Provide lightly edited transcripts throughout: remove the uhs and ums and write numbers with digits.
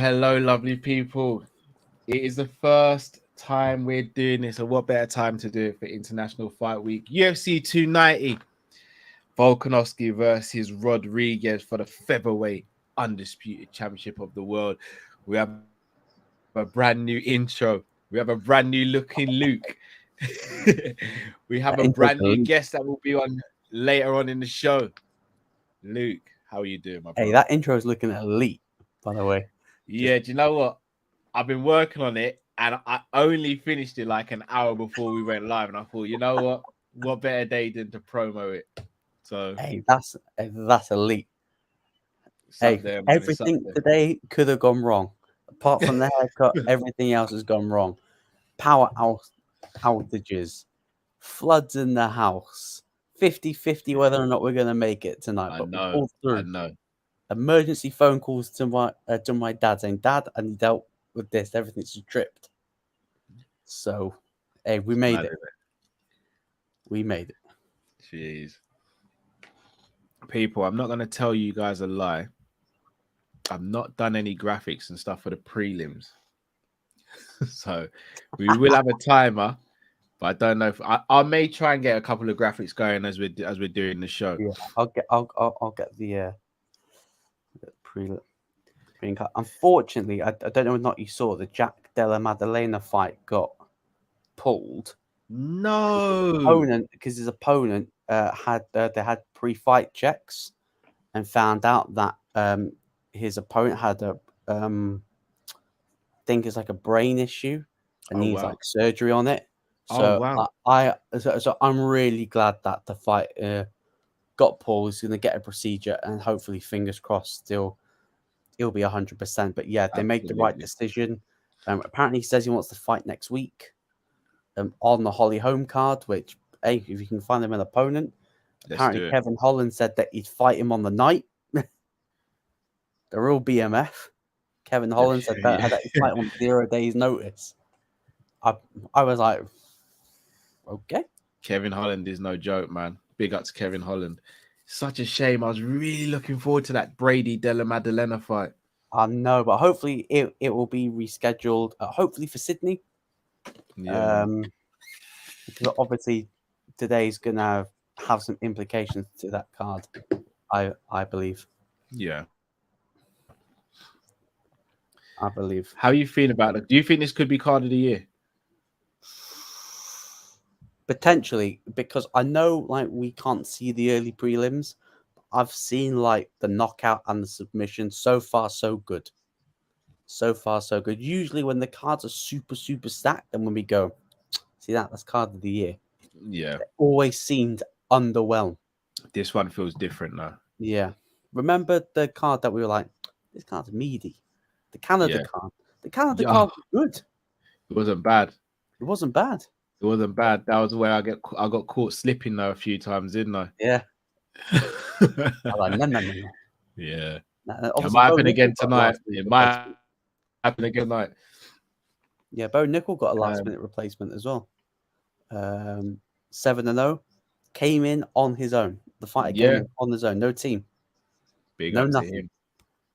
Hello, lovely people. It is the first time we're doing this, and what better time to do it for International Fight Week? UFC 290, Volkanovski versus Rodriguez for the featherweight undisputed championship of the world. We have a brand new intro. We have a brand new looking Luke. We have a brand new guest that will be on later on in the show. Luke, how are you doing, my brother? Hey, that intro is looking elite, by the way. Yeah, do you know what? I've been working on it, and I only finished it like an hour before we went live, and I thought, you know what better day than to promo it? So hey, that's elite. Hey, there, man. everything today could have gone wrong. Apart from the haircut, everything else has gone wrong. Power outages, floods in the house, 50-50 whether or not we're going to make it tonight. But we pulled through. I know. Emergency phone calls to my dad saying, "Dad, I need help with this. Everything's tripped." So, hey, we made it. We made it. Jeez. People, I'm not going to tell you guys a lie. I've not done any graphics and stuff for the prelims. So we will have a timer, but I don't know if I may try and get a couple of graphics going as we're doing the show. Yeah, I'll get the prelim. Unfortunately, I don't know if not you saw the Jack Della Maddalena fight got pulled. No, because his opponent they had pre-fight checks and found out that his opponent had a think it's like a brain issue and needs like surgery on it. So so I'm really glad that the fight got pulled. He's going to get a procedure and hopefully, fingers crossed, it'll be 100%. But yeah, they made the right decision. Apparently, he says he wants to fight next week on the Holly Holm card, which, hey, if you can find him an opponent. Apparently, Kevin Holland said that he'd fight him on the night. The real BMF. Kevin Holland said that he'd fight on 0 days' notice. I was like, okay. Kevin Holland is no joke, man. Big up to Kevin Holland. Such a shame. I was really looking forward to that Brady Della Maddalena fight. I know, but hopefully it will be rescheduled. Hopefully for Sydney. Yeah. Because obviously today's gonna have some implications to that card. I believe. Yeah. I believe. How are you feeling about it? Do you think this could be card of the year? Potentially, because I know like we can't see the early prelims. I've seen like the knockout and the submission. So far, so good. So far, so good. Usually when the cards are super, super stacked, and when we go, see that's card of the year. Yeah. They always seemed underwhelmed. This one feels different now. Yeah. Remember the card that we were like, this card's meaty. The Canada card. The Canada card was good. It wasn't bad. It wasn't bad. It wasn't bad. That was where I got caught slipping though a few times, didn't I? Yeah. I was like, no. Yeah. It might happen again tonight. It might happen again tonight. Yeah, Bo Nickal got a last minute replacement as well. 7-0. Came in on his own. The fighter came in on his own. No team. Big up to him.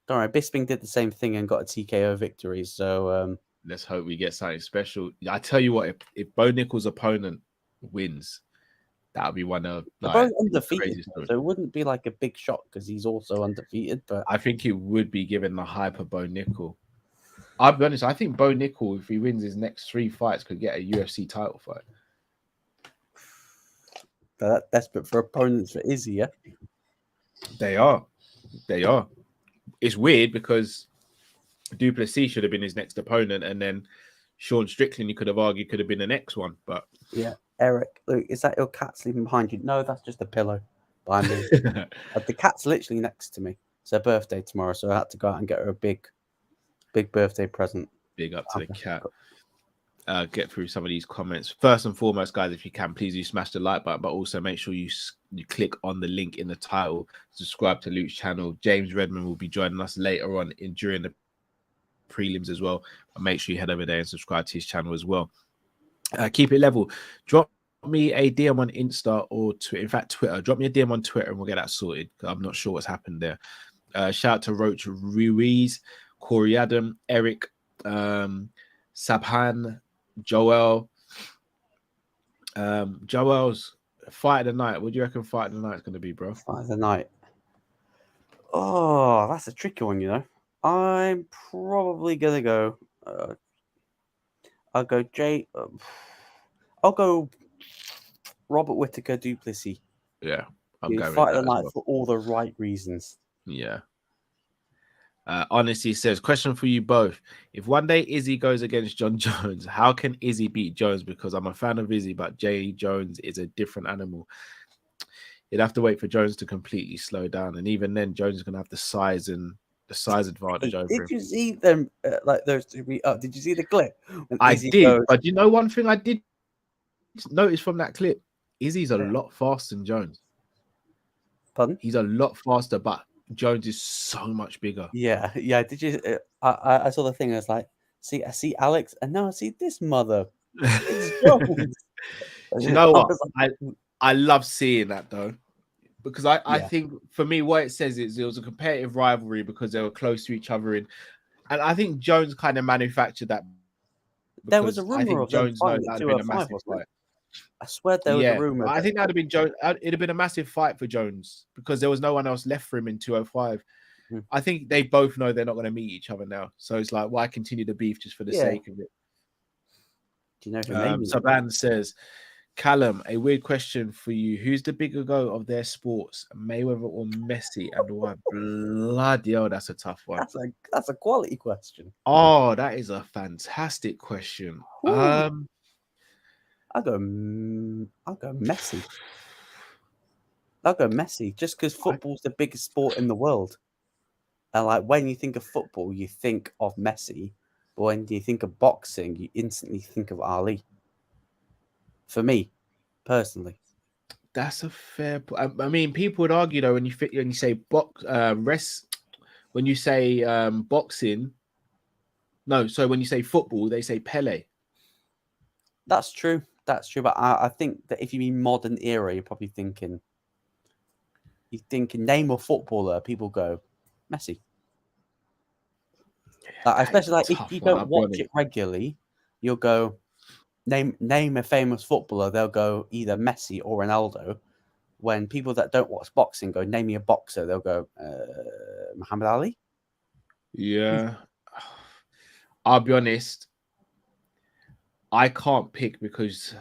Don't worry, Bisping did the same thing and got a TKO victory. So let's hope we get something special. I tell you what, if Bo Nickal's opponent wins, that'll be one of like, both undefeated. So it wouldn't be like a big shock because he's also undefeated. But I think it would be given the hype of Bo Nickal. I'll be honest, I think Bo Nickal, if he wins his next 3 fights, could get a UFC title fight. They're that desperate for opponents for Izzy, yeah? They are. It's weird because Plessis should have been his next opponent, and then Sean Strickland, you could have argued, could have been the next one, but yeah. Eric, look, is that your cat sleeping behind you? No, that's just a pillow behind me. The cat's literally next to me. It's her birthday tomorrow, so I had to go out and get her a big birthday present. Big up to the cat. Get through some of these comments. First and foremost, guys, if you can, please do smash the like button, but also make sure you click on the link in the title. Subscribe to Luke's channel. James Redmond will be joining us later on during the prelims as well. But make sure you head over there and subscribe to his channel as well. Keep it level. Drop me a DM on Insta or Twitter. Drop me a DM on Twitter and we'll get that sorted. I'm not sure what's happened there. Shout out to Roach Ruiz, Corey Adam, Eric, Sabhan, Joel's fight of the night. What do you reckon fight of the night is going to be, bro? Fight of the night. Oh, that's a tricky one, you know. I'm probably gonna go. I'll go I'll go Robert Whitaker du Plessis. Yeah, I'm going fight of the night for all the right reasons. Yeah. Honesty says, question for you both. If one day Izzy goes against Jon Jones, how can Izzy beat Jones? Because I'm a fan of Izzy, but Jay Jones is a different animal. You'd have to wait for Jones to completely slow down. And even then, Jones is going to have the size advantage over him. Did you see them, like those two meet up? Did you see the clip? I did, but you know one thing I did notice from that clip? Izzy's a lot faster than Jones. Pardon? He's a lot faster, but Jones is so much bigger. Yeah. Did you? I saw the thing. I was like, I see Alex, and now I see this mother. It's Jones. You know what? I love seeing that though, because I think for me, what it says is it was a competitive rivalry because they were close to each other, and I think Jones kind of manufactured that. There was a rumor of Jones them that had been a massive fight. I swear there was a rumor. I think that'd have been Jones. It'd have been a massive fight for Jones because there was no one else left for him in 205. I think they both know they're not going to meet each other now, so it's like, why continue the beef just for the sake of it? Do you know who Saban says, Callum, a weird question for you: who's the bigger go of their sports, Mayweather or Messi, and why? Bloody hell, that's a tough one. That's a quality question. Oh, that is a fantastic question. I'll go Messi. I'll go Messi just because football's the biggest sport in the world. And like when you think of football, you think of Messi. But when you think of boxing, you instantly think of Ali. For me, personally. That's a fair point. I mean, people would argue though when you say when you say boxing. No, so when you say football, they say Pele. That's true. That's true. But I think that if you mean modern era, you're probably thinking. You think name a footballer, people go Messi. Especially like if you don't watch it regularly, you'll go name a famous footballer. They'll go either Messi or Ronaldo. When people that don't watch boxing go name me a boxer, they'll go Muhammad Ali. Yeah, I'll be honest. I can't pick because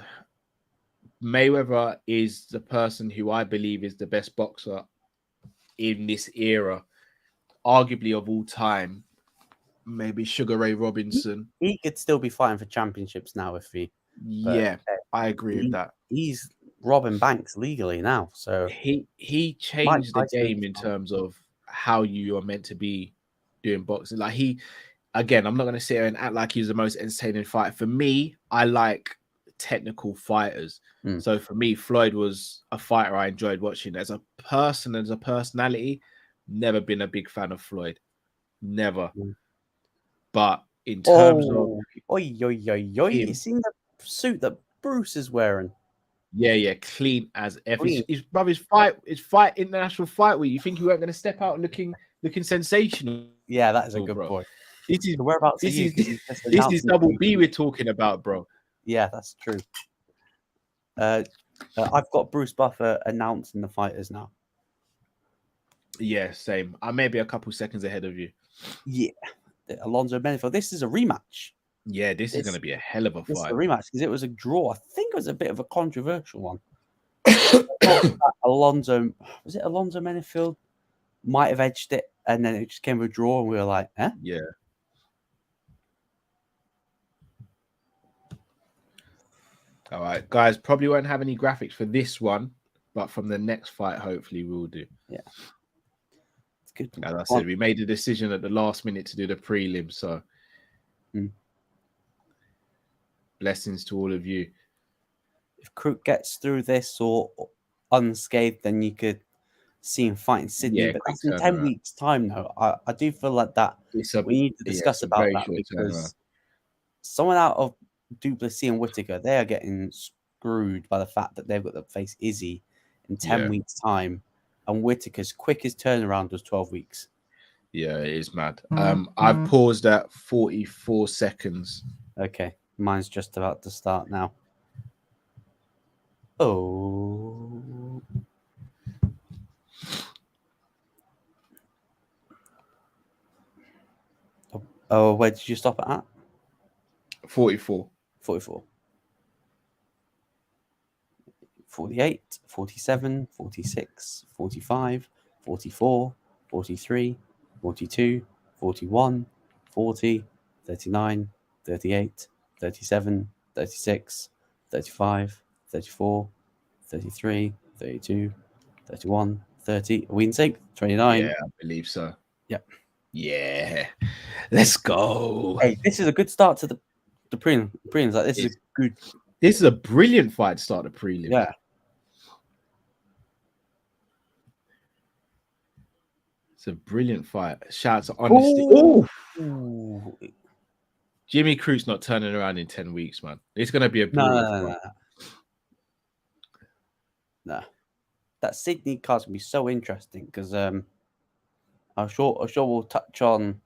Mayweather is the person who I believe is the best boxer in this era, arguably of all time. Maybe Sugar Ray Robinson. He could still be fighting for championships now if he. Yeah, I agree with that. He's robbing banks legally now, so he changed the game in terms of how you are meant to be doing boxing. Like again, I'm not going to sit here and act like he's the most entertaining fighter. For me, I like technical fighters. So for me, Floyd was a fighter I enjoyed watching. As a person, as a personality, never been a big fan of Floyd. Never. But in terms of you seen the suit that Bruce is wearing? Yeah, clean as ever. His brother's fight international fight week. You think you weren't going to step out looking sensational? Yeah, that is a good point. This is whereabouts. This is double B we're talking about, bro. Yeah, that's true. I've got Bruce Buffer announcing the fighters now. Yeah, same. I may be a couple seconds ahead of you. Yeah, Alonzo Menifield. This is a rematch. Yeah, this is going to be a hell of a fight. This is a rematch because it was a draw. I think it was a bit of a controversial one. Alonzo Menifield might have edged it, and then it just came with a draw, and we were like, eh? Yeah. All right, guys, probably won't have any graphics for this one, but from the next fight, hopefully we'll do. Yeah. It's good. As I said, we made a decision at the last minute to do the prelim, so blessings to all of you. If Crute gets through this or unscathed, then you could see him fight in Sydney. But that's in 10 weeks' time, though. I do feel like that we need to discuss about that, because someone out of Plessis and Whitaker, they are getting screwed by the fact that they've got to face Izzy in 10 weeks' time, and Whitaker's quickest turnaround was 12 weeks. Yeah, it is mad. I've paused at 44 seconds. Okay, mine's just about to start now. Oh. Oh, where did you stop it at? 44. 44. 48, 47, 46, 45, 44, 43, 42, 41, 40, 39, 38, 37, 36, 35, 34, 33, 32, 31, 30. Are we in sync? 29. Yeah, I believe so. Yep. Yeah. Let's go. Hey, this is a good start to the prelims. Like, this is good. This is a brilliant fight to start the prelim. Yeah. It's a brilliant fight. Shout out to Honesty. Ooh. Jimmy Crute's not turning around in 10 weeks, man. It's going to be a brutal fight. No. That Sydney card's going to be so interesting, because I'm sure we'll touch on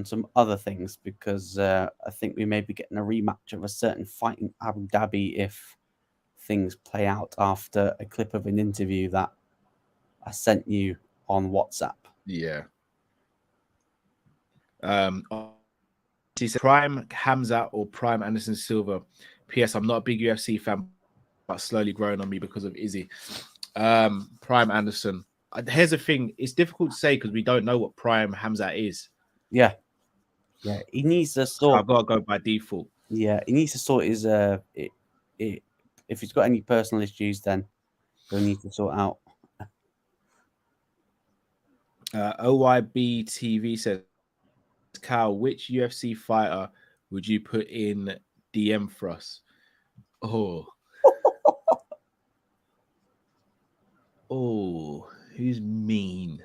some other things, because I think we may be getting a rematch of a certain fight in Abu Dhabi if things play out after a clip of an interview that I sent you on WhatsApp. Yeah. He said Prime Hamza or Prime Anderson Silva. P.S. I'm not a big UFC fan, but slowly growing on me because of Izzy. Prime Anderson. Here's the thing. It's difficult to say because we don't know what Prime Hamza is. Yeah. Yeah. He needs to sort. So I've got to go by default. Yeah. He needs to sort his. If he's got any personal issues, then he'll need to sort out. OYB TV says, Cal, which UFC fighter would you put in DM for us? Oh. Oh, who's mean?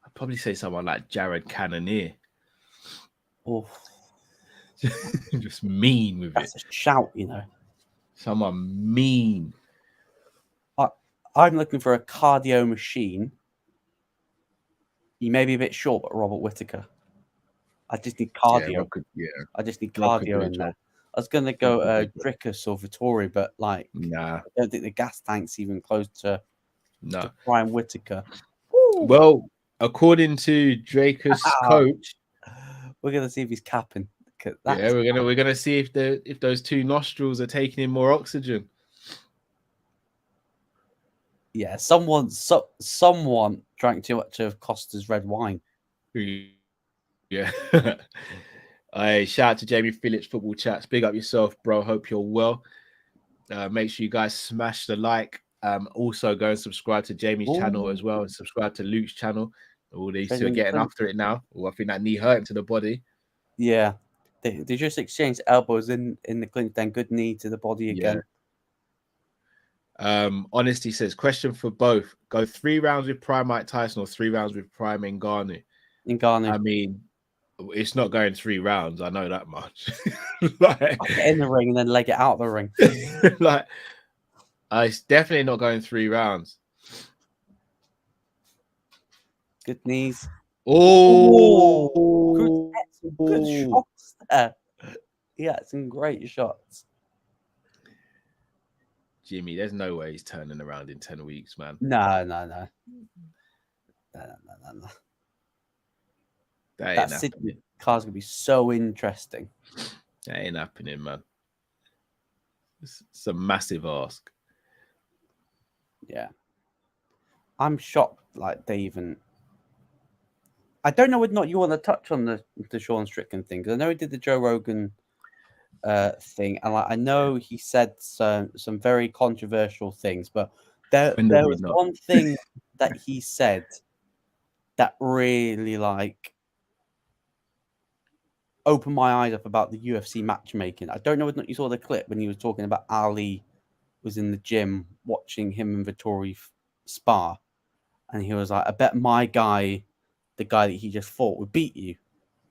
I'd probably say someone like Jared Cannonier. Oh. Just mean with That's a shout, you know. Someone mean. I'm looking for a cardio machine. He may be a bit short, but Robert Whitaker. I just need cardio. I just need cardio in there. I was going to go Drickus or Vittori, but like, nah. I don't think the gas tank's even close to Prime Whitaker. Woo. Well, according to Drickus' coach, we're going to see if he's capping. Yeah, we're gonna see if those two nostrils are taking in more oxygen. Yeah, someone drank too much of Costa's red wine. Yeah. I shout out to Jamie Phillips, Football Chats. Big up yourself, bro. Hope you're well. Make sure you guys smash the like. Also go and subscribe to Jamie's channel as well, and subscribe to Luke's channel. All these two are getting after it now. I think that knee hurt him to the body. Yeah. They just exchanged elbows in the clinch, then good knee to the body again. Honesty says, question for both. Go 3 rounds with Prime Mike Tyson or 3 rounds with Prime Ngannou? Ngannou. I mean, it's not going 3 rounds. I know that much. Like, get in the ring and then leg it out the ring. Like, it's definitely not going 3 rounds. Good knees. Oh, good shots there. Yeah, some great shots. Jimmy, there's no way he's turning around in 10 weeks, man. No. That Sydney car's gonna be so interesting. That ain't happening, man. It's a massive ask. Yeah. I'm shocked, like, they even... I don't know whether or not you want to touch on the Sean Strickland thing, because I know he did the Joe Rogan thing, and like I know he said some very controversial things, but there was one thing that he said that really like opened my eyes up about the UFC matchmaking. I don't know whether you saw the clip when he was talking about Ali was in the gym watching him and Vettori spar, and he was like, "I bet my guy, the guy that he just fought, would beat you."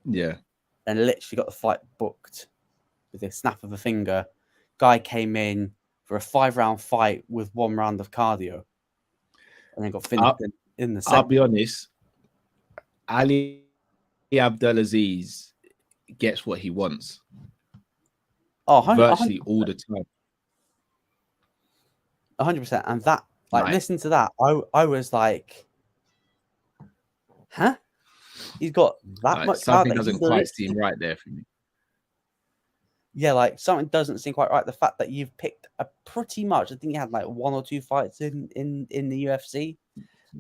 Yeah, and literally got the fight booked with a snap of a finger. Guy came in for a 5-round fight with 1 round of cardio, and then got finished in the second. I'll be honest, Ali Abdelaziz gets what he wants. Virtually 100%. All the time. 100%. And that, like, listen to that. I was like, huh? He's got that much something doesn't quite seem right there for me. Yeah, like something doesn't seem quite right. The fact that you've picked a pretty much, I think you had like 1 or 2 fights in the UFC,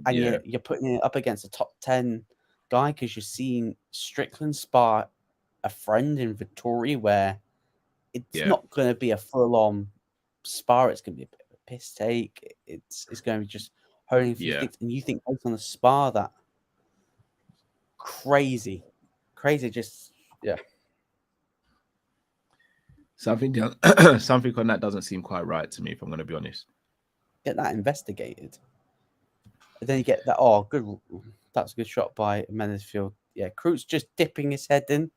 and you're putting it up against a top 10 guy because you're seeing Strickland spar a friend in Vettori, where it's not going to be a full-on spar. It's going to be a bit of a piss take. It's going to be just holding a few sticks, and you think based on the spar that crazy, just something on that doesn't seem quite right to me, if I'm going to be honest. Get that investigated. And then you get that, oh, good. That's a good shot by Menifield. Yeah, Crute's just dipping his head in.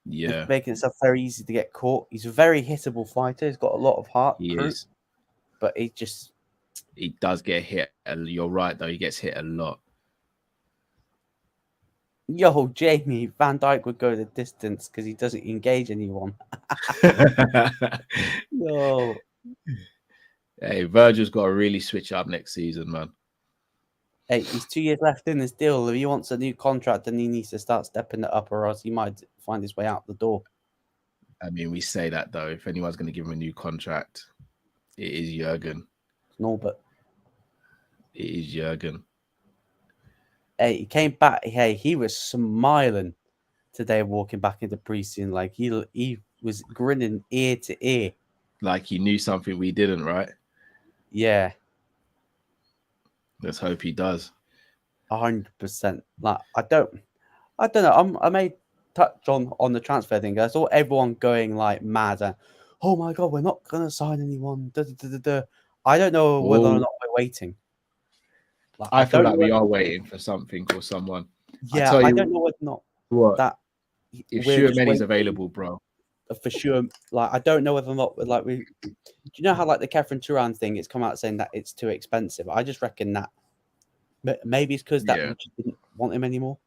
Yeah. Making himself very easy to get caught. He's a very hittable fighter. He's got a lot of heart. He is. But he does get hit. You're right, though. He gets hit a lot. Yo, Jamie, Van Dijk would go the distance because he doesn't engage anyone. Yo. Hey, Virgil's got to really switch up next season, man. Hey, he's 2 years left in this deal. If he wants a new contract, then he needs to start stepping it up, or else he might find his way out the door. I mean, we say that, though. If anyone's going to give him a new contract, it is Jurgen. Norbert. It is Jurgen. Hey, he came back. Hey, he was smiling today walking back into preseason. Like, he was grinning ear to ear. Like he knew something we didn't, right? Yeah. Let's hope he does. 100%. Like, I don't know. I may touch on the transfer thing. I saw everyone going like mad and, oh my god, we're not gonna sign anyone. I don't know whether or not we're waiting. Like, I feel like we are waiting for something or someone. Yeah, I don't know whether or not that if Schumanni's available, bro. For sure. Like, I don't know whether or not like do you know how like the Kefren Turan thing, it's come out saying that it's too expensive. I just reckon that maybe it's because that we just didn't want him anymore.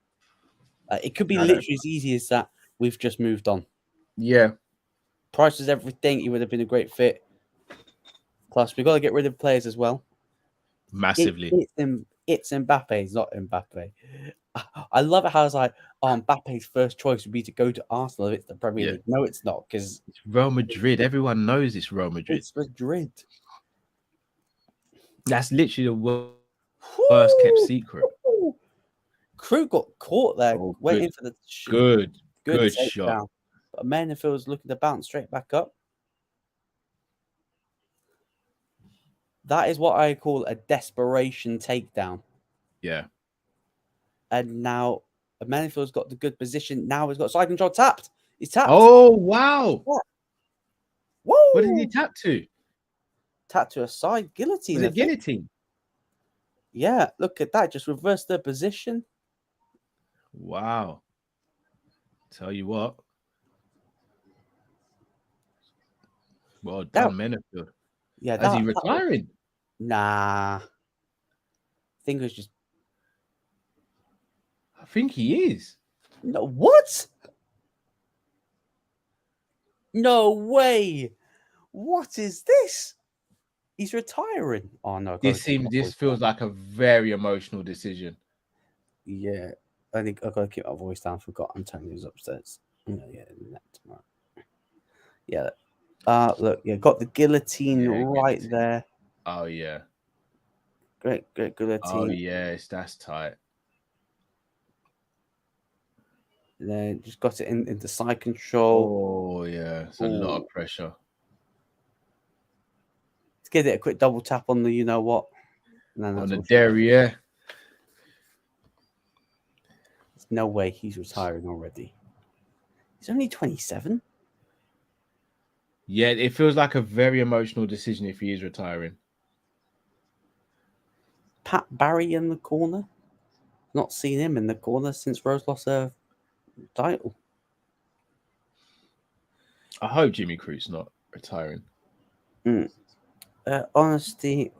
It could be literally as easy as that we've just moved on. Yeah. Price is everything. He would have been a great fit. Plus, we've got to get rid of players as well. Massively. It's Mbappe. It's not Mbappe. I love it how it's like, oh, Mbappe's first choice would be to go to Arsenal if it's the Premier League. No, it's not, because it's Real Madrid. Everyone knows it's Real Madrid. It's Madrid. That's literally the worst kept secret. Crute got caught there, waiting for the good shot. Down. But Menifield's looking to bounce straight back up. That is what I call a desperation takedown. Yeah. And now Menifield's got the good position. Now he's got side control tapped. He's tapped. Oh, wow. What? Whoa. What did he tap to? Tapped to a side guillotine. Was it guillotine? Yeah, look at that. Just reverse their position. Wow. Tell you what. Well done, Menifield. Yeah, is he retiring? Nah. I think it was just. I think he is. No, what? No way. What is this? He's retiring. Oh no. This feels like a very emotional decision. Yeah. I think I've got to keep my voice down. I forgot Antonio's upstairs. Tomorrow. Yeah. Look, got the guillotine right there. Oh yeah. Great guillotine. Oh yes, that's tight. Then just got it into side control. Oh yes. That's a lot of pressure. Let's give it a quick double tap on the you-know-what. On the derriere. There's no way he's retiring already. He's only 27. Yeah, it feels like a very emotional decision if he is retiring. Pat Barry in the corner. Not seen him in the corner since Rose lost her title. I hope Jimmy Crute's not retiring. Honesty,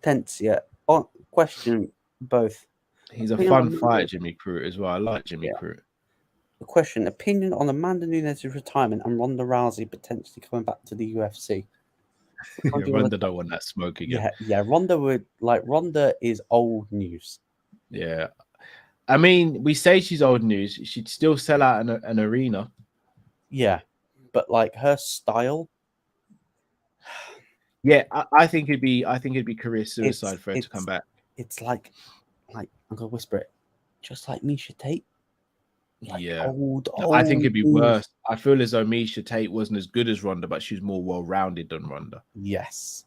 Hortensia. Question both. He's a fun fighter, Jimmy Crute, as well. I like Jimmy Crute. The question: opinion on Amanda Nunes' retirement and Ronda Rousey potentially coming back to the UFC. Ronda don't want that smoke again. Yeah. Ronda is old news. Yeah, I mean, we say she's old news. She'd still sell out an arena. Yeah, but like her style. Yeah, I think it'd be career suicide for her to come back. It's like I'm gonna whisper it, just like Miesha Tate. Like old. I think it'd be worse. I feel as though Miesha Tate wasn't as good as Ronda, but she's more well-rounded than Ronda. Yes.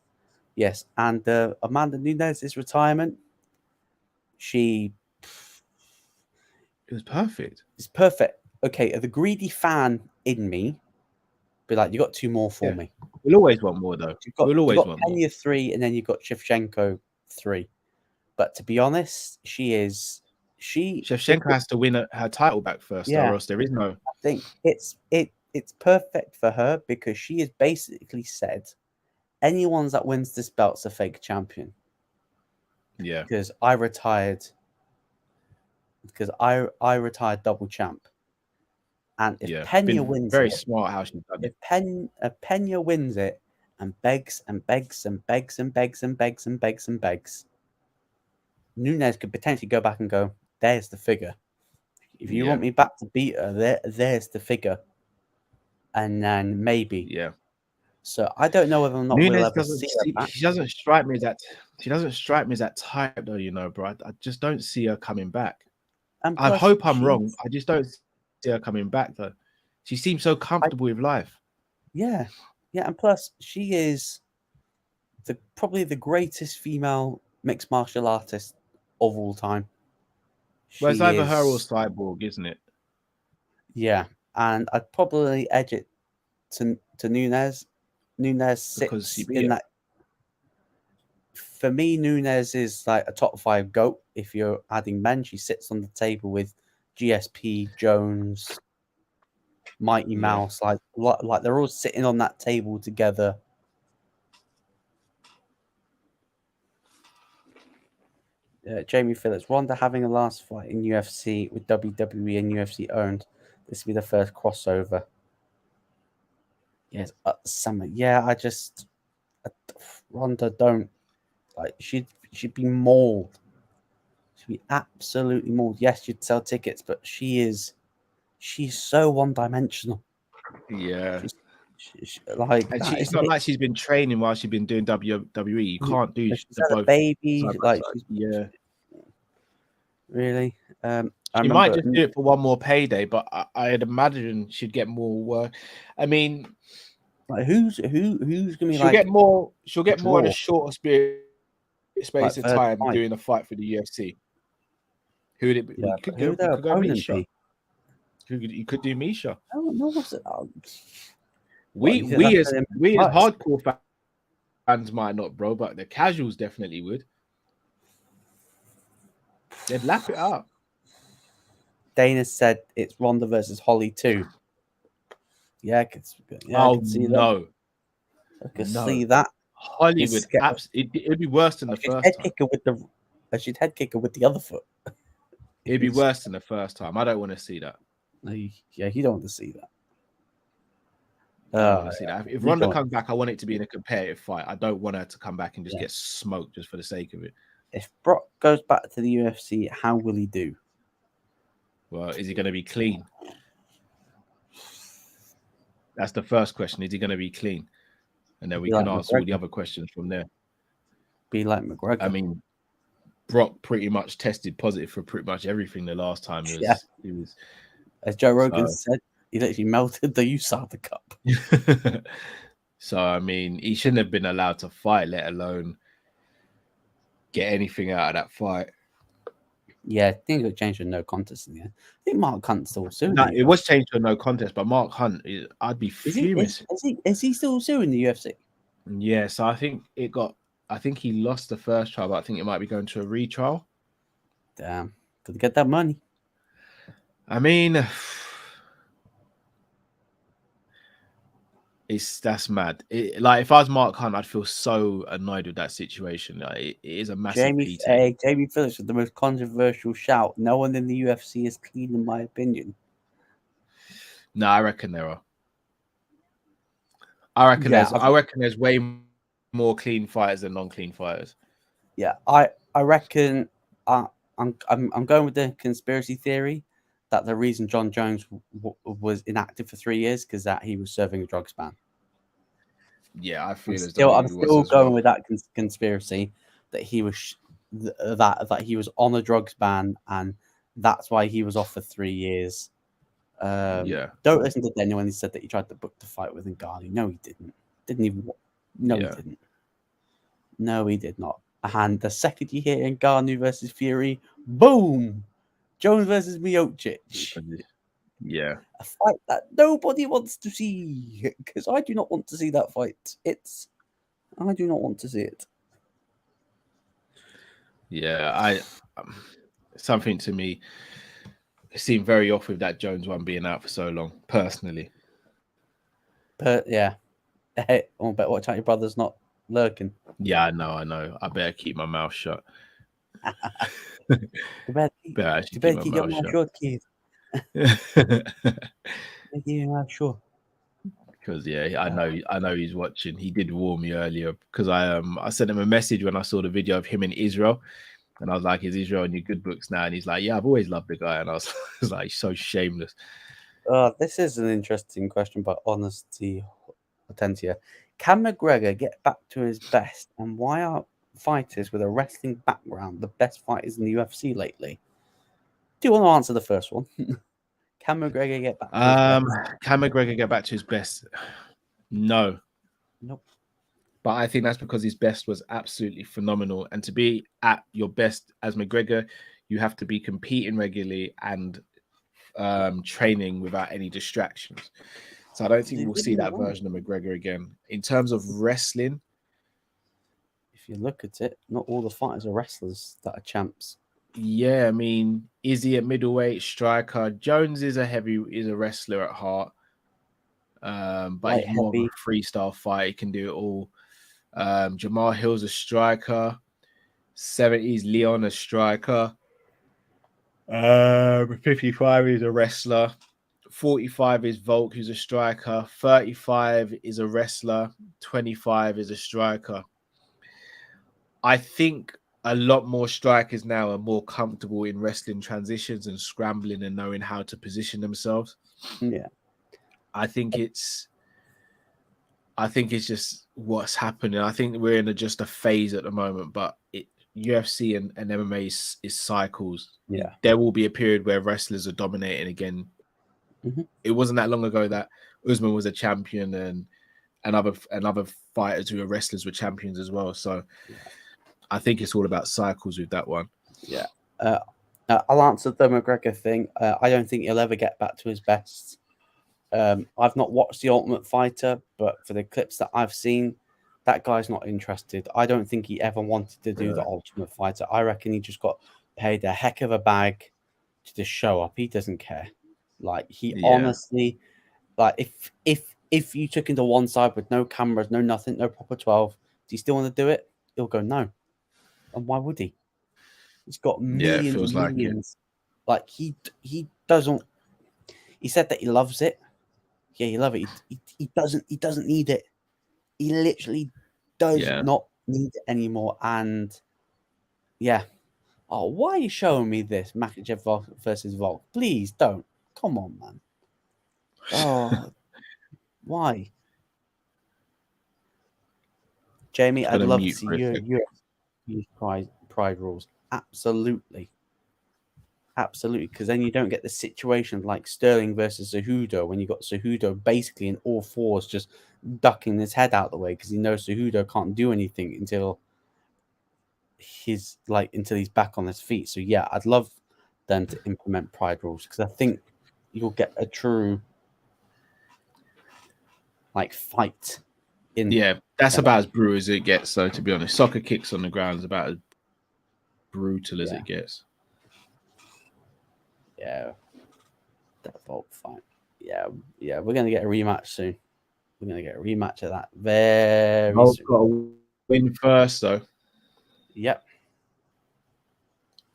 And Amanda Nunes' retirement, it was perfect. It's perfect. Okay, the greedy fan in me be like, you got two more for me. We'll always want more, though. We'll always want more. Pena 3, and then you've got Shevchenko 3. But to be honest, Shevchenko has to win her title back first, or else there is no. I think it's perfect for her because she has basically said, anyone that wins this belt's a fake champion. Yeah. Because I retired double champ. And if Pena wins very smart how she's done it. If Pena wins it and begs and begs and begs and begs and begs and begs and begs, Nunes could potentially go back and go, there's the figure. If you want me back to beat her, there's the figure. And then maybe. Yeah. So I don't know whether or not we'll ever see her back. She doesn't strike me as that type, though, you know, bro. I just don't see her coming back. And I hope I'm wrong. I just don't see her coming back, though. She seems so comfortable with life. Yeah. And plus, she is probably the greatest female mixed martial artist of all time. Well, it's either her or Cyborg, isn't it? Yeah, and I'd probably edge it to Nunes. Nunes sits in that. For me, Nunes is like a top 5 GOAT. If you're adding men, she sits on the table with GSP, Jones, Mighty Mouse. Like they're all sitting on that table together. Jamie Phillips, Ronda having a last fight in UFC with WWE and UFC owned. This will be the first crossover. Yes, summer. Yeah, Ronda don't like. She'd be mauled. She'd be absolutely mauled. Yes, she'd sell tickets, but she's so one-dimensional. Yeah. She's not like she's been training while she's been doing WWE. You can't do both. Baby, really. She might just do it for one more payday, but I'd imagine she'd get more work. I mean, like who's gonna be? She'll get more in a shorter space of time doing a fight for the UFC. Who would it be? Yeah, who would their opponent be? You could do Miesha. No, we as hardcore fans might not, bro, but the casuals definitely would. They'd lap it up. Dana said it's Ronda versus Holly too. Yeah, I can see that. I can see that. Holly would it'd be worse than the first time. She'd head kick her with the other foot. It'd be worse than the first time. I don't want to see that. No, you don't want to see that. If Ronda comes back, I want it to be in a competitive fight. I don't want her to come back and just get smoked just for the sake of it. If Brock goes back to the UFC, how will he do? Well, is he going to be clean? That's the first question. Is he going to be clean? And then we can answer all the other questions from there. Be like McGregor. I mean, Brock pretty much tested positive for pretty much everything the last time. He was, as Joe Rogan said, He literally melted the USADA cup. So, I mean, he shouldn't have been allowed to fight, let alone get anything out of that fight. Yeah, I think it got changed to no contest in the end. I think Mark Hunt's still suing. No, it was changed to a no contest, but Mark Hunt, I'd be furious. Is he still suing the UFC? Yeah, so I think he lost the first trial, but I think it might be going to a retrial. Damn, gotta get that money. I mean, that's mad. Like, if I was Mark Hunt, I'd feel so annoyed with that situation. Like, it is a massive PT. Jamie Phillips with the most controversial shout. No one in the UFC is clean, in my opinion. No, I reckon there are. I reckon there's way more clean fighters than non-clean fighters. Yeah, I reckon I'm going with the conspiracy theory that the reason Jon Jones was inactive for 3 years because that he was serving a drugs ban. Yeah, I feel I'm still going with that conspiracy that he was that he was on a drugs ban and that's why he was off for 3 years. Yeah. Don't listen to Daniel when he said that he tried to book the fight with Ngannou. No, he didn't. He didn't. No, he did not. And the second you hear Ngannou versus Fury, boom! Jones versus Miocic. Yeah. A fight that nobody wants to see. Because I do not want to see that fight. I do not want to see it. Yeah, something to me seemed very off with that Jones one being out for so long, personally. But yeah. Hey, I bet watch out your brother's not lurking. Yeah, I know. I better keep my mouth shut. You better keep your mouth shut, kid. Keep your mouth shut. Because I know he's watching. He did warn me earlier because I sent him a message when I saw the video of him in Israel, and I was like, "Is Israel in your good books now?" And he's like, "Yeah, I've always loved the guy." And I was like, "So shameless." This is an interesting question, but honesty, Atentia. Can McGregor get back to his best, and why are fighters with a wrestling background the best fighters in the UFC lately? Do you want to answer the first one? Can McGregor get back to his best? Can McGregor get back to his best? No. Nope. But I think that's because his best was absolutely phenomenal. And to be at your best as McGregor, you have to be competing regularly and training without any distractions. So I don't think we'll see that version of McGregor again. In terms of wrestling, if you look at it, not all the fighters are wrestlers that are champs. Yeah, I mean, Izzy at middleweight, striker. Jones is a wrestler at heart. But he's more of a freestyle fight. He can do it all. Jamal Hill's a striker. 70s Leon a striker. 55 is a wrestler. 45 is Volk, who's a striker. 35 is a wrestler. 25 is a striker. I think a lot more strikers now are more comfortable in wrestling transitions and scrambling and knowing how to position themselves. Yeah. I think it's just what's happening. I think we're in just a phase at the moment, but UFC and MMA is cycles. Yeah. There will be a period where wrestlers are dominating again. Mm-hmm. It wasn't that long ago that Usman was a champion and other fighters who are wrestlers were champions as well. So I think it's all about cycles with that one. Yeah. I'll answer the McGregor thing. I don't think he'll ever get back to his best. I've not watched The Ultimate Fighter, but for the clips that I've seen, that guy's not interested. I don't think he ever wanted to do The Ultimate Fighter. I reckon he just got paid a heck of a bag to just show up. He doesn't care. Like, honestly, like, if you took him to one side with no cameras, no nothing, no proper 12, do you still want to do it? He'll go, no. And why would he? He's got millions and millions. Like, he doesn't. He said that he loves it. Yeah, he loves it. He doesn't need it. He literally does not need it anymore. And yeah. Oh, why are you showing me this? Makhachev versus Volk. Please don't. Come on, man. Oh, why? Jamie, I'd love to see you use pride rules. Absolutely. Absolutely, because then you don't get the situation like Sterling versus Cejudo when you got Cejudo basically in all fours just ducking his head out the way because he knows Cejudo can't do anything until he's back on his feet. So yeah, I'd love them to implement pride rules because I think you'll get a true fight in. Yeah, that's about as brutal as it gets. So to be honest, soccer kicks on the ground is about as brutal as it gets. Yeah, that Volk fight. Yeah, we're gonna get a rematch soon. We're gonna get a rematch of that very soon. Got to win first, though. Yep.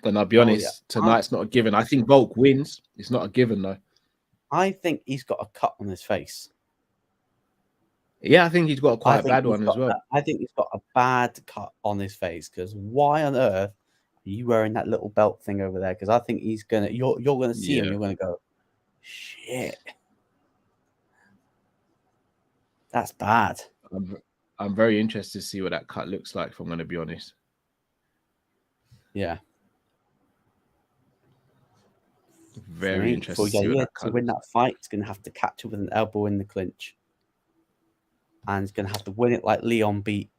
And I'll be honest, tonight's not a given. I think Volk wins. It's not a given, though. I think he's got a cut on his face. Yeah, I think he's got a quite bad one as well. I think he's got a bad cut on his face because why on earth are you wearing that little belt thing over there? Because I think he's gonna. You're gonna see him. You're gonna go, shit. That's bad. I'm very interested to see what that cut looks like, if I'm going to be honest. Yeah. Very interested to see what that cut to win that fight, he's going to have to catch it with an elbow in the clinch. And he's going to have to win it like Leon beat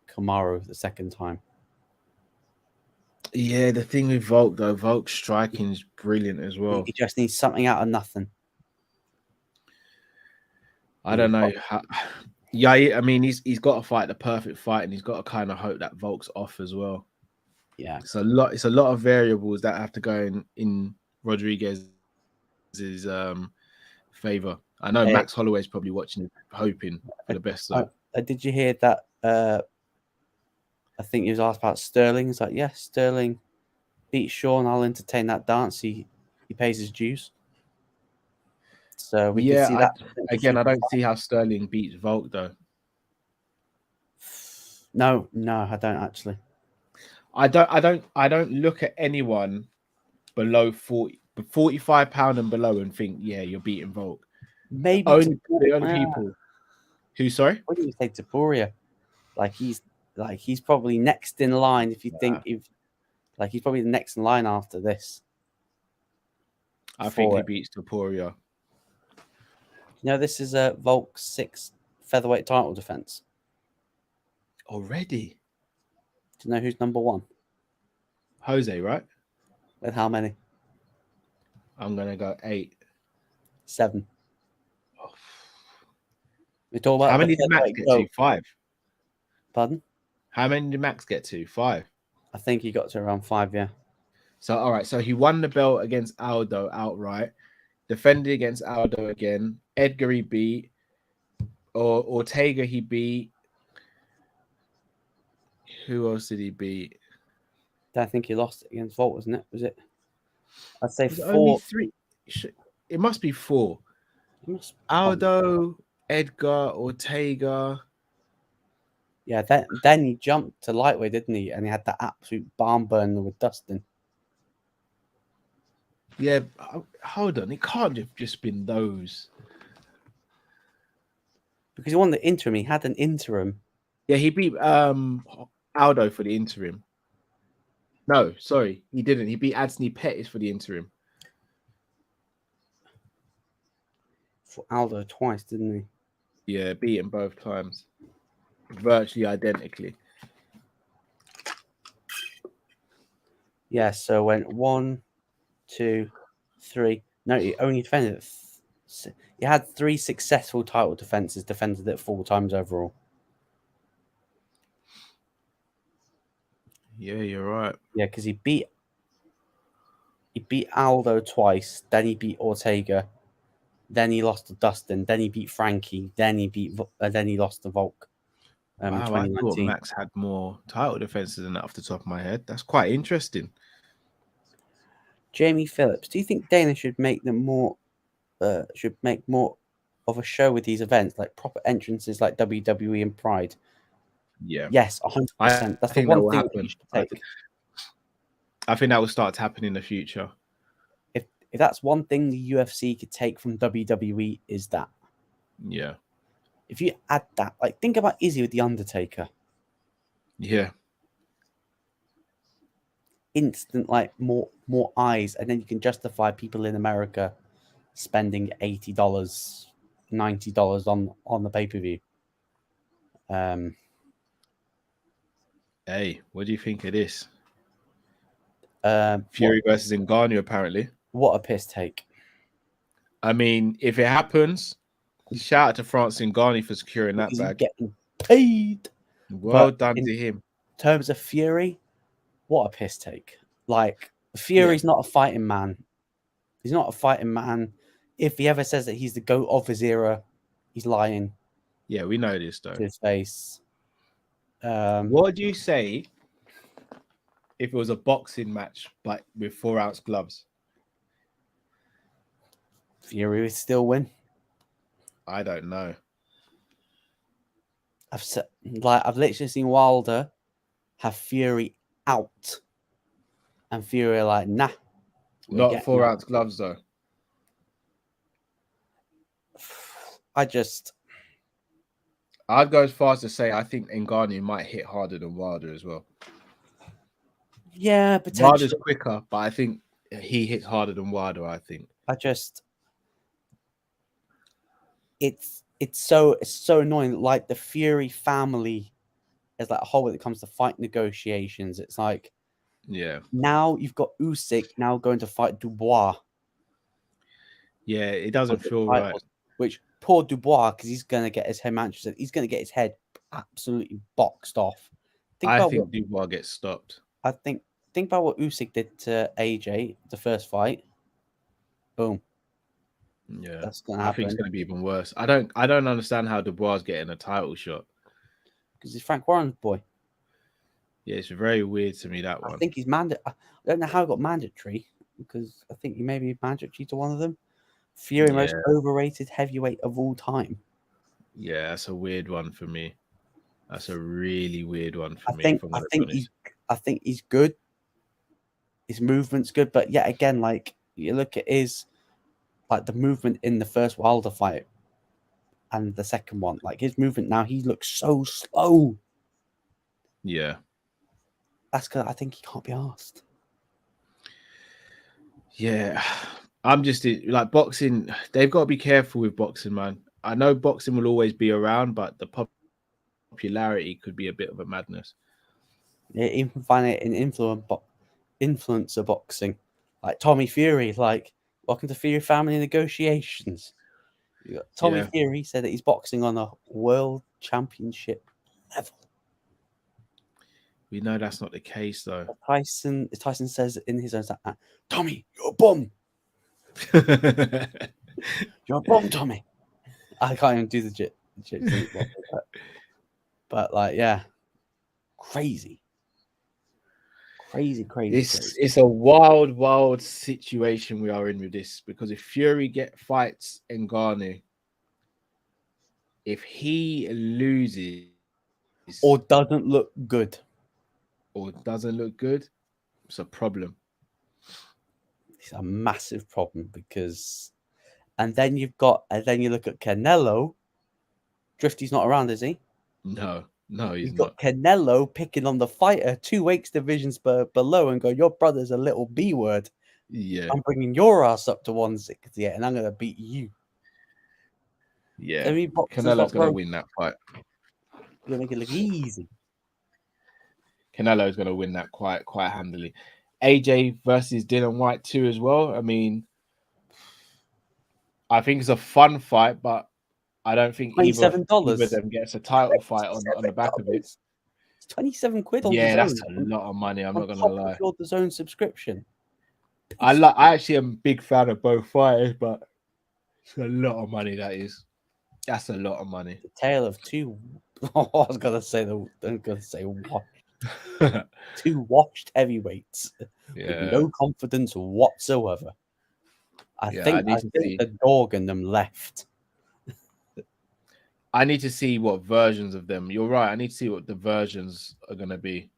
Kamaru the second time. Yeah, the thing with Volk, though, Volk's striking is brilliant as well. He just needs something out of nothing. I don't know. Yeah, I mean, he's got to fight the perfect fight, and he's got to kind of hope that Volk's off as well. Yeah, it's a lot of variables that have to go in Rodriguez's favor. I know Max Holloway's probably watching, hoping for the best. So. Did you hear that? I think he was asked about Sterling. He's like, yes, Sterling beat Sean. I'll entertain that dance. He pays his dues. So we can see that. Again, I don't see how Sterling beats Volk though. No, I don't actually. I don't look at anyone below 45 pound and below and think, yeah, you're beating Volk. Maybe the only people who, sorry? What do you say to Poirier? He's probably next in line if you think he's probably the next in line after this. I think he beats Topuria. This is Volk's 6th featherweight title defense. Already? Do you know who's number 1? Jose, right? With how many? I'm going to go 8. 7. Oh. We talk about how many did Max get to? 5. Pardon? How many did Max get to? 5. I think he got to around 5, yeah. So, all right. So he won the belt against Aldo outright. Defended against Aldo again. Edgar he beat. Ortega he beat. Who else did he beat? I think he lost it against Volk, wasn't it? Was it? I'd say 4. Only 3. It must be 4. Aldo, Edgar, Ortega. Yeah, then he jumped to lightweight, didn't he? And he had that absolute barn burner with Dustin. Yeah, hold on. It can't have just been those. Because he won the interim. He had an interim. Yeah, he beat Aldo for the interim. No, sorry, he didn't. He beat Anthony Pettis for the interim. For Aldo twice, didn't he? Yeah, beat him both times. Virtually identically. Yeah, so went 1, 2, 3. No, he only defended it. He had 3 successful title defenses, defended it 4 times overall. Yeah, you're right. Yeah, because he beat Aldo twice, then he beat Ortega, then he lost to Dustin, then he beat Frankie, then he lost to Volk. Wow, I thought Max had more title defenses than that off the top of my head. That's quite interesting. Jamie Phillips, do you think Dana should make them more? Should make more of a show with these events, like proper entrances, like WWE and Pride? Yeah. Yes, 100%. That's the one thing that you should take. I think that will start to happen in the future. If that's one thing the UFC could take from WWE is that. Yeah. If you add that, like think about Izzy with the Undertaker. Yeah. Instant, like more more eyes, and then you can justify people in America spending $80, $90 on the pay-per-view. Hey, what do you think of this? Fury versus Ngannou, apparently. What a piss take. I mean, if it happens, shout out to Francis Ngannou for securing that bag. Getting paid. Well done to him. In terms of Fury, what a piss take. Like, Fury's not a fighting man. He's not a fighting man. If he ever says that he's the GOAT of his era, he's lying. Yeah, we know this, though. To his face. What do you say if it was a boxing match, but with 4-ounce gloves? Fury would still win. I don't know. I've literally seen Wilder have Fury out, and Fury like, nah. Not 4-ounce gloves though. I'd go as far as to say I think Ngannou might hit harder than Wilder as well. Yeah, potentially. Wilder's quicker, but I think he hits harder than Wilder. I think. It's so annoying. Like, the Fury family is like a whole when it comes to fight negotiations. It's like, yeah. Now you've got Usyk now going to fight Dubois. Yeah, it doesn't feel right. Which poor Dubois, because he's going to get his head managed. He's going to get his head absolutely boxed off. I think Dubois gets stopped. Think about what Usyk did to AJ the first fight. Boom. Yeah, that's going to happen. I think it's going to be even worse. I don't understand how Dubois is getting a title shot. Because he's Frank Warren's boy. Yeah, it's very weird to me, that one. I think he's mandatory. I don't know how it got mandatory, because I think he may be mandatory to one of them. Fury, most overrated heavyweight of all time. Yeah, that's a weird one for me. That's a really weird one for me. I think he's good. His movement's good, but yet again, like, you look at his, like, the movement in the first Wilder fight and the second one, like, his movement now, he looks so slow. Yeah. That's because I think he can't be asked. Yeah. I'm just like, boxing, they've got to be careful with boxing, man. I know boxing will always be around, but the popularity could be a bit of a madness. Yeah, even find it in influencer boxing, like Tommy Fury. Like, welcome to Fury family negotiations. You got Tommy Fury said that he's boxing on a world championship level. We know that's not the case, though. Tyson says in his own, Tommy, you're a bum. You're a bum, Tommy. I can't even do the shit. But like, yeah, crazy. It's a wild situation we are in with this, because if Fury fights Ngannou, if he loses or doesn't look good, it's a problem. It's a massive problem, because, and then you look at Canelo. Drifty's not around, is he? No, he's not. Got Canelo picking on the fighter 2 weight divisions below and go, your brother's a little B word. Yeah, I'm bringing your ass up to 160, and I'm going to beat you. Yeah, Canelo's going to win that fight. You're going to make it look easy. Canelo's going to win that quite handily. AJ versus Dillian Whyte too as well. I mean, I think it's a fun fight, but I don't think either of them gets a title fight on the back of it. It's 27 quid on the zone. That's a lot of money. I'm not going to lie. Your DAZN subscription. I actually am a big fan of both fighters, but it's a lot of money. That's a lot of money. The tale of two. I was going to say what? 2 washed heavyweights with no confidence whatsoever. I think the dog in them left. I need to see what versions of them. You're right. I need to see what the versions are going to be,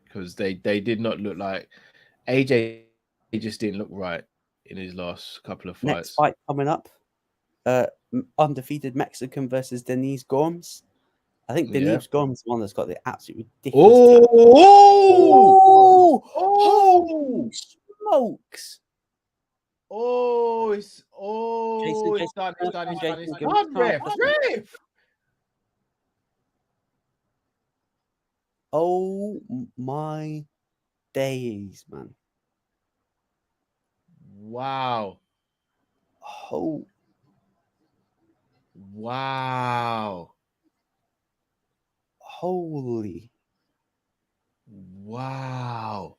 because they did not look like AJ. He just didn't look right in his last couple of fights. Next fight coming up, undefeated Mexican versus Denise Gomes. I think Denise Gomes is the one that's got the absolute ridiculous. Holy smokes! It's done, ref. Oh my days, man. Wow. Oh. Wow. Holy. Wow.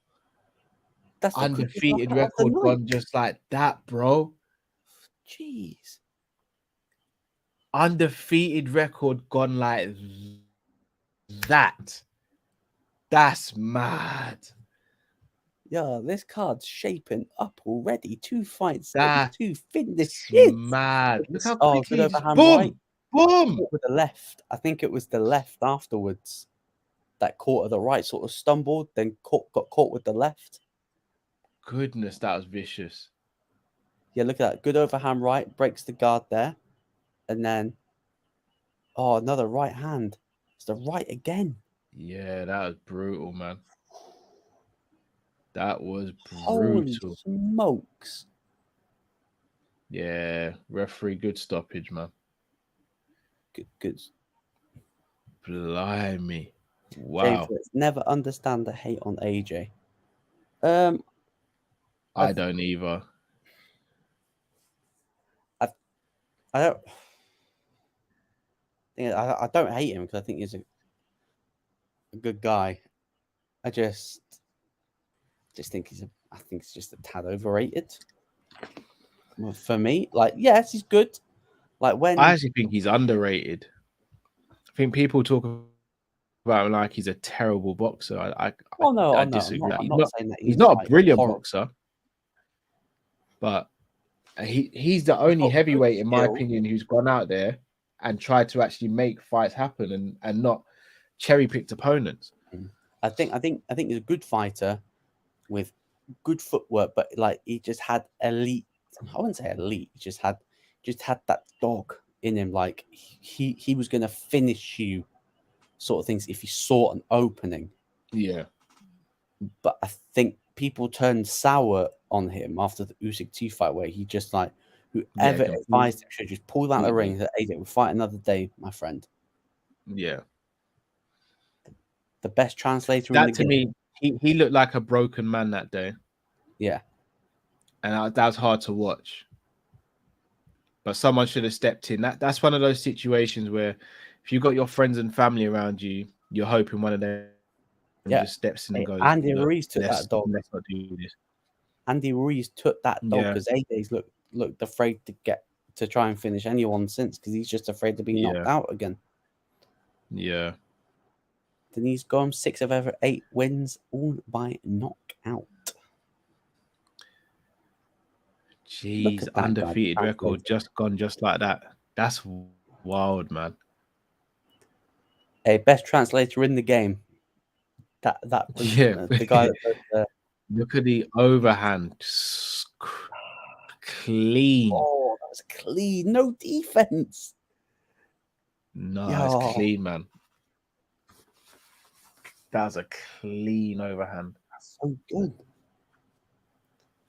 That's undefeated record gone just like that, bro. Jeez. Undefeated record gone like that. That's mad. Yeah, this card's shaping up already. 2 fights, That's 2 finishes. Mad. Look how quickly good just overhand boom, right. boom. With the left. I think it was the left afterwards that caught at the right, sort of stumbled, then got caught with the left. Goodness, that was vicious. Yeah, look at that. Good overhand right, breaks the guard there. And then, another right hand. It's the right again. Yeah, that was brutal, man. That was brutal. Holy smokes. Yeah, referee, good stoppage, man. Good. Blimey. Wow. James, let's never understand the hate on AJ. I don't either. I don't hate him because I think he's a good guy. I just think I think he's just a tad overrated. For me, like, yes, he's good. Like when I actually think he's underrated. I think people talk about him like he's a terrible boxer. I disagree. I'm not saying that he's not a brilliant boxer, but he's the only heavyweight, in my opinion, who's gone out there and tried to actually make fights happen and not cherry picked opponents. I think he's a good fighter with good footwork, but like he just had elite. I wouldn't say elite. He just had that dog in him. Like he was going to finish you, sort of things, if he saw an opening. Yeah. But I think people turned sour on him after the Usyk 2 fight, where he just like, whoever advised him should just pull out the ring and say, "Hey, we'll fight another day, my friend." Yeah. The best translator that in the to game. Me, he looked like a broken man that day. Yeah. And that was hard to watch. But someone should have stepped in. That's one of those situations where if you've got your friends and family around you, you're hoping one of them just steps in and goes, Andy Ruiz took that dog. Let's not do this. Andy Ruiz took that dog because AJ's looked afraid to try and finish anyone since, because he's just afraid to be knocked out again. Yeah. Denise Gomes, 6 of ever 8 wins, all by knockout. Jeez, undefeated record just gone just like that. That's wild, man. Hey, best translator in the game. The guy that look at the overhand. Clean. Oh, that was clean. No defense. No, it's clean, man. That was a clean overhand. That's so good.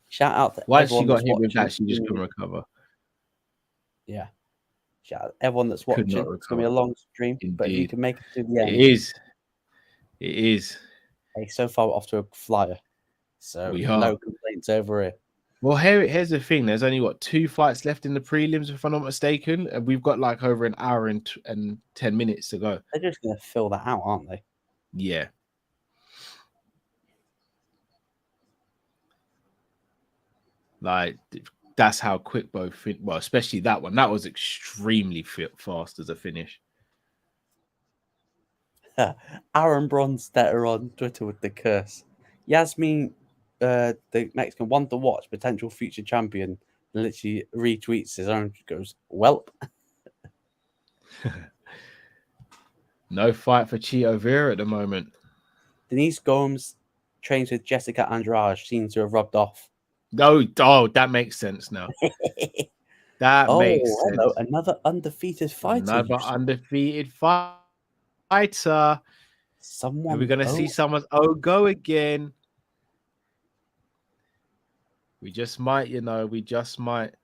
Shout out to once she got hit with that, she just couldn't recover. Yeah. Shout out to everyone that's watching. It's gonna be a long stream, but you can make it to the end. It is. Hey, so far we're off to a flyer. So no complaints over here. Well, here's the thing. There's only 2 fights left in the prelims, if I'm not mistaken, and we've got like over an hour and 10 minutes to go. They're just gonna fill that out, aren't they? Yeah. Like, that's how quick both well, especially that one. That was extremely fast as a finish. Aaron Bronstetter on Twitter with the curse. Yasmin, the Mexican one to watch, potential future champion, literally retweets his own, goes, "Welp." No fight for Chito Vera at the moment. Denise Gomes trains with Jessica Andrade, seems to have rubbed off. Oh, that makes sense now. That makes sense. Hello, another undefeated fighter. Another undefeated fighter. fighter. Someone. Are we going to see someone's go again? We just might, we just might.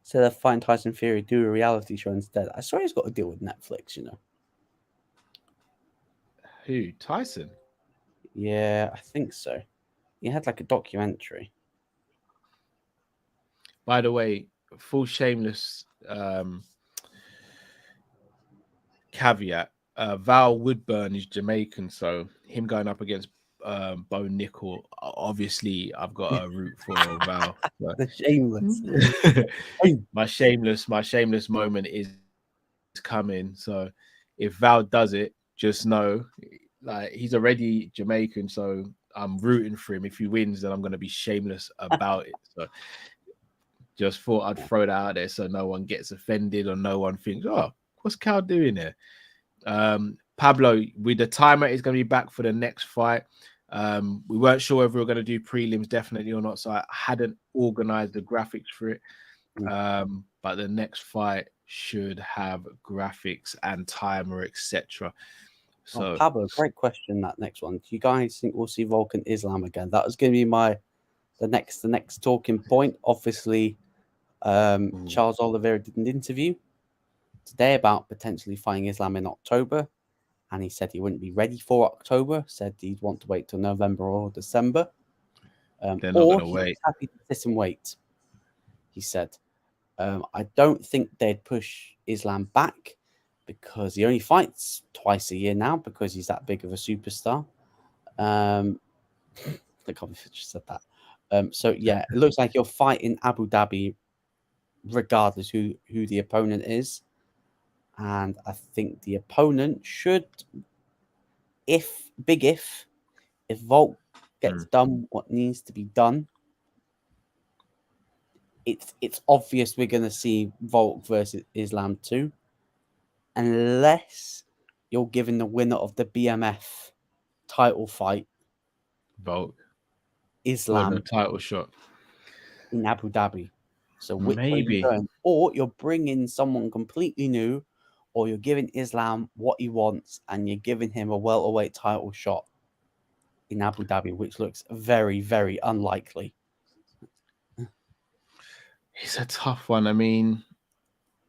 So they're fighting Tyson Fury, do a reality show instead. I swear he's got to deal with Netflix, Who? Tyson? Yeah, I think so. He had like a documentary. By the way, full shameless caveat. Val Woodburn is Jamaican, so him going up against Bo Nickal, obviously I've got a root for Val. The shameless. my shameless moment is coming. So if Val does it, just know, like, he's already Jamaican, so I'm rooting for him. If he wins, then I'm going to be shameless about it. So just thought I'd throw that out there so no one gets offended or no one thinks, oh, what's Cal doing there? Pablo, with the timer, is going to be back for the next fight. We weren't sure if we were going to do prelims definitely or not, so I hadn't organized the graphics for it. But the next fight should have graphics and timer, etc. So Pablo, great question. That next one, do you guys think we'll see Volk and Islam again? That was going to be the next talking point. Obviously, Charles Oliveira did an interview today about potentially fighting Islam in October, and he said he wouldn't be ready for October. Said he'd want to wait till November or December. They're not going to wait. Happy to sit and wait. He said, "I don't think they'd push Islam back because he only fights twice a year now because he's that big of a superstar." I can't believe I just said that. So yeah, it looks like you'll fight in Abu Dhabi, regardless who the opponent is. And I think the opponent should, if Volk gets done what needs to be done, it's obvious we're going to see Volk versus Islam too, unless you're giving the winner of the BMF title fight Volk Islam the title shot in Abu Dhabi. So which way maybe you going? Or you're bringing someone completely new, or you're giving Islam what he wants and you're giving him a welterweight title shot in Abu Dhabi, which looks very, very unlikely. It's a tough one. I mean,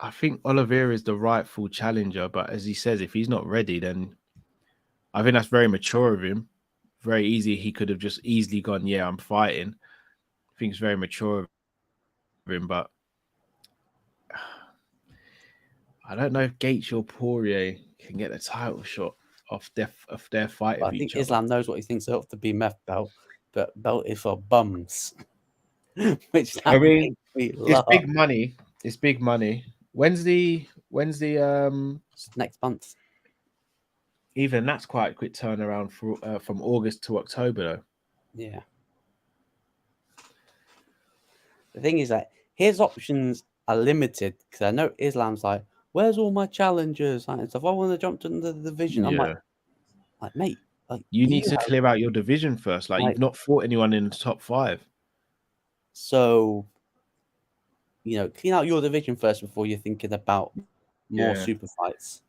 I think Oliveira is the rightful challenger, but as he says, if he's not ready, then I think that's very mature of him. Very easy. He could have just easily gone, yeah, I'm fighting. I think it's very mature of him, but I don't know if Gaethje or Poirier can get the title shot off their fight. I think Islam knows what he thinks of the BMF belt, but belt is for bums. Which I mean, it's big money. It's big money. When's the next month? Even that's quite a quick turnaround from August to October, though. Yeah. The thing is that his options are limited because I know Islam's like, where's all my challengers? Like, if I want to jump to the division, I'm like, mate, like you need to clear out your division first. Like you've not fought anyone in the top 5. So, clean out your division first before you're thinking about more super fights.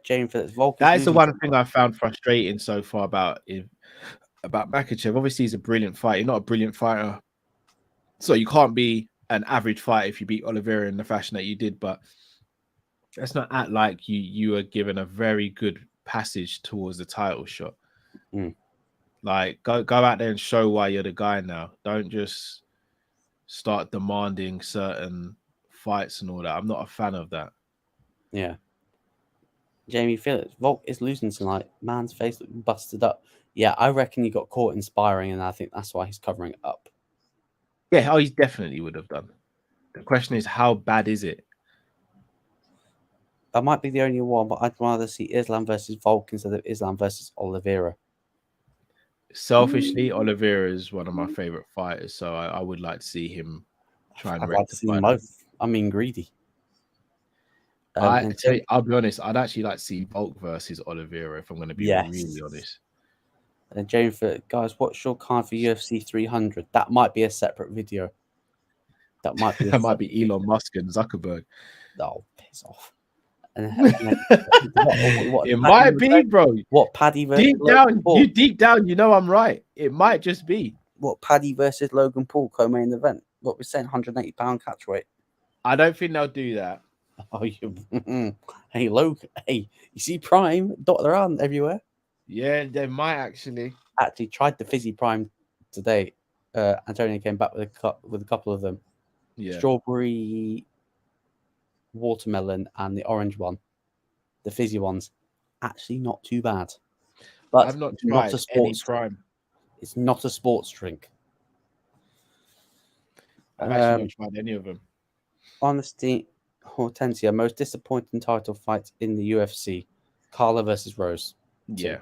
James Volk. That is the one thing I found frustrating so far about Makhachev. Obviously, he's a brilliant fighter. You're not a brilliant fighter, so you can't be an average fighter if you beat Oliveira in the fashion that you did. But let's not act like you were given a very good passage towards the title shot. Like, go out there and show why you're the guy now. Don't just start demanding certain fights and all that. I'm not a fan of that. Yeah. Jamie Phillips, Volk is losing tonight. Man's face looking busted up. Yeah, I reckon he got caught inspiring, and I think that's why he's covering it up. Yeah, he definitely would have done. The question is, how bad is it? That might be the only one, but I'd rather see Islam versus Volk instead of Islam versus Oliveira. Selfishly, Oliveira is one of my favorite fighters, so I would like to see him try and rectify both. I mean, greedy. I'll be honest, I'd actually like to see Volk versus Oliveira if I'm going to be really honest. And James, guys, what's your card for UFC 300? That might be a separate video. That might be that might be Elon Musk and Zuckerberg. Oh, piss off. It might be, bro. What, Paddy versus deep down, deep down, you know I'm right. It might just be. What, Paddy versus Logan Paul co-main event? What we're saying, 180-pound catch weight. I don't think they'll do that. Oh, hey, Logan. Hey, you see Prime dotted around everywhere. Yeah, they might actually. Actually tried the fizzy Prime today. Antonio came back with a couple of them. Yeah. Strawberry, watermelon, and the orange one. The fizzy ones, actually not too bad. But I've not tried any Prime. It's not a sports drink. I've actually not tried any of them. Honesty, Hortensia, most disappointing title fight in the UFC. Carla versus Rose. Yeah.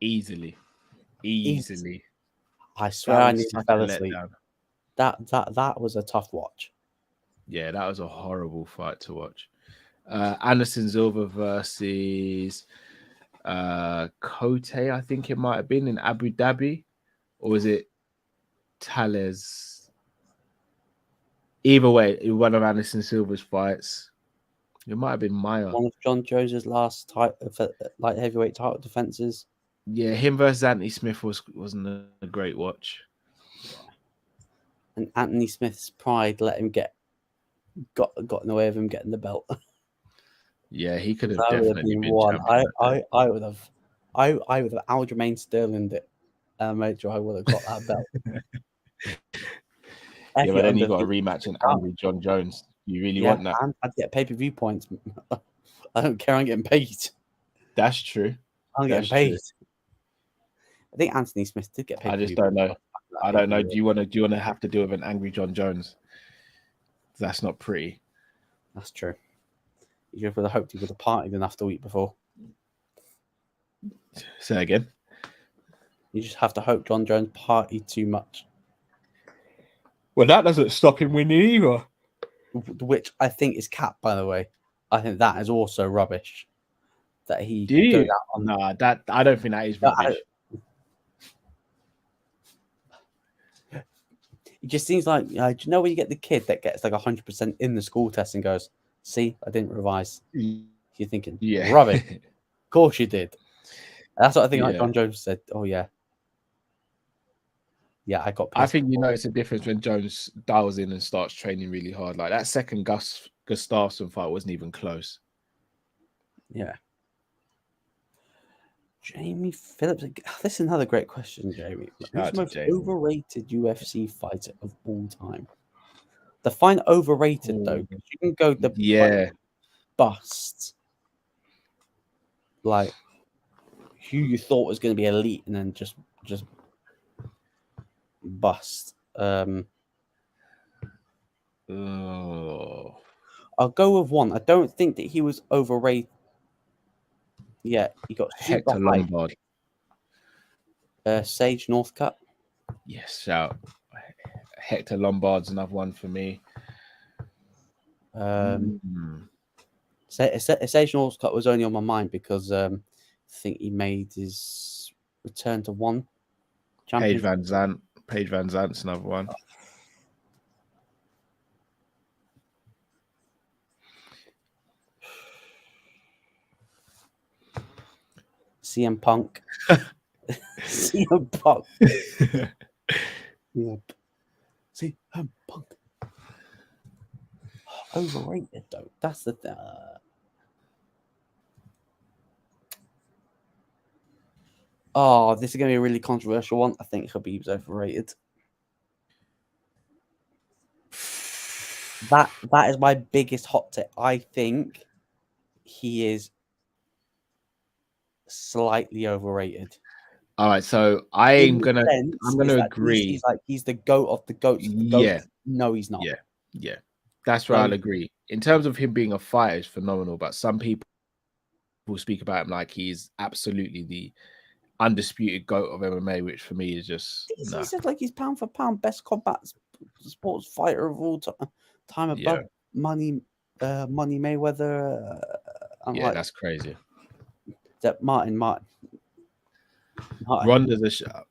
Easily. I swear I knew I fell asleep. That was a tough watch. Yeah, that was a horrible fight to watch. Anderson Silva versus Kote, I think it might have been in Abu Dhabi, or was it Tales? Either way, it was one of Anderson Silva's fights. It might have been Maya. One of Jon Jones' last light heavyweight title defenses. Yeah, him versus Anthony Smith wasn't a great watch. And Anthony Smith's pride let him got in the way of him getting the belt. Yeah, he could have definitely been one. I would have Aljamain Sterling it and made sure I would have got that belt. Yeah, but then you got a rematch in angry Jon Jones. You really want that? And I'd get pay-per-view points. I don't care. I'm getting paid. That's true. I'm getting paid. True. I think Anthony Smith did get paid. I just don't know. I don't know. Do you want to have to deal with an angry Jon Jones? That's not pretty. That's true. You would have hoped he would have partied enough the week before. Say again. You just have to hope Jon Jones partied too much. Well, that doesn't stop him winning either. Which I think is capped, by the way. I think that is also rubbish. That he goes out on that. I don't think that is rubbish. It just seems like, do you know when you get the kid that gets like 100% in the school test and goes, "See, I didn't revise." You're thinking, "Yeah, rubbish." Of course you did. That's what I think. Like Jon Jones said, "Oh yeah, yeah, I got." I think you notice a difference when Jones dials in and starts training really hard. Like that second Gustafsson fight wasn't even close. Yeah. Jamie Phillips. This is another great question, Jamie. Who's the most overrated UFC fighter of all time? Define overrated though. You can go the bust. Like who you thought was going to be elite and then just bust. I'll go with one. I don't think that he was overrated. Yeah, he got Hector Lombard. Sage Northcutt. Yes, shout. Hector Lombard's another one for me. Sage Northcutt was only on my mind because I think he made his return to one. Paige Van Zandt's another one. CM Punk. CM Punk. Yep. CM Punk. Overrated though. That's the thing. This is going to be a really controversial one. I think Khabib's overrated. That is my biggest hot take. I think he is slightly overrated. All right, so I'm gonna agree. He's the goat of the goats. Yeah. No, he's not. Yeah. That's where I'll agree. In terms of him being a fighter, is phenomenal. But some people will speak about him like he's absolutely the undisputed GOAT of MMA, which for me is just. He said like he's pound for pound best combat sports fighter of all time above Money Mayweather. That's crazy. That Martin. Ronda's a shout.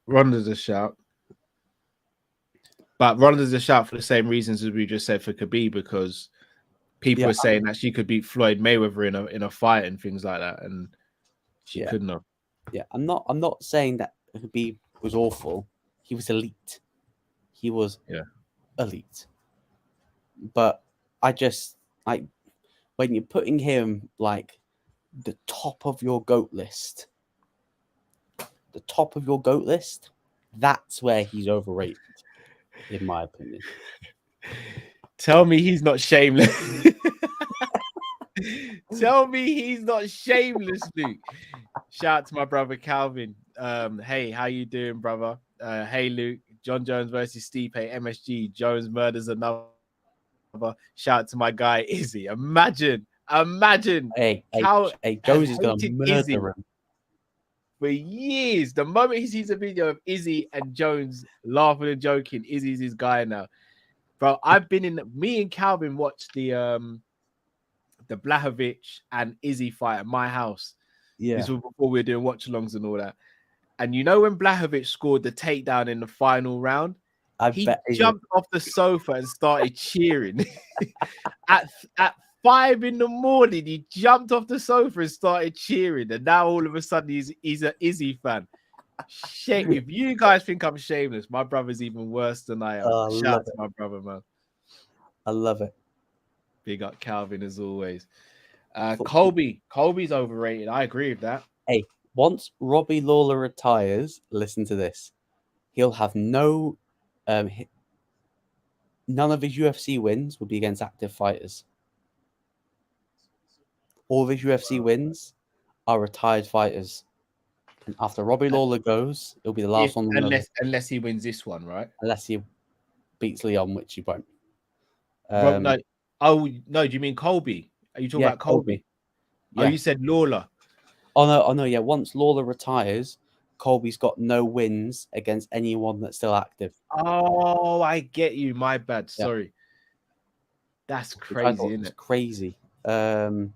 But Ronda's a shout for the same reasons as we just said for Khabib, because People are saying that she could beat Floyd Mayweather in a fight and things like that, and she couldn't have. Yeah, I'm not saying that Khabib was awful. He was elite. He was elite. But I just like when you're putting him like the top of your GOAT list, that's where he's overrated, in my opinion. Tell me he's not shameless. Tell me he's not shameless, Luke. Shout out to my brother Calvin. Hey, how you doing, brother? Hey, Luke. Jon Jones versus Stipe, MSG. Jones murders another. Shout out to my guy Izzy. Imagine. Hey, Jones is gonna murder Izzy him for years. The moment he sees a video of Izzy and Jones laughing and joking, Izzy's his guy now. Bro, me and Calvin watched the Blachowicz and Izzy fight at my house. Yeah. This was before we were doing watchalongs and all that. And you know when Blachowicz scored the takedown in the final round? He jumped off the sofa and started cheering. At 5 a.m, he jumped off the sofa and started cheering. And now all of a sudden he's an Izzy fan. Shame. If you guys think I'm shameless, my brother's even worse than I am. Shout out to my brother, man. I love it. Big up Calvin as always. Colby's overrated. I agree with that. Hey, once Robbie Lawler retires, listen to this. He'll have none of his UFC wins will be against active fighters. All of his UFC wins are retired fighters. And after Robbie Lawler goes, it'll be the last one. Unless he wins this one, right? Unless he beats Leon, which he won't. No. Oh no, do you mean Colby? Are you talking about Colby? Yeah. Oh, you said Lawler. Oh no, yeah. Once Lawler retires, Colby's got no wins against anyone that's still active. Oh, I get you. My bad. Sorry. That's crazy, isn't it? Crazy. So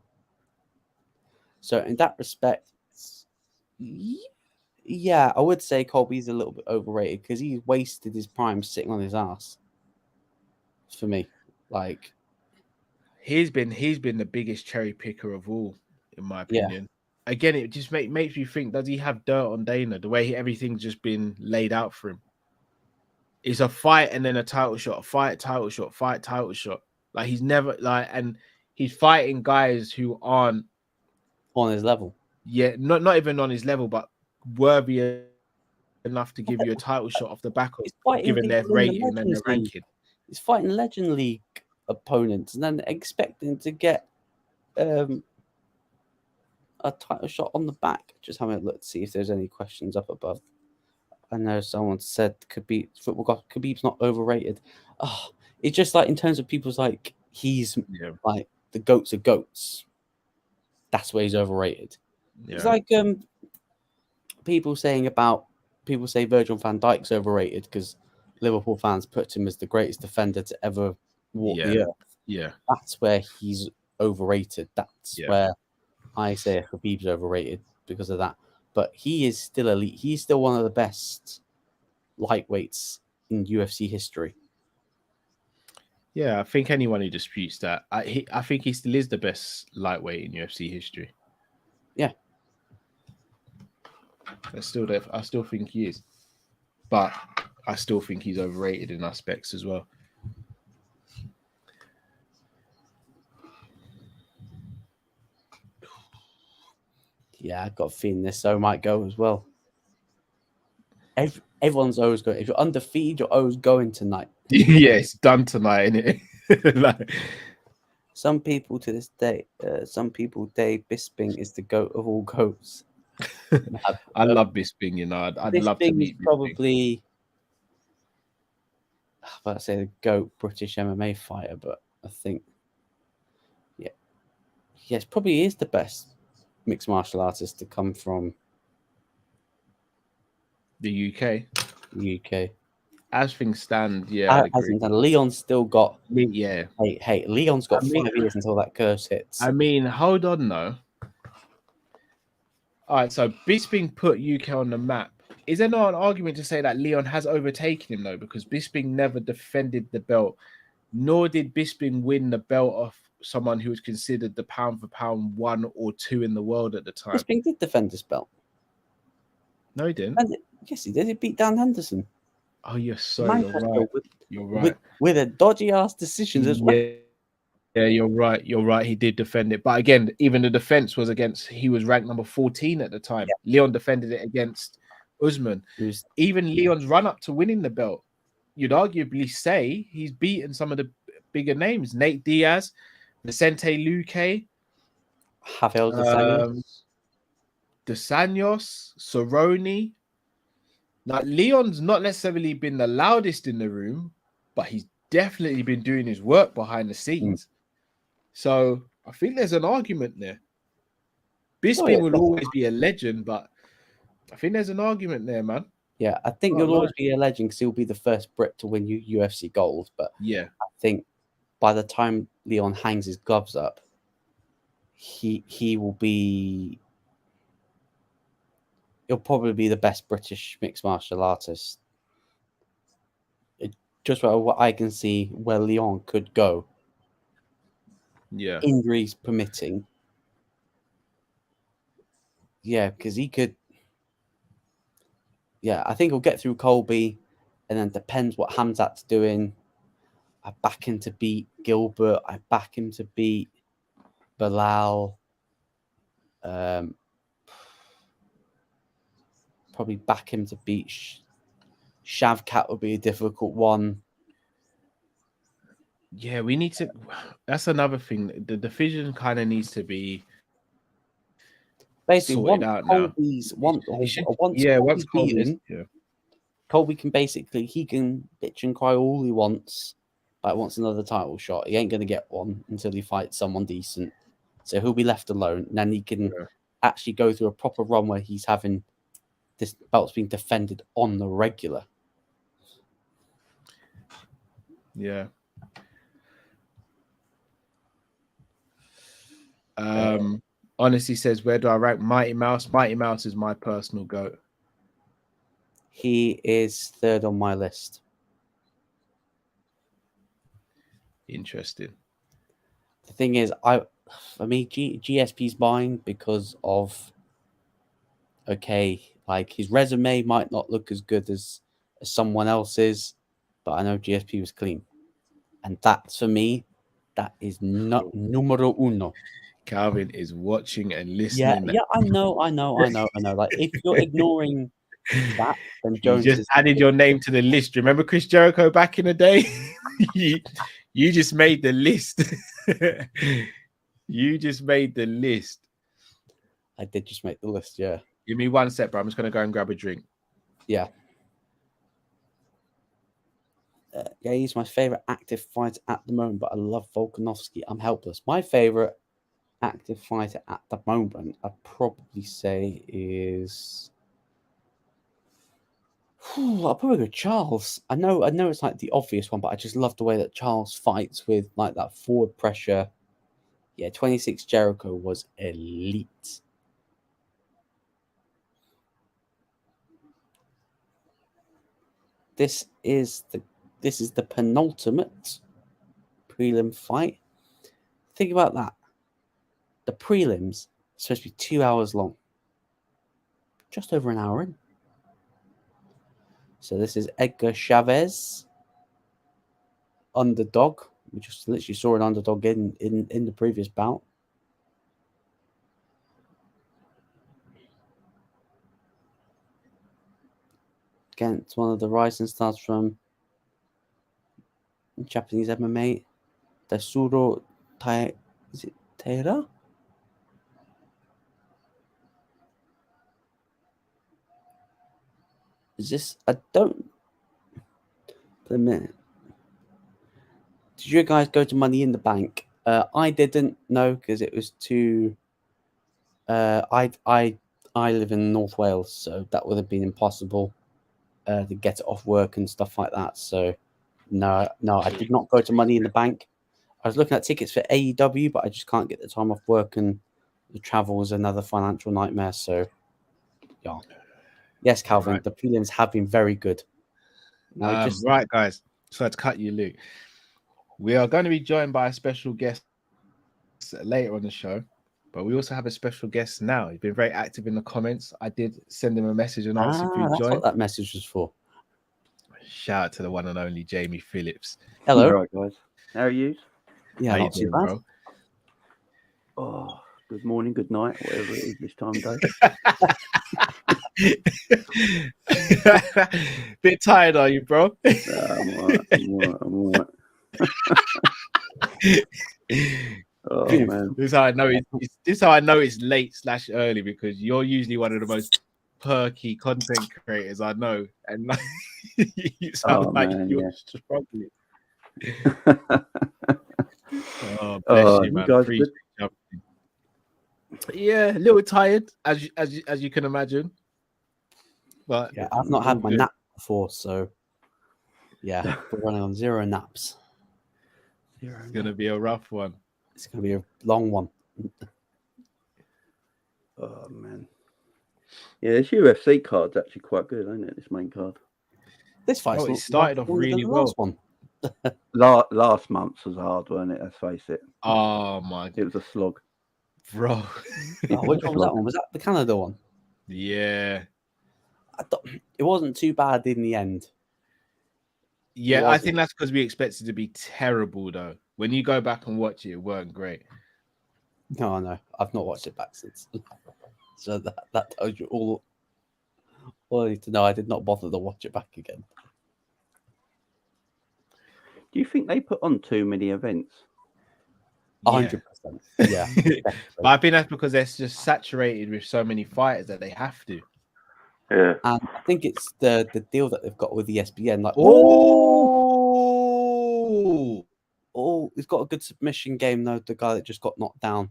in that respect, yeah, I would say Colby's a little bit overrated because he wasted his prime sitting on his ass. For me, like he's been the biggest cherry picker of all, in my opinion. Yeah. Again, it just makes me think: does he have dirt on Dana? The way everything's just been laid out for him. It's a fight and then a title shot, a fight, title shot, fight, title shot. Like he's never and he's fighting guys who aren't on his level. Yeah, not even on his level, but worthy enough to give you a title shot off the back of given their rating and their ranking. He's fighting Legend League opponents and then expecting to get a title shot on the back. Just having a look to see if there's any questions up above. I know someone said Khabib's not overrated. Oh, it's just like in terms of people's like he's like the goats are goats. That's where he's overrated. Yeah. It's like people say Virgil van Dijk's overrated because Liverpool fans put him as the greatest defender to ever walk the earth. Yeah. That's where he's overrated. That's where I say Khabib's overrated because of that. But he is still elite. He's still one of the best lightweights in UFC history. Yeah, I think anyone who disputes that, I think he still is the best lightweight in UFC history. Yeah. I still think he is. But I still think he's overrated in aspects as well. Yeah, I've got a feeling this so might go as well. Everyone's always going. If you're undefeated, you're always going tonight. Yeah, it's done tonight, isn't it? Like, some people to this day, Dave Bisping is the goat of all goats. I love Bisping, you know. I'd love to meet Bisping. Probably, I'd say the GOAT British MMA fighter, but I think, yes, probably is the best mixed martial artist to come from the UK. UK. As things stand, yeah. Leon's still got. Yeah. Hey, Leon's got 5 years until that curse hits. I mean, hold on, though. All right, so Bisping put UK on the map. Is there not an argument to say that Leon has overtaken him, though? Because Bisping never defended the belt, nor did Bisping win the belt off someone who was considered the pound for pound 1 or 2 in the world at the time. Bisping did defend his belt. No, he didn't. Yes, he did. He beat Dan Henderson. Oh, you're sorry. You're right. With a dodgy ass decisions as well. Yeah, you're right. You're right. He did defend it. But again, even the defense was against, he was ranked number 14 at the time. Yeah. Leon defended it against Usman. Even Leon's run up to winning the belt, you'd arguably say he's beaten some of the bigger names. Nate Diaz, Vicente Luque, Rafael Dos Anjos, Cerrone. Now, Leon's not necessarily been the loudest in the room, but he's definitely been doing his work behind the scenes. So I think there's an argument there. Bisping will always be a legend, but I think there's an argument there, man. Yeah, I think he'll always be a legend because he'll be the first Brit to win UFC gold. But yeah, I think by the time Leon hangs his gloves up, he will be. He'll probably be the best British mixed martial artist. Just what I can see where Leon could go. Yeah. Injuries permitting. Yeah, because he could. Yeah, I think he'll get through Colby, and then depends what Hamzat's doing. I back him to beat Gilbert. I back him to beat Bilal. Probably back him to beat Shavkat would be a difficult one. Yeah, we need to. That's another thing. The division kind of needs to be basically sorted out now. Once Colby's Colby can basically he can bitch and cry all he wants. Like wants another title shot. He ain't gonna get one until he fights someone decent. So he'll be left alone. And then he can actually go through a proper run where he's having this belt's being defended on the regular. Yeah. Honestly says, where do I rank Mighty Mouse? Mighty Mouse is my personal GOAT. He is third on my list. Interesting. The thing is, for me, GSP's mine because of like his resume might not look as good as someone else's, but I know GSP was clean. And that's for me, that is not numero uno. Calvin is watching and listening. Yeah, I know. Like if you're ignoring that, then Jones just added your name to the list. Remember Chris Jericho back in the day? you just made the list. You just made the list. I did just make the list, yeah. Give me 1 sec, bro. I'm just going to go and grab a drink. Yeah. Yeah, he's my favorite active fighter at the moment, but I love Volkanovski. I'm helpless. My favorite active fighter at the moment, I'd probably say is... I'll probably go Charles. I know it's like the obvious one, but I just love the way that Charles fights with like that forward pressure. Yeah, 26 Jericho was elite. This is the penultimate prelim fight. Think about that. The prelims are supposed to be 2 hours long. Just over an hour in. So this is Edgar Chavez, underdog. We just literally saw an underdog in the previous bout. Against one of the rising stars from Japanese MMA, Tatsuro Taira? Is this... I don't... For a minute. Did you guys go to Money in the Bank? I didn't know because it was too... I live in North Wales, so that would have been impossible to get it off work and stuff like that. So, no, I did not go to Money in the Bank. I was looking at tickets for AEW, but I just can't get the time off work, and the travel was another financial nightmare. So, yeah. Yes, Calvin, right. The prelims have been very good. Right, guys. So to cut you, Luke. We are going to be joined by a special guest later on the show. But we also have a special guest now. He's been very active in the comments. I did send him a message and ask if he'd that's join. what that message was for. Shout out to the one and only Jamie Phillips. Hello. All right, guys. How are you? Yeah, How not you too doing, bad. bro? Oh, good morning, good night, whatever it is this time of day. Bit tired, are you, bro? I'm all right. Oh, man. This is how I know it's late/early, because you're usually one of the most perky content creators I know, and you sound you're struggling. Bless you, man. Guys good? Yeah, a little tired, as you can imagine. But yeah, I've not had my nap before, so yeah, we're running on 0 naps. It's gonna be a rough one. It's gonna be a long one. Oh man. Yeah, this UFC card's actually quite good, isn't it? This main card. This fight it started off really well. One. Last month's was hard, wasn't it? Let's face it. Oh my god. It was a slog. Bro. Which one was that one? Was that the Canada one? Yeah. It wasn't too bad in the end. Yeah, I think that's because we expected it to be terrible, though. When you go back and watch it, it weren't great. No, I've not watched it back since. So that tells you all I need to know. I did not bother to watch it back again. Do you think they put on too many events? 100%. Yeah. But I think that's because they're just saturated with so many fighters that they have to. Yeah. And I think it's the deal that they've got with ESPN. Like, he's got a good submission game, though. The guy that just got knocked down.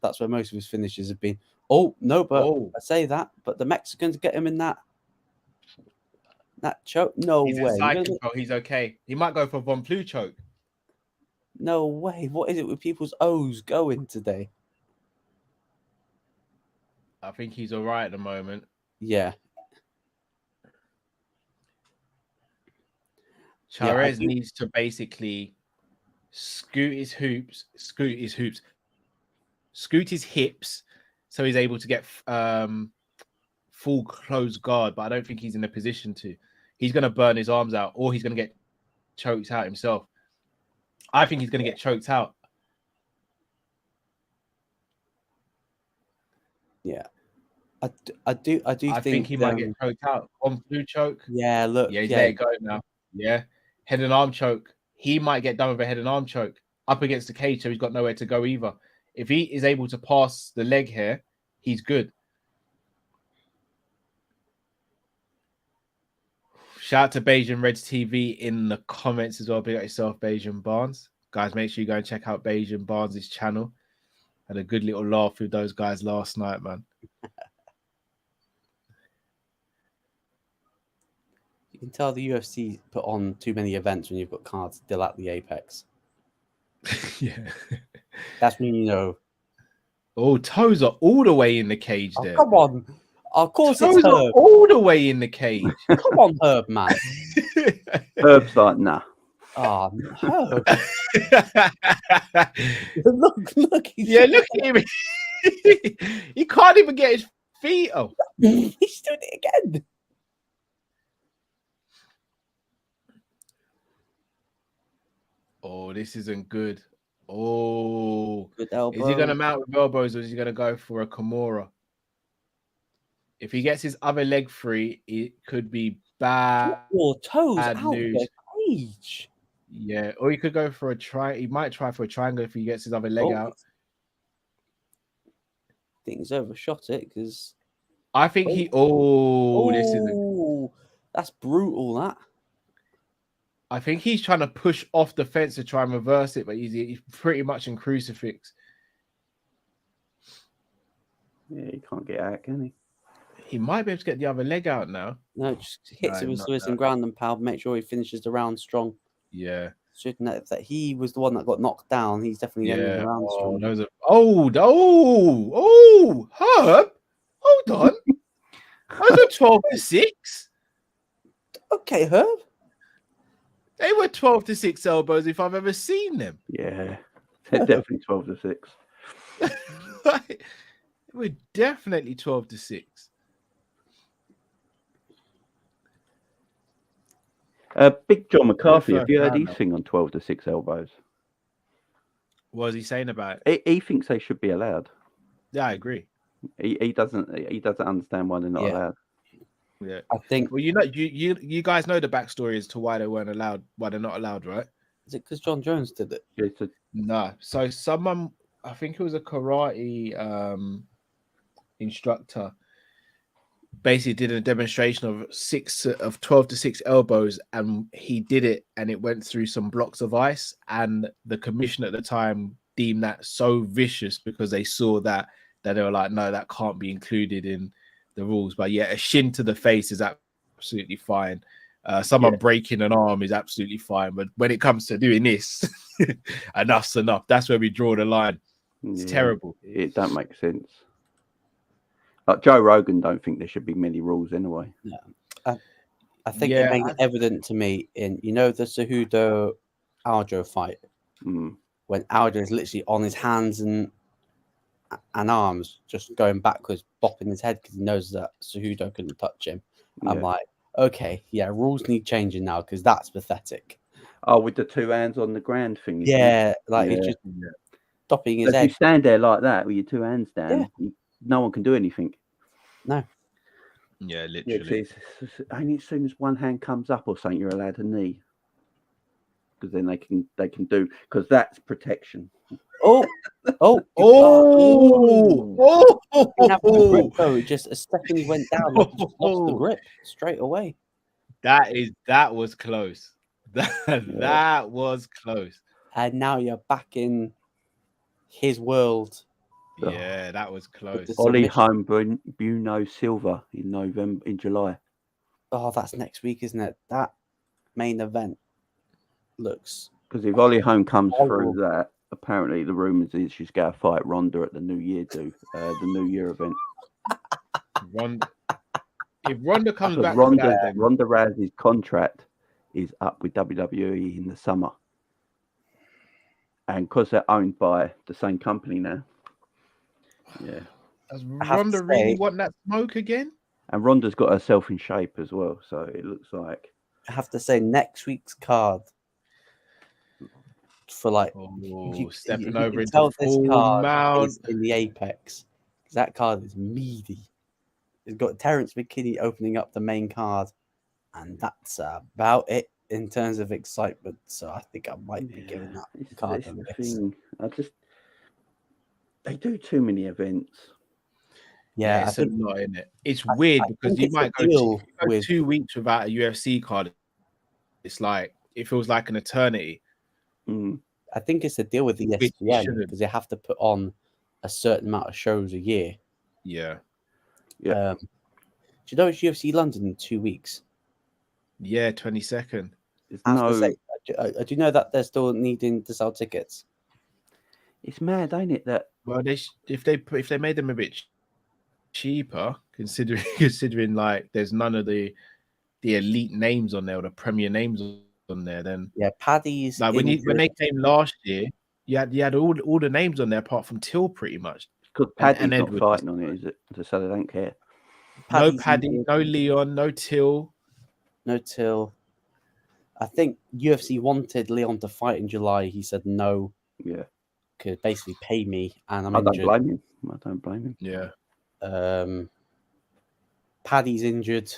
That's where most of his finishes have been. I say that, but the Mexicans get him in that choke. No He's way. He's okay. He might go for a Von Plu choke. No way. What is it with people's O's going today? I think he's all right at the moment. Yeah. Charez needs to basically scoot his hips, so he's able to get full close guard. But I don't think he's in a position to. He's going to burn his arms out, or he's going to get choked out himself. I think he's going to get choked out. Yeah. I do think he might get choked out. On blue choke. Yeah, look. Yeah, he's let it go now. Yeah. Head and arm choke. He might get done with a head and arm choke. Up against the cage, so he's got nowhere to go either. If he is able to pass the leg here, he's good. Shout out to Bayesian Reds TV in the comments as well. Big up yourself, Bayesian Barnes. Guys, make sure you go and check out Bayesian Barnes' channel. Had a good little laugh with those guys last night, man. You can tell the UFC put on too many events when you've got cards still at the apex. Yeah. That's when you know. Oh, toes are all the way in the cage there. Come on. Of course toes it's are Herb. all the way in the cage. Come on, Herb, man. Herb's like, nah. Oh, Herb. look. Yeah, look at him. He can't even get his feet up. He's doing it again. Oh, this isn't good. Oh, good elbow. Is he going to mount with elbows, or is he going to go for a Kimura? If he gets his other leg free, it could be bad. Or toes bad out news. the cage. Yeah, or he could go for a try. He might try for a triangle if he gets his other leg out. I think he's overshot it because I think this isn't. That's brutal. That. I think he's trying to push off the fence to try and reverse it, but he's pretty much in crucifix. Yeah, he can't get out, can he? He might be able to get the other leg out now. No, just hits him with Swiss and ground and pound. Make sure he finishes the round strong. Yeah. Certain that he was the one that got knocked down. He's definitely getting the round strong. Herb, hold on. Those are 12-6. Okay, Herb. They were 12-6 elbows if I've ever seen them. Yeah, they're definitely 12-6. We're definitely 12-6. Big John McCarthy, have you heard First his round, thing on 12-6 elbows? What was he saying about it? He thinks they should be allowed. Yeah, I agree. He doesn't understand why they're not allowed. Yeah, I think. Well, you guys know the backstory as to why they weren't allowed, why they're not allowed, right? Is it because Jon Jones did it? Yeah, No. So someone, I think it was a karate instructor, basically did a demonstration of 12-6 elbows, and he did it, and it went through some blocks of ice, and the commission at the time deemed that so vicious because they saw that they were like, no, that can't be included in the rules. But yeah, a shin to the face is absolutely fine. Someone breaking an arm is absolutely fine, but when it comes to doing this, enough's enough. That's where we draw the line. It's terrible. It don't make sense. Like Joe Rogan don't think there should be many rules anyway. Yeah. I think it made it evident to me in, the Cejudo Aljo fight, when Aljo is literally on his hands and arms, just going backwards, bopping his head because he knows that Cejudo couldn't touch him. Yeah. I'm like, okay, rules need changing now because that's pathetic. Oh, with the two hands on the ground thing. He's just stopping his head. If you stand there like that with your two hands down, no one can do anything. No. Yeah, literally. Only as soon as one hand comes up or something, you're allowed a knee. Because then they can do, because that's protection. Just a second he went down, just lost the grip straight away. That was close. That was close. And now you're back in his world. Yeah, that was close. Ollie Holm Bruno Silva in July. Oh, that's next week, isn't it? That main event looks. Because if Ollie Holm comes through that, apparently the rumours is she's going to fight Ronda at the New Year the New Year event. If Ronda comes back, Ronda Rousey's contract is up with WWE in the summer, and because they're owned by the same company now. Yeah. Does Ronda really want that smoke again? And Ronda's got herself in shape as well, so it looks like. I have to say, next week's card for stepping over into full mount in the apex. That card is meaty. It's got Terrence McKinney opening up the main card, and that's about it in terms of excitement. So I think I might be giving that card a miss. They do too many events. Yeah, it's a lot, isn't it? It's weird because you might go 2 weeks without a UFC card. It's like it feels like an eternity. I think it's a deal with the ESPN because they have to put on a certain amount of shows a year. Yeah. Do you know it's UFC London in 2 weeks? Yeah, 22nd. Do you know that they're still needing to sell tickets? It's mad, ain't it? That if they made them a bit cheaper, considering like there's none of the elite names on there or the premier names on there, then Paddy's like when they came last year, you had all the names on there apart from Till pretty much. Because Paddy's not fighting on it, is it? So they don't care. No Paddy, no Leon, no Till. No Till. I think UFC wanted Leon to fight in July. He said no. Yeah. Could basically pay me, and I'm injured. I don't blame him. Yeah. Paddy's injured.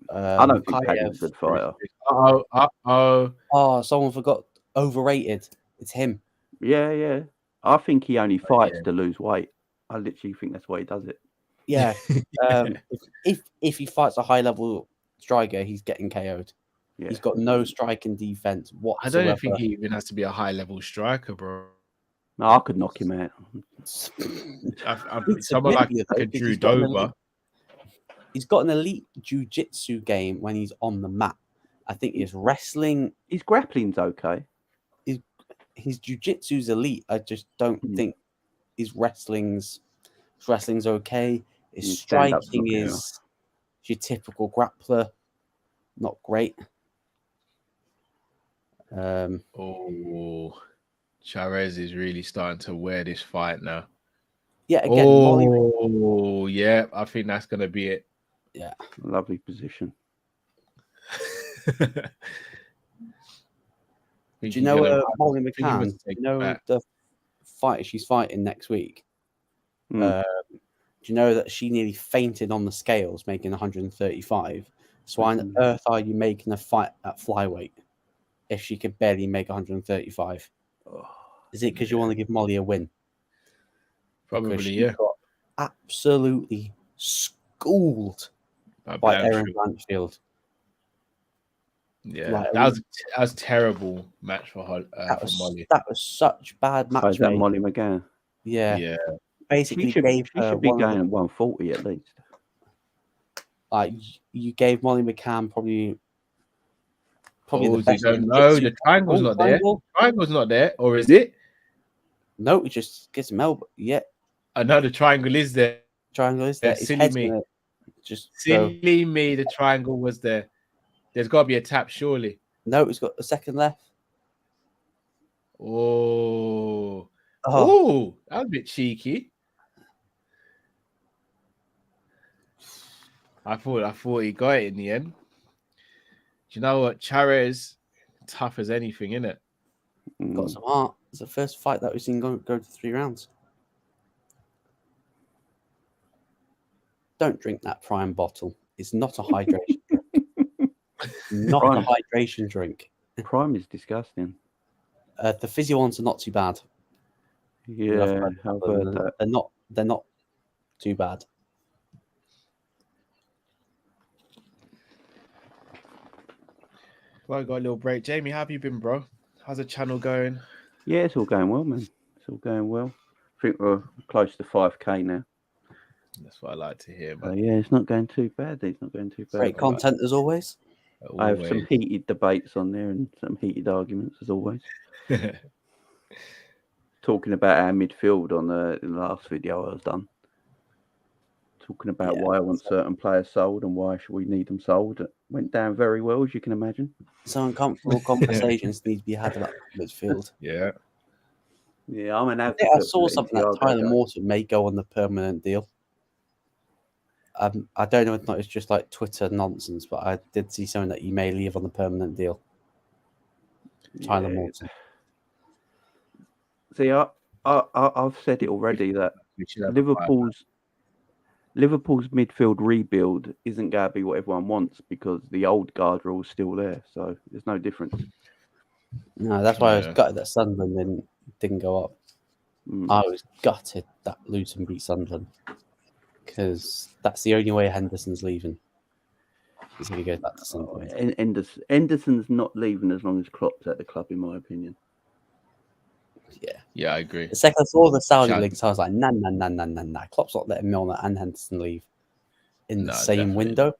I don't think Paddy's a good fighter. Oh, someone forgot Overrated. It's him. Yeah. I think he only fights to lose weight. I literally think that's why he does it. Yeah. If he fights a high level striker, he's getting KO'd. Yeah. He's got no striking defense whatsoever. I don't think he even has to be a high level striker, bro. No, I could knock him out. Someone like a Drew Dober. He's got an elite jiu-jitsu game when he's on the mat. I think his wrestling... His grappling's okay. His jiu-jitsu's elite. I just don't think his wrestling's okay. His striking is your typical grappler. Not great. Chavez is really starting to wear this fight now. Yeah, again, Molly. Yeah, I think that's going to be it. Yeah. Lovely position. Do you know Molly McCann? Do you know the fighter she's fighting next week? Do you know that she nearly fainted on the scales, making 135? So why on earth are you making a fight at flyweight if she could barely make 135? Is it because you want to give Molly a win? Probably, yeah. Got absolutely schooled by Erin Blanchfield. Yeah, that was terrible match for Molly. That was such bad match. That Molly McGann. Yeah. Basically, she should be going at 140 at least. Like you gave Molly McCann probably the best. No, the triangle's not there. The triangle's not there, or is it? No, it just gets him elbow. Yeah. I know the triangle is there. Triangle is there. Silly me. Silly me. The triangle was there. There's got to be a tap, surely. No, it's got a second left. Oh, that was a bit cheeky. I thought he got it in the end. Do you know what? Chavez, tough as anything, innit? Got some heart. It's the first fight that we've seen go to 3 rounds. Don't drink that Prime bottle. It's not a hydration drink. Not a hydration drink. Prime is disgusting. The fizzy ones are not too bad. Yeah, I've heard that. They're not too bad. Well, I got a little break. Jamie, how have you been, bro? How's the channel going? Yeah, it's all going well, man. It's all going well. I think we're close to 5K now. That's what I like to hear, man. Yeah, it's not going too bad. It's not going too bad. Great content as always. I have some heated debates on there and some heated arguments as always. Talking about our midfield in the last video I was done. Talking about why I want certain players sold and why should we need them sold. It went down very well, as you can imagine. Some uncomfortable conversations need to be had about midfield. Yeah. Yeah, I'm an advocate. I saw something that Tyler Morton may go on the permanent deal. I don't know if it's just like Twitter nonsense, but I did see something that he may leave on the permanent deal. Tyler Morton. See, I've said it already that Liverpool's midfield rebuild isn't going to be what everyone wants because the old guard are all still there. So there's no difference. No, that's why I was gutted that Sunderland didn't go up. I was gutted that Luton beat Sunderland because that's the only way Henderson's leaving. Is if he goes back to Sunderland. Henderson's not leaving as long as Klopp's at the club, in my opinion. Yeah, I agree. The second I saw the Saudi links, I was like, nah. Klopp's not letting Milner and Henderson leave in the same window.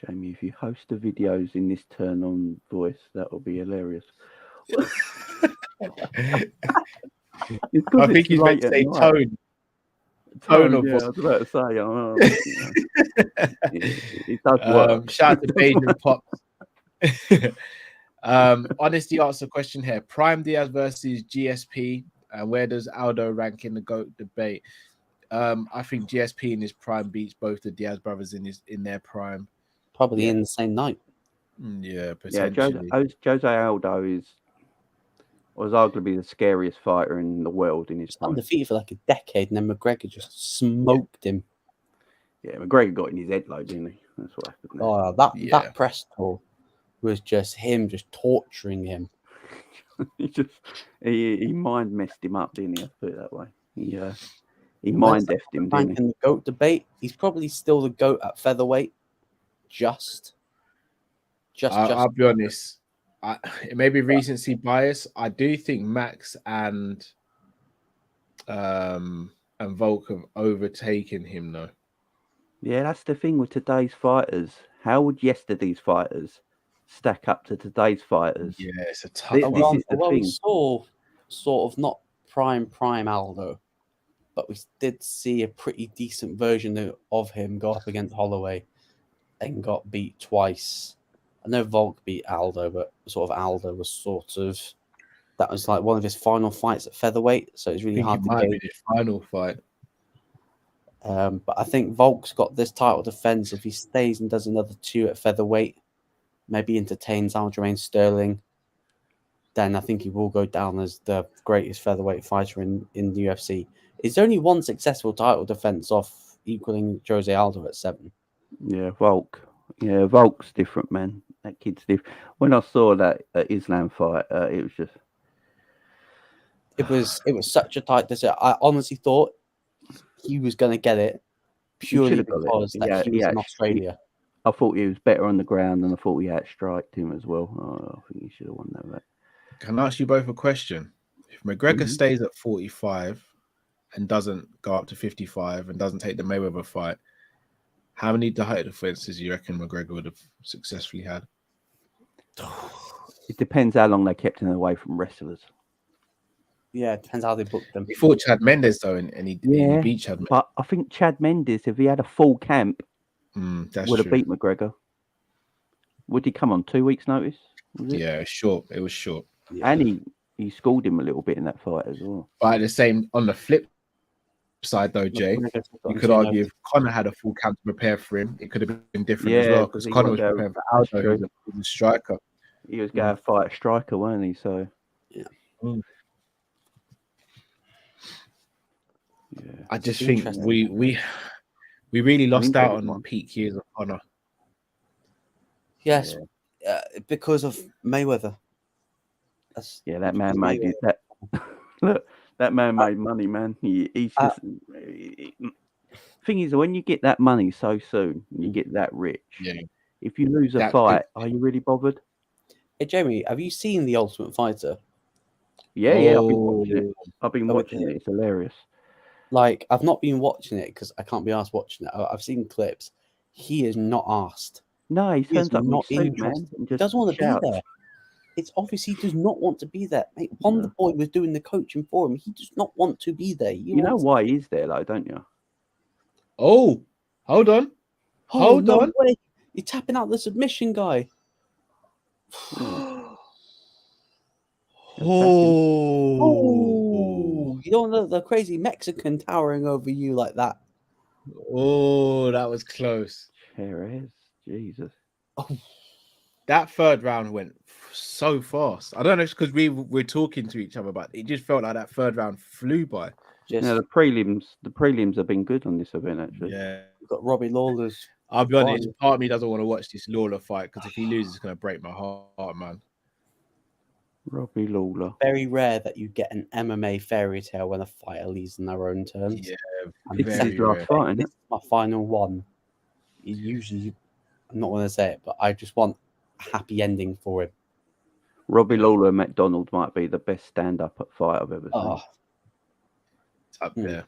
Jamie, if you host the videos in this turn on voice, that will be hilarious. I think he's meant to say tone. Tone of voice. I was about to say, it does work. Shout out to Bajan Pops. Honesty asks a question here. Prime Diaz versus GSP. And where does Aldo rank in the GOAT debate? I think GSP in his prime beats both the Diaz brothers in their prime. Probably in the same night. Yeah, potentially. Jose Aldo was arguably the scariest fighter in the world in his time. Undefeated for like a decade, and then McGregor just smoked him. Yeah, McGregor got in his head low, didn't he? That's what happened. Oh, that press tour was just him just torturing him. he mind messed him up, didn't he? I'll put it that way. He mind effed him, didn't he? In the GOAT debate, he's probably still the GOAT at featherweight. I'll be honest. It may be recency bias. I do think Max and Volk have overtaken him, though. Yeah, that's the thing with today's fighters. How would yesterday's fighters stack up to today's fighters? Yeah, it's a tough one. This is the thing. We saw sort of not prime Aldo, but we did see a pretty decent version of him go up against Holloway and got beat twice I know Volk beat Aldo, but Aldo was that was like one of his final fights at featherweight, so it's really hard to might be the final fight. But I think Volk's got this title defense if he stays and does another 2 at featherweight, maybe entertains Aljamain Sterling, then I think he will go down as the greatest featherweight fighter in the UFC. It's only one successful title defense off equaling Jose Aldo at 7. Yeah, Volk. Yeah, Volk's different, man. That kid's different. When I saw that Islam fight, it was just... It was such a tight decision. I honestly thought he was going to get it purely because he was in Australia. I thought he was better on the ground, and I thought he outstriked him as well. I think he should have won that. Can I ask you both a question? If McGregor stays at 45 and doesn't go up to 55 and doesn't take the Mayweather fight, how many title defenses do you reckon McGregor would have successfully had? It depends how long they kept him away from wrestlers. Yeah, it depends how they booked them. He fought Chad Mendes, though, and he beat Chad Mendes. But I think Chad Mendes, if he had a full camp, would have beat McGregor. Would he come on 2 weeks' notice? Yeah, short. It was short. Yeah. And he schooled him a little bit in that fight as well. But on the flip side, though, Jay, you could argue if Conor had a full camp to prepare for him, it could have been different as well, because Conor was preparing for Aldo, who's a striker. He was going to fight a striker, wasn't he? So, yeah. Yeah. I just think we really lost out on peak years of Conor. Yes, because of Mayweather. That man made it. Look, that man made money, man. He's just. Thing is, when you get that money so soon, you get that rich. Yeah. If you lose a fight, are you really bothered? Hey, Jamie, have you seen The Ultimate Fighter? Yeah, I've been watching it. It's hilarious. Like, I've not been watching it because I can't be asked watching it. I've seen clips. He is not asked. No, he turns up not interested. He doesn't want to be there. It's obvious he does not want to be there. Mate, Wonder Boy was doing the coaching for him. He does not want to be there. You know why he's there, though, don't you? Oh, hold on. Hold on. Way. You're tapping out the submission guy. You don't want the crazy Mexican towering over you like that. Oh, that was close. Perez, Jesus. Oh. That third round went so fast. I don't know if it's because we're talking to each other, but it just felt like that third round flew by. The prelims have been good on this event, actually. Yeah. We've got Robbie Lawler's. I'll be honest, part of me doesn't want to watch this Lawler fight because if he loses, it's going to break my heart, man. Robbie Lawler. Very rare that you get an MMA fairy tale when a fighter leaves on their own terms. Yeah, this is my final one. Usually, I'm not going to say it, but I just want a happy ending for him. Robbie Lawler and McDonald might be the best stand-up fight I've ever seen. It's up there.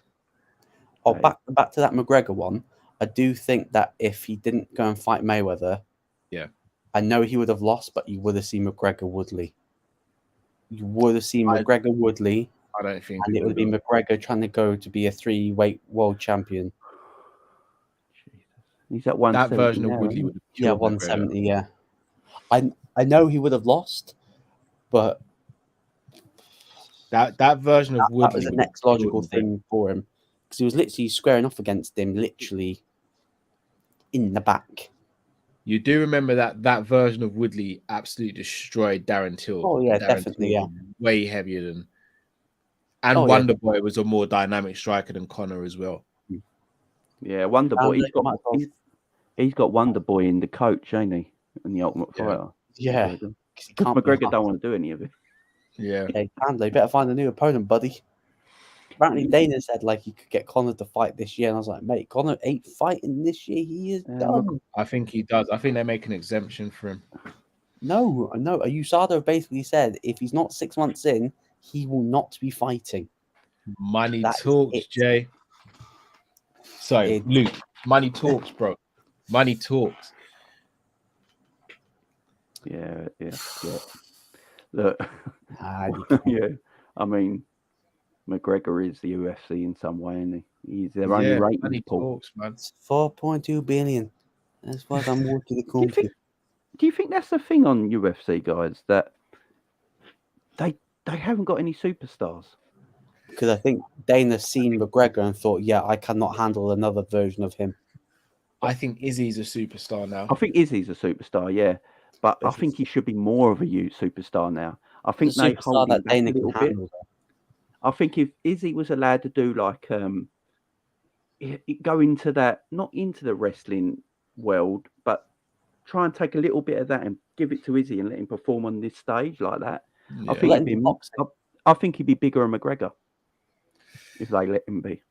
Oh, back to that McGregor one. I do think that if he didn't go and fight Mayweather, I know he would have lost, but you would have seen McGregor Woodley. You would have seen McGregor Woodley. I don't think, and it would have been McGregor trying to go to be a 3-weight world champion. He's at 170. That version of Woodley would have killed 170. McGregor. Yeah, I know he would have lost, but that version of Woodley that was the next logical thing for him because he was literally squaring off against him, literally in the back. You do remember that version of Woodley absolutely destroyed Darren Till. Oh yeah, Darren definitely. Till, way heavier than. And Wonder Boy was a more dynamic striker than Conor as well. Yeah, Wonder Boy. He's got Wonder Boy in the coach, ain't he? In the Ultimate Fighter. Yeah. McGregor don't want to do any of it. Yeah, you better find a new opponent, buddy. Apparently, Dana said like he could get Conor to fight this year, and I was like, mate, Conor ain't fighting this year. He is done. I think he does. I think they make an exemption for him. No. USADA basically said if he's not 6 months in, he will not be fighting. Money talks, Jay. Sorry, Luke. Money talks, bro. Money talks. Yeah. Look, yeah. I mean, McGregor is the UFC in some way, isn't he? He's their only rating. Money talks, man. 4.2 billion. That's what I'm working the country. Do you think that's the thing on UFC, guys, that they haven't got any superstars? Because I think Dana's seen McGregor and thought, yeah, I cannot handle another version of him. I think Izzy's a superstar now. I think Izzy's a superstar, yeah. But I think he should be more of a superstar now. I think they hold him back a little bit. I think if Izzy was allowed to do like go into that, not into the wrestling world, but try and take a little bit of that and give it to Izzy and let him perform on this stage like that. Yeah. I think he'd be bigger than McGregor if they let him be.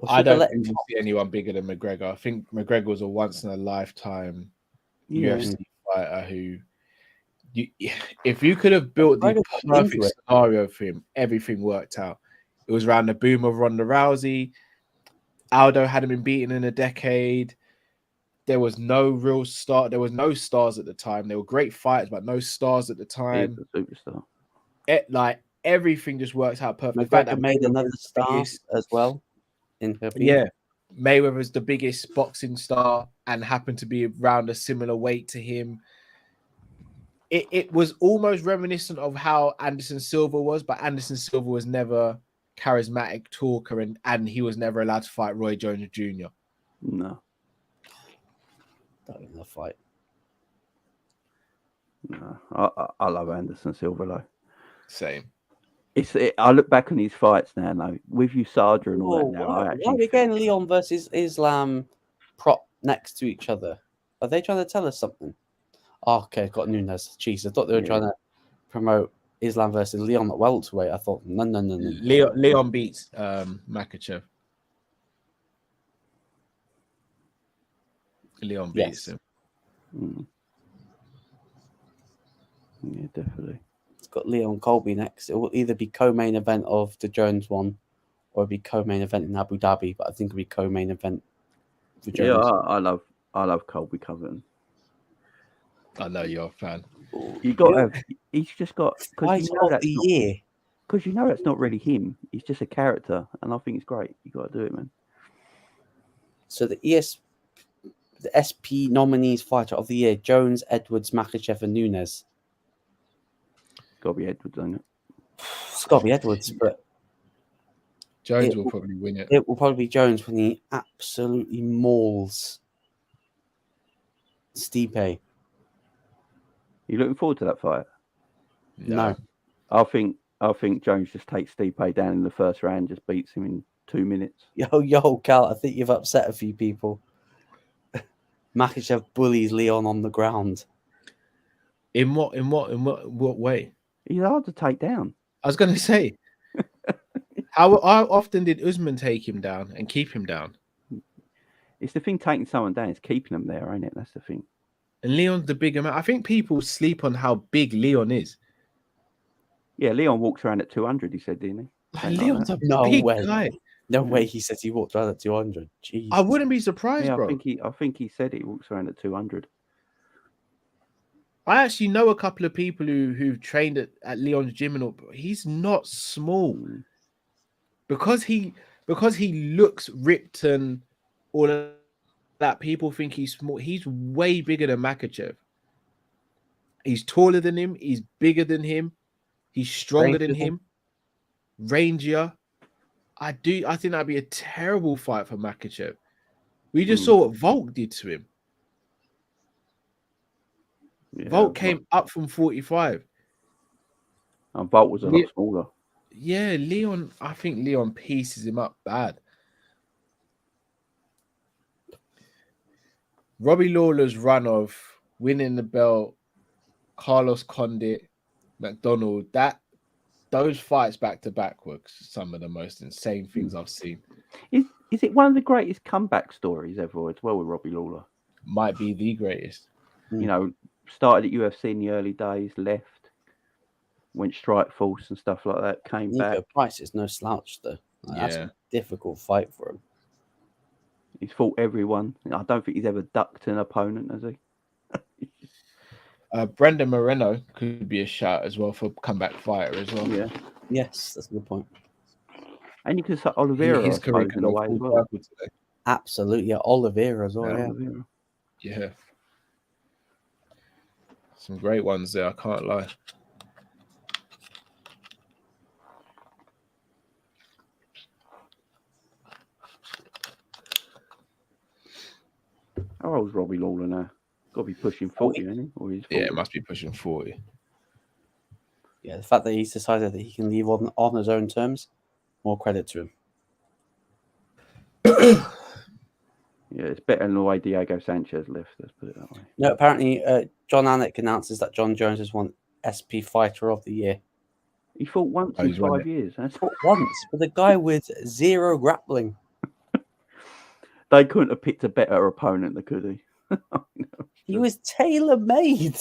I don't think we'll see anyone bigger than McGregor. I think McGregor was a once in a lifetime UFC fighter who, if you could have built the perfect scenario for him, everything worked out. It was around the boom of Ronda Rousey. Aldo hadn't been beaten in a decade. There was no real star. There was no stars at the time. There were great fights, but no stars at the time. Superstar. Everything just works out perfectly. McGregor made another star as well. Mayweather was the biggest boxing star and happened to be around a similar weight to him. It was almost reminiscent of how Anderson Silva was, but Anderson Silva was never charismatic talker, and he was never allowed to fight Roy Jones Jr. No. That was a fight. No, I love Anderson Silva though. Same. I look back on his fights now, though, with USADA and all that now. Why are we getting Leon versus Islam prop next to each other? Are they trying to tell us something? Oh, okay, got Nunes. Jeez, I thought they were trying to promote Islam versus Leon at welterweight. I thought, no. Leon beats Makhachev. Leon beats him. Mm. Yeah, definitely. It's got Leon Colby next. It will either be co-main event of the Jones one, or it'll be co-main event in Abu Dhabi. But I think it'll be co-main event for Jones. Yeah, I love Colby Covington. I know you're a fan. You got to have. He's just got because you know that's not really him. He's just a character, and I think it's great. You got to do it, man. So the SP nominees fighter of the year: Jones, Edwards, Makhachev, and Nunes. Got to be Edwards, isn't it? It's got to be Edwards, but Jones will probably win it. It will probably be Jones when he absolutely mauls Stipe. You looking forward to that fight? No. I think Jones just takes Stipe down in the first round, just beats him in 2 minutes. Yo, Cal, I think you've upset a few people. Makhachev bullies Leon on the ground. In what way? He's hard to take down. I was going to say, how often did Usman take him down and keep him down? It's the thing taking someone down, it's keeping them there, ain't it? That's the thing. And Leon's the bigger man. I think people sleep on how big Leon is. Yeah, Leon walks around at 200, he said, didn't he? Leon's a big guy. No way he says he walked around at 200. Jeez. I wouldn't be surprised, bro. I think he said he walks around at 200. I actually know a couple of people who've trained at Leon's gym and all. He's not small. Because he looks ripped and all of that, people think he's small. He's way bigger than Makhachev. He's taller than him. He's bigger than him. He's stronger than him. Rangier. I think that'd be a terrible fight for Makhachev. We just saw what Volk did to him. Yeah, Volk came up from 45. And Volk was a lot smaller. Yeah, Leon. I think Leon pieces him up bad. Robbie Lawler's run of winning the belt, Carlos Condit, McDonald, those fights back to back were some of the most insane things I've seen. Is it one of the greatest comeback stories ever as well with Robbie Lawler? Might be the greatest. You know, started at UFC in the early days, left, went Strikeforce and stuff like that, came back. Price is no slouch though. That's a difficult fight for him. He's fought everyone. I don't think he's ever ducked an opponent, has he? Brendan Moreno could be a shout as well for comeback fighter as well. Yeah. Yes, that's a good point. And you could say Oliveira. His career could away as well. Absolutely, yeah. Oliveira as well. Yeah. Some great ones there. I can't lie. How old's Robbie Lawler now? Got to be pushing 40, isn't he? Or he's 40. Yeah, it must be pushing 40. Yeah, the fact that he's decided that he can leave on his own terms, more credit to him. Yeah, it's better than the way Diego Sanchez left. Let's put it that way. No, apparently, John Anik announces that Jon Jones has won SP Fighter of the Year. He fought once in 5 years. That's fought once with a guy with 0 grappling. They couldn't have picked a better opponent, could he? He was tailor-made.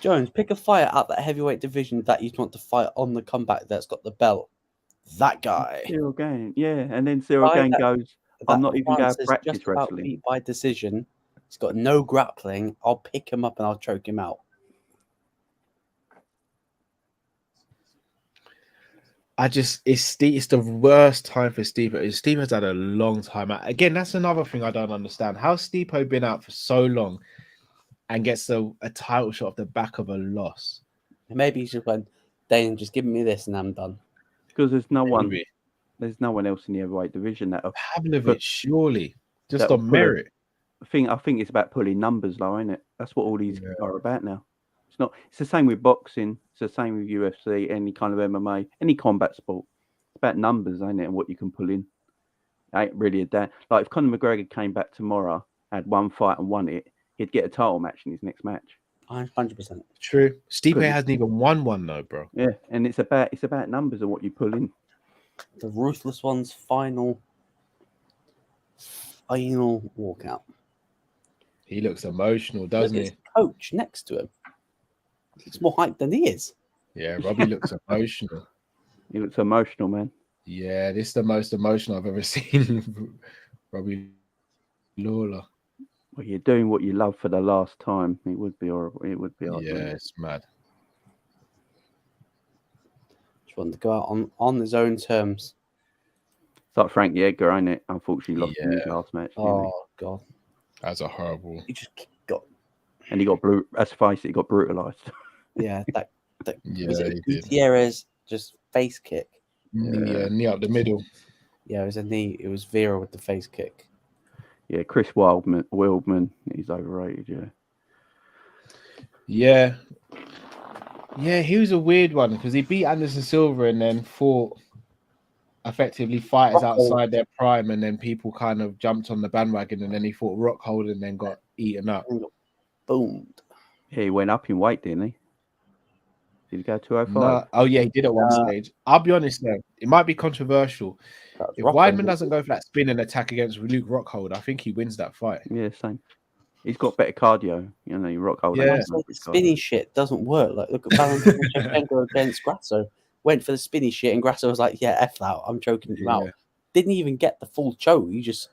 Jones, pick a fighter out that heavyweight division that you want to fight on the comeback that's got the belt. That guy. Cyril Gain, yeah. And then Cyril Gain goes, I'm not even going to practice wrestling. Beat by decision. He's got no grappling. I'll pick him up and I'll choke him out. It's the worst time for Stipe. Stipe's had a long time out. Again, that's another thing I don't understand. How's Stipe been out for so long and gets a title shot off the back of a loss? Maybe he's just went, Dane, just give me this and I'm done. Because there's no one else in the heavyweight division that Pavlovich, surely just on merit. I think it's about pulling numbers, though, isn't it? That's what all these are about now. It's not. It's the same with boxing. It's the same with UFC, any kind of MMA, any combat sport. It's about numbers, ain't it, and what you can pull in. It ain't really a damn. Like if Conor McGregor came back tomorrow, had one fight and won it, he'd get a title match in his next match. 100%. True. Stipe hasn't even won one though, bro. Yeah, and it's about numbers and what you pull in. The Ruthless One's final walkout. He looks emotional, doesn't he? His coach next to him. He's more hyped than he is. Yeah, Robbie looks emotional. He looks emotional, man. Yeah, this is the most emotional I've ever seen Robbie Lawler. Well, you're doing what you love for the last time. It would be horrible. It would be horrible. Yeah, it's mad. Just wanted to go out on his own terms. It's like Frankie Edgar, ain't it? Unfortunately, lost in his last match. Oh, God. That's a horrible. He just got... And he got let's face it, he got brutalised. Yeah, that yeah, was it he did. Gutierrez just face kick. Knee up the middle. Yeah, it was a knee. It was Vera with the face kick. Yeah, Chris Wildman, he's overrated, Yeah, he was a weird one because he beat Anderson Silva and then fought effectively fighters outside their prime, and then people kind of jumped on the bandwagon, and then he fought Rockhold and then got eaten up. Boomed. Yeah, he went up in weight, didn't he? Did he go 205? No. Oh, yeah, he did at one stage. I'll be honest, though. It might be controversial. If Weidman doesn't go for that spinning attack against Luke Rockhold, I think he wins that fight. Yeah, same. He's got better cardio, Rockhold. Yeah, spinny shit doesn't work. Like, look at Valentin Shevchenko against Grasso. Went for the spinny shit, and Grasso was like, "Yeah, F that. I'm choking you out." Didn't even get the full choke. He just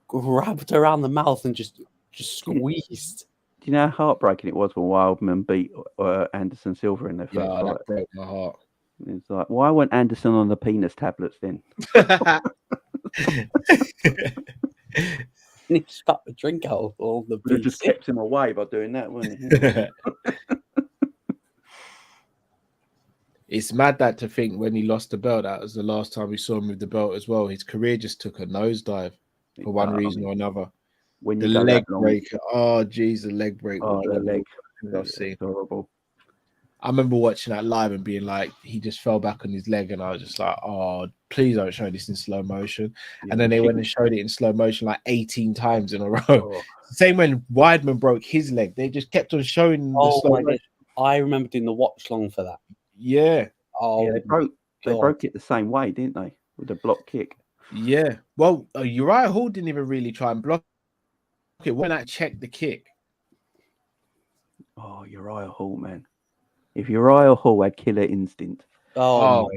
grabbed around the mouth and just squeezed. Do you know how heartbreaking it was when Wildman beat Anderson Silva in their first fight? That broke my heart. It's like, why went Anderson on the penis tablets then? He just got the drink out of all the. They just kept him away by doing that, wasn't it? It's mad that to think when he lost the belt, that was the last time we saw him with the belt as well. His career just took a nosedive for one reason or another. When the leg break. Oh, geez, the leg break. Oh, the leg. I've seen. Horrible. I remember watching that live and being like, he just fell back on his leg, and I was just like, oh, please don't show this in slow motion. Yeah, and then they went and showed it in slow motion like 18 times in a row. Oh. Same when Weidman broke his leg, they just kept on showing the slow motion. I remember doing the watch long for that. Yeah. Oh, yeah, they broke it the same way, didn't they? With a block kick. Yeah. Well, Uriah Hall didn't even really try and block it when I checked the kick. Oh, Uriah Hall, man. If Uriah Hall had killer instinct. Oh.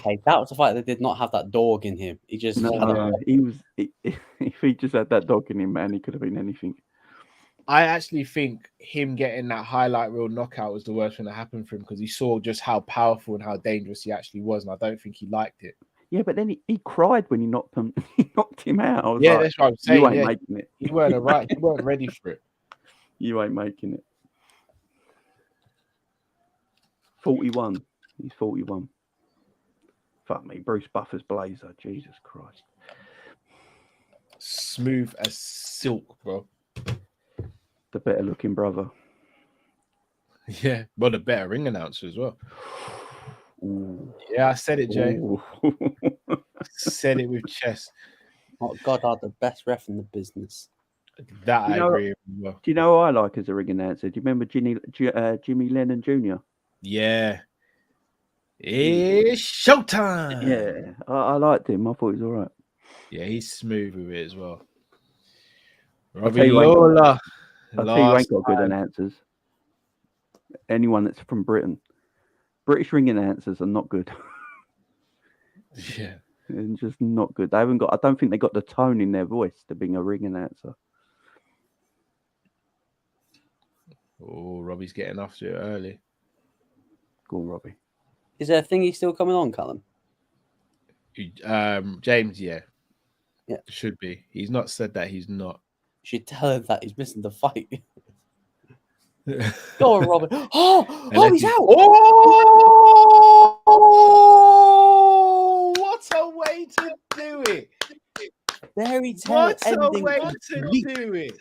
Hey, that was a fight that did not have that dog in him. He just... if he just had that dog in him, man, he could have been anything. I actually think him getting that highlight reel knockout was the worst thing that happened for him, because he saw just how powerful and how dangerous he actually was, and I don't think he liked it. Yeah, but then he cried when he knocked him out. Yeah, that's what I'm saying. You ain't making it. He weren't ready for it. You ain't making it. 41. He's 41. Fuck me. Bruce Buffer's blazer. Jesus Christ. Smooth as silk, bro. The better looking brother. Yeah, well, the better ring announcer as well. Ooh. Yeah, I said it, Jay. Said it with chest. Oh, God, are the best ref in the business. That I agree with. Do you know who I like as a ring announcer? Do you remember Jimmy Lennon Jr.? Yeah. It's showtime. Yeah, I liked him. I thought he was all right. Yeah, he's smooth with it as well. Robbie Lawler. I'll tell you, ain't got good announcers. Anyone that's from Britain. British ring announcers are not good. Yeah. They're just not good. They haven't got, I don't think they got the tone in their voice to being a ring announcer. Oh, Robbie's getting off to it early. Go on, Robbie. Is there a thingy still coming on, Callum? James, yeah. Yeah. Should be. He's not said that he's not. You should tell him that he's missing the fight. Go on, Robbie. Oh, he's out. Oh, what a way to do it. Fairy tale What a ending. way to do it.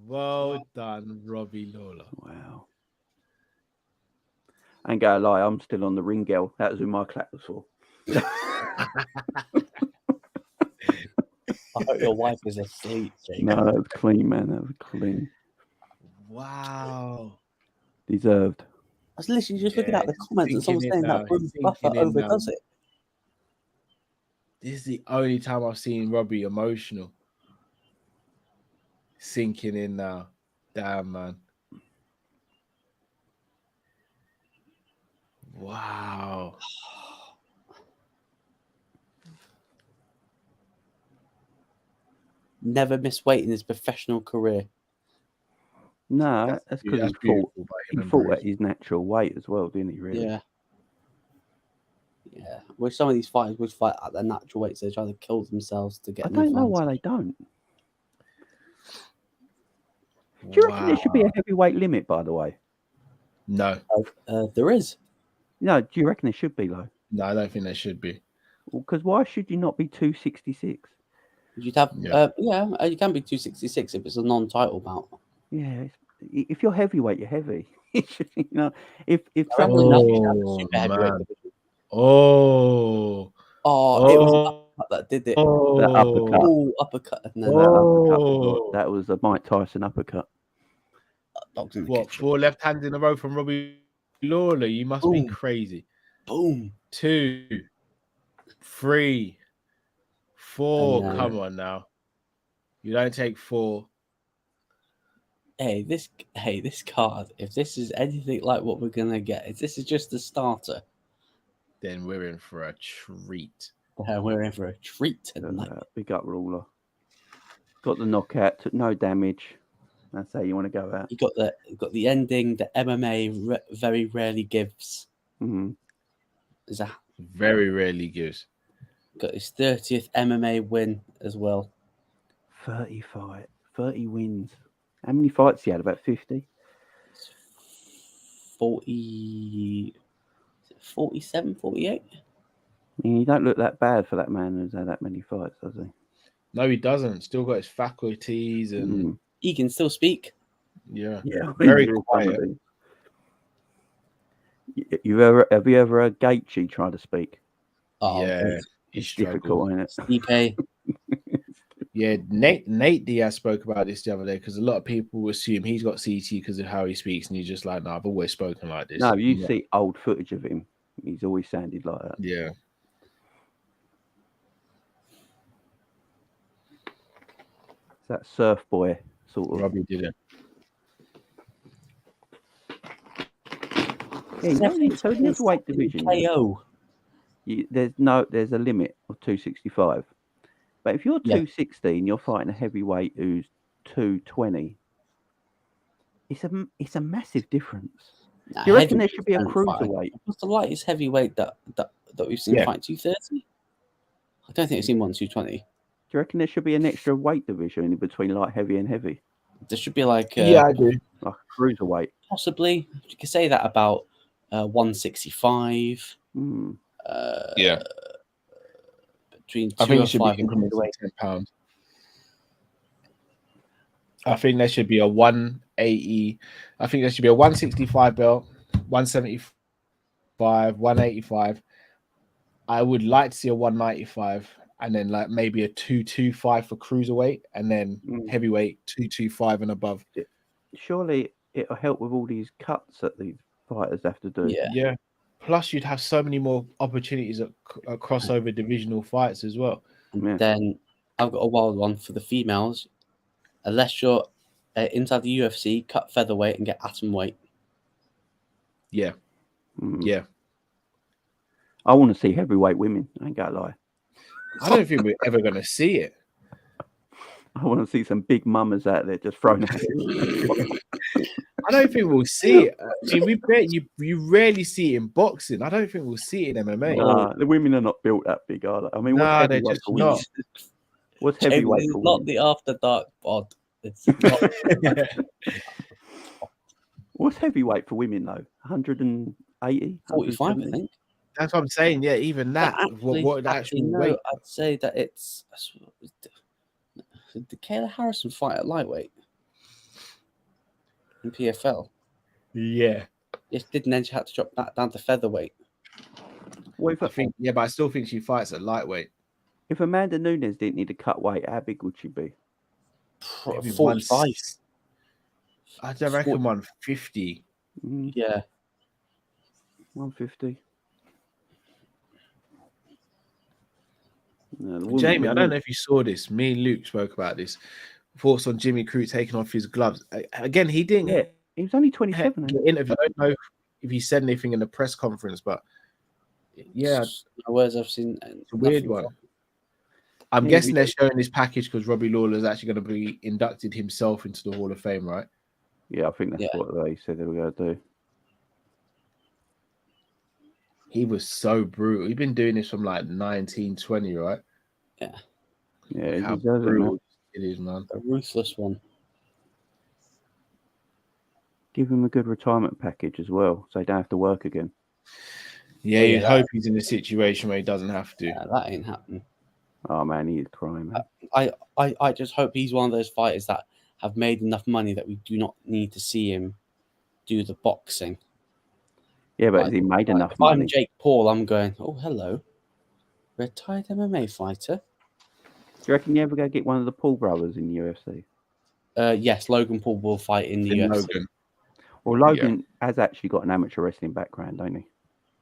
Well done, Robbie Lawler. Wow. I ain't gonna lie, I'm still on the ring girl. That was who my clap was for. I hope your wife is asleep, Jake. No, that was clean, man. That was clean. Wow. Deserved. I was literally just looking at the comments and someone saying that Bruce Buffer overdoes it. This is the only time I've seen Robbie emotional. Sinking in now. Damn, man. Wow. Never missed weight in his professional career. No, that's because he fought at his natural weight as well, didn't he, really? Yeah. Yeah. With some of these fighters would fight at their natural weights, they try to kill themselves to get I don't know why they don't. Do you reckon there should be a heavyweight limit, by the way? No. There is. No, do you reckon there should be, though? No, I don't think there should be. Because why should you not be 266? You'd have, you can be 266 if it's a non-title bout. Yeah, if you're heavyweight, you're heavy. You know, if it someone was that did it. That uppercut. Oh, uppercut. And then that was a Mike Tyson uppercut. What, 4 left hands in a row from Robbie Lawler? You must be crazy. Boom. 2, 3, 4. Come on now. You don't take 4. Hey, this card, if this is anything like what we're gonna get, if this is just the starter, then we're in for a treat. We're in for a treat tonight. Big up Lawler. Got the knockout, took no damage. That's how you want to go out. You got the ending that MMA very rarely gives. Mm-hmm. Is that very rarely gives? Got his 30th MMA win as well. 30 wins. How many fights he had? About 50? 40, 47, 48? I mean, he don't look that bad for that man who's had that many fights, does he? No, he doesn't. Still got his faculties and he can still speak. Yeah. Very quiet. Have you ever heard Gaethje try to speak? Oh, yeah, it's difficult, isn't it? Stipe. Yeah, Nate Diaz spoke about this the other day because a lot of people assume he's got CT because of how he speaks, and he's just like, "No, I've always spoken like this." No, you see old footage of him; he's always sounded like that. Yeah. It's that surf boy sort of. Robbie did it. Yeah, so in this weight division, KO. There's a limit of 265. But if you're 216, you're fighting a heavyweight who's 220. It's a massive difference. Do you reckon there should be a cruiserweight? What's the lightest heavyweight that we've seen fight 230? I don't think I've seen one 220. you reckon there should be an extra weight division in between light heavy and heavy? There should be like I do. Like a cruiserweight. Possibly. You could say that about 165. Yeah. Between I think it should be 205 and incremental £10. I think there should be a 180. I think there should be a 165 belt, 175, 185. I would like to see a 195, and then like maybe a 225 for cruiserweight, and then heavyweight 225 and above. Surely it'll help with all these cuts that these fighters have to do. Yeah. Plus, you'd have so many more opportunities at crossover divisional fights as well. And then I've got a wild one for the females. Unless you're inside the UFC, cut featherweight and get atom weight. Yeah. Yeah. I want to see heavyweight women. I ain't gonna lie. I don't think we're ever going to see it. I want to see some big mamas out there just throwing at I don't think we'll see it. I mean, you rarely see it in boxing. I don't think we'll see it in MMA. Nah, the women are not built that big, are they? I mean, nah, they're just not. What's heavyweight? It's not the After Dark pod. It's not. What's heavyweight for women though? 180, 45, I think. That's what I'm saying. Yeah, even that. What actually weight? I'd say that it's. Did Kayla Harrison fight at lightweight in PFL? Yeah. Yes, didn't then she had to drop that down to featherweight. I think, but I still think she fights at lightweight. If Amanda Nunes didn't need to cut weight, how big would she be? 45. I don't reckon 150. Yeah. 150. Jamie, I don't know if you saw this. Me and Luke spoke about this. Thoughts on Jimmy Crute taking off his gloves. Again, he didn't. Yeah, he was only 27. Interview. I don't know if he said anything in the press conference, but yeah, words I've seen. It's a weird one. I'm guessing they're showing this package because Robbie Lawler is actually going to be inducted himself into the Hall of Fame, right? Yeah, I think that's what they said they were going to do. He was so brutal. He's been doing this from like 1920, right? Yeah. Yeah, how brutal it is, man. A ruthless one. Give him a good retirement package as well, so he don't have to work again. Yeah, you hope he's in a situation where he doesn't have to. Yeah, that ain't happening. Oh man, he is crying, man. I just hope he's one of those fighters that have made enough money that we do not need to see him do the boxing. Yeah, but has he made enough money? If I'm Jake Paul, I'm going, oh, hello. Retired MMA fighter. Do you reckon you ever go get one of the Paul brothers in the UFC? Yes, Logan Paul will fight in the UFC. Logan. Well, Logan has actually got an amateur wrestling background, don't he?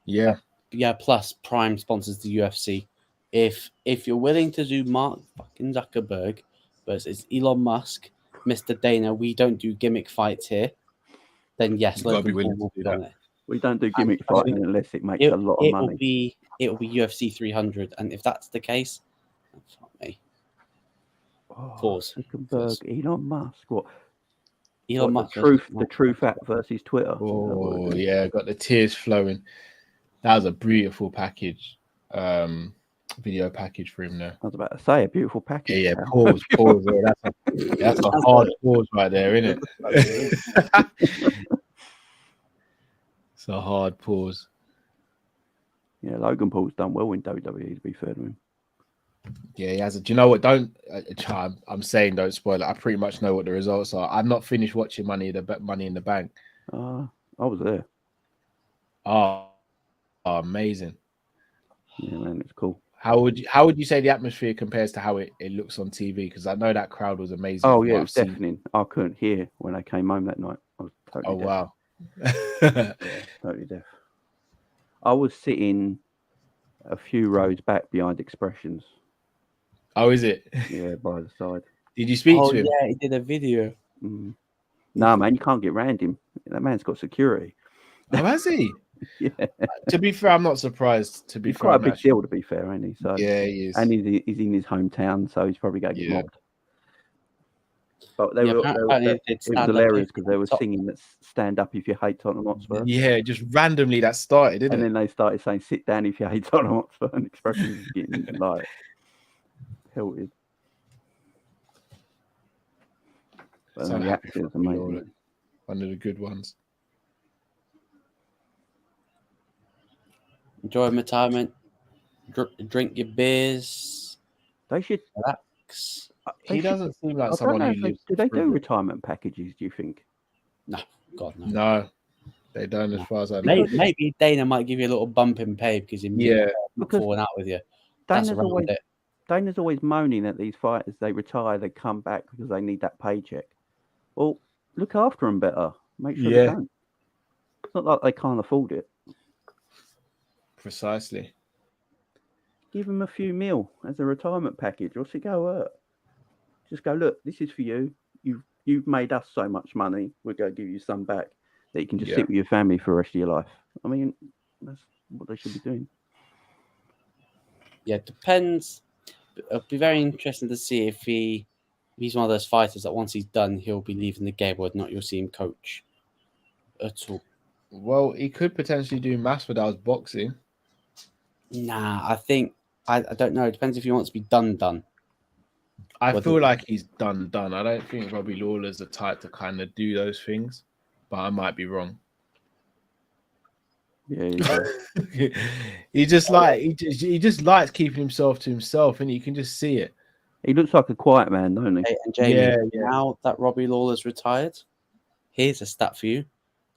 Yeah. Yeah, plus Prime sponsors the UFC. If you're willing to do Mark fucking Zuckerberg versus Elon Musk, Mr. Dana, we don't do gimmick fights here, then yes, Logan Paul will be on it. We don't do gimmick fighting unless it makes a lot of money. It will be UFC 300, and if that's the case, fuck me. Pause. Zuckerberg, Elon Musk, what? Elon Musk. The Truth app versus Twitter. Oh yeah, got the tears flowing. That was a beautiful package, video package for him there. I was about to say a beautiful package. Yeah, pause. That's a hard pause right there, isn't it? It's a hard pause. Yeah, Logan Paul's done well in WWE, to be fair to him. Yeah, he has. Do you know what? I'm saying don't spoil it. I pretty much know what the results are. I've not finished watching Money in the Bank. I was there. Oh, amazing. Yeah, man, it's cool. How would you say the atmosphere compares to how it looks on TV? Because I know that crowd was amazing. Oh yeah, it was deafening. I couldn't hear when I came home that night. I was totally deaf. Wow. Yeah, totally deaf. I was sitting a few rows back behind Expressions. Oh, is it? Yeah, by the side. Did you speak to him? Yeah, he did a video. No, man, you can't get round him. That man's got security. Oh, has he? Yeah. To be fair, I'm not surprised. He's quite a big deal, to be fair, ain't he? So yeah, he is. And he's in his hometown, so he's probably going to get mobbed. But it was hilarious because they were singing that "Stand Up if you hate Tottenham Hotspur." Yeah, just randomly that started, didn't it? And then they started saying "Sit down if you hate Tottenham Hotspur," and Expressions getting like pelted. But the action is amazing. One of the good ones. Enjoy retirement. Drink your beers. They should relax. He doesn't seem like someone who lives. Do they do retirement packages? Do you think? No, God no. No, they don't. As far as I know, maybe Dana might give you a little bump in pay because falling out with you. Dana's always moaning at these fighters. They retire, they come back because they need that paycheck. Well, look after them better. Make sure they don't. It's not like they can't afford it. Precisely. Give them a few mil as a retirement package. What's it go hurt? Just go, look, this is for you. You've made us so much money. We're going to give you some back that you can just sit with your family for the rest of your life. I mean, that's what they should be doing. Yeah, it depends. It'll be very interesting to see if he's one of those fighters that once he's done, he'll be leaving the game, or not you'll see him coach at all. Well, he could potentially do Masvidal's boxing. Nah, I think I don't know. It depends if he wants to be done. I feel like he's done. I don't think Robbie Lawler's the type to kind of do those things, but I might be wrong. Yeah, he just likes keeping himself to himself, and you can just see it. He looks like a quiet man, don't he? Hey, and Jamie, now that Robbie Lawler's retired, here's a stat for you: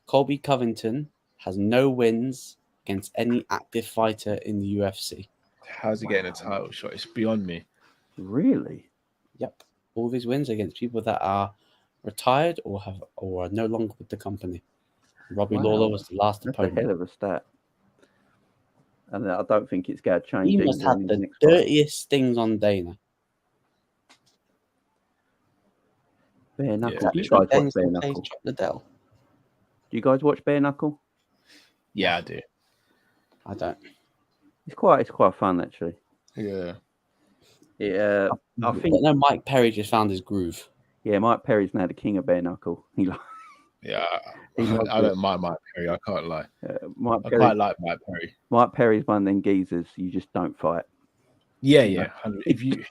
Colby Covington has no wins against any active fighter in the UFC. How's he getting a title shot? It's beyond me. Really? Yep. All of his wins against people that are retired or are no longer with the company. Robbie Lawler was the last opponent. That's a hell of a stat. And I don't think it's going to change. He must have the dirtiest things on Dana. Bare Knuckle. Do you guys watch Bare Knuckle? Do you guys watch Bare Knuckle? Yeah, I do. I don't. It's quite fun actually. Yeah. Yeah. I think Mike Perry just found his groove. Yeah, Mike Perry's now the king of Bare Knuckle. I don't mind Mike Perry. I can't lie. I quite like Mike Perry. Mike Perry's one of them geezers you just don't fight. Yeah. If you,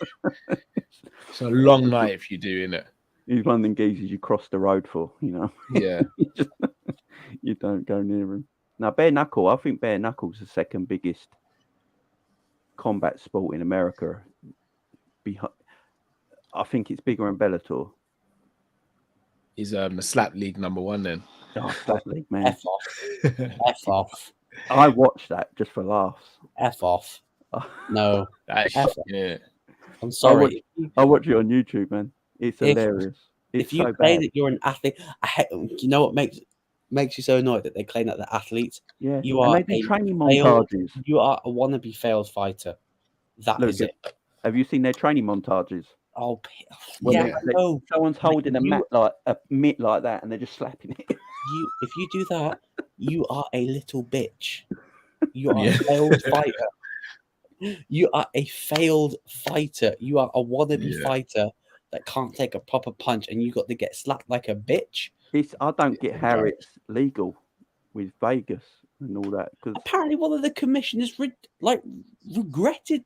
it's a long night if you do, innit? He's one of them geezers you cross the road for, you know. Yeah. You don't go near him. Now, Bare Knuckle, I think Bare Knuckle's the second biggest combat sport in America. I think it's bigger than Bellator. He's the slap league #1 then. Oh, slap league, man. F off. F off. I watched that just for laughs. F off. No. Yeah. I'm sorry. I watch it on YouTube, man. It's hilarious. If you claim that you're an athlete, you know what makes you so annoyed that they claim that they're athletes? Yeah. You are training montages. You are a wannabe failed fighter. That is it. Have you seen their training montages? Oh, yeah. Someone's holding a mitt like that, and they're just slapping it. If you do that, you are a little bitch. You are a failed fighter. You are a failed fighter. You are a wannabe fighter that can't take a proper punch, and you got to get slapped like a bitch. I don't get how it's legal with Vegas and all that. Because apparently, one of the commissioners regretted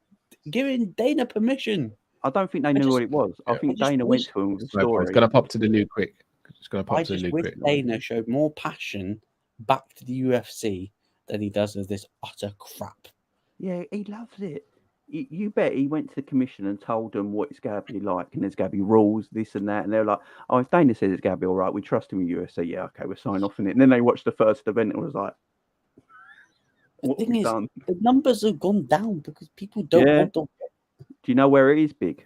giving Dana permission. I don't think they knew what it was. I think Dana went to him with the story. It's going to pop to the loo quick. Dana showed more passion back to the UFC than he does with this utter crap. Yeah, he loves it. You bet he went to the commission and told them what it's going to be like, and there's going to be rules, this and that. And they're like, oh, if Dana says it's going to be all right, we trust him with UFC. Yeah, okay, we'll sign off on it. And then they watched the first event and was like, what have we done? The numbers have gone down because people don't want to. Do you know where it is big?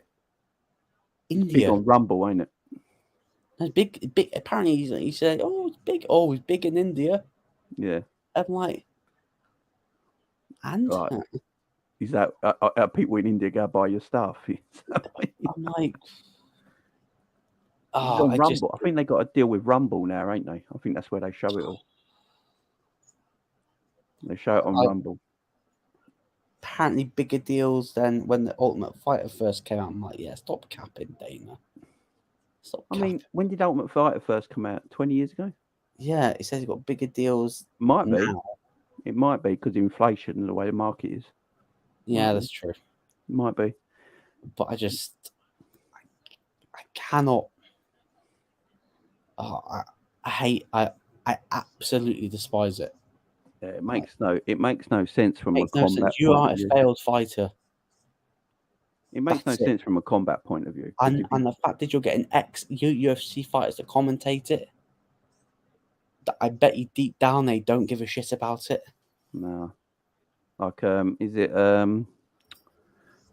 India. It's big on Rumble, ain't it? It's big. Apparently, he said, "Oh, it's big. Oh, it's big in India." Yeah. I'm like, and right. Is that are people in India go buy your stuff? I'm like, Rumble. I think they got a deal with Rumble now, ain't they? I think that's where they show it all. They show it on Rumble. Apparently bigger deals than when the Ultimate Fighter first came out. I'm like, yeah, stop capping, Dana. I mean, when did Ultimate Fighter first come out? 20 years ago? Yeah, it says he got bigger deals. Might be. It might be because of inflation and the way the market is. Yeah, that's true. Might be. But I cannot. I absolutely despise it. Yeah, it makes no sense from a combat You point are of a view. failed fighter. It makes no sense from a combat point of view. And the fact that you're getting UFC fighters to commentate it, I bet you deep down they don't give a shit about it. No. Like, is it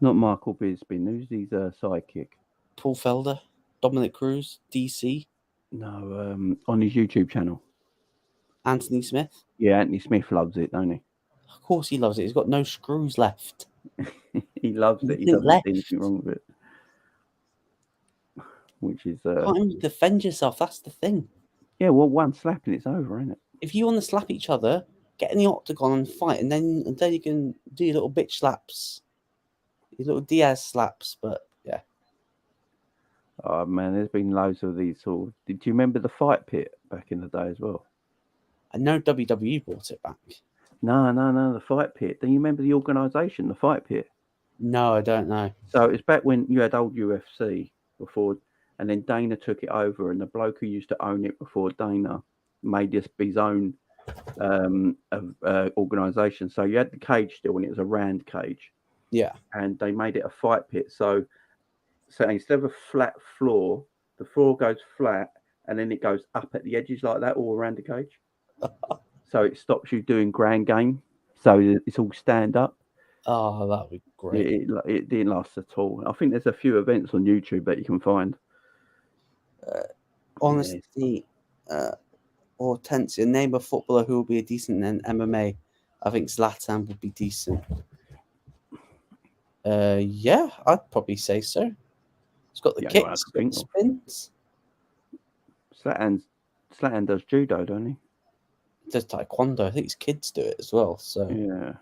not Michael Bisping? Who's his sidekick? Paul Felder, Dominic Cruz, DC. No, on his YouTube channel. Anthony Smith. Yeah, Anthony Smith loves it, don't he? Of course he loves it. He's got no screws left. He loves it. He doesn't see anything wrong with it. Which is can't even defend yourself. That's the thing. Yeah, well, one slap and it's over, isn't it? If you want to slap each other, get in the octagon and fight, and then you can do your little bitch slaps, your little Diaz slaps. But yeah. Oh man, there's been loads of these sort of. Did you remember the Fight Pit back in the day as well? I know WWE brought it back. No, the Fight Pit. Do you remember the organisation, the Fight Pit? No, I don't know. So it's back when you had old UFC before, and then Dana took it over, and the bloke who used to own it before Dana made this his own organisation. So you had the cage still, and it was a round cage. Yeah. And they made it a fight pit. So instead of a flat floor, the floor goes flat, and then it goes up at the edges like that, all around the cage. So it stops you doing ground game. So it's all stand up. Oh, that'd be great. It didn't last at all. I think there's a few events on YouTube that you can find. Honesty, or tense. Name a footballer who will be a decent in MMA. I think Zlatan would be decent. Yeah, I'd probably say so. He's got the kicks, got the spins. Zlatan does judo, don't he? He does taekwondo. I think his kids do it as well. So yeah,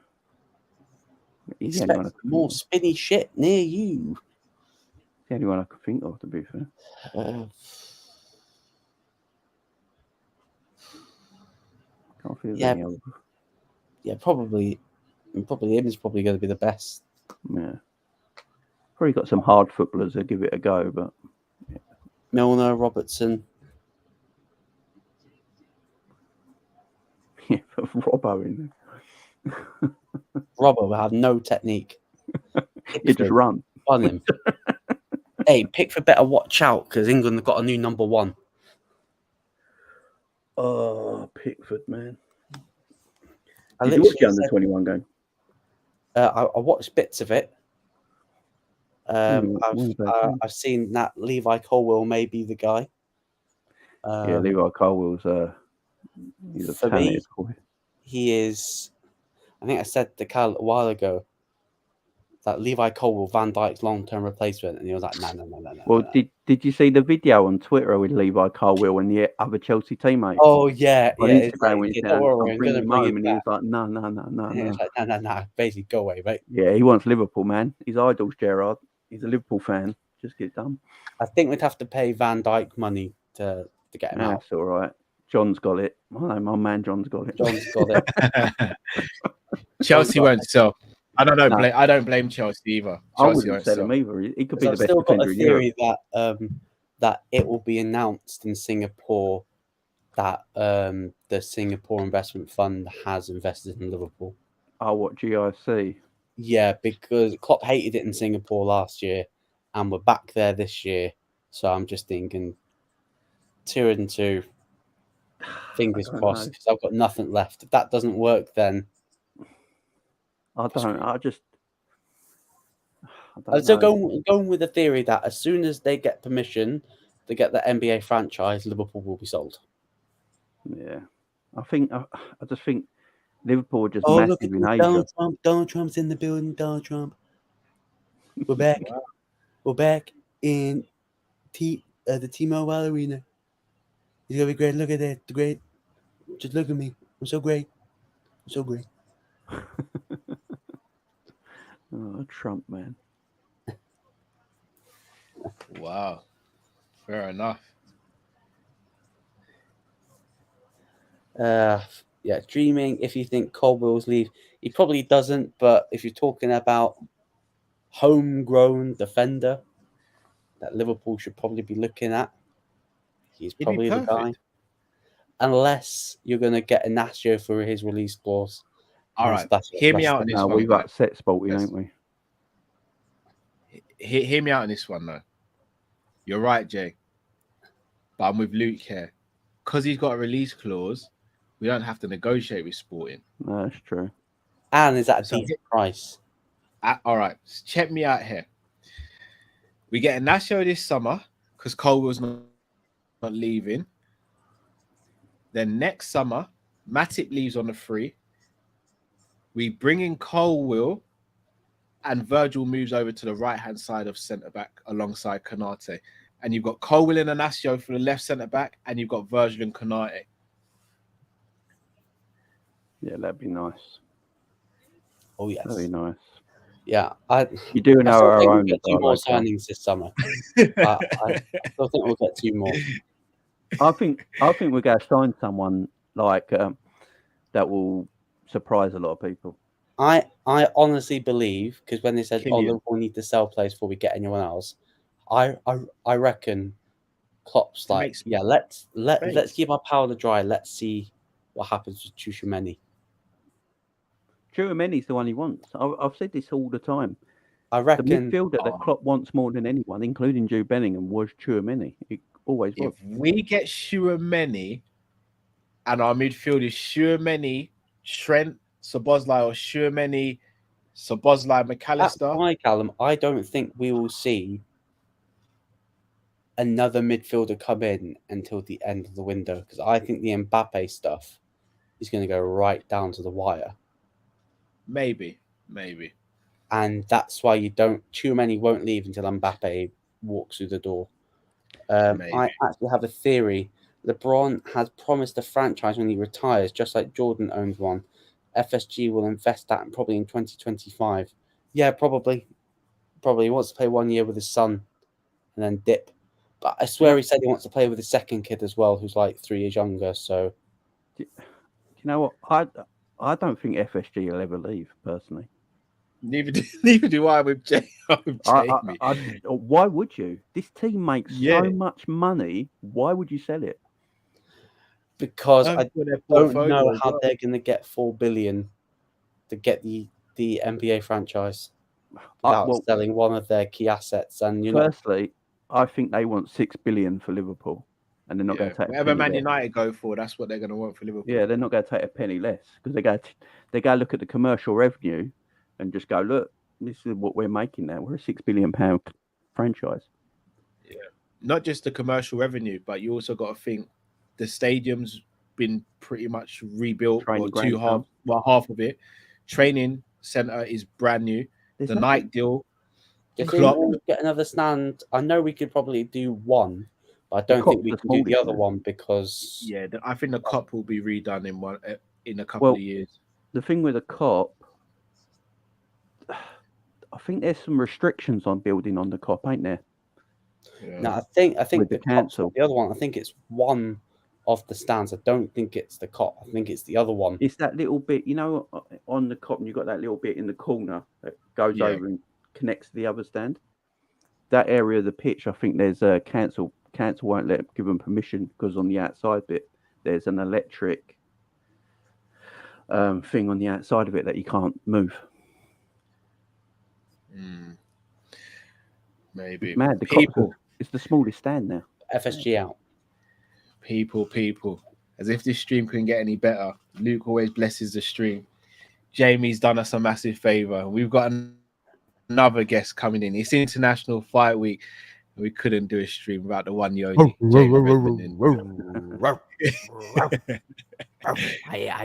he's more spinny shit near you. The only one I could think of, to be fair. Can't feel yeah, probably him is probably going to be the best. Yeah, probably got some hard footballers that give it a go, but yeah. Milner, Robertson. Yeah, Robbo in there. Robbo will have no technique. You just run on him. Hey, Pickford better watch out because England have got a new number one. Oh, Pickford, man. Did you watch the under-21 game? I watched bits of it. I've seen that Levi Colwill may be the guy. Yeah, Levi Colwill's he's a talented boy. He is. I think I said to Cal a while ago that Levi Colwill Van Dijk's long-term replacement, and he was like, no. Well, did you see the video on Twitter with Levi Colwill and the other Chelsea teammates? Oh yeah, on Instagram when he said, I'm bring him home, and he was like, no. It's like, no, basically go away, mate. Yeah, he wants Liverpool, man. His idol's Gerrard. He's a Liverpool fan. Just get it done. I think we'd have to pay Van Dijk money to get him out. That's all right. John's got it. My man John's got it. John's got it. Chelsea won't sell. I don't blame Chelsea either. I wouldn't sell him either. He could be the best defender in Europe. I've still got a theory that it will be announced in Singapore that the Singapore Investment Fund has invested in Liverpool. Oh, what, GIC? Yeah, because Klopp hated it in Singapore last year, and we're back there this year. So I'm just thinking 2 and 2. Fingers crossed, because I've got nothing left. If that doesn't work, then I'm still going with the theory that as soon as they get permission to get the NBA franchise, Liverpool will be sold. Yeah, I just think Liverpool are just massive in Asia. Donald Trump's in the building. Donald Trump. We're back. Wow. We're back in the T-Mobile Arena. He's gonna be great. Look at that, great. Just look at me. I'm so great. I'm so great. Oh, Trump, man. Wow. Fair enough. Yeah, dreaming. If you think Colwill's leave, he probably doesn't. But if you're talking about homegrown defender that Liverpool should probably be looking at, he's probably the guy. Unless you're going to get Ignacio for his release clause. All right, hear me out on this one. We've got set Sporting, don't we? Hear me out on this one, though. You're right, Jay. But I'm with Luke here. Because he's got a release clause, we don't have to negotiate with Sporting. No, that's true. And is that a decent price? All right, check me out here. We get Ignacio this summer because Colwell's not leaving. Then next summer, Matip leaves on the free. We bring in Colwell, and Virgil moves over to the right-hand side of centre-back alongside Konate. And you've got Colwell and Ignacio for the left centre-back, and you've got Virgil and Konate. Yeah, that'd be nice. Oh, yes. That'd be nice. Yeah. You do know our own. We'll get 2 more signings this summer. I still think we'll get 2 more. I think we're going to sign someone like that will surprise a lot of people. I honestly believe, because when they said, Liverpool need to sell players before we get anyone else, I reckon Klopp's like, let's keep our powder dry. Let's see what happens with Tchouaméni. Tchouaméni's the one he wants. I've said this all the time. I reckon the midfielder that Klopp wants more than anyone, including Jude Bellingham, was Tchouaméni. It always was. If we get Tchouaméni and our midfield is Tchouaméni, Trent, Szoboszlai, or Tchouaméni, Szoboszlai, McAllister. That's why, Callum, I don't think we will see another midfielder come in until the end of the window, because I think the Mbappe stuff is going to go right down to the wire. Maybe. And that's why Tchouaméni won't leave until Mbappe walks through the door. I actually have a theory. LeBron has promised a franchise when he retires, just like Jordan owns one. FSG will invest that probably in 2025. Yeah, probably. He wants to play 1 year with his son and then dip. But I swear he said he wants to play with his second kid as well, who's like 3 years younger. So, do you know what? I don't think FSG will ever leave, personally. Neither do I with Jamie. Why would you? This team makes so much money. Why would you sell it? Because I don't know how they're going to get $4 billion to get the NBA franchise without selling one of their key assets. And firstly, I think they want $6 billion for Liverpool, and they're not going to take whatever Man United go for. That's what they're going to want for Liverpool. Yeah, they're not going to take a penny less because they go look at the commercial revenue and just go, look, this is what we're making now. We're a £6 billion franchise. Yeah, not just the commercial revenue, but you also got to think the stadium's been pretty much rebuilt, half of it. Training center is brand new. The Nike deal. If we want to get another stand, I know we could probably do one, but I don't think we can do the other one because I think the COP will be redone in a couple of years. The thing with the COP, I think there's some restrictions on building on the COP, ain't there? Yeah. No, I think the council. The other one, I think it's one of the stands. I don't think it's the COP. I think it's the other one. It's that little bit, on the COP, and you've got that little bit in the corner that goes over and connects to the other stand. That area of the pitch, I think there's a council won't give them permission because on the outside bit there's an electric thing on the outside of it that you can't move. Maybe. It's mad. It's the smallest stand now. FSG out. People. As if this stream couldn't get any better. Luke always blesses the stream. Jamie's done us a massive favor. We've got another guest coming in. It's International Fight Week. We couldn't do a stream without the one Yoni. I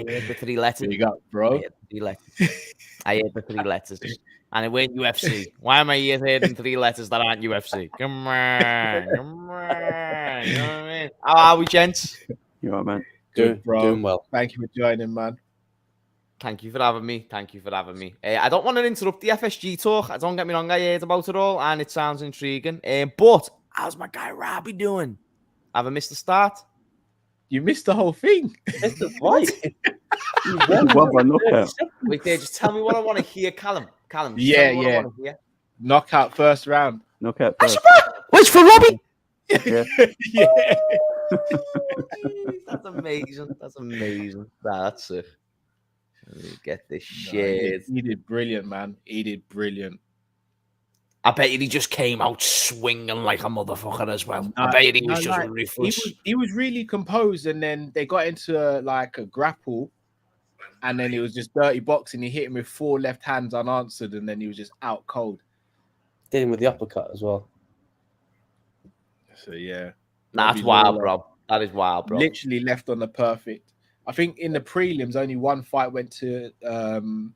heard the 3 letters. Big up, bro. I heard the 3 letters. And it weren't UFC. Why am I hearing 3 letters that aren't UFC? Come on. You know what I mean? How are we, gents? You all right, man? Good, bro. Doing well. Thank you for joining, man. Thank you for having me. I don't want to interrupt the FSG talk. Don't get me wrong, I heard about it all, and it sounds intriguing. But how's my guy Robbie doing? Have I missed the start? You missed the whole thing. Missed the fight. Wait there, just tell me what I want to hear, Callum. Yeah. Knockout first round. Knockout first. Wait for Robbie. Yeah. That's amazing. That's amazing. That's it. Let me get this shit. He did brilliant, man. He did brilliant. I bet he just came out swinging like a motherfucker as well. I bet he was just ruthless. He was really composed, and then they got into a grapple, and then it was just dirty boxing. He hit him with 4 left hands unanswered, and then he was just out cold. Did him with the uppercut as well. So yeah, that's wild, bro. That is wild, bro. Literally left on the perfect. I think in the prelims, only one fight went to the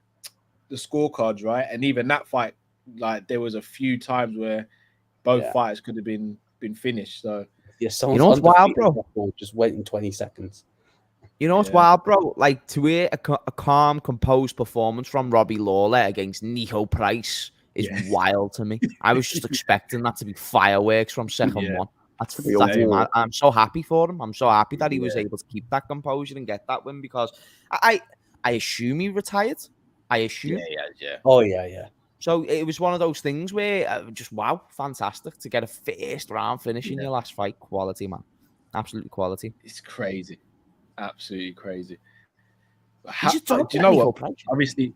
scorecards, right? And even that fight, like there was a few times where both fights could have been finished. So yeah, you know what's wild, bro? Just waiting 20 seconds. You know what's wild, bro? Like to hear a calm, composed performance from Robbie Lawler against Nico Price is wild to me. I was just expecting that to be fireworks from second one. That's mad. I'm so happy for him. I'm so happy that he was able to keep that composure and get that win because I assume he retired. I assume. Yeah. Oh yeah. So it was one of those things where just wow, fantastic to get a first round finish in your last fight. Quality, man. Absolutely quality. It's crazy. Absolutely crazy. Do you know what? Obviously,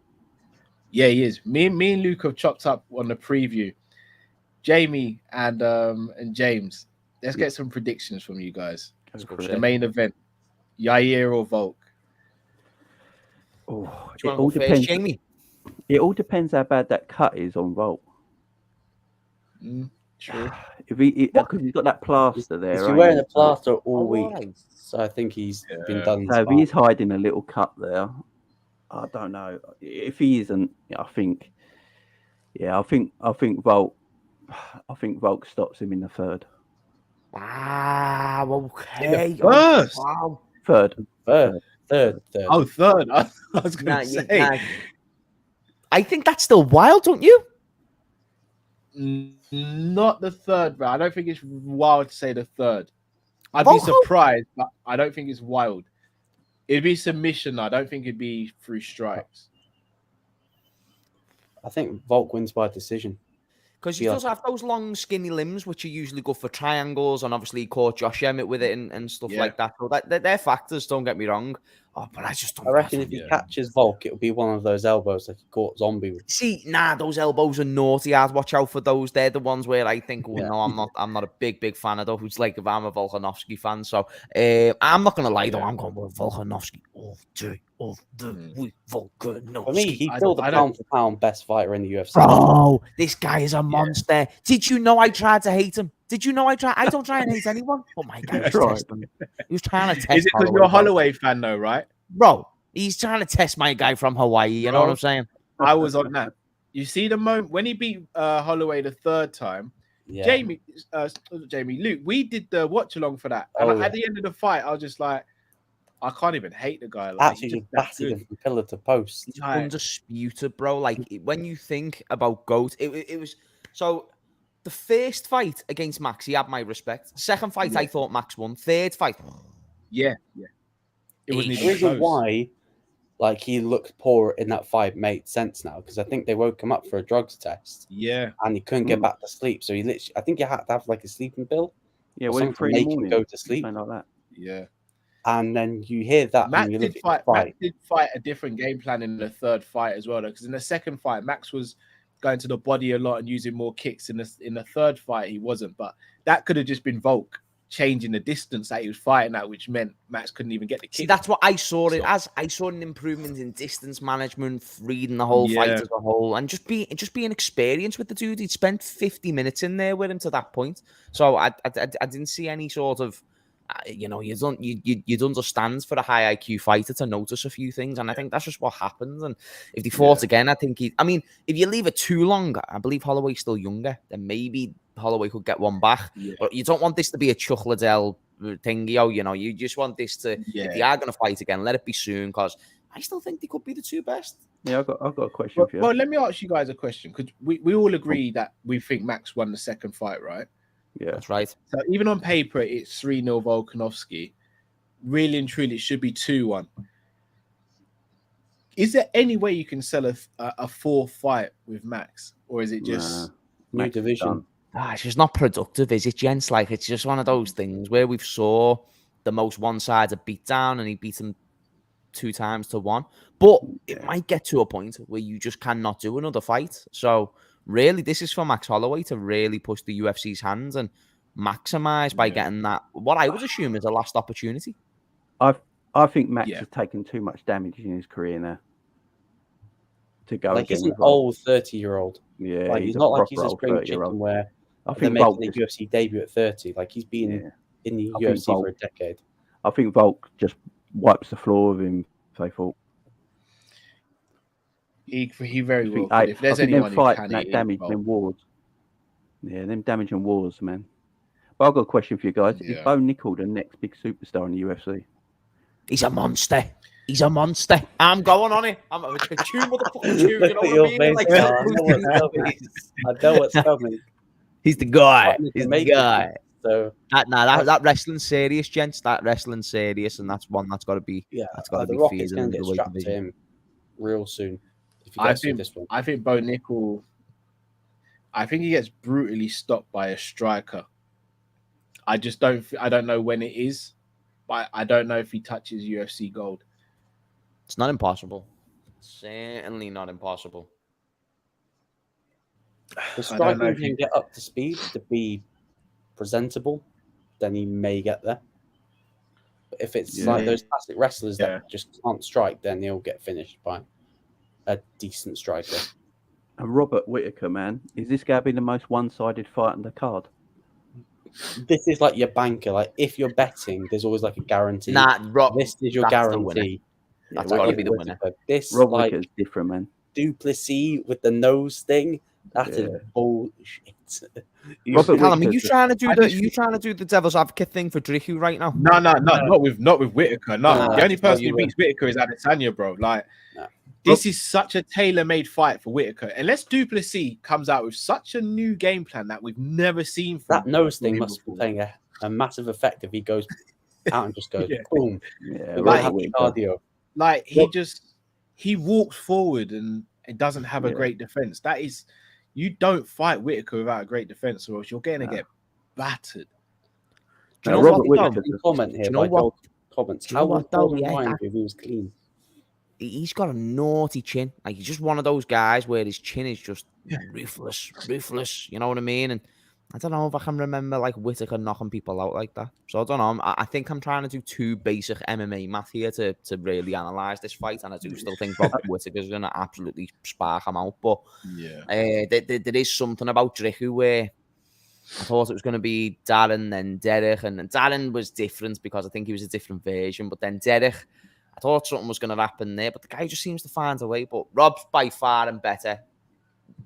yeah, he is. Me and Luke have chopped up on the preview. Jamie and James, let's get some predictions from you guys. The main event, Yair or Volk? Oh, it all depends. Jamie? It all depends how bad that cut is on Volk. True. Because he's got that plaster there. He's been wearing a plaster all week, so I think he's been done. So if he's hiding a little cut there, I don't know. If he isn't, I think Volk. I think Volk stops him in the third. Wow. Okay. First. Wow. Third. Oh, third. I was going to say. I think that's still wild, don't you? Not the third, bro. I don't think it's wild to say the third. I'd be surprised, but I don't think it's wild. It'd be submission. I don't think it'd be through strikes. I think Volk wins by decision. Because he does have those long, skinny limbs, which are usually good for triangles, and obviously he caught Josh Emmett with it and stuff like that. So they're factors, don't get me wrong. Oh, but I just don't. I reckon if he catches Volk, it'll be one of those elbows like he caught Zombie with. See, those elbows are naughty. I'd watch out for those. They're the ones where I think, no, I'm not a big fan of those. Like if I'm a Volkanovski fan, so I'm not gonna lie though, I'm going with Volkanovski all day. Volkanovski. For me, he's still the pound for pound best fighter in the UFC. Bro, this guy is a monster. Did you know I tried to hate him? Did you know I don't try and hate anyone? But my God, he was trying to test. Is it because you're a Holloway fan, though, right? Bro, he's trying to test my guy from Hawaii. You know what I'm saying? I was on that. You see the moment when he beat Holloway the third time. Yeah. Luke, we did the watch along for that, and at the end of the fight, I was just like, I can't even hate the guy. Like, actually, batted him from pillar to post. He's undisputed, bro. Like when you think about GOAT, it was so. The first fight against Max, he had my respect. Second fight, I thought Max won. Third fight, it wasn't even the reason why, like, he looked poor in that fight made sense now because I think they woke him up for a drugs test. Yeah, and he couldn't get back to sleep, so he literally, I think he had to have like a sleeping pill. Yeah, well, to make him go to sleep, like that. Yeah, and then you hear that. Max did fight a different game plan in the third fight as well, though, because in the second fight, Max was going to the body a lot and using more kicks. In the third fight, he wasn't, but that could have just been Volk changing the distance that he was fighting at, which meant Max couldn't even get the kick. See, that's what I saw it as. I saw an improvement in distance management, reading the whole fight as a whole, and just being experienced with the dude. He'd spent 50 minutes in there with him to that point, so I didn't see any sort of. You'd understand for a high IQ fighter to notice a few things, and I think that's just what happens. And if they fought again, I think if you leave it too long, I believe Holloway's still younger, then maybe Holloway could get one back. Yeah. But you don't want this to be a Chuck Liddell thing, you just want this to, if they are going to fight again, let it be soon, because I still think they could be the two best. Yeah, I've got a question for you. Well, let me ask you guys a question, because we all agree that we think Max won the second fight, right? Yeah, that's right. So even on paper, it's 3-0 Volkanovski. Really and truly, it should be 2-1. Is there any way you can sell a fourth fight with Max, or is it just new division? It's just not productive, is it, gents? Like, it's just one of those things where we've saw the most one-sided beatdown, and he beat him 2 times to 1. But it might get to a point where you just cannot do another fight. So really, this is for Max Holloway to really push the UFC's hands and maximize by getting that, what I would assume is a last opportunity. I think Max has taken too much damage in his career now to go like again. He's an old 30-year-old. Yeah, like, he's not like he's a spring chicken where I think they're making a UFC debut at 30. Like, he's been in the UFC for a decade. I think Volk just wipes the floor with him, they thought. He very well. If there's anyone who can, that damage, them wars. Yeah, them damage and wars, man. But I've got a question for you guys. Is Bo Nickal the next big superstar in the UFC? He's a monster. He's a monster. I'm going on it. I'm a tune, motherfucking tune. You know what I mean? Like, I know what's coming. He's the guy. He's the guy. So that wrestling serious, gents. That wrestling serious, and that's one that's got to be. Yeah, that's got to be. The Rocket's going to get strapped to him real soon. I think Bo Nickal. I think he gets brutally stopped by a striker. I just don't. I don't know when it is, but I don't know if he touches UFC gold. It's not impossible. Certainly not impossible. The striker can get up to speed to be presentable, then he may get there. But if it's like those classic wrestlers that just can't strike, then he'll get finished by a decent striker. And Robert Whitaker, man, is this going to be the most one-sided fight on the card? This is like your banker. Like, if you're betting, there's always like a guarantee. This is your guarantee. That's got to be the winner. This Rob Whitaker's different, man. Plessis with the nose thing. That is bullshit. Callum, are you trying to do the devil's advocate thing for Driku right now? No, not with Whitaker. No, the only person who beats Whitaker is Adesanya, bro. Like, this is such a tailor-made fight for Whitaker. Unless Duplessis comes out with such a new game plan that we've never seen. That nose thing must be playing a massive effect if he goes out and just goes boom. Like cardio. Like he walks forward and it doesn't have a great defense. That is, you don't fight Whitaker without a great defense, or else you're going to get battered. Do you know Robert Whitaker comment here? Comments. How would if he was clean? He's got a naughty chin. Like, he's just one of those guys where his chin is just ruthless. You know what I mean? And I don't know if I can remember like Whitaker knocking people out like that. So I don't know. I think I'm trying to do too basic MMA math here to really analyze this fight, and I do still think Whitaker's going to absolutely spark him out. But there is something about Driku where I thought it was going to be Darren and Derek, and Darren was different because I think he was a different version. But then Derek, I thought something was going to happen there, but the guy just seems to find a way. But Rob's by far and better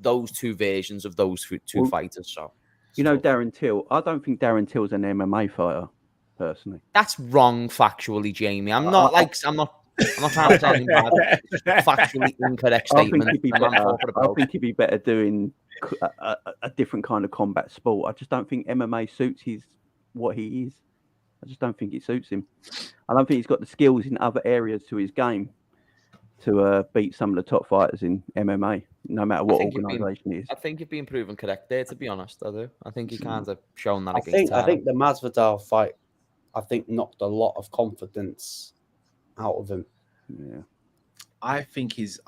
those two versions of those two fighters. So. You know, Darren Till, I don't think Darren Till's an MMA fighter, personally. That's wrong factually, Jamie. I'm not trying to tell you bad. It's just a factually incorrect statement. I think he'd be better doing a different kind of combat sport. I just don't think MMA suits what he is. I just don't think it suits him. I don't think he's got the skills in other areas to his game to beat some of the top fighters in MMA, no matter what organisation it is. I think you've been proven correct there, to be honest. I do. I think he kind of shown that against I think the Masvidal fight, knocked a lot of confidence out of him. Yeah, I think his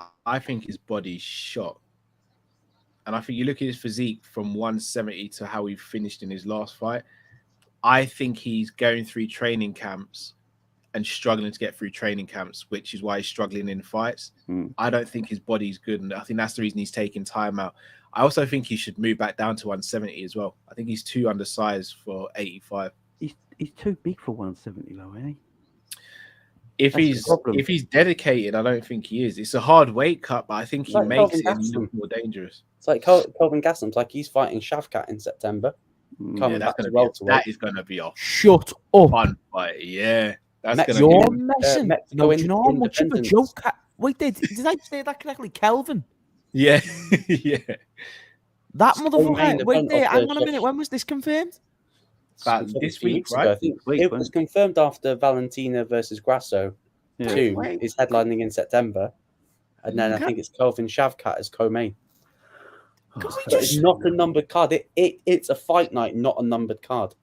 body's shot, and I think you look at his physique from 170 to how he finished in his last fight. I think he's going through training camps and struggling to get through training camps, which is why he's struggling in fights. I don't think his body's good, and I think that's the reason he's taking time out. I also think he should move back down to 170 as well. I think he's too undersized for 85. He's too big for 170, though, isn't he? If he's dedicated, I don't think he is. It's a hard weight cut, but I think he makes it a little more dangerous. It's like Kelvin Gastelum's like he's fighting Shavkat in September. That is going to be a shut up fun fight. Yeah. You're messing. No, do you know how much of a joke? Wait, did I say that correctly? Kelvin? Yeah. Yeah. That motherfucker. Wait there. Hang on a minute. When was this confirmed? About this week, right? I think it was confirmed after Valentina versus Grasso 2 is headlining in September. And then I think it's Kelvin Shavkat as co-main. It's not a numbered card. It's a fight night, not a numbered card.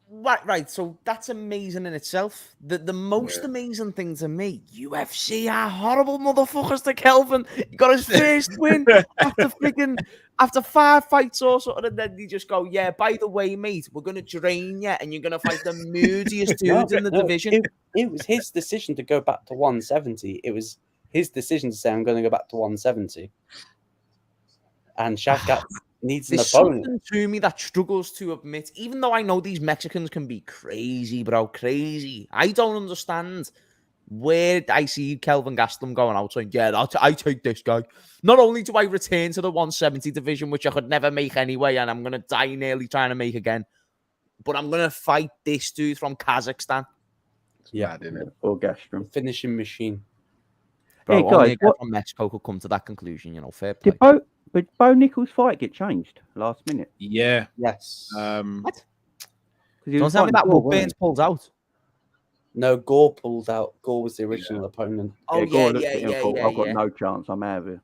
Right. So that's amazing in itself. The most amazing thing to me, UFC are horrible motherfuckers to Kelvin. He got his first win after 5 fights or something, and then they just go, yeah, by the way, mate, we're gonna drain you, and you're gonna fight the moodiest dudes in the division. It was his decision to go back to 170. It was his decision to say, I'm going to go back to 170. And Shavkat needs an opponent. Something to me that struggles to admit, even though I know these Mexicans can be crazy, bro, crazy. I don't understand where I see Kelvin Gastelum going out saying, yeah, I take this guy. Not only do I return to the 170 division, which I could never make anyway, and I'm going to die nearly trying to make again, but I'm going to fight this dude from Kazakhstan. Yeah, or Gastelum. Finishing machine. Bro, hey, guys, only a guy from Mexico could come to that conclusion, fair play. Did Bo Nickal's fight get changed last minute? Yeah. Yes. What? Don't tell me that Burns pulls out. No, Gore pulled out. Gore was the original opponent. Oh, yeah. I've got no chance. I'm out of here.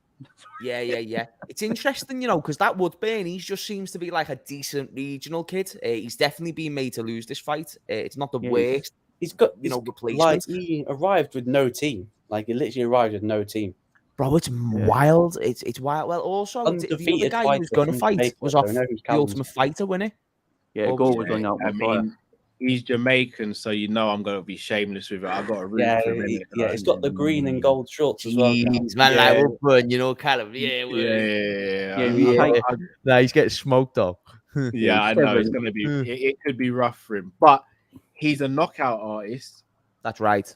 Yeah. It's interesting, because that Woodburn, he just seems to be like a decent regional kid. He's definitely been made to lose this fight. It's not the worst. He's got, replacement. Like, he arrived with no team. Like, he literally arrived with no team. Bro, it's wild. It's wild. Well, also, the other guy who was going to fight was off the Ultimate Fighter, wasn't he? Yeah, Gore was on the Ultimate Fighter. He's Jamaican, so I'm going to be shameless with it. I got a root for him. He's got the green and gold shorts as well. He's like Woodburn, kind of. Nah, he's getting smoked up. Yeah, I know. It's going to be. It could be rough for him, but he's a knockout artist. That's right.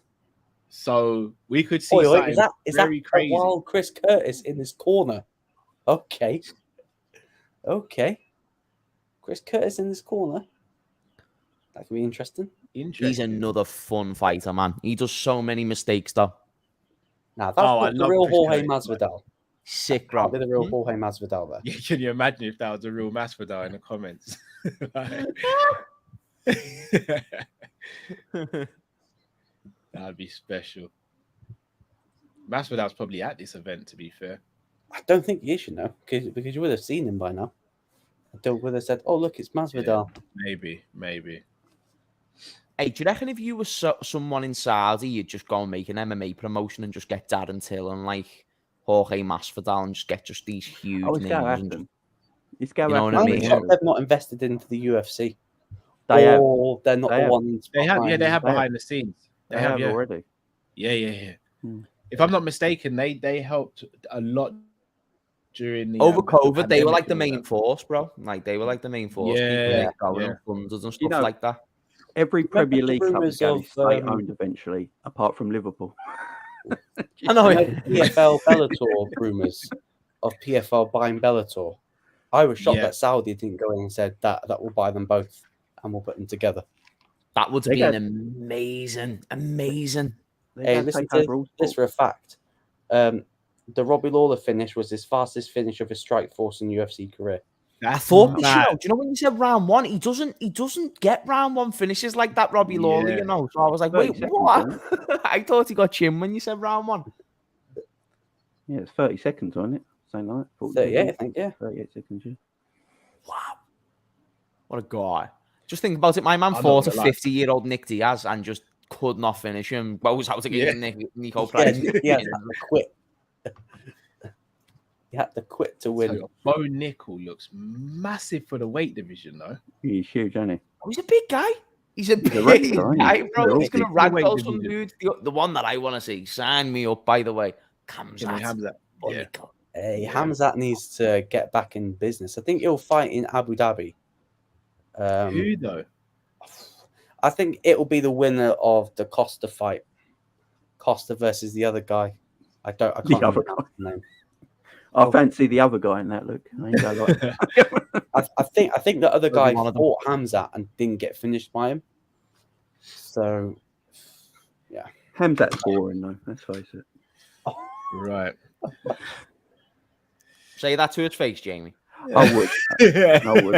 So we could see something is very that crazy. Wild Chris Curtis in his corner. Okay. Chris Curtis in his corner. That could be interesting. He's another fun fighter, man. He does so many mistakes, though. Now that's not the real Jorge Masvidal. Sick, bro. That'd be the real Jorge Masvidal there. Yeah, can you imagine if that was the real Masvidal in the comments? That'd be special. Masvidal's probably at this event, to be fair. I don't think he is, because you would have seen him by now. I would have said, "Oh, look, it's Masvidal." Yeah, maybe. Hey, do you reckon if you were someone in Saudi, you'd just go and make an MMA promotion and just get Darren Till and like Jorge Masvidal and just get these huge names? It's going to happen. I'm shocked they've not invested into the UFC. They're not the ones. They have behind the scenes. They have already. Yeah. If I'm not mistaken, they helped a lot during the over COVID. They were like the main force, bro. Like they were like the main force. Yeah, funders and stuff like that. Every Premier League club is state-owned eventually, apart from Liverpool. I know. PFL Bellator rumours of PFL buying Bellator. I was shocked that Saudi didn't go in and said that will buy them both and we'll put them together. That would be an amazing. Hey, listen to this for a fact. The Robbie Lawler finish was his fastest finish of his Strikeforce in UFC career. I thought, do you know when you said round one, he doesn't get round one finishes like that, Robbie Lawler, So I was like, wait, what? I thought he got chin when you said round one. Yeah, it's 30 seconds, wasn't it? Same like 38, I think, 38 seconds, yeah. Wow. What a guy. Just think about it. My man fought a 50-year-old Nick Diaz and just could not finish him. Goes out to get Nico Price. Yeah, quit. He had to quit to win. So Bo Nickal looks massive for the weight division, though. He's huge, isn't he? Oh, he's a big guy. He's a big guy, bro. He's going to ragdoll some dude. The one that I want to see. Sign me up, by the way. Hamzat. Yeah. Hey, Hamzat needs to get back in business. I think he'll fight in Abu Dhabi. Who, though? I think it'll be the winner of the Costa fight. Costa versus the other guy. I can't remember his name. I fancy the other guy in that look. I think the other guy fought Hamzat and didn't get finished by him. So, yeah. Hamzat's boring, though. Let's face it. Right. Say that to its face, Jamie. I would.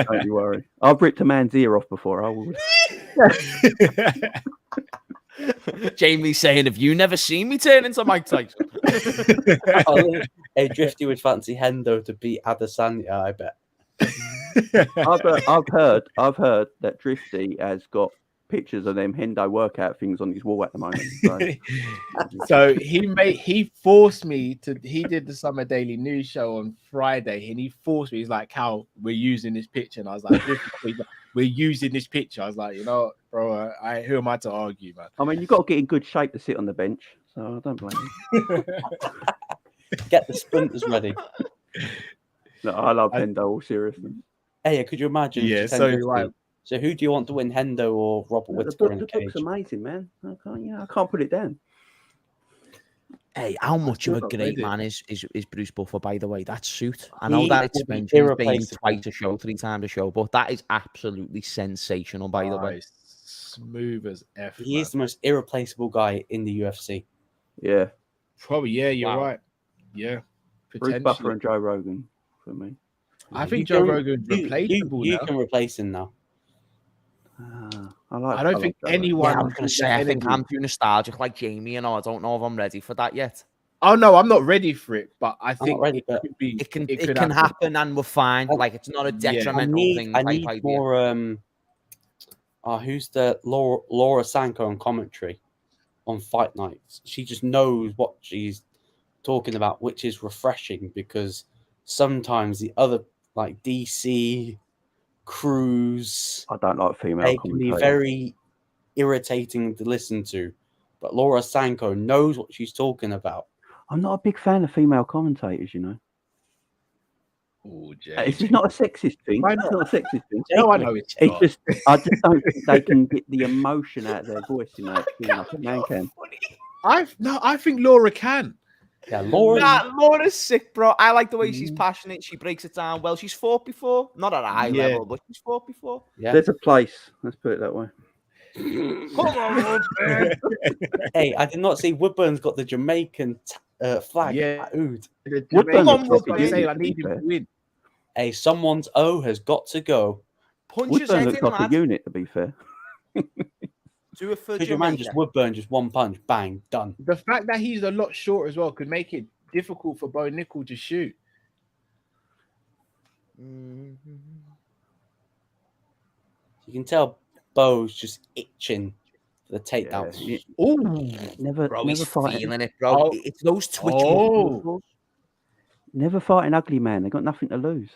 Don't you worry. I've ripped a man's ear off before. I would. Jamie saying, "Have you never seen me turn into Mike Tyson?" Hey, Drifty would fancy Hendo to beat Adesanya, I bet. I've heard that Drifty has got pictures of them Hendo workout things on his wall at the moment. So he forced me to. He did the Summer Daily News show on Friday, and he forced me. He's like, "Cal, we're using this picture," and I was like, "We're using this picture." I was like, "You know, bro, who am I to argue, man?" I mean, you've got to get in good shape to sit on the bench, so I don't blame you. Get the sprinters ready. No, I love Hendo, all seriousness. Hey, could you imagine? Yeah, so right. So who do you want to win, Hendo or Robert Whitaker in The cage? book's amazing, man. I can't put it down. Hey, how much of a great man is Bruce Buffer, by the way? That suit. I know that it's mentioned being twice a show, 3 times a show, but that is absolutely sensational, by the way. Smooth as F. He is the most irreplaceable guy in the UFC. Yeah. Probably, yeah, you're right. Yeah. Bruce Buffer and Joe Rogan for me. I think Joe Rogan's replaceable you now. can replace him now. I don't think anyone. Yeah, I was going to say, I think I'm too nostalgic like Jamie, and I don't know if I'm ready for that yet. Oh no, I'm not ready for it, but I think it can happen, and we're fine. Like it's not a detrimental thing. I need more. Who's the Laura Sanko on commentary on fight nights? She just knows what she's talking about, which is refreshing because sometimes the other like DC, Cruz, I don't like female. They can be very irritating to listen to, but Laura Sanko knows what she's talking about. I'm not a big fan of female commentators, you know. Oh, it's just not a sexist thing. It's not a sexist thing. No, I know it's not. Just, I just don't think they can get the emotion out of their voice, you know. Like a man can. I think Laura can. Yeah, Laura's sick, bro. I like the way she's passionate. She breaks it down well. She's fought before, not at a high level, but she's fought before. Yeah, there's a place. Let's put it that way. Come on, hey, I did not see Woodburn's got the Jamaican flag. Yeah, Woodburn say I need him to win. Hey, someone's O has got to go. Woodburn looks like a unit, to be fair. Do it for Jamaica. Just Woodburn, just one punch, bang, done. The fact that he's a lot shorter as well could make it difficult for Bo Nickal to shoot. You can tell Bo's just itching for the takedown. Yeah. Oh, never feeling it, bro. It's those twitch muscles. Never fight an ugly man. They got nothing to lose.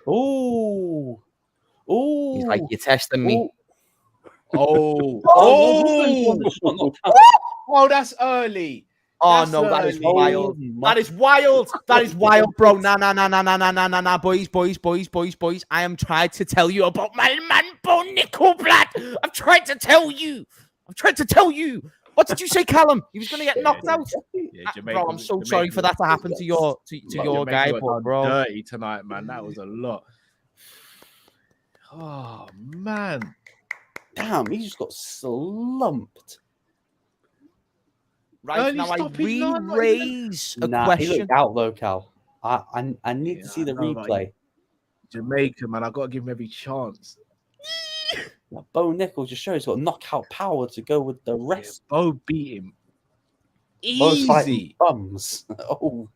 Oh. He's like, you're testing me. Oh, that's early. Oh, no, that is wild. That is wild. That is wild, bro. Nah. Boys. I am trying to tell you about my man, Bo Nickal, blood. I've tried to tell you. What did you say, Callum? He was going to get knocked out. Yeah, bro, I'm so sorry for that to happen to your guy, bro. Dirty tonight, man. That was a lot. Oh, man. Damn, he just got slumped. Right, now I re-raise a question. He looked out though, Cal. I need to see the replay. Jamaica, man, I've got to give him every chance. Bo Nickal just shows he's got knockout power to go with the rest. Yeah, Bo beat him. Easy. Bums. Oh.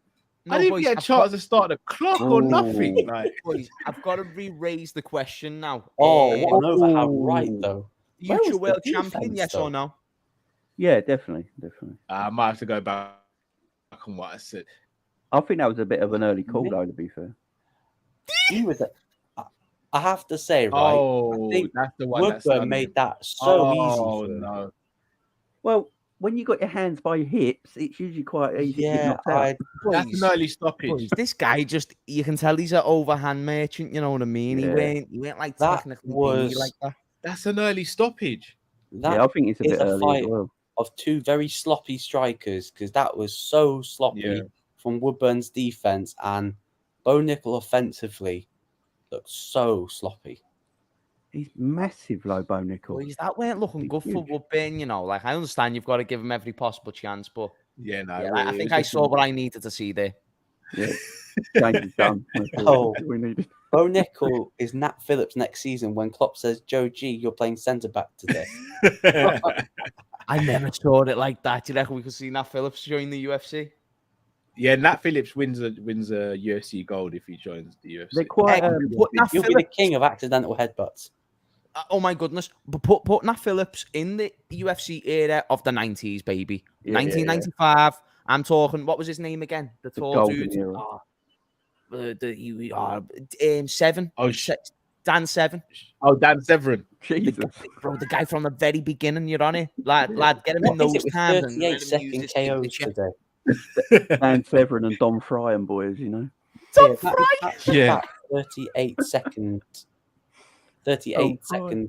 I didn't get a chance to start the clock or nothing. Like, boys, I've got to re-raise the question now. Oh, what an overhand right, though. Future world champion, yes or no? Yeah, definitely. I might have to go back on what I said. I think that was a bit of an early call, though, to be fair. He was I have to say, right? Oh, I think that's the one Woodburn made that so easy. Oh, no. Well, when you got your hands by your hips, it's usually quite easy to get knocked out. That's an early stoppage. This guy you can tell he's an overhand merchant, you know what I mean? Yeah. He went like that technically like that. That's an early stoppage. Yeah, I think it's a bit early as well. Of two very sloppy strikers, because that was so sloppy from Woodburn's defense, and Bo Nickal offensively looked so sloppy. He's massive, Bo Nickal. Well, that weren't looking good for Woodburn, you know. Like, I understand you've got to give him every possible chance, but I think I saw what I needed to see there. Yeah, James is done. We needed. Bo Nickal is Nat Phillips next season when Klopp says, Joe G, you're playing centre back today. I never saw it like that. Do you reckon we could see Nat Phillips join the UFC? Yeah, Nat Phillips wins a UFC gold if he joins the UFC. They're quite. You'll be the king of accidental headbutts. Oh my goodness! But put Nat Phillips in the UFC era of the 90s, baby. 1995. Yeah. I'm talking. What was his name again? The tall dude. Seven. Oh, Dan Seven. Oh, Dan Severin. Jesus, the guy from the very beginning. You're on it, lad. Get him in those times. 38-second KOs today. Dan Severin and Dom Fry and boys, you know. Dom Fry. Yeah. 38-second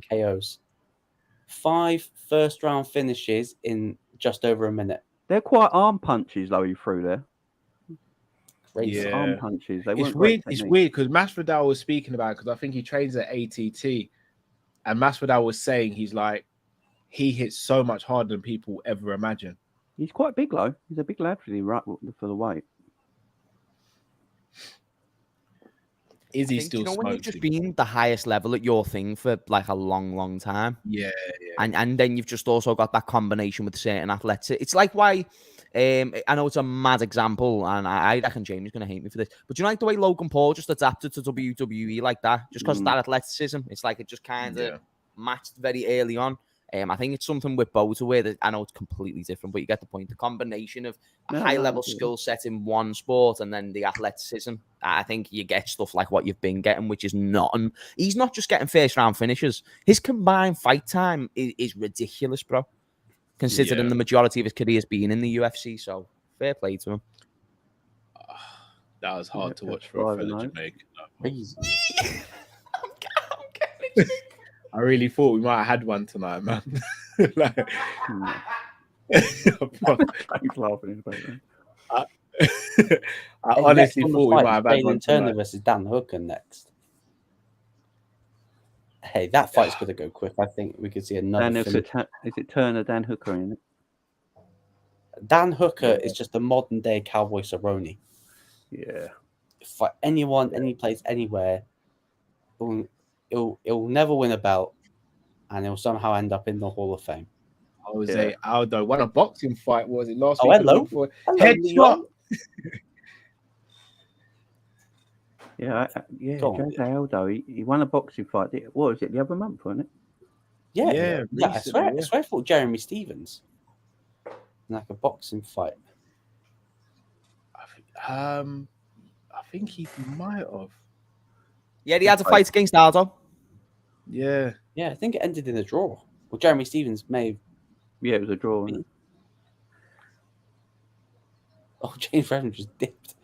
KOs. 5 first-round finishes in just over a minute. They're quite arm punches, though, he threw there. Crazy. Arm punches. It's weird because Masvidal was speaking about it because I think he trains at ATT, and Masvidal was saying he hits so much harder than people ever imagine. He's quite big, though. He's a big lad for the weight. Izzy still smokes. When you've just been the highest level at your thing for like a long time. Yeah. And then you've just also got that combination with certain athletes. It's like why, I know it's a mad example, and I reckon Jamie's going to hate me for this, but you know, like the way Logan Paul just adapted to WWE like that, just because of that athleticism. It's like it just kind of matched very early on. I think it's something with Bo to where I know it's completely different, but you get the point. The combination of a high-level skill set in one sport and then the athleticism, I think you get stuff like what you've been getting, which is not. And he's not just getting first-round finishes. His combined fight time is ridiculous, bro, considering the majority of his career has been in the UFC. So fair play to him. That was hard to watch for a fellow Jamaican. Crazy. I'm getting I really thought we might have had one tonight, man. He's laughing in I honestly thought we might have had one Turner versus Dan Hooker next. Hey, that fight's going to go quick. I think we could see another. Is it Turner, Dan Hooker in it? Dan Hooker is just a modern day Cowboy Cerrone. Yeah. For anyone, any place, anywhere, he'll never win a belt, and he'll somehow end up in the Hall of Fame. Jose Aldo won a boxing fight. Was it last week? Hello. Headshot. Jose Aldo. He won a boxing fight. What was it? The other month, wasn't it? Yeah. I swear I thought Jeremy Stevens. Like a boxing fight. I think he might have. Yeah, he had a fight against Aldo. Yeah. Yeah, I think it ended in a draw. Well, Jeremy Stevens may have... Yeah, it was a draw, wasn't it? Oh, James Redmond just dipped.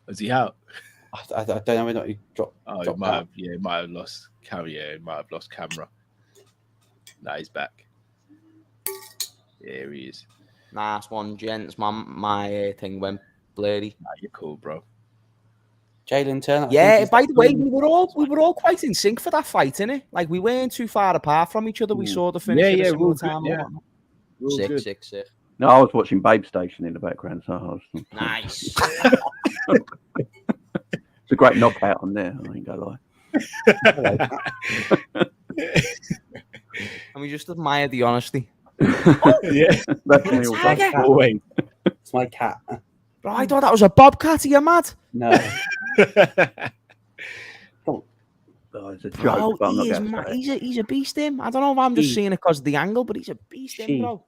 Was he out? I don't know whether he dropped. Oh, he might have lost camera. Yeah, he might have lost camera. Nah, he's back. There he is. Nice one, gents. My thing went blurry. Nah, you're cool, bro. Jalen Turner. Yeah, by the way, we were all quite in sync for that fight, innit? Like, we weren't too far apart from each other. We saw the finish at a similar time. Sick. No, I was watching Babe Station in the background, so I was... Nice. It's a great knockout on there, I ain't gonna lie. And we just admire the honesty. Yeah, that's always. It's my cat. Bro, I thought that was a bobcat. Are you mad? No. It's a joke, but he's a beast, him. I don't know if I'm just seeing it because of the angle, but he's a beast, him, bro.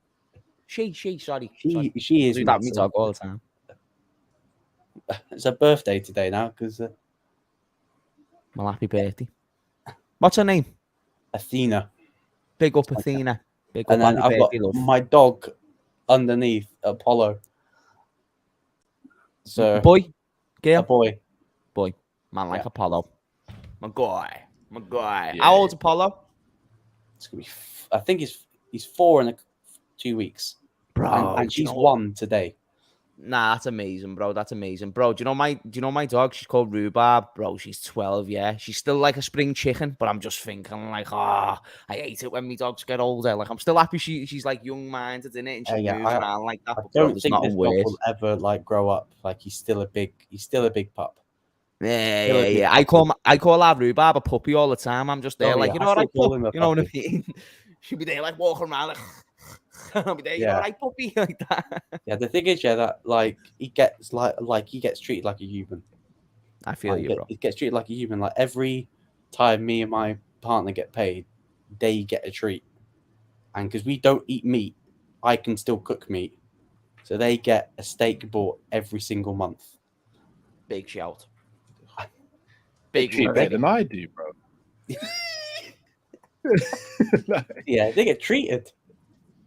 She is. Do that me talk all the time. It's her birthday today now, because... Well, happy birthday. What's her name? Athena. Big up, Athena. Big up, and then I've got my dog underneath, Apollo. So boy, girl, a boy. Man like Apollo. My guy. Yeah. How old's Apollo? It's gonna be. I think he's 4 in 2 weeks, bro. And she's 1 today. Nah, that's amazing, bro. That's amazing, bro. Do you know my dog? She's called Rhubarb, bro. She's 12. Yeah, she's still like a spring chicken, but I'm just thinking like, I hate it when my dogs get older. Like, I'm still happy she's like young minded in it and she moves around like that. I but don't bro, think this dog will ever like grow up. Like he's still a big pup. Yeah. I call our Rhubarb a puppy all the time. I'm just there, like, you know what, pup? You know what I mean? She'll be there, like walking around, like, I'll be there, you know, right, puppy, like that. Yeah, the thing is, that like he gets treated like a human. I feel you, bro. He gets treated like a human. Like every time me and my partner get paid, they get a treat, and because we don't eat meat, I can still cook meat, so they get a steak bought every single month. Big shout. Big treat better than I do, bro. Yeah, they get treated.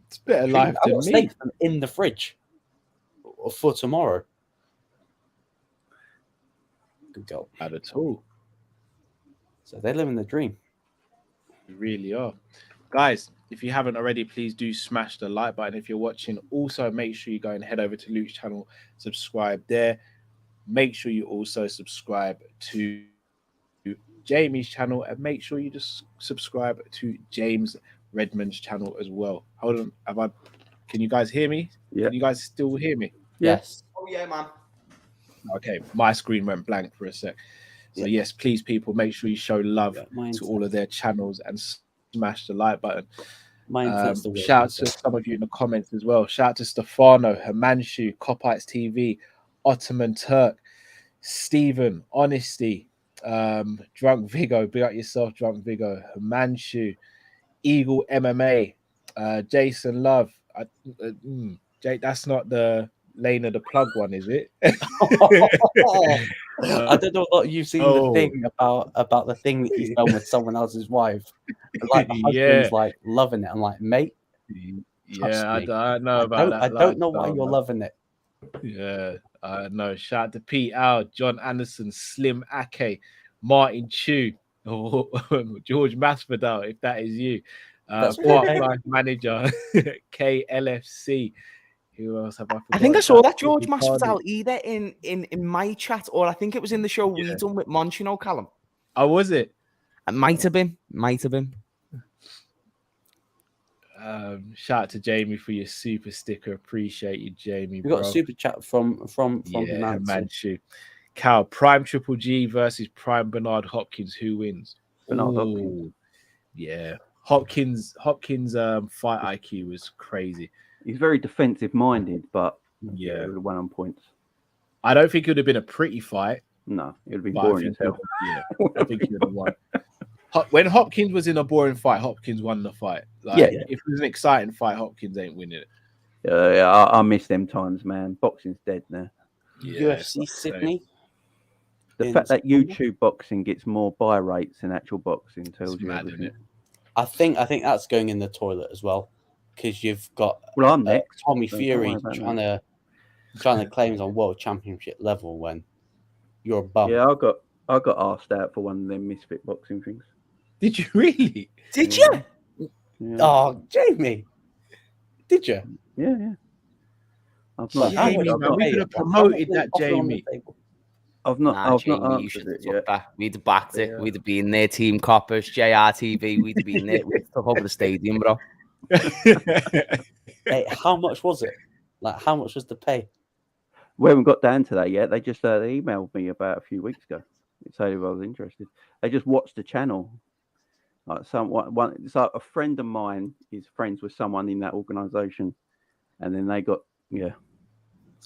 It's better life than me. Steak in the fridge for tomorrow. Good girl. Not at all. So they're living the dream. You really are. Guys, if you haven't already, please do smash the like button. If you're watching, also make sure you go and head over to Luke's channel, subscribe there. Make sure you also subscribe to Jamie's channel, and make sure you just subscribe to James Redmond's channel as well. Hold on, can you guys hear me? Yeah. Can you guys still hear me? Yes. Oh yeah, man. Okay, my screen went blank for a sec. So yes, please, people, make sure you show love to all of their channels and smash the like button. Shout out to some of you in the comments as well. Shout out to Stefano, Himanshu, Copites TV, Ottoman Turk, Stephen, Honesty, Drunk Vigo, big up yourself, Drunk Vigo, Himanshu, Eagle MMA, Jason Love. Jake, that's not the Lane of the Plug one, is it? I don't know what you've seen the thing about the thing that he's done with someone else's wife. Like the husband's like loving it. I'm like, mate. Yeah, I know about that. I don't know why you're loving it. Yeah, I know. Shout out to Pete Al, John Anderson, Slim Ake, Martin Chu, or George Masvidal, if that is you. Park Life Manager, KLFC. Who else have I forgotten? I think I saw that George Masvidal either in my chat, or I think it was in the show we done with Monch, you know, Callum. Oh, was it? It might have been. Shout out to Jamie for your super sticker. Appreciate you, Jamie. We got a super chat from Manchu. Cal, Prime Triple G versus Prime Bernard Hopkins. Who wins? Bernard Hopkins. Yeah. Hopkins fight IQ was crazy. He's very defensive minded, but he would have won on points. I don't think it would have been a pretty fight. No, it would have been boring as hell. Yeah, I think he would have won. When Hopkins was in a boring fight, Hopkins won the fight. Like, if it was an exciting fight, Hopkins ain't winning it. Yeah, I miss them times, man. Boxing's dead now. UFC Sydney. The fact that YouTube boxing gets more buy rates than actual boxing tells you everything. I think that's going in the toilet as well, because you've got I'm next. Tommy Fury trying to claim on world championship level when you're a bum. Yeah, I got asked out for one of them misfit boxing things. Did you really? Did you? Yeah. Oh, Jamie. Did you? Yeah. Jamie, man, we could have promoted that, Jamie. I've not Jamie, you should have took that. We'd have backed it. We'd have been there, Team Coppers, JRTV. We'd have been there. We'd have took over the stadium, bro. Hey, how much was it? Like, how much was the pay? We haven't got down to that yet. They just they emailed me about a few weeks ago. They said if I was interested. They just watched the channel. Like it's like a friend of mine is friends with someone in that organisation, and then they got It's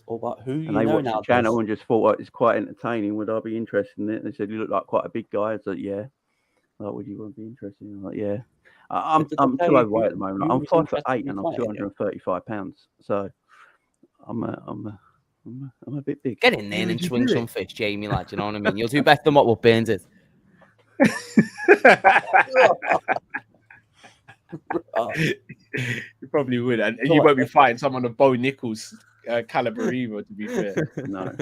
all about who you and they know watched now. The channel and just thought it's quite entertaining. Would I be interested in it? They said you look like quite a big guy. I said yeah. Like, would you want to be interested? I'm like yeah. I'm too overweight at the moment. I'm 5'8" and I'm 235 pounds. So I'm a bit big. Get in there and swing some fish, Jamie, lad. You know what I mean? You'll do better than what Burns did. You probably would, and you won't be fighting someone of Bo Nichols' caliber either. To be fair, no.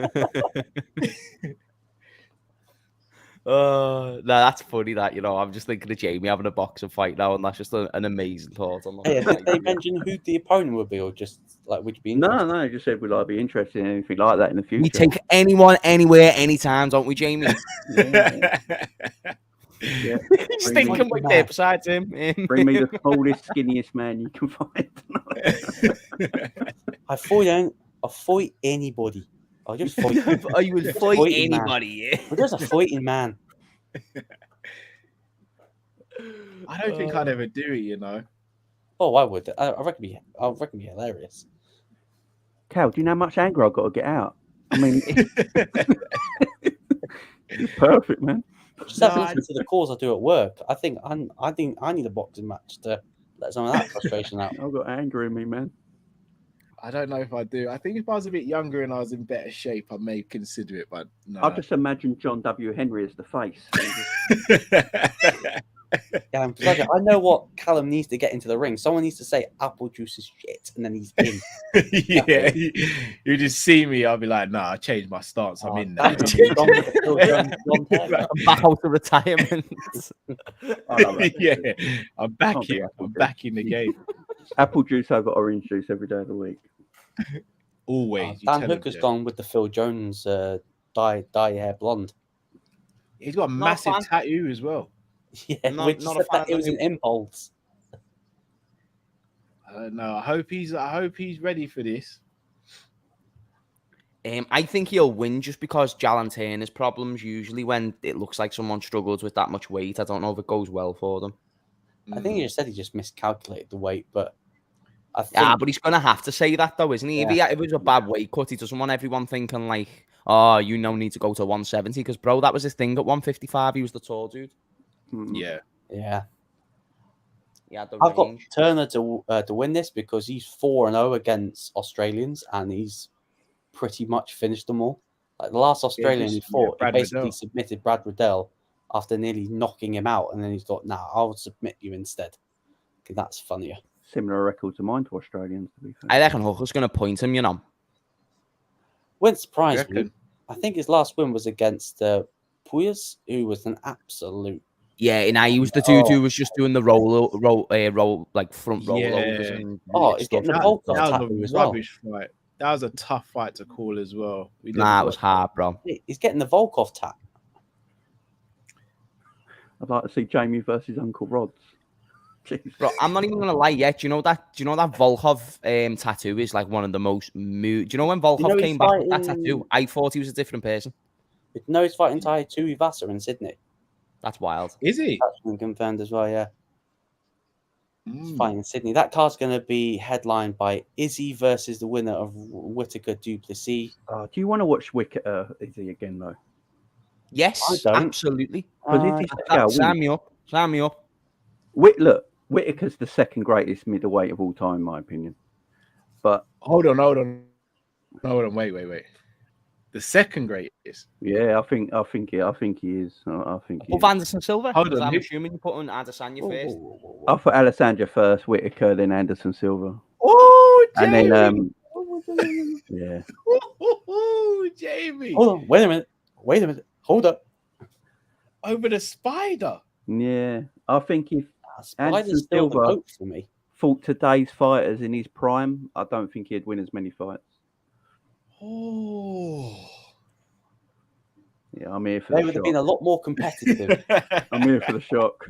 No, that's funny. That I'm just thinking of Jamie having a boxing fight now, and that's just an amazing thought. Hey, did they mention who the opponent would be, or just like would you be interested? No, just said would I be interested in anything like that in the future? We take anyone, anywhere, anytime, don't we, Jamie? Yeah. Stinking with there beside him. Bring me the tallest, skinniest man you can find. I fight anybody. I'll just fight. You would fight anybody. Yeah. But there's a fighting man. I don't think I'd ever do it, Oh, I would. I reckon it'd be hilarious. Cal, do you know how much anger I've got to get out? I mean, it's perfect, man. Just have to listen to the calls I do at work. I think I need a boxing match to let some of that frustration out. I've got anger in me, man. I don't know if I do. I think if I was a bit younger and I was in better shape, I may consider it, but no. I just imagine John W. Henry as the face. Yeah, I know what Callum needs to get into the ring. Someone needs to say apple juice is shit, and then he's in. Yeah, you just see me, I'll be like, nah, I changed my stance. I'm in now. I'm back out of retirement. Yeah, I'm back here. I'm back in the game. Apple juice over orange juice every day of the week. Always. Dan Hooker's gone with the Phil Jones dye hair blonde. He's got a massive tattoo as well. Yeah, not a fan. It was an impulse. No, I hope he's ready for this. I think he'll win just because Jalantane's problems usually when it looks like someone struggles with that much weight. I don't know if it goes well for them. I think he just said he just miscalculated the weight, but I think... but he's gonna have to say that though, isn't he? Yeah. If it was a bad weight cut, he doesn't want everyone thinking like, "Oh, you need to go to 170," because bro, that was his thing at 155. He was the tall dude. Yeah. I've got Turner to win this because he's 4-0 against Australians, and he's pretty much finished them all. Like the last Australian he fought, he basically submitted Brad Riddell after nearly knocking him out, and then he's thought, "Nah, I'll submit you instead." Because that's funnier. Similar record to mine to Australians, to be fair. I reckon Hooker's going to point him, Wouldn't surprise me. I think his last win was against Puyas, who was an absolute... Yeah, and he was the dude who was just doing the roll like front roll overs. And he's getting the Volk tattoo as well. Rubbish fight. That was a tough fight to call as well. It was hard, bro. He's getting the Volkov tap. I'd like to see Jamie versus Uncle Rods. Jeez. Bro, I'm not even gonna lie yet. Do you know that Volkov tattoo is like one of the most Do you know when Volkov came back with that tattoo? I thought he was a different person. No, he's fighting Tai Tuivasa in Sydney. That's wild. Is he? That's been confirmed as well, yeah. He's fighting in Sydney. That card's going to be headlined by Izzy versus the winner of Whitaker Plessis. Do you want to watch Izzy again, though? Yes, absolutely. Sign me up. Look, Whitaker's the second greatest middleweight of all time, in my opinion. But hold on, wait. The second greatest. Yeah, I think he is. I think he is. Anderson Silva. Hold on, I'm assuming you put on Adesanya first. I put Alexandre first, Whitaker, then Anderson Silva. Oh, Jamie. And then yeah. Oh, Jamie. Hold on, wait a minute. Hold up. Over the Spider. Yeah, I think if Spider's still the goat for me. Fought today's fighters in his prime, I don't think he'd win as many fights. Oh, yeah, I'm here for they the would shock. have been a lot more competitive. I'm here for the shock.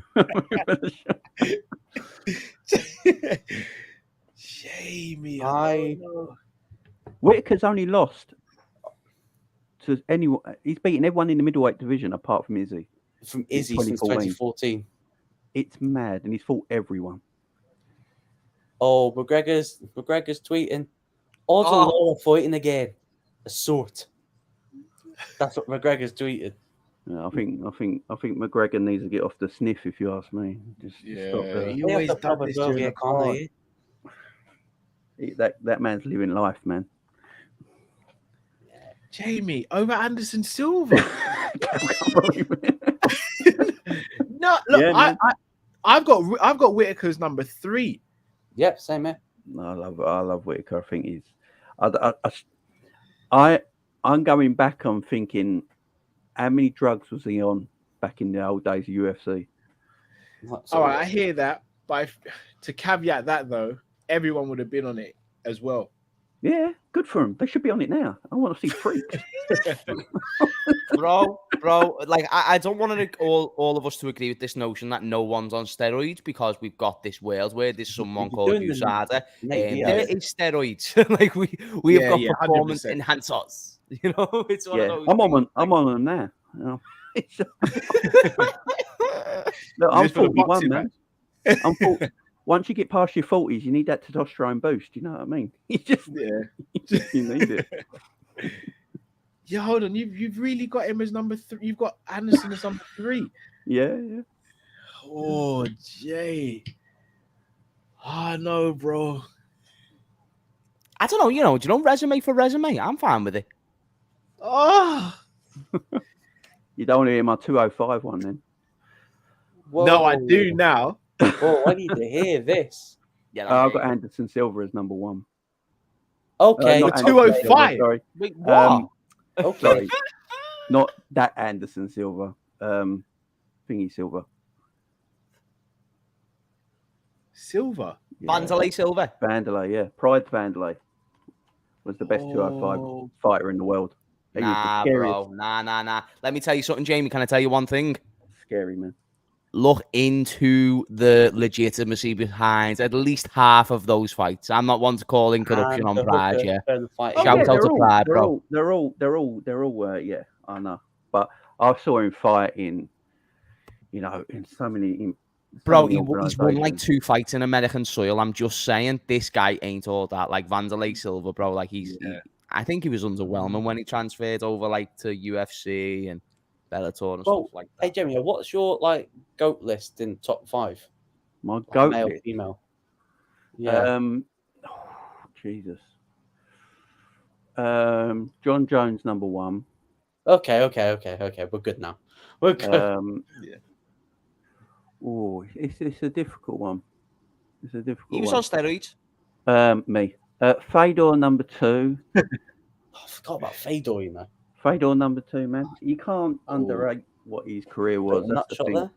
Jamie, Whitaker's only lost to anyone. He's beaten everyone in the middleweight division apart from Izzy. From Izzy since 2014. It's mad, and he's fought everyone. Oh, McGregor's tweeting. Odds on Lawler fighting again. A sort. That's what McGregor's tweeted. Yeah, I think McGregor needs to get off the sniff, if you ask me. Stop he always does this during the fight. That man's living life, man. Jamie, over Anderson Silva. No, look, yeah, I've got Whitaker's number 3. Yep, same here. No, I love Whitaker. I think he's. I'm going back on thinking, how many drugs was he on back in the old days of UFC. All right, I hear that, but to caveat that though, everyone would have been on it as well. Yeah, good for them. They should be on it now. I want to see freaks. bro. Like, I don't want all of us to agree with this notion that no one's on steroids, because we've got this world where there's someone called USADA, and there is steroids. Like we have got performance 100%. Enhancers. You know, it's one of those. I'm on them now. You know? Look, I'm 41, man. I'm 40. Once you get past your 40s, you need that testosterone boost. You know what I mean? You need it. Yeah, hold on. You've really got him as number 3. You've got Anderson as number 3. Yeah. Oh, Jay. Oh, no, bro. I don't know. Do you know, resume for resume? I'm fine with it. Oh. You don't want to hear my 205 one then? Whoa. No, I do now. Oh, I need to hear this. Yeah, I've got Anderson Silva as number 1. Okay. 205. Sorry. Wait, what? Okay. Sorry. Not that Anderson Silva. Thingy Silva. Silva? Yeah. Vanderlei Silva. Vanderlei, yeah. Pride Vanderlei was the best 205 fighter in the world. Nah, bro. Nah. Let me tell you something, Jamie. Can I tell you one thing? Scary, man. Look into the legitimacy behind at least half of those fights. I'm not one to call in corruption on Pride, yeah. Shout out to Pride, bro. They're all, yeah, I know. But I saw him fight in so many. Bro, he's won like 2 fights in American soil. I'm just saying, this guy ain't all that. Like Vanderlei Silva, bro. Like I think he was underwhelming when he transferred over like to UFC and Bellator and stuff like that. Hey, Jamie, what's your GOAT list in top 5? My GOAT male, list? female. Yeah. Jesus. Jon Jones number 1. Okay. We're good now. We're good. Yeah. Oh, it's a difficult one. He was on steroids. Me. Fedor number 2. I forgot about Fedor, you know. Fedor number 2, man. You can't underrate what his career was. That's the thing.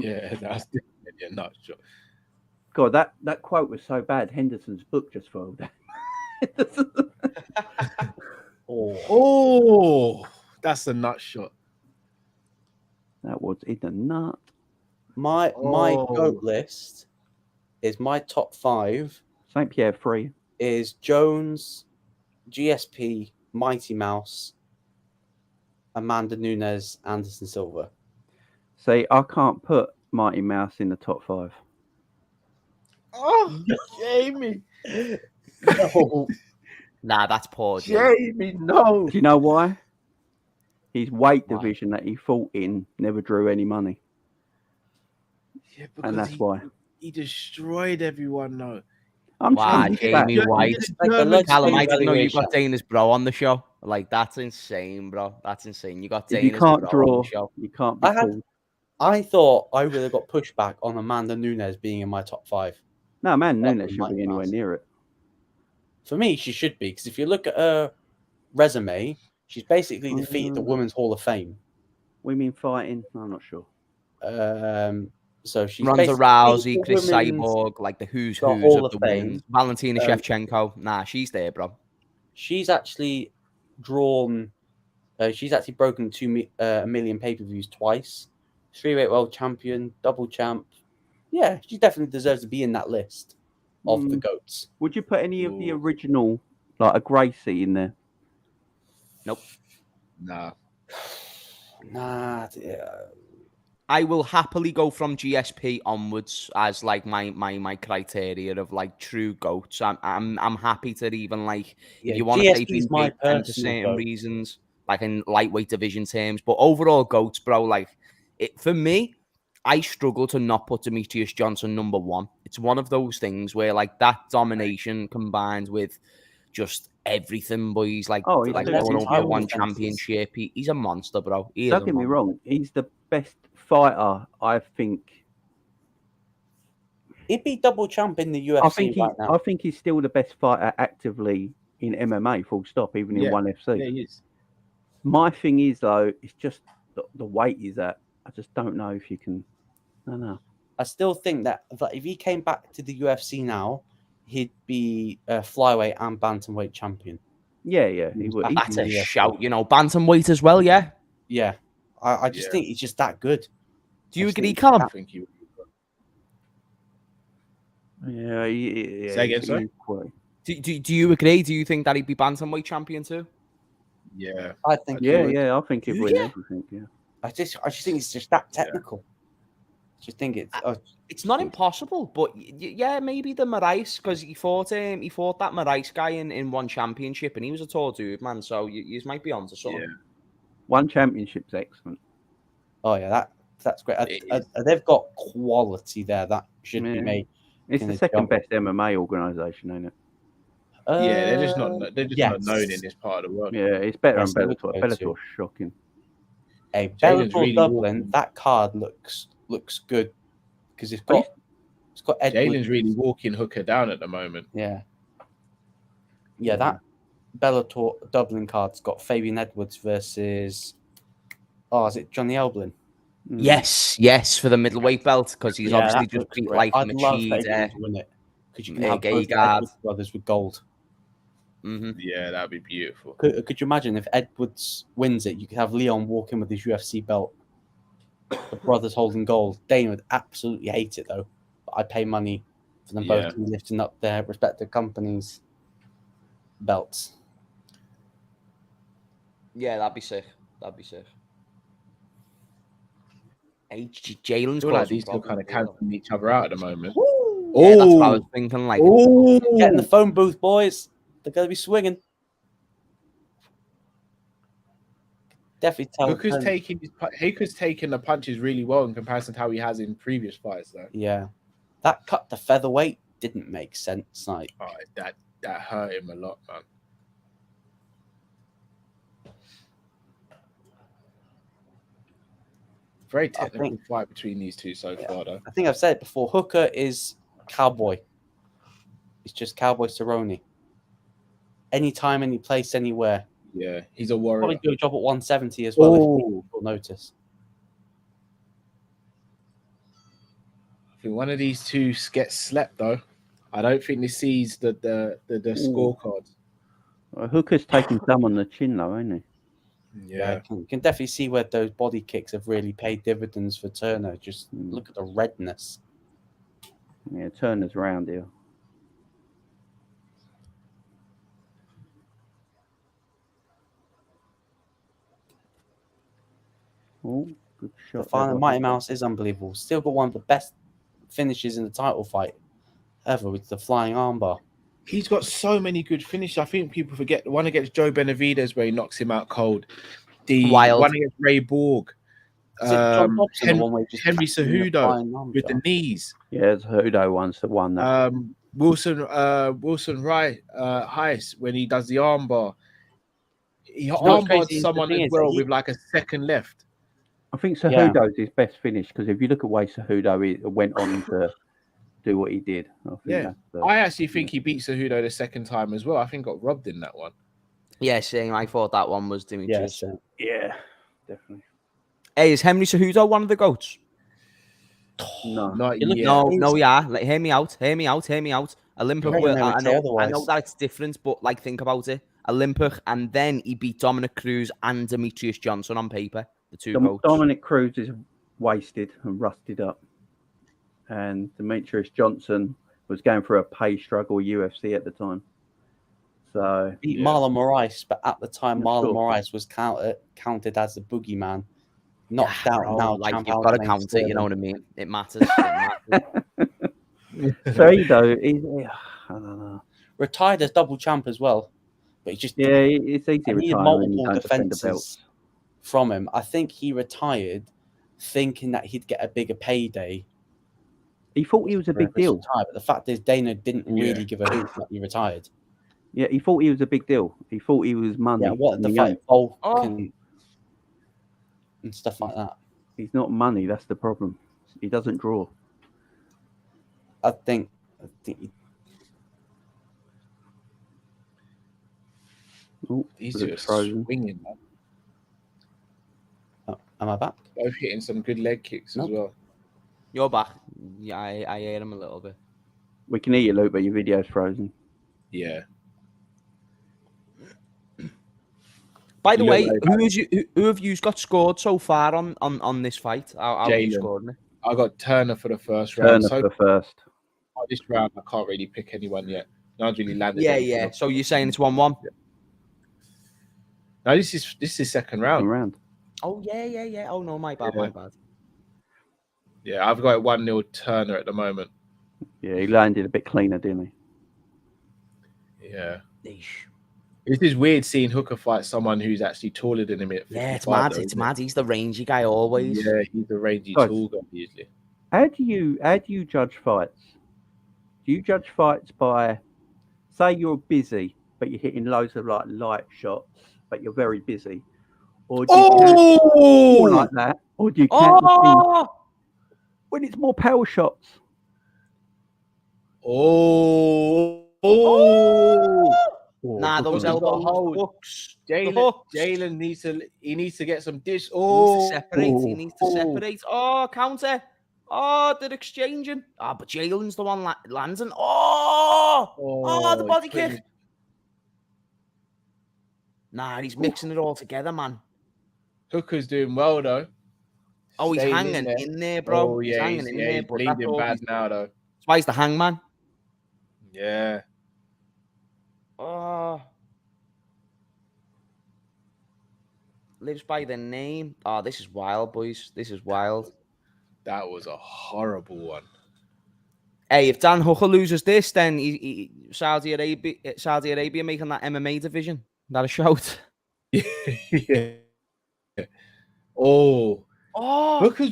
Yeah, that's definitely a nut shot. God, that quote was so bad. Henderson's book just foiled that. Oh, that's a nut shot. That was in the nut. My GOAT list is my top 5. St. Pierre 3 is Jones, GSP, Mighty Mouse, Amanda Nunes, Anderson Silva. See, I can't put Mighty Mouse in the top 5. Oh, Jamie. No. Nah, that's poor. Jamie, no. Do you know why? His weight division that he fought in never drew any money. Yeah, and that's why. He destroyed everyone, though. Jamie White. Callum, I didn't know you got Dana's bro on the show. Like, that's insane, bro. That's insane. You got Dana's bro on the show. You can't be I thought I would have got pushback on Amanda Nunes being in my top 5. No, man, Nunes shouldn't be anywhere near it. For me, she should be, because if you look at her resume, she's basically defeated the Women's Hall of Fame. Women fighting? I'm not sure. So she's Ronda Rousey, Chris Cyborg, like the who's of the women. Valentina Shevchenko. Nah, she's there, bro. She's actually drawn. She's actually broken 2 million pay-per-views twice. 3-weight world champion, double champ. Yeah, she definitely deserves to be in that list of the GOATs. Would you put any of the original, like a Gracie, in there? Nope. Nah. Yeah. I will happily go from GSP onwards as like my criteria of like true GOATs. I'm happy to even like if you want to say these for certain reasons, like in lightweight division terms, but overall GOATs, bro. Like for me, I struggle to not put Demetrius Johnson number 1. It's one of those things where like that domination combined with just everything, boys. Like one championship. He's a monster, bro. Don't get me wrong. He's the best fighter, I think. He'd be double champ in the UFC now. I think he's still the best fighter actively in MMA, full stop, even in ONE FC. Yeah, he is. My thing is, though, it's just the weight he's at, I just don't know if you can. I don't know. I still think that if he came back to the UFC now, he'd be a flyweight and bantamweight champion. Yeah, he would. That's a shout, bantamweight as well, yeah. Yeah, I just think he's just that good. Do you agree, Callum? I think you. Yeah. Say again, sorry? Do you agree? Do you think that he'd be bantamweight champion too? Yeah, I think. Yeah, I think he'd win everything. Yeah. I just think it's just that technical. I just think it's not impossible, but yeah, maybe the Marais, because he fought that Marais guy in one championship, and he was a tall dude, man. So you might be onto something. Yeah. One championship's excellent. Oh yeah, that's great. They've got quality there that should be made. It's the second best MMA organisation, ain't it? Yeah, they're just not known in this part of the world. Yeah, it's better than Bellator. Bellator's shocking. Hey, Bellator really Dublin, that card looks good because it's got Jalen's really walking Hooker down at the moment. Yeah, that Bellator Dublin card's got Fabian Edwards versus is it Johnny Elblin? Yes, for the middleweight belt, because he's obviously just beat Life Machine. I'd love win it because you can have both Edwards brothers with gold. Mm-hmm. Yeah, that'd be beautiful. Could you imagine if Edwards wins it? You could have Leon walk in with his UFC belt. The brothers holding gold. Dane would absolutely hate it though. But I'd pay money for them both to be lifting up their respective companies' belts. Yeah, that'd be sick. Jalen's like these two kind of cancelling each other out at the moment. Yeah, that's what I was thinking. Like, get in the phone booth, boys. They're going to be swinging. Definitely tell. Hooker's taking the punches really well in comparison to how he has in previous fights, though. Yeah, that cut to featherweight didn't make sense. Like, that hurt him a lot, man. Very technical fight between these two so far, though. I think I've said it before. Hooker is cowboy. It's just Cowboy Cerrone. Anytime, any place, anywhere. Yeah, he's a warrior. Probably do a job at 170 as well. If you'll notice. I think one of these two gets slept though. I don't think he sees the scorecards. Well, Hooker's taking some on the chin though, ain't he? Yeah, you can definitely see where those body kicks have really paid dividends for Turner. Just look at the redness. Yeah, Turner's round here. Oh, good shot. The final Mighty Mouse is unbelievable. Still got one of the best finishes in the title fight ever with the flying armbar. He's got so many good finishes. I think people forget the one against Joe Benavidez where he knocks him out cold. The one against Ray Borg. Henry Cejudo with the knees. Yeah, Cejudo one's the one that Wilson Heiss when he does the armbar. He armbars someone as well with like a second left. I think Cejudo's his best finish because if you look at way Cejudo went on to do what he did. I actually think he beat Cejudo the second time as well. I think got robbed in that one. Yeah, same. I thought that one was Demetrius. Yeah, definitely. Hey, is Henry Cejudo one of the GOATs? No, not yet. No, yeah. Like, hear me out. Olympic. I know that it's different, but like, think about it. Olympic, and then he beat Dominic Cruz and Demetrius Johnson on paper. The two GOATs. Dominic Cruz is wasted and rusted up, and Demetrius Johnson was going through a pay struggle with UFC at the time. So beat Marlon Moraes, but at the time Marlon Moraes was counted as the boogeyman. Knocked out now. Like you've got to count it, you know what I mean? It matters. Cejudo, I don't know. Retired as double champ as well, but he just it's easy. He needed multiple defenses from him. I think he retired thinking that he'd get a bigger payday. He thought he was a big deal. But the fact is, Dana didn't really give a hoot that he retired. Yeah, he thought he was a big deal. He thought he was money. Yeah, what the fight Volk and stuff like that. He's not money. That's the problem. He doesn't draw. I think these two are swinging, man. Am I back? Both hitting some good leg kicks as well. You're back. Yeah, I hear him a little bit. We can hear you, Luke, but your video's frozen. Yeah. By the way, who have you got scored so far on this fight? How have you scored it? I got Turner for the first round. Turner for the first. This round, I can't really pick anyone yet. No one's really landed. Yeah. So you're saying it's 1-1? No, this is second round. Oh yeah. Oh no, my bad. Yeah, I've got 1-0 Turner at the moment. Yeah, he landed a bit cleaner, didn't he? Yeah. Eesh. It is weird seeing Hooker fight someone who's actually taller than him. Yeah, it's mad. It's mad. He's the rangy guy always. Yeah, he's the rangy tall guy usually. How do you judge fights? Do you judge fights by, say you're busy, but you're hitting loads of like light shots, but you're very busy, or do you like that, or do you count the things when it's more power shots? Nah, those elbow hooks. Jalen needs to get some dish. He needs to separate. Oh, counter. Oh, they're exchanging. But Jalen's the one landing. The body kick. Nah, he's mixing it all together, man. Hooker's doing well though. Oh, he's hanging in there, bro. He's hanging in there. But bleeding bad now though. That's why he's the hangman. Yeah. Lives by the name. Oh, this is wild, boys. This is wild. That was a horrible one. Hey, if Dan Hooker loses this, then Saudi Arabia making that MMA division. That a shout. Yeah. Hooker's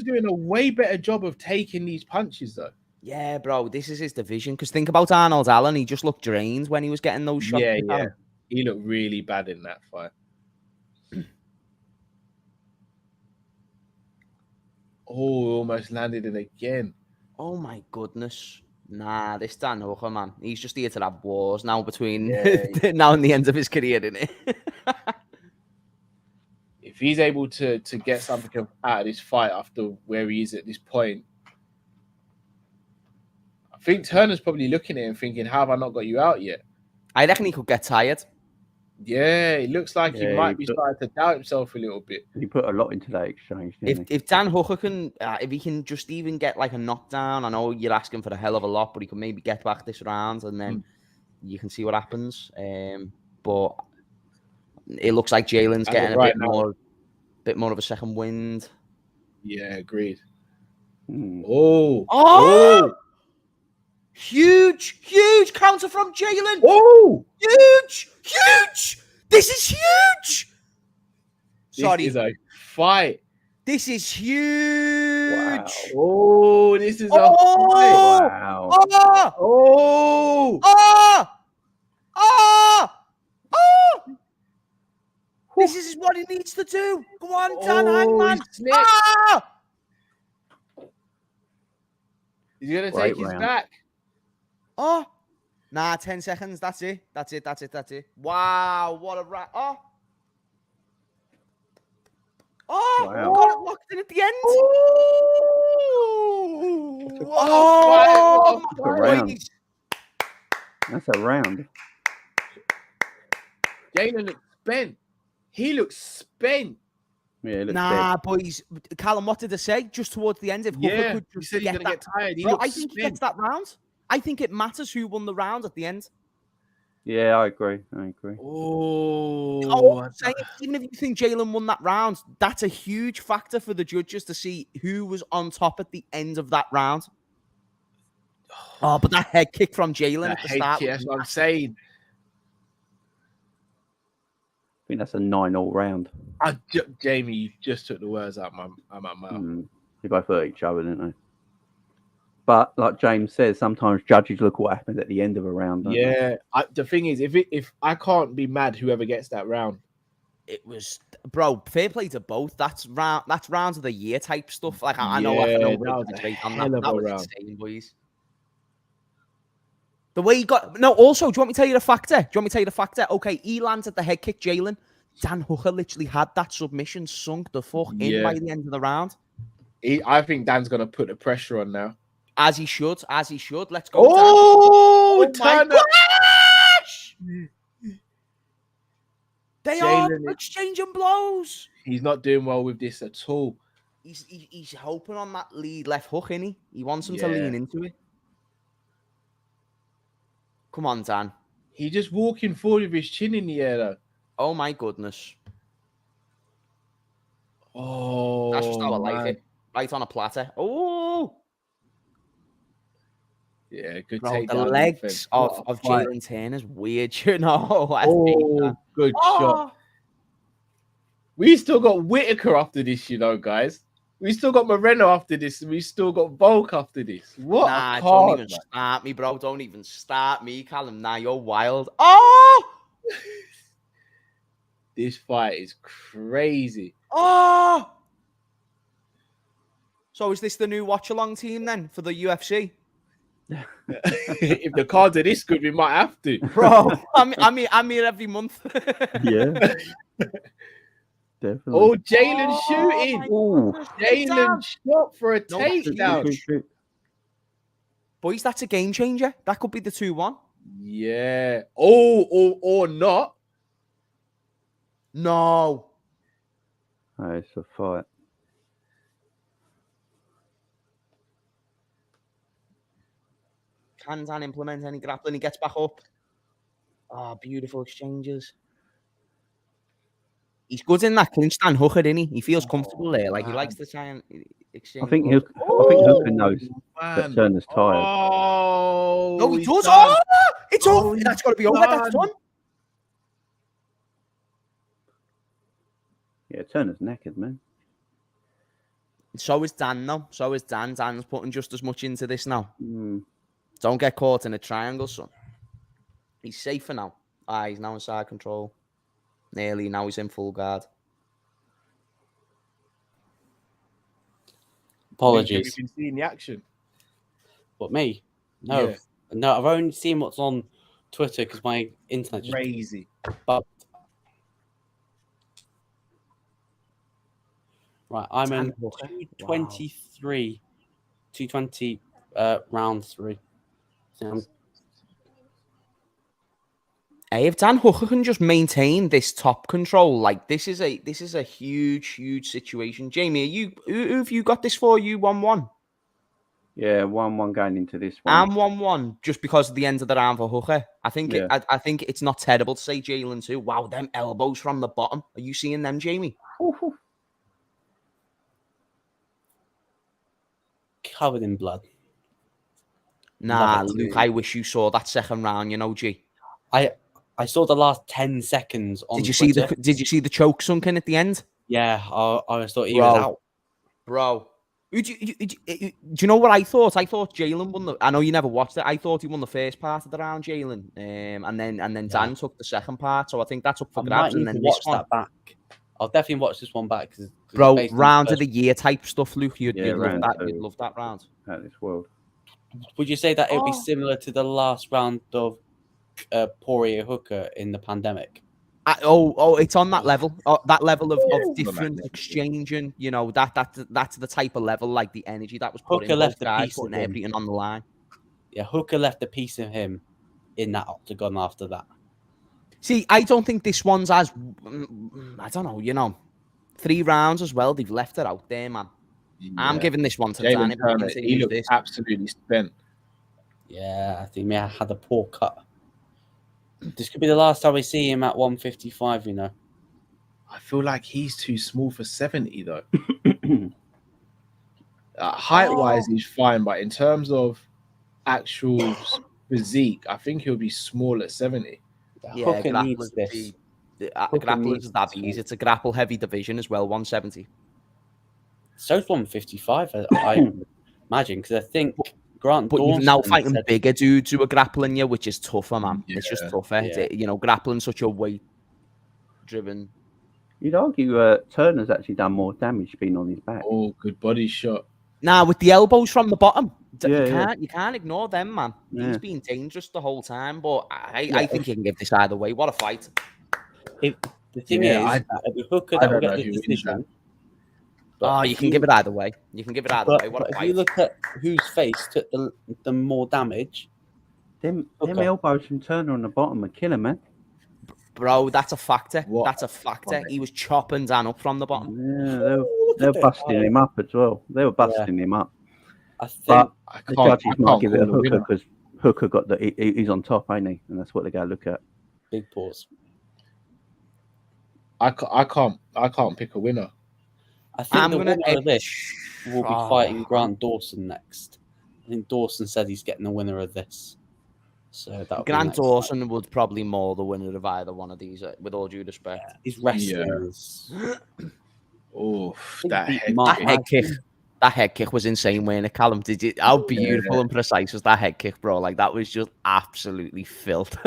doing a way better job of taking these punches though. Yeah, bro, this is his division. Because think about Arnold Allen. He just looked drained when he was getting those shots. Yeah. He looked really bad in that fight. Almost landed it again. Oh, my goodness. Nah, this Dan Hooker, man. He's just here to have wars now between now and the end of his career, isn't it? If he's able to get something out of this fight after where he is at this point, I think Turner's probably looking at him thinking, how have I not got you out yet? I reckon he could get tired. Yeah, it looks like he might be starting to doubt himself a little bit. He put a lot into that exchange, didn't he? If Dan Hooker can, if he can just even get like a knockdown, I know you're asking for a hell of a lot, but he can maybe get back this round and then you can see what happens. But it looks like Jalen's getting a bit more of a second wind. Yeah, agreed. Huge counter from Jalen. Huge. This is huge. This is a fight. This is huge. Wow. This is a fight. Wow. This is what he needs to do. Go on, Dan Hangman. He's going to take his back. Nah, 10 seconds. That's it. Wow, what a rat. Wow. Got it locked in at the end. That's a round. Jalen looks spent. He looks spent. Yeah, nah, boys. Callum, what did they say? Just towards the end, if Hooker could just he's going to get tired. I think he gets that round. I think it matters who won the round at the end. Yeah, I agree. I'm saying, even if you think Jalen won that round, that's a huge factor for the judges to see who was on top at the end of that round. But that head kick from Jalen at the start. That's what I'm saying. I think that's a 9-all round. Jamie, you just took the words out of my mouth. They both hurt each other, didn't they? But like James says, sometimes judges look what happens at the end of a round. Yeah, the thing is, if I can't be mad, whoever gets that round. It was, bro. Fair play to both. That's rounds of the year type stuff. Like I know that was insane, boys. The way he got also. Do you want me to tell you the factor? Okay, he lands at the head kick, Jalen. Dan Hooker literally had that submission sunk the fuck in by the end of the round. I think Dan's going to put the pressure on now. As he should. Let's go, oh Dan. Oh, my gosh! They are exchanging blows. He's not doing well with this at all. He's hoping on that lead left hook, isn't he? He wants him to lean into it. Come on, Dan. He's just walking forward with his chin in the air, though. Oh, my goodness. Oh, that's just how I like it. Right on a platter. Oh! Yeah, good take. The legs of Jalen Turner's weird, you know. Good shot. We still got Whitaker after this, you know, guys. We still got Moreno after this. We still got Volk after this. What? Nah, don't even start me, bro. Don't even start me, Callum. Nah, you're wild. Oh! This fight is crazy. Oh! So is this the new watch-along team then for the UFC? If the cards are this good, we might have to. Bro, I'm here every month. Yeah. Definitely. Oh, Jalen shooting. Jalen shot for a takedown. Boys, that's a game changer. That could be the 2-1. Yeah. Or not. No. Oh, it's a fight. Can Dan implement any grappling? He gets back up. Oh, beautiful exchanges. He's good in that clinch, Dan Hooker, isn't he? He feels comfortable there. Like, he likes to try and exchange. I think Hooker knows that Turner's tired. Oh, no, he does. Oh, it's over. That's got to be over. That's done. Yeah, Turner's knackered, man. So is Dan, though. So is Dan. Dan's putting just as much into this now. Don't get caught in a triangle, son. He's safer now. He's now in side control. Nearly. Now he's in full guard. Apologies. Have you been seeing the action? But me? No. Yeah. No, I've only seen what's on Twitter because my internet's crazy. But right, I'm in 223, 220 round 3. If Dan Hooker can just maintain this top control, like this is a huge situation. Jamie, who have you got this for? You 1-1? Yeah, 1-1 going into this one. I'm 1-1 just because of the end of the round for Hooker. I think I think it's not terrible to say Jalen too. Wow, them elbows from the bottom. Are you seeing them, Jamie? Covered in blood. Nah, Luke, I wish you saw that second round, you know, G. I saw the last 10 seconds on Did you Twitter. Did you see the choke sunken at the end? Yeah, I thought he was out. Bro. Do you know what I thought? I thought Jalen won I know you never watched it. I thought he won the first part of the round, Jalen. And then Dan took the second part. So I think that's up for grabs. And then watch that back. I'll definitely watch this one back. Bro, round of the year type stuff, Luke. You'd love that. You'd love that round. At this world. Would you say that it would be similar to the last round of Poirier Hooker in the pandemic? It's on that level. That level of different exchanging. You know, that's the type of level, like the energy that was put Hooker in. Left the piece putting everything on the line. Yeah, Hooker left a piece of him in that octagon after that. See, I don't think this one's as I don't know. You know, 3 rounds as well. They've left it out there, man. Yeah. I'm giving this one to Dan. He looked absolutely spent. Yeah, I think I had a poor cut. This could be the last time we see him at 155, you know. I feel like he's too small for 70, though. Height-wise, he's fine, but in terms of actual physique, I think he'll be small at 70. Yeah, grapplers is that easy. It's a grapple-heavy division as well, 170. So it's 155, I imagine, because I think Grant you're now fighting bigger dudes who are grappling you, which is tougher, man. Yeah. It's just tougher. Yeah. You know, grappling such a weight-driven. You'd argue Turner's actually done more damage being on his back. Oh, good body shot. Nah, with the elbows from the bottom. You can't ignore them, man. Yeah. He's been dangerous the whole time, but I think he can give this either way. What a fight. The thing is, the Hooker that will get the decision. But you can give it either way. You can give it either way. But if you look at whose face took the more damage, them elbows from Turner on the bottom are killing, man. Bro, that's a factor. That's a factor. He was chopping Dan up from the bottom. Yeah, they were busting him up as well. They were busting him up. I think the judges might give it a Hooker because Hooker got he's on top, ain't he? And that's what they go look at. Big pause. I can't pick a winner. I think the winner of this will be fighting Grant Dawson next. I think Dawson said he's getting the winner of this. So that Grant Dawson would probably maul the winner of either one of these, with all due respect. Yeah, his wrestling is... Oh, that head kick. That head kick was insane, Wayne. Callum, did you? How beautiful and precise was that head kick, bro? Like, that was just absolutely filth.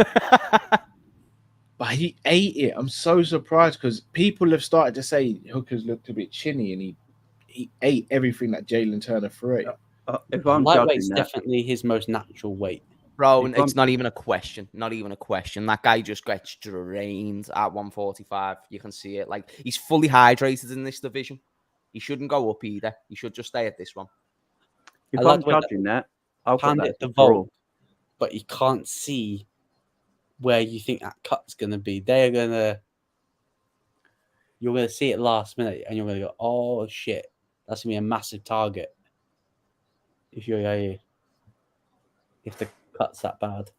But he ate it. I'm so surprised because people have started to say Hooker's looked a bit chinny, and he ate everything that Jalen Turner threw. If I'm lightweight's definitely his most natural weight. Bro, it's not even a question. Not even a question. That guy just gets drained at 145. You can see it. Like, he's fully hydrated in this division. He shouldn't go up either. He should just stay at this one. If I'm judging that, I'll hand it to Volk, but you can't see where you think that cut's going to be. You're going to see it last minute, and you're going to go, oh, shit. That's going to be a massive target. If you're Yair. If the cut's that bad.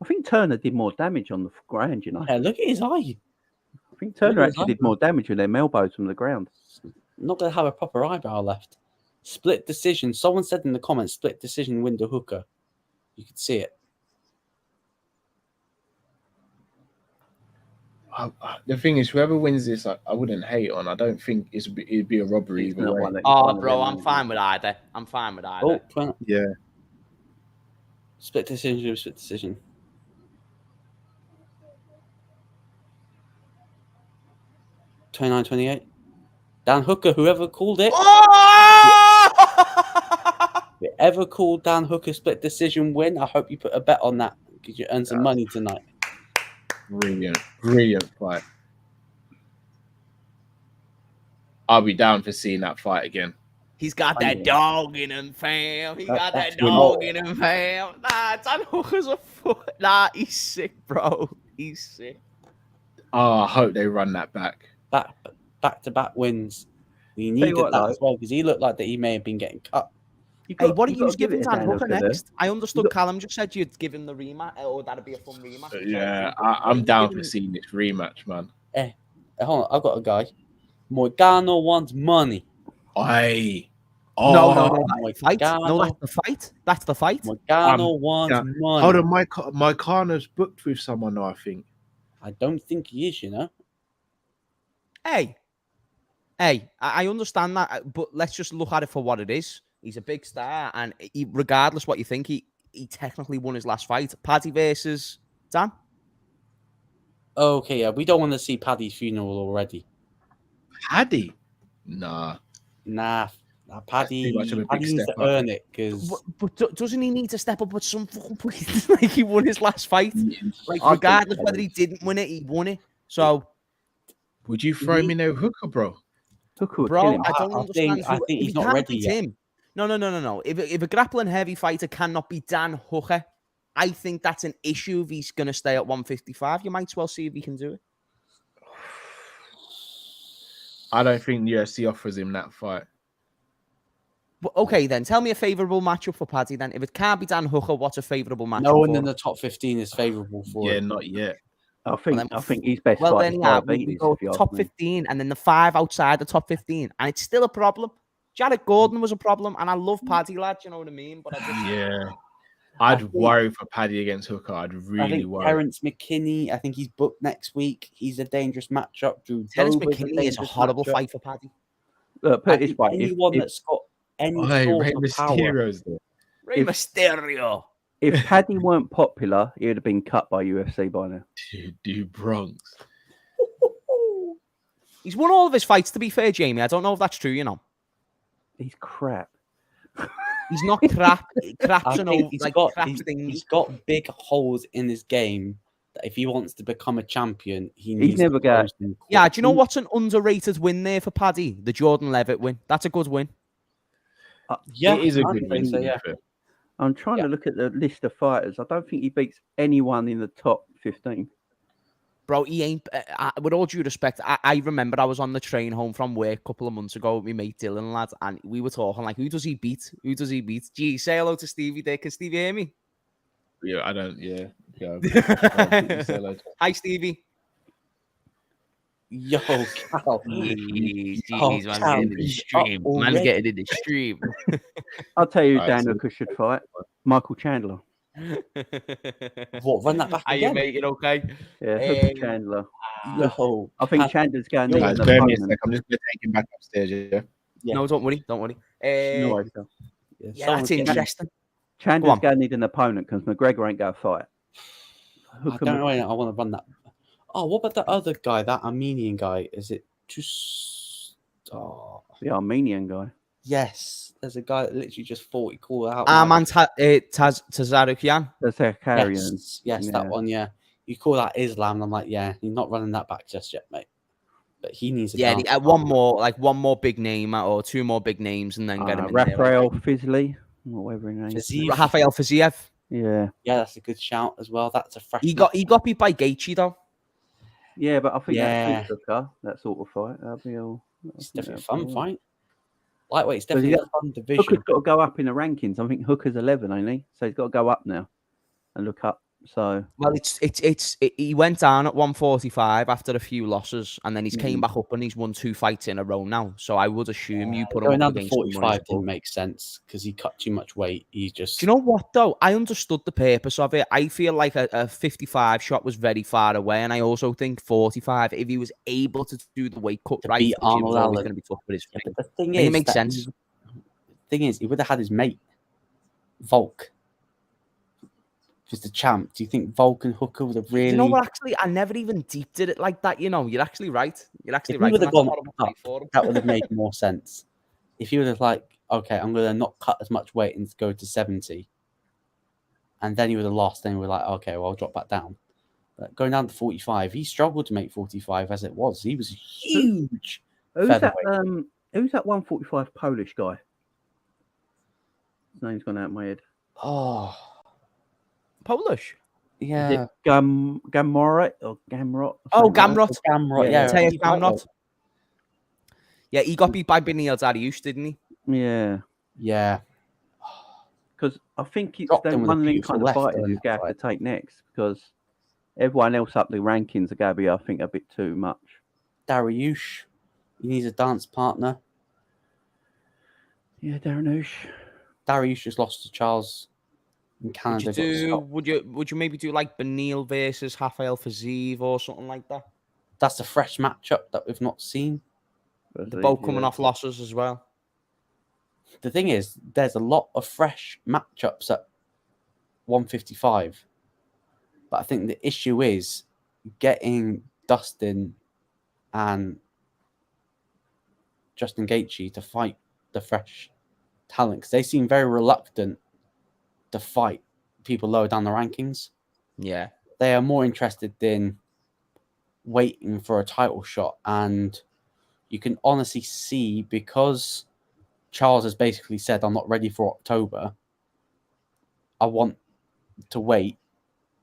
I think Turner did more damage on the ground, you know. Yeah, look at his eye. I think Turner actually did more damage with their elbows from the ground. Not going to have a proper eyebrow left. Split decision. Someone said in the comments, split decision window Hooker. You could see it. The thing is, whoever wins this, I wouldn't hate on. I don't think it'd be a robbery either way. Bro, I'm fine with either. Oh, yeah. Split decision. 29-28. Dan Hooker, whoever called it. Whoever called Dan Hooker split decision win, I hope you put a bet on that because you earn some money tonight. Brilliant fight. I'll be down for seeing that fight again. He's got that dog in him, fam. Nah, Dan Hooker's a foot. Nah, he's sick, bro. He's sick. Oh, I hope they run that back. Back-to-back wins. We needed that as well because he looked like that he may have been getting cut. Hey, what are you giving Dan Hooker next? I understood Callum just said you'd give him the rematch, or that'd be a fun rematch. Yeah, I'm down for seeing this rematch, man. Hold on, I've got a guy. Moreno wants money. No, fight. No, that's the fight. That's the fight. Moreno wants money. Hold on, Moreno's booked with someone now, I think. I don't think he is, you know. Hey, I understand that, but let's just look at it for what it is. He's a big star, and regardless what you think, he technically won his last fight. Paddy versus Dan. Okay, yeah, we don't want to see Paddy's funeral already. Paddy? Nah. Paddy needs to earn it because. But doesn't he need to step up at some fucking point? Like he won his last fight. Like regardless whether he didn't win it, he won it. So. Would you throw him in there, Hooker, bro? Bro, I don't understand. I think he's not ready yet. No. If a grappling heavy fighter cannot be Dan Hooker, I think that's an issue if he's going to stay at 155. You might as well see if he can do it. I don't think the UFC offers him that fight. But okay, then. Tell me a favourable matchup for Paddy, then. If it can't be Dan Hooker, what's a favourable matchup No one in the top 15 is favourable for him. Yeah, not yet. I think he's best. Well, then, we go top 15 and then the 5 outside the top 15. And it's still a problem. Jared Gordon was a problem. And I love Paddy, lad. You know what I mean? But I'd worry for Paddy against Hooker. I'd really worry. Terence McKinney, I think he's booked next week. He's a dangerous matchup. Terence McKinney is a horrible fight for Paddy. Anyone that's got any sort of power. Rey Mysterio. If Paddy weren't popular, he would have been cut by UFC by now. Dude, Bronx. He's won all of his fights, to be fair, Jamie. I don't know if that's true, you know. He's crap. He's not crap. He's got big holes in his game that if he wants to become a champion, he's never got. Yeah, do you know what's an underrated win there for Paddy? The Jordan Levitt win. That's a good win. Yeah, it is a good win. So, yeah. I'm trying to look at the list of fighters. I don't think he beats anyone in the top 15. Bro, he ain't. With all due respect, I remember I was on the train home from work a couple of months ago with my mate Dylan, lad, and we were talking like, who does he beat? Who does he beat? Gee, say hello to Stevie there. Can Stevie hear me? Yeah, I don't. Yeah. Hi, Stevie. Yo, Cal. Jeez, man's getting in the stream. Man's getting in the stream. I'll tell you who Dan Hooker should fight. Michael Chandler. What, run that back Are again? you making okay? Yeah, Hooker Chandler. Yo, I think Chandler's going to need an bear me a opponent. sec. I'm just going to take him back upstairs, yeah? No, don't worry. No, yeah, that's interesting. Chandler's going to need an opponent because McGregor ain't going to fight. I don't know. I want to run that. Oh, what about the other guy? That Armenian guy? Is it just the Armenian guy? Yes, there's a guy that literally just thought he called out. Arman Tazarukyan. Tazarukyan. Yes, that one. Yeah, you call that Islam? And I'm like, yeah, you're not running that back just yet, mate. But he needs. One more big name or two more big names, and then get him in Raphael Fizley, or whatever his name. Raphael Fiziev. Yeah, that's a good shout as well. That's a fresh. He got beat by Gaethje though. Yeah, but I think that's Hooker, that sort of fight. That'd be all. It's definitely a fun fight. Lightweight, it's definitely a fun division. Hooker's got to go up in the rankings. I think Hooker's 11, ain't he? So he's got to go up now and look up. So he went down at 145 after a few losses, and then he's came back up and he's won 2 fights in a row now. So I would assume you put him up against 45 didn't make sense because he cut too much weight. He just. Do you know what though? I understood the purpose of it. I feel like a 55 shot was very far away, and I also think 45. If he was able to do the weight cut right, beat Arnold, was going to be tough with his but the thing is, it makes sense. The thing is, he would have had his mate Volk. Was the champ. Do you think Volk and Hooker would have really? You know what? Actually, I never even deep did it like that. You know, you're actually right. If right. Would have gone up, that would have made more sense. If he would have okay, I'm going to not cut as much weight and go to 70, and then he would have lost. Then we're like, okay, well, I'll drop back down. But going down to 45, he struggled to make 45 as it was. He was huge. Who's that 145 Polish guy? His name's gone out of my head. Oh. Polish? Yeah. Gamrot or Gamrot? Oh, Gamrot. Gamrot, yeah. Gamrot. Yeah, he got beat by Beneil Dariush, didn't he? Yeah. Yeah. Because I think it's one of the kind of fighters you're going to have to take next because everyone else up the rankings are going to be, I think, a bit too much. Dariush. He needs a dance partner. Yeah, Dariush. Dariush just lost to Charles. Canada would you maybe do like Beneil versus Raphael Fiziev or something like that? That's a fresh matchup that we've not seen. They're both coming off losses as well. The thing is, there's a lot of fresh matchups at 155, but I think the issue is getting Dustin and Justin Gaethje to fight the fresh talent because they seem very reluctant to fight people lower down the rankings. Yeah. They are more interested in waiting for a title shot. And you can honestly see because Charles has basically said, I'm not ready for October. I want to wait.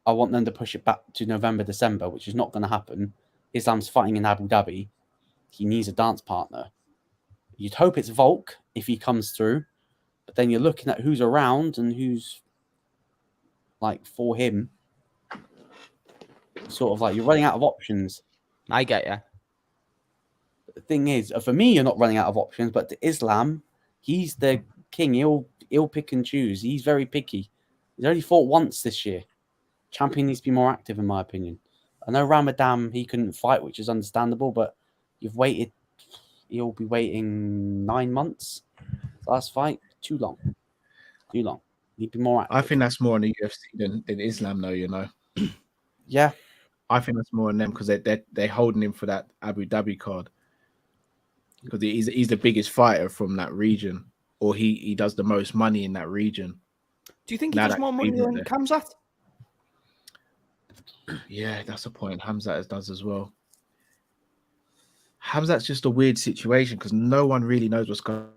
I want them to push it back to November, December, which is not going to happen. Islam's fighting in Abu Dhabi. He needs a dance partner. You'd hope it's Volk if he comes through. But then you're looking at who's around and who's for him. Sort of you're running out of options. I get you. The thing is, for me, you're not running out of options. But to Islam, he's the king. He'll pick and choose. He's very picky. He's only fought once this year. Champion needs to be more active, in my opinion. I know Ramadan, he couldn't fight, which is understandable. But you've waited. He'll be waiting 9 months. Last fight. Too long. He'd be more active. I think that's more on the UFC than Islam, though, you know. Yeah. I think that's more on them because they're holding him for that Abu Dhabi card. Because he's the biggest fighter from that region. Or he does the most money in that region. Do you think he does more money than Khamzat? Yeah, that's a point. Hamzat does as well. Hamzat's just a weird situation because no one really knows what's going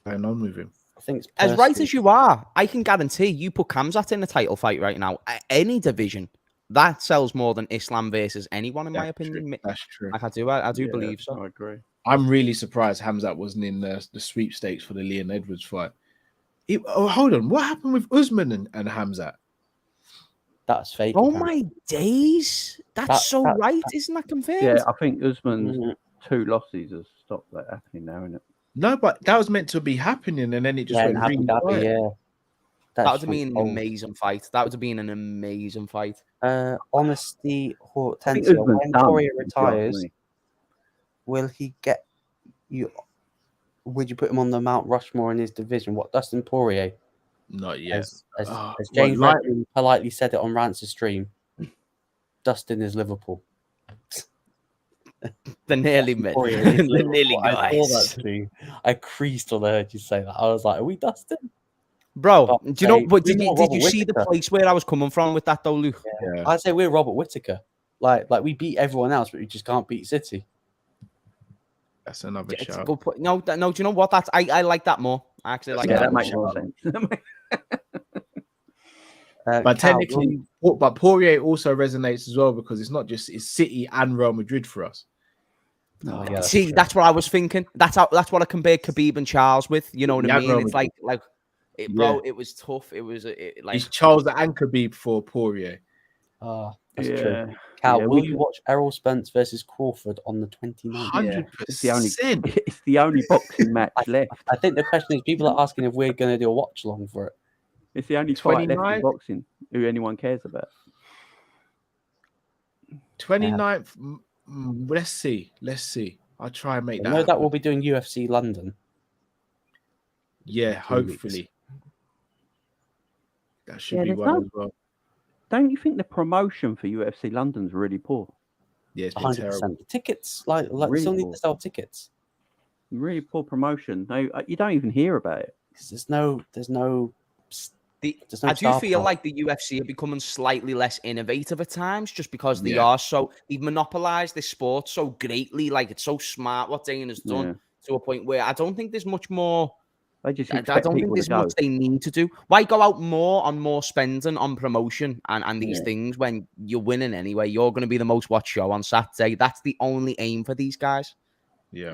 on with him. I think it's as right as you are, I can guarantee you put Khamzat in the title fight right now, any division, that sells more than Islam versus anyone, in my opinion. True. That's true. Like I do believe so. I agree. I'm really surprised Hamzat wasn't in the sweepstakes for the Leon Edwards fight. Hold on, what happened with Usman and Hamzat? That's fake. Oh my days! That's so right, isn't that confirmed? Yeah, I think Usman's 2 losses has stopped that happening now, isn't it? No, but that was meant to be happening, and then it just went really quiet. Yeah, that would have been an amazing fight. That would have been an amazing fight. Honesty, Hortensia, when Poirier retires, will he get you? Would you put him on the Mount Rushmore in his division? What, Dustin Poirier? Not yet. As James Redmond politely said it on Rance's stream, Dustin is Liverpool. The nearly men. The nearly guys. I saw that too. I creased when I heard you say that. I was like, are we Dustin? Bro, do you know? But did you see the place where I was coming from with that though, Luke? Yeah. I'd say we're Robert Whitaker. Like we beat everyone else, but we just can't beat City. That's another show. No. Do you know what? I like that more. I actually like that. That makes more sense. But technically, but Poirier also resonates as well because it's not just City and Real Madrid for us. Oh, yeah, see, that's what I was thinking. That's what I compared Khabib and Charles with. You know what I mean? It's like, bro, it was tough. It was like it's Charles and Khabib for Poirier. That's true. Cal, will you watch Errol Spence versus Crawford on the 29th? 100%. It's the only boxing match left. I think the question is, people are asking if we're going to do a watch along for it. It's the only fight left in boxing who anyone cares about. 29th. Let's see. I'll try and make that. I know that we'll be doing UFC London. Yeah, hopefully. That should be one as well. Don't you think the promotion for UFC London's really poor? Yeah, it's been 100%. Terrible. The tickets, like really we still need to sell tickets. Really poor promotion. No, you don't even hear about it. There's no. I do feel like the UFC are becoming slightly less innovative at times, just because they've monopolized this sport so greatly. Like it's so smart what Dana's done to a point where I don't think there's much more. I don't think there's much they need to do. Why go out more on more spending on promotion and these things when you're winning anyway? You're going to be the most watched show on Saturday. That's the only aim for these guys. Yeah.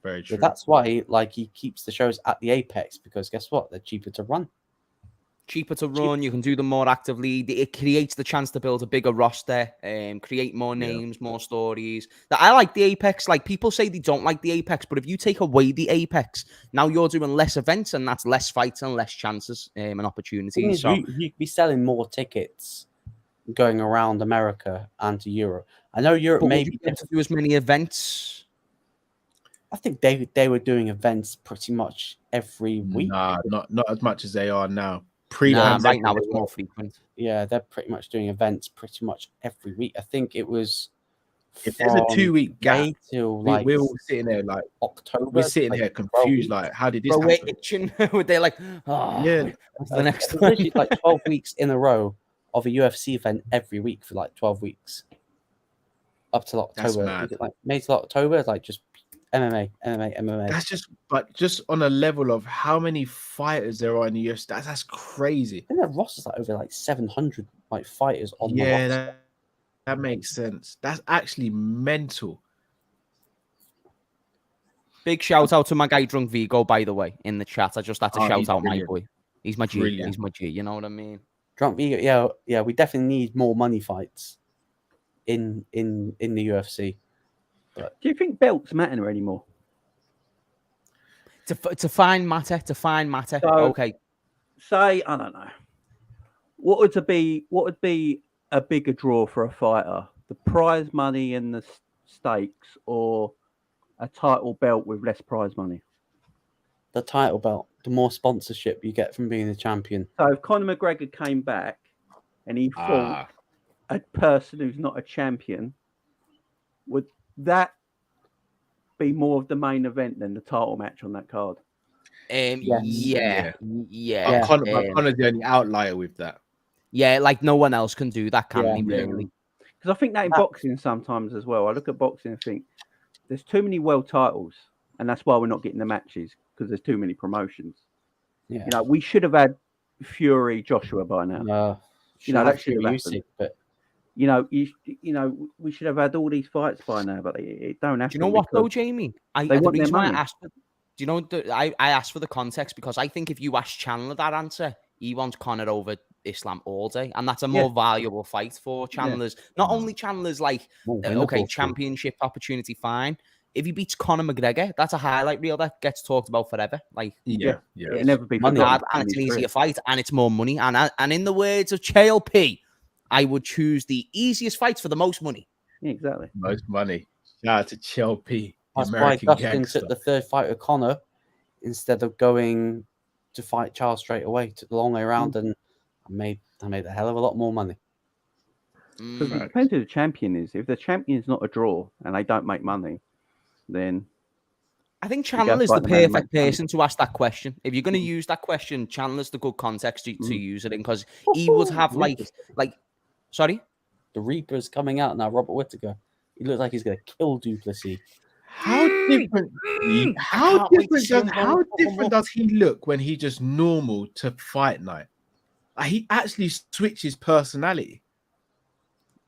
Very true. But that's why, he keeps the shows at the apex because guess what? They're cheaper to run. You can do them more actively. It creates the chance to build a bigger roster, create more names, more stories. I like the Apex. Like people say they don't like the Apex, but if you take away the Apex, now you're doing less events and that's less fights and less chances and opportunities. So you'd be selling more tickets going around America and to Europe. I know Europe maybe to do as many events. I think they were doing events pretty much every week. Nah, not as much as they are now. Right now it's more frequent. Yeah, they're pretty much doing events pretty much every week. I think it was. If there's a 2-week gap, till we're all sitting there like October. We're sitting here confused, like how did this happen? We're itching. They're like, what's the next one? Like 12 weeks in a row of a UFC event every week for like 12 weeks up till October. Like May till October, like just MMA. That's just on a level of how many fighters there are in the UFC. That's crazy. I think their roster's like over 700 fighters on the roster. That makes sense. That's actually mental. Big shout out to my guy Drunk Vigo, by the way, in the chat. I just had to shout out my boy. He's my G. Brilliant. He's my G. You know what I mean? Drunk Vigo. Yeah. We definitely need more money fights in the UFC. But do you think belts matter anymore? To find matter. So, okay. Say I don't know. What would be a bigger draw for a fighter? The prize money and the stakes, or a title belt with less prize money? The title belt. The more sponsorship you get from being a champion. So if Conor McGregor came back and he fought a person who's not a champion, would that be more of the main event than the title match on that card? Yeah. Connor's the only outlier with that. Yeah, like no one else can do that, can they? Really? Because I think that in boxing sometimes as well. I look at boxing and think there's too many world titles, and that's why we're not getting the matches because there's too many promotions. Yeah. You know, we should have had Fury Joshua by now. You know, that should have happened. But you know, we should have had all these fights by now, but it don't happen. Do you know what though, Jamie? They want their money. Do you know? I asked for the context because I think if you ask Chandler that answer, he wants Conor over Islam all day, and that's a more valuable fight for Chandler's. Not only Chandler's like championship opportunity, fine. If he beats Conor McGregor, that's a highlight reel that gets talked about forever. Like it'll never be forgotten. And it's an easier fight, and it's more money. And in the words of CLP, I would choose the easiest fights for the most money. Yeah, exactly. Most money. Shout out to CLP. That's why Dustin took the third fight with Conor instead of going to fight Charles straight away. Took the long way around and I made a hell of a lot more money. Because it depends who the champion is. If the champion's not a draw and they don't make money, then I think Chandler's the perfect person to ask that question. If you're going to use that question, Chandler's the good context to use it in because he would have sorry? The Reaper's coming out now, Robert Whitaker. He looks like he's going to kill Duplessis. How different does he look when he just normal to fight night? He actually switches personality.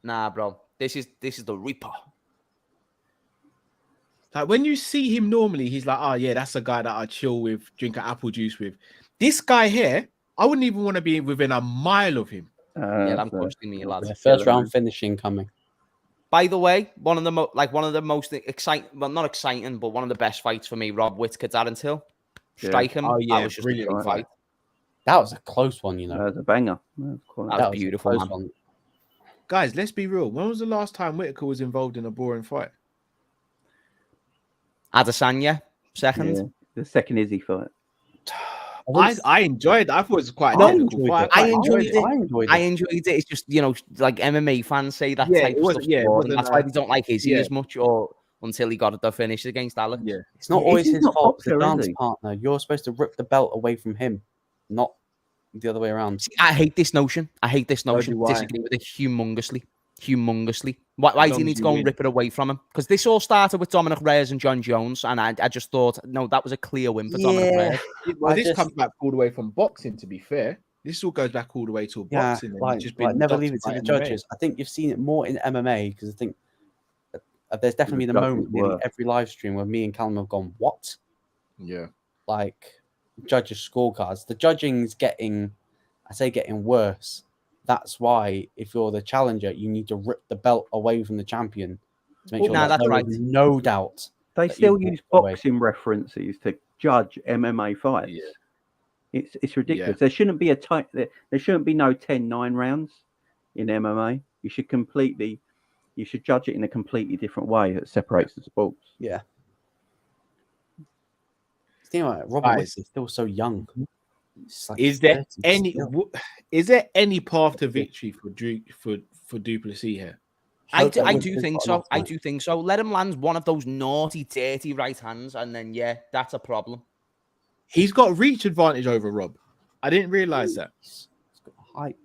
Nah, bro. This is the Reaper. Like when you see him normally, he's like, oh yeah, that's a guy that I chill with, drink an apple juice with. This guy here, I wouldn't even want to be within a mile of him. I'm pushing me, lads. First round finishing coming. By the way, one of the most exciting, well, not exciting, but one of the best fights for me, Rob Whitaker, Darren Till. Strike him. Oh yeah, that was just a great fight. That was a close one, you know. That was a banger. That was beautiful, man. One. Guys, let's be real. When was the last time Whitaker was involved in a boring fight? Adesanya, second. Yeah, the second Izzy fight. I enjoyed it. I thought it was quite a difficult fight. I enjoyed it. It's just, like MMA fans say that type of stuff. And that's why they don't like Izzy as much until he got the finish against Alex. Yeah. It's not always his fault. It's the dance partner. You're supposed to rip the belt away from him, not the other way around. See, I hate this notion. Disagree with it humongously. Why do you need to go and rip it away from him? Because this all started with Dominic Reyes and Jon Jones, and I just thought, no, that was a clear win for Dominic Reyes. Well, this comes back all the way from boxing, to be fair. This all goes back all the way to boxing. Never leave it to the judges. I think you've seen it more in MMA, because I think there's definitely been a moment in every live stream where me and Callum have gone, what? Yeah. Like, judges' scorecards. The judging's getting worse. That's why, if you're the challenger, you need to rip the belt away from the champion to make sure that's right. No doubt. They still use boxing references to judge MMA fights. Yeah. It's ridiculous. Yeah. There shouldn't be there shouldn't be no 10-9 rounds in MMA. You should judge it in a completely different way that separates the sports. Yeah. Robert is still so young. Like is there any path to victory for Duplessis here? I do think so. I do think so. Let him land one of those naughty, dirty right hands, and then that's a problem. He's got reach advantage over Rob. I didn't realize that. He's got height.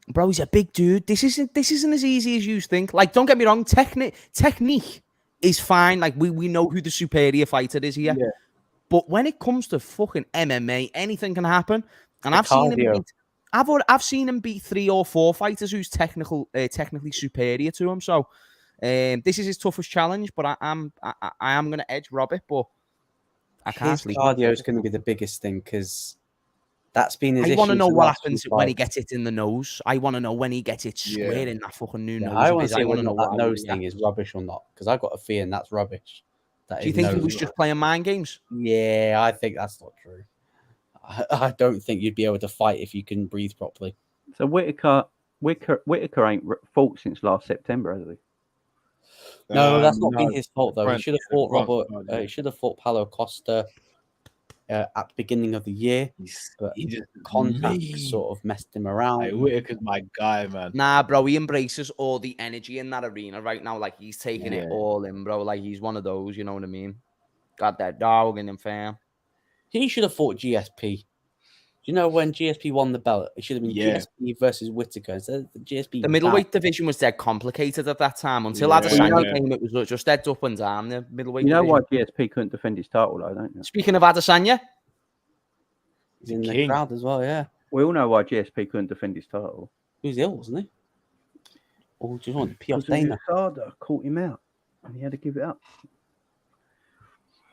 Bro, he's a big dude. This isn't as easy as you think. Like, don't get me wrong. Technique is fine. Like, we know who the superior fighter is here. Yeah. But when it comes to fucking MMA, anything can happen. And I've seen him beat 3 or 4 fighters who's technically superior to him. So this is his toughest challenge. But I am going to edge Robbie. But I can't sleep. Cardio is going to be the biggest thing because that's been his issue. I want to know what happens when he gets it in the nose. I want to know when he gets it square in that fucking new nose. I want to know what nose thing is rubbish or not because I got a feeling that's rubbish. Do you think he was just playing mind games? Yeah, I think that's not true. I don't think you'd be able to fight if you can breathe properly. So Whitaker ain't fought since last September, has he? No, that's not been his fault though. He should have fought Robert. He should have fought Paulo Costa at the beginning of the year, but contact sort of messed him around. Hey, Whitaker's my guy, man. Nah, bro, he embraces all the energy in that arena right now. Like he's taking it all in, bro. Like he's one of those, you know what I mean? Got that dog in him, fam. He should have fought GSP. you know when GSP won the belt, it should have been GSP versus Whitaker instead of the GSP. The middleweight division was dead complicated at that time. Until Adesanya came, it was just dead up and down. The middleweight. You know why GSP couldn't defend his title, though, don't you? Speaking of Adesanya, he's in the crowd as well. Yeah, we all know why GSP couldn't defend his title. He was ill, wasn't he? Or just wanted to pee off Dana. Sada caught him out, and he had to give it up.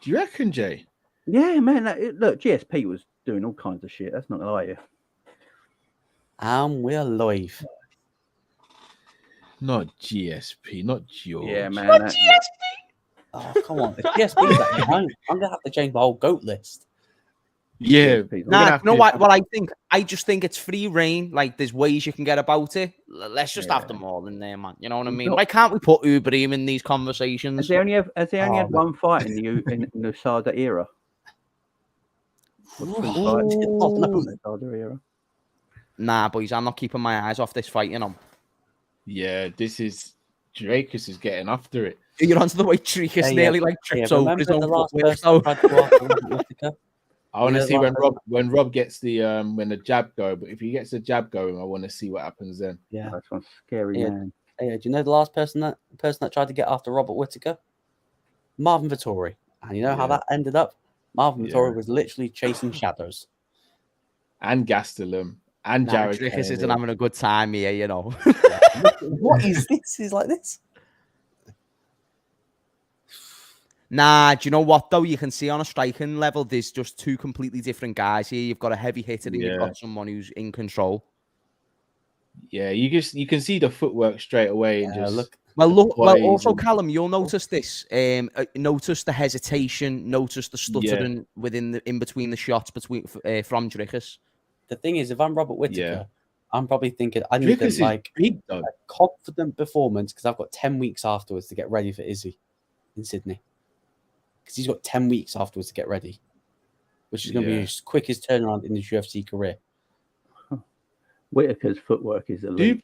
Do you reckon, Jay? Yeah, man. Look, GSP was doing all kinds of shit. That's not gonna lie to you. And we're live. Not GSP, not George. Yeah, man. Not GSP. Oh, come on. If GSP's that behind, I'm gonna have to change my whole GOAT list. Yeah. Nah, you know what I think? I just think it's free reign. Like, there's ways you can get about it. Let's just have them all in there, man. You know what I mean? Why can't we put Ibrahim in these conversations? Has he only had one fight in the Sada era? Nah, boys, I'm not keeping my eyes off this fight, you know. Yeah, this is Drakus is getting after it. You're onto the way Drakus nearly like trips over his own foot. I want to see when Rob gets the when the jab go, but if he gets the jab going, I want to see what happens then. Yeah, that's one scary man. Hey, do you know the last person that tried to get after Robert Whitaker? Marvin Vettori. And you know how that ended up? Marvin Vettori was literally chasing shadows. And Gastelum and Jared. Drakus isn't having a good time here, you know. What is this? He's like this. Nah, do you know what though? You can see on a striking level, there's just two completely different guys here. You've got a heavy hitter and you've got someone who's in control. Yeah, you can see the footwork straight away and just look. Well, also Callum, you'll notice this. Notice the hesitation. Notice the stuttering in between the shots from Drakus. The thing is, if I'm Robert Whitaker, I'm probably thinking I need a confident performance because I've got 10 weeks afterwards to get ready for Izzy in Sydney. Because he's got 10 weeks afterwards to get ready, which is going to be his quickest turnaround in his UFC career. Whitaker's footwork is elite.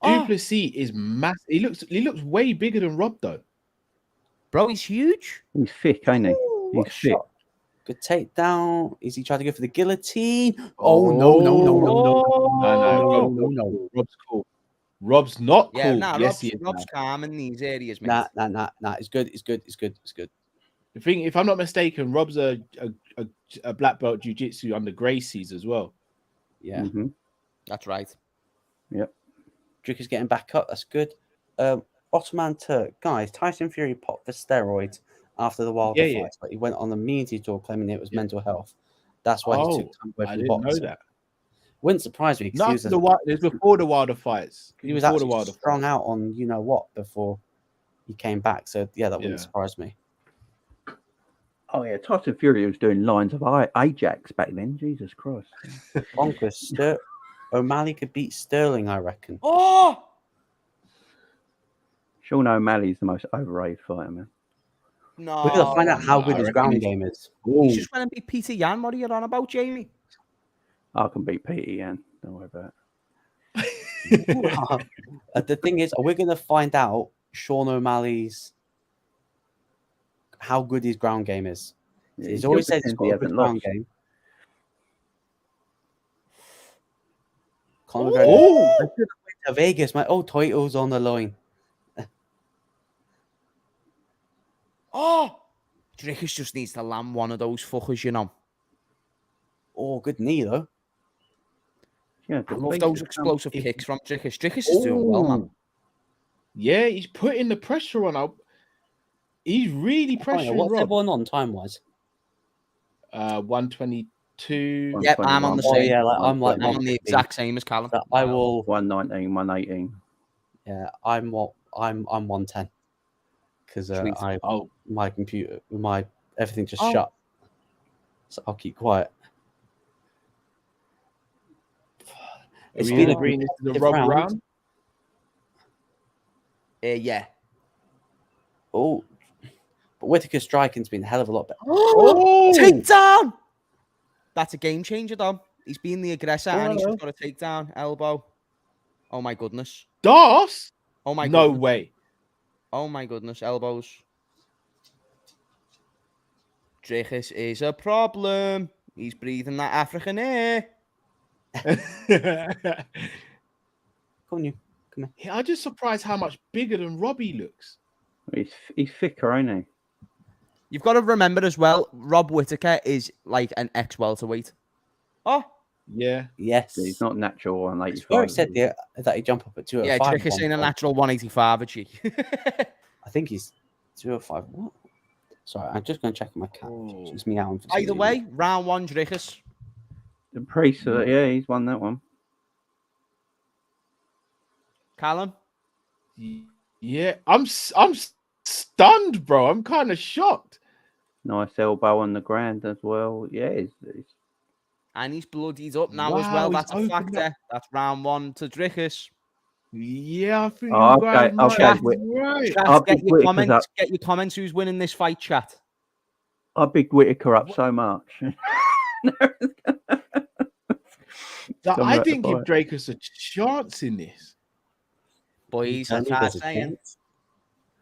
Plessis is massive. He looks way bigger than Rob though. Bro, he's huge. He's thick, ain't he? He's thick. Good takedown. Izzy tried to go for the guillotine. No. Rob's cool. Rob's not cool. Rob's calm in these areas, mate. Nah. It's good. The thing, if I'm not mistaken, Rob's a black belt jiu-jitsu under Gracie's as well. Yeah, that's right. Yep. Drake is getting back up. That's good. Ottoman Turk, guys. Tyson Fury popped for steroids after the Wilder fight, but he went on the media tour claiming it was mental health. That's why he took time away from the boxing. Know that. Wouldn't surprise me. Not it was before the Wilder fights. He was actually strung out on you know what before he came back. So that wouldn't surprise me. Oh yeah, Tyson Fury was doing lines of Ajax back then. Jesus Christ. Bonkers. O'Malley could beat Sterling, I reckon. Oh, Sean O'Malley's the most overrated fighter, man. No, we're gonna find out how good his ground game is. He's just going to beat Peter Yan. What are you on about, Jamie? I can beat Peter Yan. Don't worry about it. The thing is, we're going to find out Sean O'Malley's how good his ground game is. He's always said he's got a good ground game. Conor McGregor. I should have went to Vegas. My old title's on the line. Drakus just needs to land one of those fuckers, you know. Oh, good knee, though. Yeah, I love those explosive kicks from Drakus. Drakus is doing well, man. Yeah, he's putting the pressure on. He's really pressuring What's Rob. everyone on time-wise? 122. Yep, I'm on the same. I'm on the exact same as Callum. I will 119, 118. Yeah, I'm 110 because my computer, everything just shut. So I'll keep quiet. It's been agreeing to the Rob round. Yeah. Oh, but Whitaker's striking's been a hell of a lot better. Takedown! That's a game changer, Dom. He's been the aggressor and he's just got a takedown. Elbow. Oh my goodness. Das? Oh my no goodness. way. Oh my goodness. Elbows. Drakus is a problem. He's breathing that African air. Come on, you. Come here. I'm just surprised how much bigger than Robbie looks. He's thicker, ain't he? You've got to remember as well, Rob Whitaker is like an ex-welterweight. Oh. Yeah. Yes. He's not natural 185. Where he said that he jump up at 205. Yeah, Dricker's in a natural 185, is he? I think he's 205. What? Sorry, I'm just going to check my cat. It's meowing. Either way, round 1, Dricker's. The priest, yeah, he's won that one. Callum? Yeah, I'm stunned, bro. I'm kind of shocked. Nice elbow on the ground as well. Yeah, and he's bloodied up now as well. That's a factor. That's round 1 to Dricker's. Yeah, I think you guys chat, right. Chat, get your comments. Who's winning this fight, chat? I big Whitaker up so much. I didn't give Dracus a chance in this. Boys, that's what I'm saying.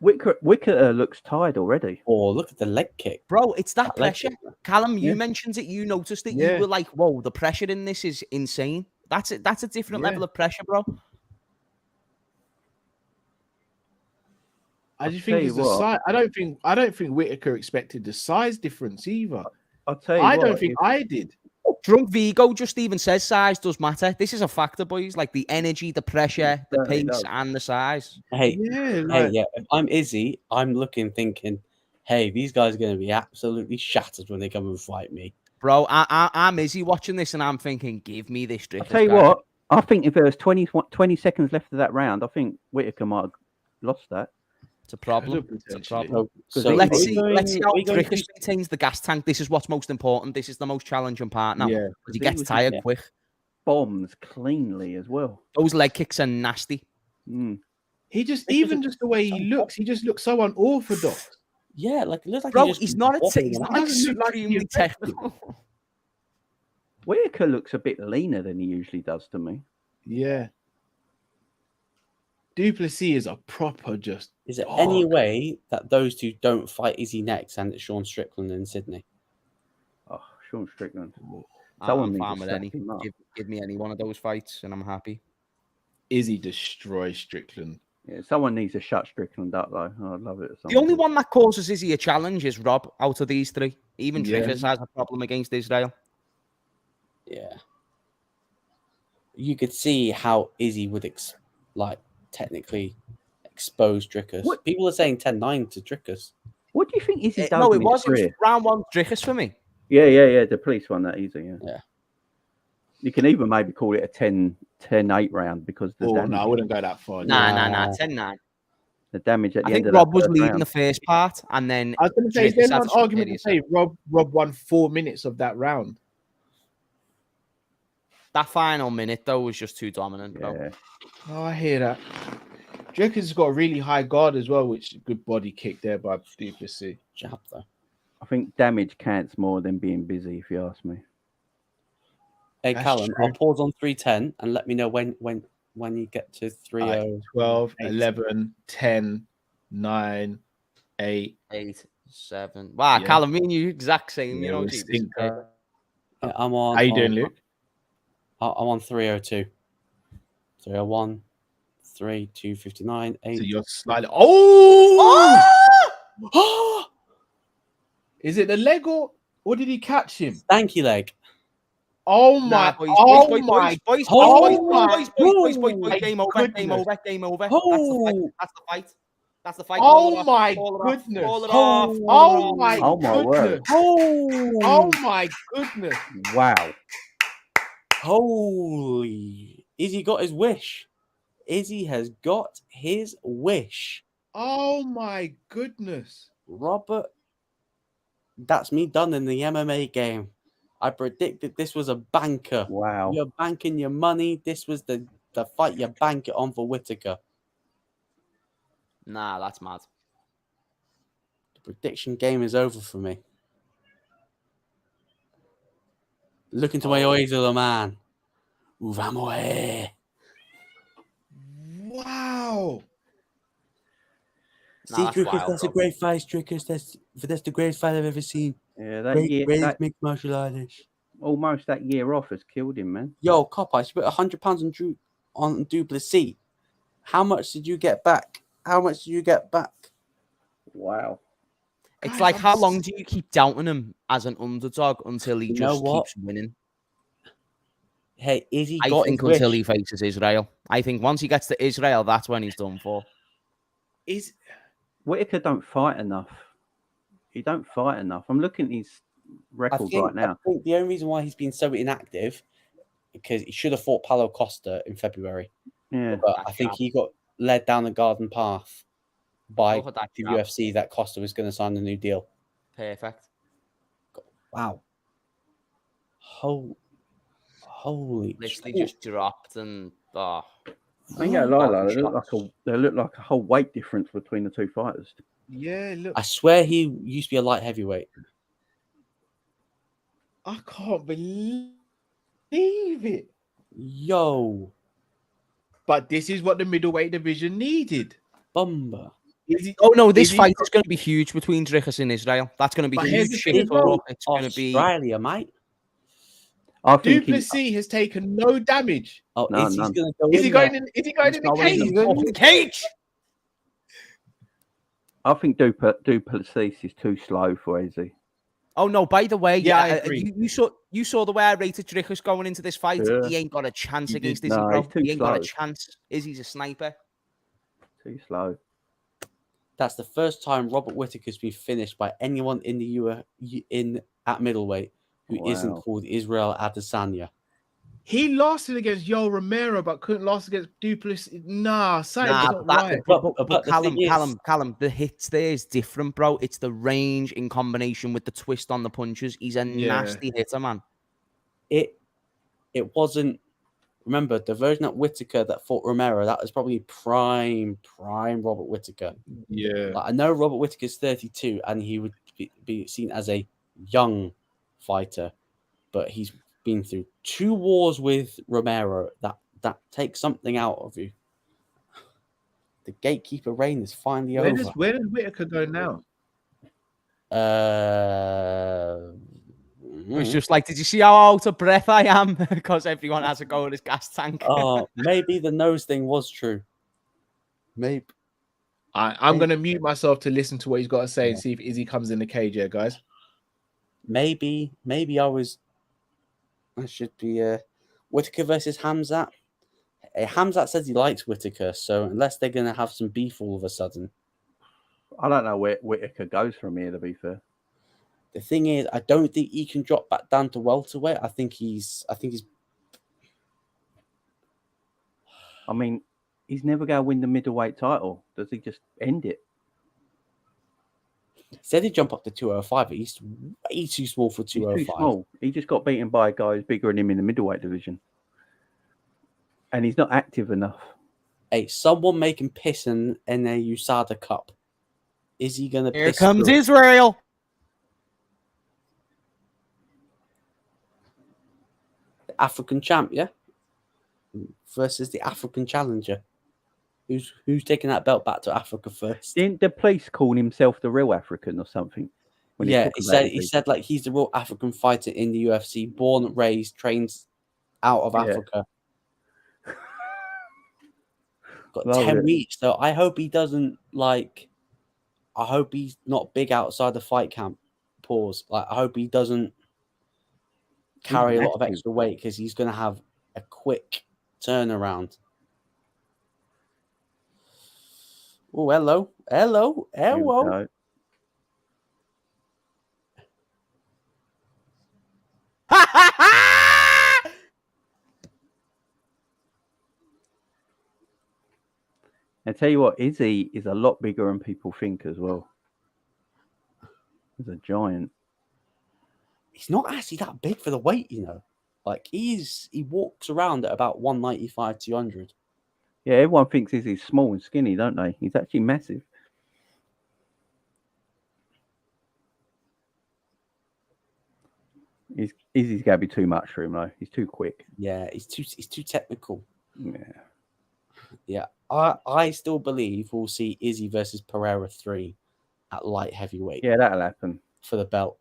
Whitaker looks tired already. Oh, look at the leg kick. Bro, it's that pressure. Callum, you mentioned it. You noticed it. You were like, whoa, the pressure in this is insane. That's it. That's a different level of pressure, bro. I just think it's the size. I don't think Whitaker expected the size difference either. I'll tell you. I don't think I did. Drunk Vigo just even says size does matter. This is a factor, boys. Like the energy, the pressure, the pace, and the size. Hey, if I'm Izzy, I'm thinking, hey, these guys are going to be absolutely shattered when they come and fight me. Bro, I'm Izzy watching this, and I'm thinking, give me this trick. I'll tell you what. I think if there was 20 seconds left of that round, I think Whitaker might have lost that. It's a problem. It's a problem. So let's see how Drickus maintains the gas tank. This is what's most important. This is the most challenging part now. Yeah, because he gets tired quick. Bombs cleanly as well. Those leg kicks are nasty. He just the way he looks, he just looks so unorthodox. Yeah, like it looks like bro, he's not extremely technical. Whitaker looks a bit leaner than he usually does to me. Yeah. Plessis is a proper just. Is there any way that those two don't fight Izzy next and it's Sean Strickland in Sydney? Oh, Sean Strickland. I'm fine with any. Give me any one of those fights and I'm happy. Izzy destroys Strickland. Yeah, someone needs to shut Strickland up though. I'd love it. The only one that causes Izzy a challenge is Rob out of these three. Even Drickus has a problem against Israel. Yeah. You could see how Izzy would technically expose Drickus. People are saying 10-9 to Drickus. What do you think Izzy does? No, it was round 1 Drickus for me. Yeah. The police one that easy. Yeah. You can even maybe call it a 10-8 round because no, I wouldn't go that far. Nah, 10-9. The damage at the end of Rob was leading the first part, and then I was going to say, there's an argument to say Rob won 4 minutes of that round. That final minute though was just too dominant, bro. Yeah. Oh, I hear that. Drickus has got a really high guard as well, which is a good body kick there by Plessis. Jab though. I think damage counts more than being busy, if you ask me. Hey, Callum, I'll pause on 3:10 and let me know when you get to 3:0. 12, 11, 10, 9, 8, 7. Wow, Callum, me and you exact same. You know, I'm on. How you doing, Luke? I'm on 3:02. 3:01, 3, 2:59, 8. So you're slightly. Oh! Is it the leg or did he catch him? Stanky leg. Oh my! Boys, game over. That's the fight. Oh my goodness! Oh my goodness! Oh my goodness! Wow! Holy! Izzy got his wish. Izzy has got his wish. Oh my goodness! Robert, that's me done in the MMA game. I predicted this was a banker. Wow. You're banking your money. This was the fight you bank it on for Whitaker. Nah, that's mad. The prediction game is over for me. Look into my eyes, little man. Vamos. Wow. See, Drickus, that's a great fight, Drickus. That's the greatest fight I've ever seen. Yeah, that great mixed martial artist. almost that year off has killed him, man. Yo, Copper, you put £100 on Du Plessis. How much did you get back? Wow. It's Guys, like, how long do you keep doubting him as an underdog until he just keeps winning? Hey, Izzy I got think his until wish. he faces Israel. I think once he gets to Israel, that's when he's done for. Whitaker don't fight enough. He don't fight enough. I'm looking at his record right now. I think the only reason why he's been so inactive because he should have fought Paulo Costa in February. Yeah, but I think he got led down the garden path by the UFC that Costa was going to sign a new deal. Perfect. Wow. Holy! Literally just dropped and I ain't gonna lie, they look like a whole weight difference between the two fighters. Yeah, look. I swear he used to be a light heavyweight. I can't believe it. Yo. But this is what the middleweight division needed. Bumba. Oh no, this fight is going to be huge between Dricus and Israel. That's going to be huge. It's going to be Australia, mate. Du Plessis has taken no damage. Oh, no, Izzy's going to go is he going in the cage? I think Du Plessis is too slow for Izzy. Oh no! By the way, yeah, I agree. You saw the way I rated Dricus going into this fight. Yeah. He ain't got a chance against Izzy, bro. He ain't got a chance. Izzy's a sniper. Too slow. That's the first time Robert Whitaker's been finished by anyone in the at middleweight who isn't called Israel Adesanya. He lasted against Yoel Romero, but couldn't last against Du Plessis. Something's not right. But Callum, the hits there is different, bro. It's the range in combination with the twist on the punches. He's a nasty hitter, man. It wasn't. Remember, the version of Whitaker that fought Romero, that was probably prime Robert Whitaker. Yeah. Like, I know Robert Whitaker's 32 and he would be seen as a young fighter, but he's been through 2 wars with Romero. That takes something out of you. The gatekeeper reign is finally over. Where does Whitaker go now? It's just like, did you see how out of breath I am? Because everyone has a go at his gas tank. Oh, maybe the nose thing was true. Maybe. I'm going to mute myself to listen to what he's got to say and see if Izzy comes in the cage here, guys. Maybe I should be Whitaker versus Hamzat. Hamzat says he likes Whitaker, so unless they're going to have some beef all of a sudden. I don't know where Whitaker goes from here, to be fair. The thing is, I don't think he can drop back down to welterweight. I think he's. I mean, he's never going to win the middleweight title. Does he just end it? He said he'd jump up to 205, but he's way too small for 205. He's too small. He just got beaten by a guy who's bigger than him in the middleweight division. And he's not active enough. Hey, someone make him piss in a USADA cup. Is he going to piss? Here comes Israel. The African champ, yeah? Versus the African challenger. Who's taking that belt back to Africa first? Didn't the police call himself the real African or something? Yeah, he said like he's the real African fighter in the UFC, born, raised, trained out of Africa. Got 10 weeks, so I hope he doesn't I hope he's not big outside the fight camp. Pause. I hope he doesn't carry a lot of extra weight because he's going to have a quick turnaround. Oh, hello. I tell you what, Izzy is a lot bigger than people think as well. He's a giant. He's not actually that big for the weight, you know. Like he walks around at about 195, 200. Yeah, everyone thinks Izzy's small and skinny, don't they? He's actually massive. Izzy's got to be too much for him, though. He's too quick. Yeah, he's too technical. Yeah. I still believe we'll see Izzy versus Pereira 3 at light heavyweight. Yeah, that'll happen for the belt.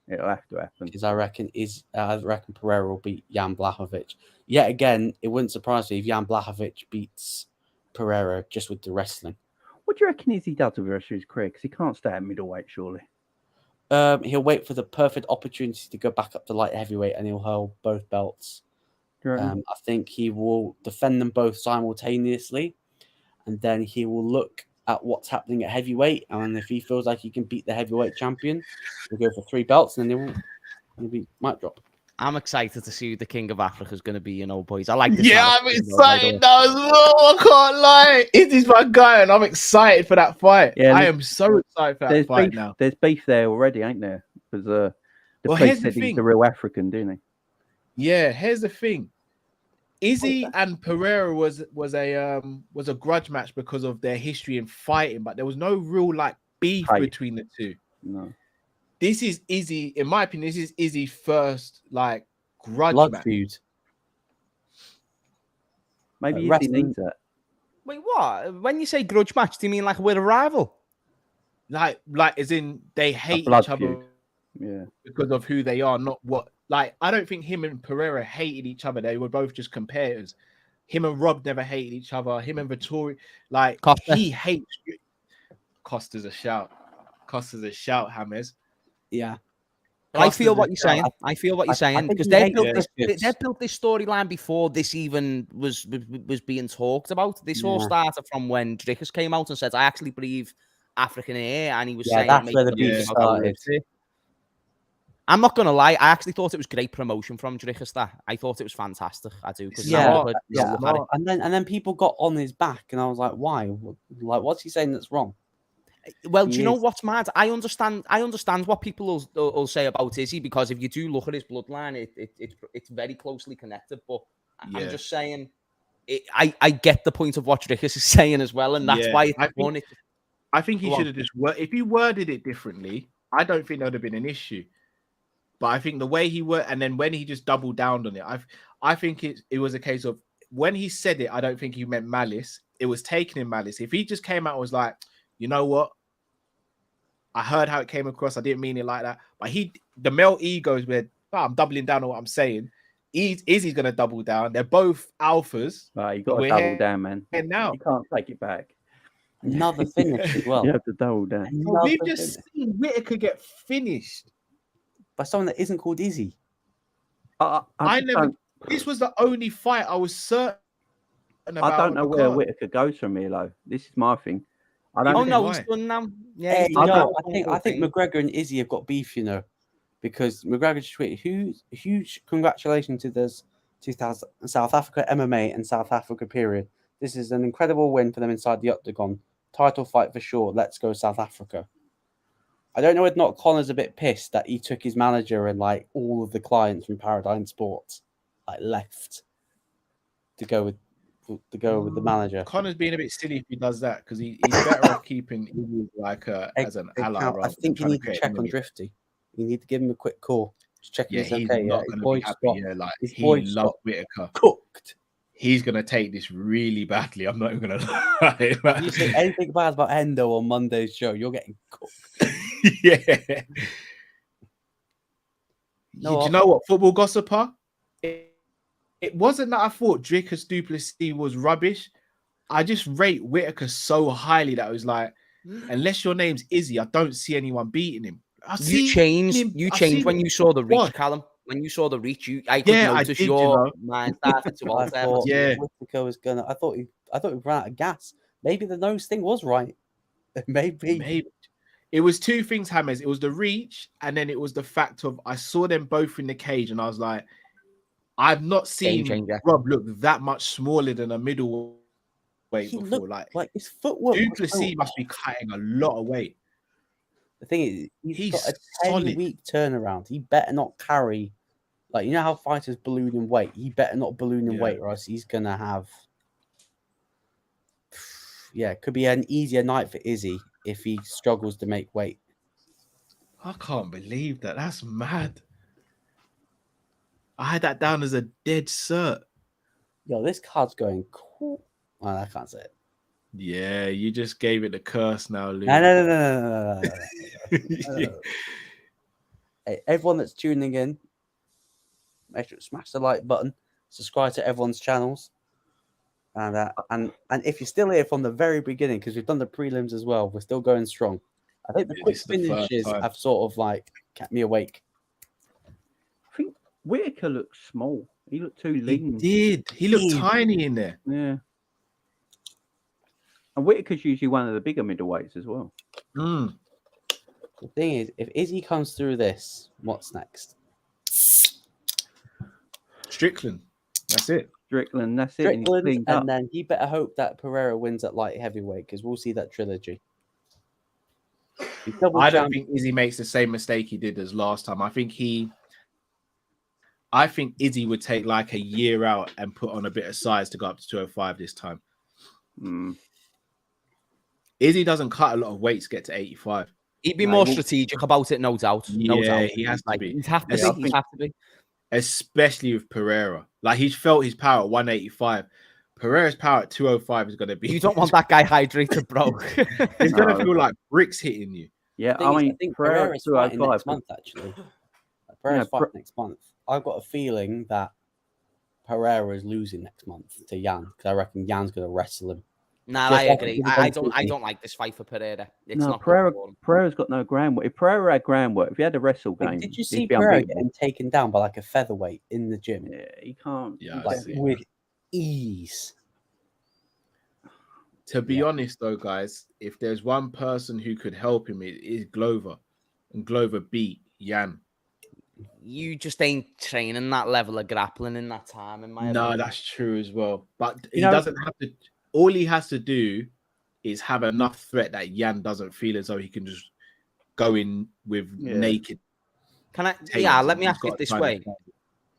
It'll have to happen. Because I reckon Pereira will beat Jan Blachowicz. Yet again, it wouldn't surprise me if Jan Blachowicz beats Pereira just with the wrestling. What do you reckon Izzy does with the rest of his career? Because he can't stay at middleweight, surely. He'll wait for the perfect opportunity to go back up to light heavyweight, and he'll hold both belts. I think he will defend them both simultaneously, and then he will look at what's happening at heavyweight, and if he feels like he can beat the heavyweight champion, he'll go for 3 belts, and then he'll be mic drop. I'm excited to see who the King of Africa is going to be, boys. I like this. Yeah, I'm excited now as well. I can't lie. Izzy's my guy, and I'm excited for that fight. Yeah, I am so excited for that fight now. There's beef there already, ain't there? Because the police said he's a real African, didn't he? Yeah, here's the thing. Izzy and Pereira was a grudge match because of their history in fighting, but there was no real beef between the two. No. This is Izzy, in my opinion, this is Izzy's first grudge match. Feud. Maybe Izzy needs that. Wait, what? When you say grudge match, do you mean we're a rival? Like as in they hate each other because of who they are, not what. I don't think him and Pereira hated each other. They were both just competitors. Him and Rob never hated each other. Him and Vittori, Costa. He hates Costa's a shout. Costa's a shout, James. Yeah. I feel what you're saying. I feel what you're saying because they built this storyline before this even was being talked about. This all started from when Dricus came out and said, "I actually believe African here," and he was saying, "That's where the beef started." I'm not gonna lie. I actually thought it was great promotion from Dricus. I thought it was fantastic. I do. And then people got on his back, and I was like, "Why? What's he saying that's wrong?" Well, do you know what's mad? I understand what people will say about Izzy, because if you do look at his bloodline, it's very closely connected. But I'm just saying, I get the point of what Dricus is saying as well, and that's why it's fun. I think he should have just if he worded it differently, I don't think there would have been an issue. But I think the way he worded, and then when he just doubled down on it, I think it was a case of when he said it, I don't think he meant malice. It was taken in malice. If he just came out and was like, you know what? I heard how it came across. I didn't mean it like that. But the male egos were, I'm doubling down on what I'm saying. Izzy's going to double down. They're both alphas. You got to double down, man. And now you can't take it back. Another finish as well. You have to double down. We've just seen Whitaker get finished by someone that isn't called Izzy. This was the only fight I was certain about. I don't know where Whitaker goes from here, though. This is my thing. He's done now. Yeah, I think McGregor and Izzy have got beef, because McGregor just tweeted, huge congratulations to this 2000 South Africa MMA and South Africa period. This is an incredible win for them inside the octagon. Title fight for sure. Let's go South Africa. I don't know if not Connor's a bit pissed that he took his manager and all of the clients from Paradigm Sports left to go with the manager. Connor's being a bit silly if he does that, because he's better off keeping as an ally. I think you need to check on Drifty. You need to give him a quick call. Just check he's okay. Not going to be happy. He loves Whitaker. Cooked. He's going to take this really badly. I'm not even going to lie. If you say anything bad about Endo on Monday's show, you're getting cooked. Yeah. Do you know what, football gossiper? It wasn't that I thought Dricus du Plessis was rubbish. I just rate Whitaker so highly that I was like, unless your name's Izzy, I don't see anyone beating him. You changed when you saw the reach, Callum. When you saw the reach, I could notice your mind started to alter. Whitaker was gonna. I thought he ran out of gas. Maybe the nose thing was right. Maybe. It was two things, James. It was the reach, and then it was the fact of I saw them both in the cage, and I was like, I've not seen Rob look that much smaller than a middleweight before. Like his footwork. du Plessis must be cutting a lot of weight. The thing is, he's got a 10-week turnaround. He better not carry, you know how fighters balloon in weight. He better not balloon in weight, or else he's gonna have. Yeah, it could be an easier night for Izzy if he struggles to make weight. I can't believe that. That's mad. I had that down as a dead cert. Yo, this card's going cool. Well, I can't say it. Yeah, you just gave it a curse now, Luke. No. Hey, everyone that's tuning in, make sure to smash the like button, subscribe to everyone's channels. And if you're still here from the very beginning, because we've done the prelims as well, we're still going strong. I think the quick finishes have sort of like kept me awake. I think Whitaker looked small. He looked too lean. He did. He looked tiny in there. Yeah. And Whitaker's usually one of the bigger middleweights as well. Mm. The thing is, if Izzy comes through this, what's next? Strickland. That's it. Strickland, that's it. Strickland, and then he better hope that Pereira wins at light heavyweight, because we'll see that trilogy. I don't think Izzy makes the same mistake he did as last time. I think Izzy would take like a year out and put on a bit of size to go up to 205 this time. Izzy doesn't cut a lot of weight to get to 85. He'd be more strategic about it, no doubt. No doubt. He has to be. He'd have to be. Especially with Pereira. Like, he's felt his power at 185. Pereira's power at 205 is going to be... You don't want that guy hydrated, bro. It's going to feel like bricks hitting you. Yeah, I think Pereira's fighting next month, actually. Pereira's fighting next month. I've got a feeling that Pereira is losing next month to Jan, because I reckon Jan's going to wrestle him. Nah, I agree. I don't like this fight for Pereira. It's not Pereira's got no groundwork. If Pereira had groundwork, if he had a wrestle game, did you see Pereira getting taken down by like a featherweight in the gym? Yeah, he can't. Yeah, like, with ease. To be honest, though, guys, if there's one person who could help him, it is Glover, and Glover beat Jan. You just ain't training that level of grappling in that time, in my opinion. No, that's true as well. But he doesn't have to. All he has to do is have enough threat that Jan doesn't feel as though he can just go in with naked. Can I? Yeah, let me ask it this way.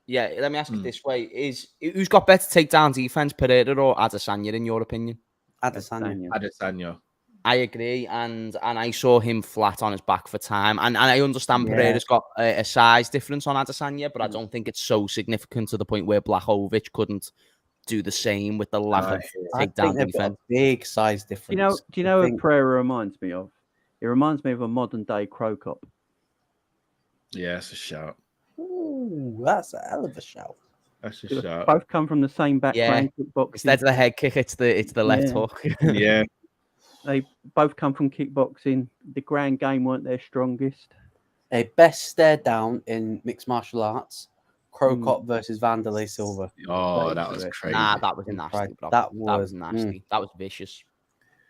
Yeah, let me ask it this way: who's got better takedown defense, Pereira or Adesanya, in your opinion? Adesanya. I agree, and I saw him flat on his back for time, and I understand Pereira's got a size difference on Adesanya, but I don't think it's so significant to the point where Blachowicz couldn't do the same with the lack of takedown defense. Big size difference. Do you know what Pereira reminds me of? It reminds me of a modern day Crow Cop. Yeah, that's a shout. Ooh, that's a hell of a shout. That's a shout. Both come from the same background. Kickboxing. Instead of the head kick, it's the left hook. Yeah. They both come from kickboxing. The ground game weren't their strongest. A best stare down in mixed martial arts. Crow Cop versus Vanderlei Silva. Oh, that was crazy. Nah, that was nasty, bro. That was nasty. That was vicious.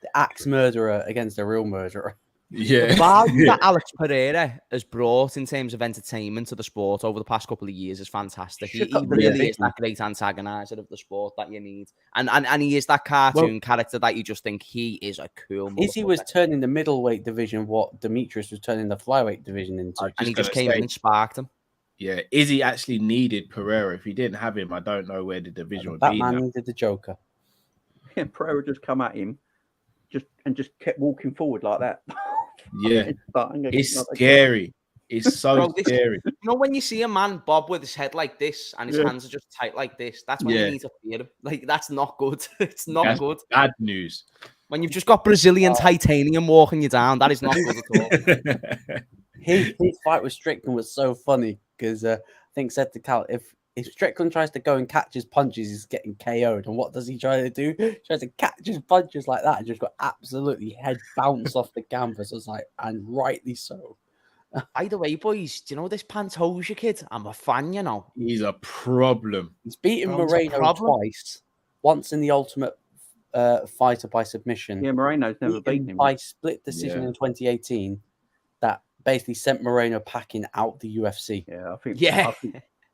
The axe murderer against the real murderer. Yeah. The value that Alex Pereira has brought in terms of entertainment to the sport over the past couple of years is fantastic. He really is that great antagonizer of the sport that you need. And he is that cartoon character that you just think he is a cool Izzy was turning the middleweight division what Demetrius was turning the flyweight division into. And he just came in and sparked him. Yeah, Izzy actually needed Pereira. If he didn't have him, I don't know where the division would be. Batman needed the Joker. Yeah, Pereira just come at him, just kept walking forward like that. Yeah, it's scary. It's so scary. You know, when you see a man bob with his head like this and his hands are just tight like this, that's when you need to fear him. Like, that's not good. It's not good. Bad news. When you've just got Brazilian titanium walking you down, that is not good at all. His fight with Strickland was so funny because I think said to Cal, if Strickland tries to go and catch his punches, he's getting KO'd. And what does he try to do? He tries to catch his punches like that and just got absolutely head bounced off the canvas. I was like, and rightly so. By the way, boys, do you know this Pantoja kid? I'm a fan, you know. He's a problem. He's beaten Moreno twice. Once in the Ultimate Fighter by submission. Yeah, Moreno's never beaten him. By split decision in 2018 that basically sent Moreno packing out the UFC. Yeah,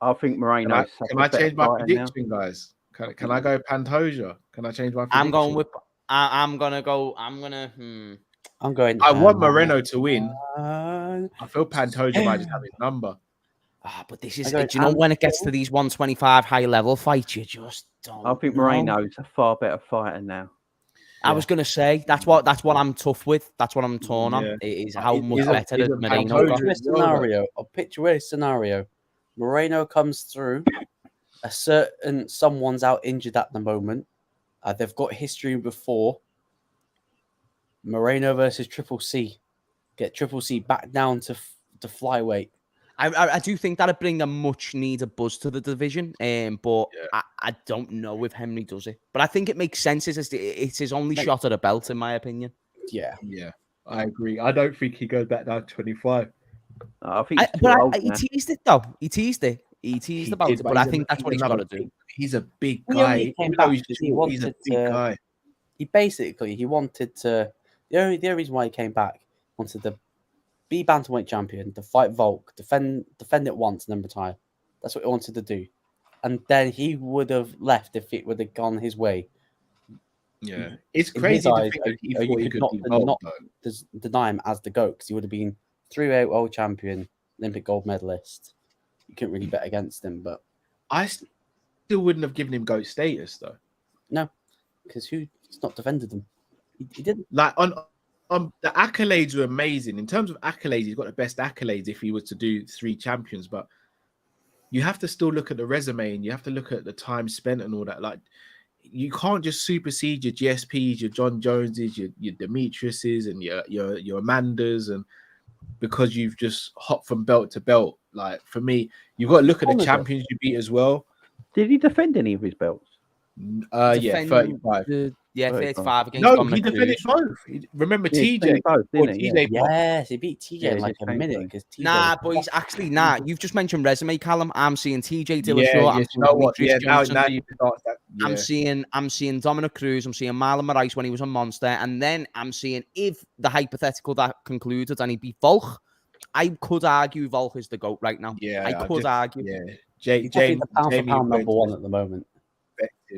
I think Moreno. Can I change my prediction, guys? Can I go Pantoja? Can I change my prediction? I'm going. I want Moreno to win. I feel Pantoja might just have his number. But this is, do you know, when it gets to these 125 high level fights, you just don't. I think Moreno's a far better fighter now. I was gonna say that's what I'm tough with. That's what I'm torn on. It is how much better than Moreno. I'll picture a scenario. Moreno comes through. A certain someone's out injured at the moment. They've got history before. Moreno versus Triple C. Get Triple C back down to flyweight. I do think that'd bring a much needed buzz to the division. But I don't know if Henry does it. But I think it makes sense. It's his only shot at a belt, in my opinion. Yeah, I agree. I don't think he goes back down to 25. I think he teased it though. He teased about it. But I think that's what he's got to do. He's a big guy. He's a big guy. He wanted to. The only reason why he came back wanted to be bantamweight champion, to fight Volk, defend it once, and then retire. That's what he wanted to do, and then he would have left if it would have gone his way. Yeah, it's crazy. You could not deny him as the GOAT, because he would have been 3-0 world champion, Olympic gold medalist. You couldn't really bet against him, but I still wouldn't have given him GOAT status though. No, because he's not defended them. He didn't. Like on the accolades were amazing. In terms of accolades, he's got the best accolades if he was to do 3 champions. But you have to still look at the resume, and you have to look at the time spent and all that. Like, you can't just supersede your GSPs, your Jon Joneses, your Demetriuses, and your Amandas, and because you've just hopped from belt to belt. Like, for me, you've got to look at the champions you beat as well. Did he defend any of his belts? 35. 35 against No, Dominic he defended Cruz. both. Remember TJ? Both, didn't he? Yes, he beat TJ in like a minute. Because boys, actually, You've just mentioned resume, Callum. I'm seeing TJ Dillashaw. I'm seeing Dominic Cruz. I'm seeing Marlon Moraes when he was a monster, and then I'm seeing, if the hypothetical that concluded and he beat Volk, I could argue Volk is the GOAT right now. Yeah, I could argue. Yeah, James, the pound for pound number one at the moment.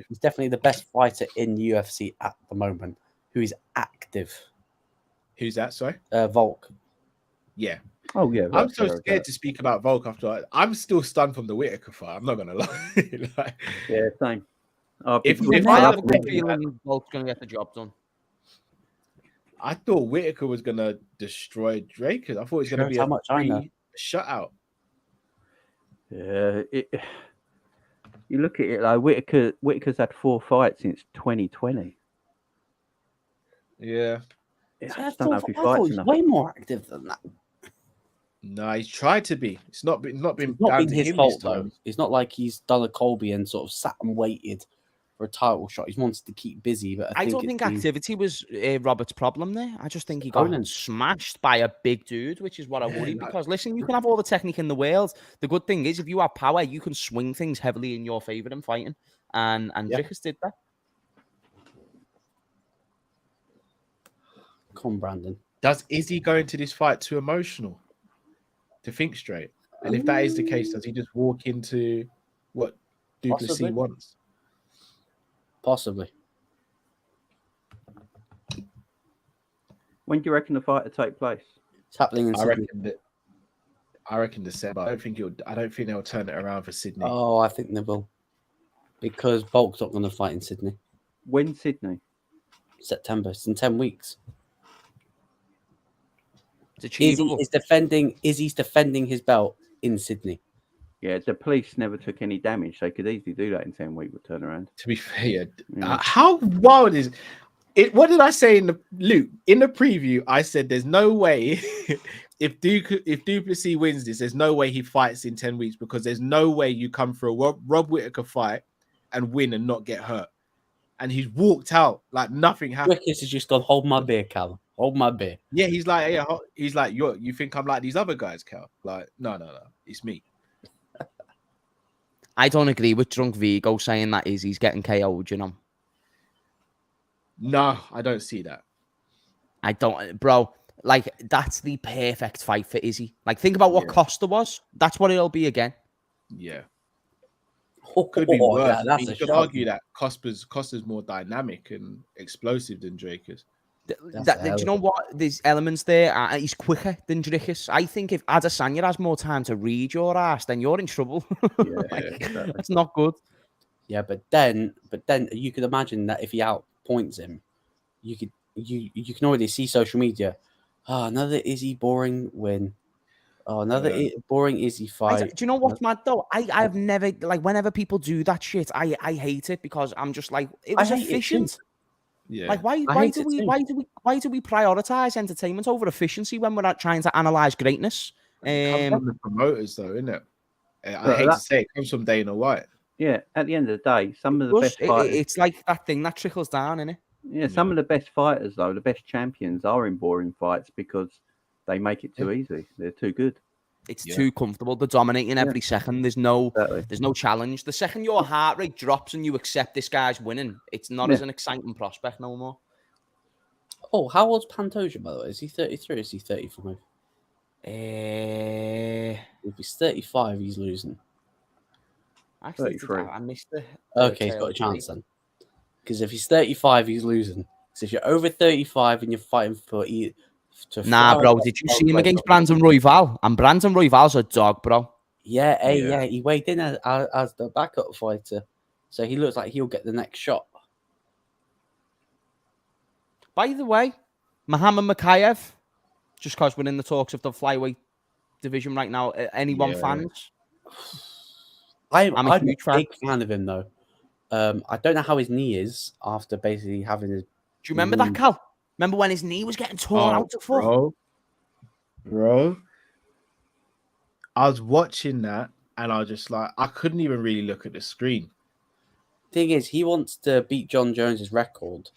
He's definitely the best fighter in UFC at the moment, who is active. Who's that? Sorry, Volk. Yeah. Oh yeah. I'm so scared to speak about Volk after. I'm still stunned from the Whitaker fight. I'm not gonna lie. Yeah, same. If I have a good feeling Volk's gonna get the job done. I thought Whitaker was gonna destroy Drake. I thought it was gonna be a shutout. Yeah. You look at it like Whitaker's had 4 fights since 2020. Yeah. He's way more active than that. No, he's tried to be. It's not been his fault though. It's not like he's done a Colby and sort of sat and waited for a title shot. He wanted to keep busy, but I don't think activity was Robert's problem there. I just think he got smashed by a big dude, which is what I worry. Because listen, you can have all the technique in the world. The good thing is, if you have power, you can swing things heavily in your favor in fighting, and Drickus did that. Come on, Brandon. Does Izzy go into this fight too emotional to think straight? And if that is the case, does he just walk into what Plessis wants? Possibly. When do you reckon the fight will take place? It's happening in Sydney. I reckon December. I don't think they'll turn it around for Sydney. Oh, I think they will, because Volk's not going to fight in Sydney. When Sydney? September. It's in 10 weeks. It's achievable. Izzy's defending his belt in Sydney. Yeah, the police never took any damage. They could easily do that in 10-week turnaround. To be fair, how wild is it? What did I say in the preview? I said there's no way if Duplessis wins this, there's no way he fights in 10 weeks, because there's no way you come for a Rob Whitaker fight and win and not get hurt. And he's walked out like nothing happened. Ricketts has just gone, hold my beer, Cal. Hold my beer. Yeah, he's like, you think I'm like these other guys, Cal? Like, no, it's me. I don't agree with Drunk Vigo saying that Izzy's getting KO'd, you know. No, I don't see that. I don't, bro. Like, that's the perfect fight for Izzy. Like, think about what Costa was. That's what it'll be again. Yeah. Could be worse. You could argue that Costa's more dynamic and explosive than Drickus. Do you know what? There's elements there. He's quicker than Drickus. I think if Adesanya has more time to read your ass, then you're in trouble. That's not good. Yeah, but then you could imagine that if he outpoints him, you can already see social media. Oh, another Izzy boring win. Oh, another boring Izzy fight. Do you know what's mad though? I've never, like, whenever people do that shit, I hate it, because I'm just like, it was efficient. Yeah. Like, why do we prioritize entertainment over efficiency when we're not trying to analyze greatness? It comes from the promoters, though, isn't it? I hate to say it comes from Dana White. Yeah, at the end of the day, some of the best fighters. It's like that thing that trickles down, isn't it? Yeah, some of the best fighters, though, the best champions are in boring fights because they make it too easy. They're too good. It's too comfortable. They're dominating every second. There's no challenge. The second your heart rate drops and you accept this guy's winning, it's not as an exciting prospect no more. Oh, how old's Pantoja, by the way? Is he 33 or is he 35? If he's 35, he's losing. Actually, I missed it. Okay, he's got a chance then. Because if he's 35, he's losing. So if you're over 35 and you're fighting for Nah, bro, did you see him against Brandon Royval? And Brandon Royval's a dog, bro. Yeah, he weighed in as the backup fighter. So he looks like he'll get the next shot. By the way, Muhammad Makayev, just because we're in the talks of the flyweight division right now, anyone fans? I'm a big fan of him, though. I don't know how his knee is after basically having his... Do you remember that, Cal? Remember when his knee was getting torn out of full? Bro. I was watching that and I was just like, I couldn't even really look at the screen. Thing is, he wants to beat Jon Jones's record.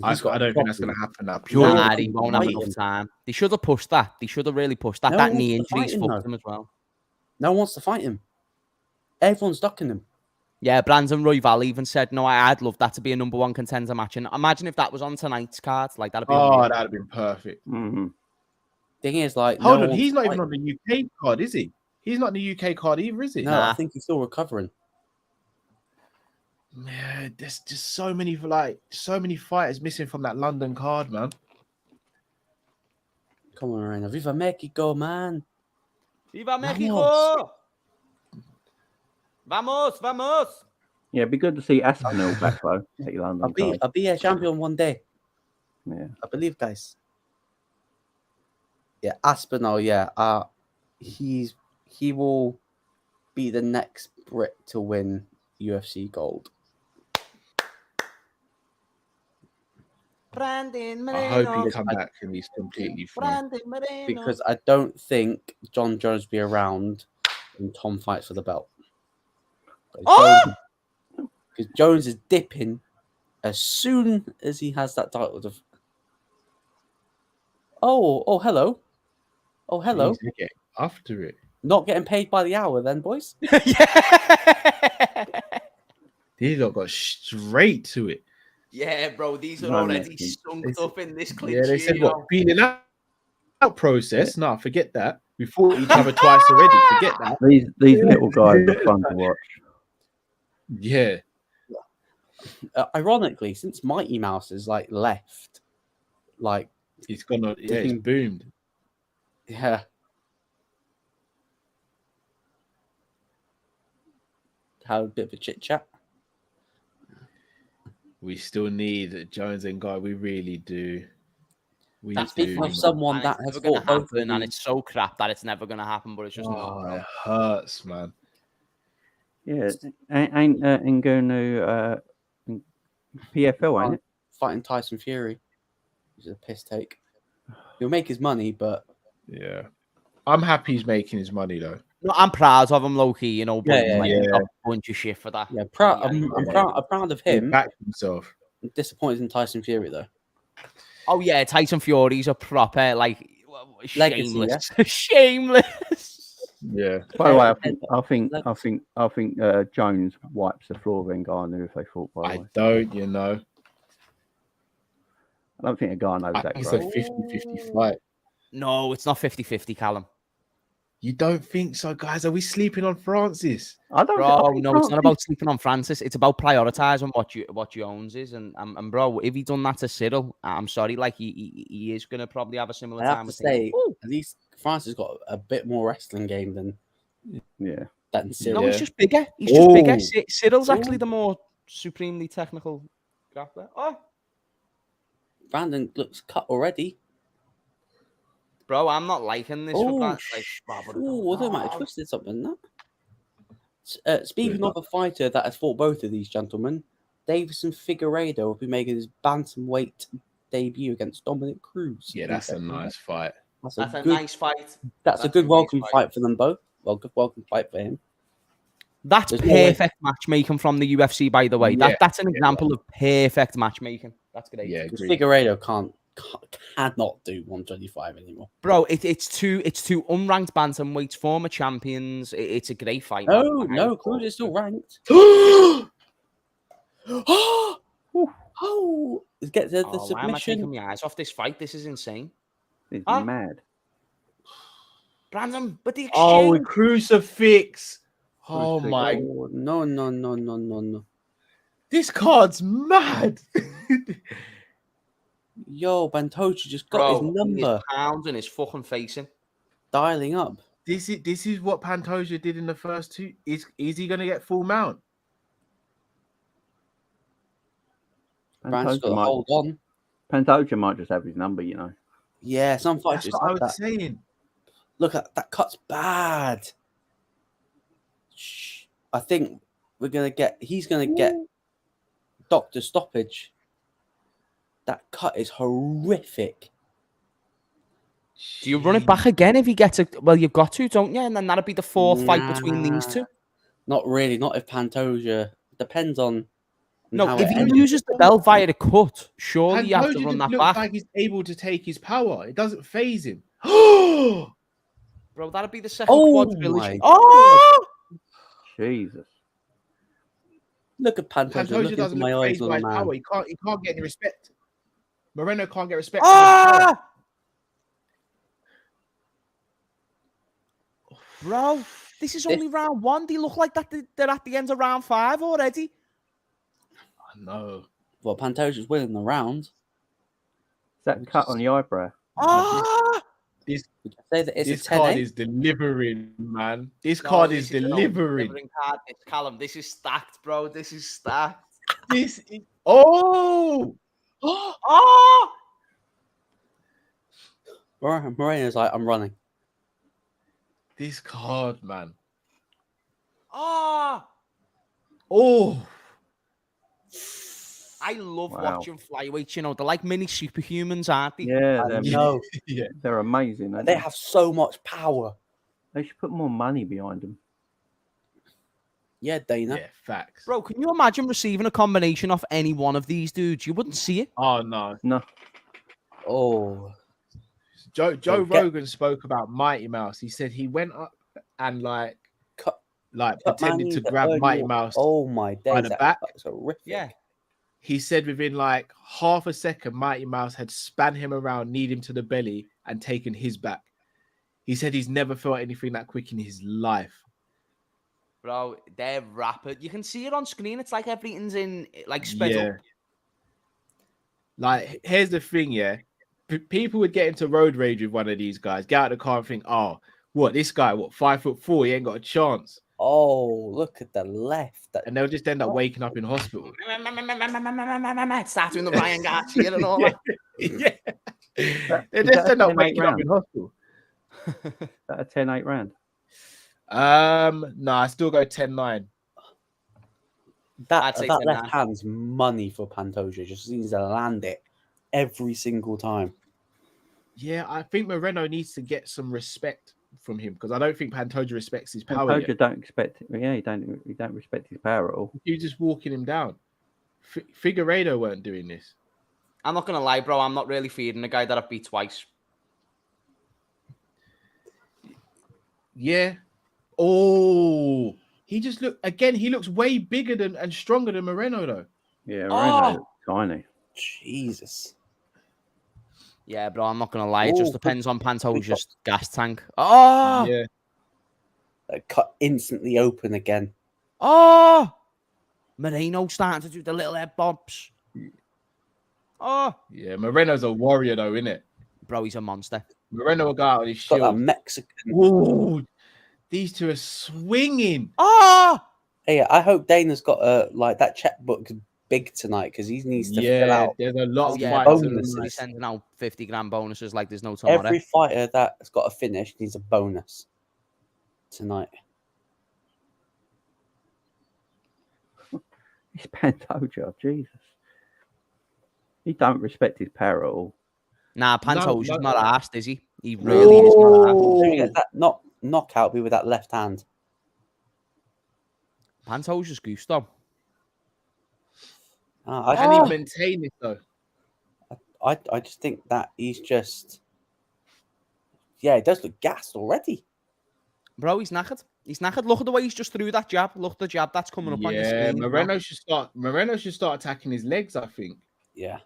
I don't think that's going to happen now. Nah, he won't have enough time. They should have pushed that. They should have really pushed that. That knee injury's fucked him as well. No one wants to fight him. Everyone's ducking him. Yeah, Brandon Royval even said, no, I'd love that to be a number one contender match. And imagine if that was on tonight's card. Like, that'd be that'd have been perfect. Mm-hmm. Thing is, like... Hold on, he's not even on the UK card, is he? He's not in the UK card either, is he? No, I think he's still recovering. Yeah, there's just so many fighters missing from that London card, man. Come on, Moreno. Viva Mexico, man. Viva Mexico! Vamos, vamos! Yeah, it'd be good to see Aspinall back, though. At your London card. I'll be a champion one day. Yeah. I believe, guys. Yeah, Aspinall, yeah. He will be the next Brit to win UFC gold. Brandon I hope he come back and he's completely fine. Because I don't think Jon Jones will be around when Tom fights for the belt. Because Jones is dipping as soon as he has that title. Oh, hello. Oh, hello. Get after it. Not getting paid by the hour then, boys? Yeah. These lot got straight to it. Yeah, bro, these are already sunk up in this clinch. Yeah, they said, what, feeling out process? Yeah. No, forget that. We fought each other twice already. Forget that. These little guys are fun to watch. Yeah. Ironically, since Mighty Mouse is like left, like he's gone on, it's boomed. Yeah. Have a bit of a chit chat. We still need Jones and Guy. We really do. Speaking of someone that has fought both, and it's so crap that it's never going to happen. But it's just it hurts, man. Yeah, ain't going to PFL, ain't it? Fighting Tyson Fury, which is a piss take. He'll make his money, but yeah, I'm happy he's making his money though. No, I'm proud of him, low-key, you know. But yeah. A bunch of shit for that. Yeah, I'm proud of him. He backed himself. I'm disappointed in Tyson Fury though. Oh yeah, Tyson Fury's a proper like shameless, Legacy, shameless. Yeah. By the way, I think Jones wipes the floor of Ngannou if they fought. By the way, don't, you know. I don't think Ngannou that it's great. a 50-50 fight. No, it's not 50-50, Callum. You don't think so, guys? Are we sleeping on Francis? I don't. Bro, no, it's not about sleeping on Francis. It's about prioritizing what you owns is, and bro, if he done that to Cyril, I'm sorry, like he is gonna probably have a similar time. I have to say, at least Francis got a bit more wrestling game than Cyril. No, he's just bigger. He's just bigger. Cyril's actually the more supremely technical grappler. Oh, Brandon looks cut already. Bro, I'm not liking this. I think I might have twisted something. Speaking of a fighter that has fought both of these gentlemen, Davison Figueiredo will be making his bantamweight debut against Dominic Cruz. Yeah, that's a nice fight. That's a good, nice fight. That's a good welcome fight for them both. Welcome fight for him. That's perfect matchmaking from the UFC, by the way. That's an example of perfect matchmaking. That's great. Yeah, because Figueiredo cannot do 125 anymore. Bro, it's two unranked bantamweights, former champions. It's a great fight. No, Crute is still ranked. Get the submission. Why am I taking my eyes off this fight? This is insane. It's mad. Brandon, but the exchange. Oh, crucifix. Oh my. No. This card's mad. Yo, Pantoja just got his number. Pounding his fucking face in. Dialing up. This is what Pantoja did in the first two. Is he going to get full mount? Pantoja got to hold on. Pantoja might just have his number, you know. Yeah, some fighters. That's what I was saying. Look at that cut's bad. I think he's gonna get doctor stoppage. That cut is horrific. Do you run it back again if he gets it? Well, you've got to, don't you? And then that'll be the fourth fight between these two. Not really. Not if Pantoja. Depends on. No, if he loses the belt via the cut, surely you have to run that back. Like he's able to take his power. It doesn't phase him. Bro, that'd be the second quadrilogy. Jesus. Look at Pantoja. Pantoja doesn't look phased by his power. He can't get any respect. Moreno can't get respect. Bro, this is only round one. They look like that they're at the end of round 5 already. I know. Well, Pantoja's winning the round. Is that cut on the eyebrow? This card is delivering, man. This card is delivering. Callum, this is stacked, bro. This is stacked. This is... Moreno's like, I'm running. This card, man. I love watching flyweights. You know, they're like mini superhumans, aren't they? Yeah, they're amazing. They have so much power. They should put more money behind them. Yeah, Dana. Yeah, facts. Bro, can you imagine receiving a combination of any one of these dudes? You wouldn't see it. Oh, no. Oh. Joe Rogan spoke about Mighty Mouse. He said he went up and pretended to grab Mighty Mouse by the back. Yeah. He said within like half a second, Mighty Mouse had spun him around, kneed him to the belly, and taken his back. He said he's never felt anything that quick in his life. Bro, they're rapid. You can see it on screen. It's like everything's in sped up. Like, here's the thing, people would get into road rage with one of these guys, get out of the car and think, oh, what, this guy, 5'4", he ain't got a chance. Oh, look at the left. And they'll just end up waking up in hospital. Start doing the Ryan Garcia and all that. Yeah. They just end up waking up in hospital. Is that a 10-8 round? No, I still go 10-9. That left hand's money for Pantoja. Just needs to land it every single time. Yeah, I think Moreno needs to get some respect from him because I don't think Pantoja respects his power. Pantoja don't expect it. Yeah, he don't respect his power at all. You're just walking him down. Figueiredo weren't doing this. I'm not gonna lie, bro. I'm not really feeding the guy that I've beat twice. Yeah. Oh, he just look again. He looks way bigger and stronger than Moreno, though. Yeah, Moreno tiny. Jesus. Yeah, bro. I'm not gonna lie. It just depends on Pantoja's gas tank. Oh, yeah. Cut instantly open again. Oh, Moreno starting to do the little head bobs. Oh, yeah. Moreno's a warrior, though, isn't it? Bro, he's a monster. Moreno will go out on his shield. Got that Mexican. Ooh, these two are swinging. Oh, hey, I hope Dana's got that checkbook big tonight because he needs to fill out. There's a lot of bonuses. He's sending out 50 grand bonuses like there's no tomorrow. Every fighter that's got a finish needs a bonus tonight. It's Pantoja, Jesus. He don't respect his power at all. Nah, Pantoja's not arsed, is he? He really is. Did you get that knockout be with that left hand? Pantoja's goose, though. Can he maintain it, though? I just think that he's just... Yeah, he does look gassed already. Bro, he's knackered. He's knackered. Look at the way he's just threw that jab. Look at the jab that's coming up on your screen. Moreno should start attacking his legs, I think. Yeah.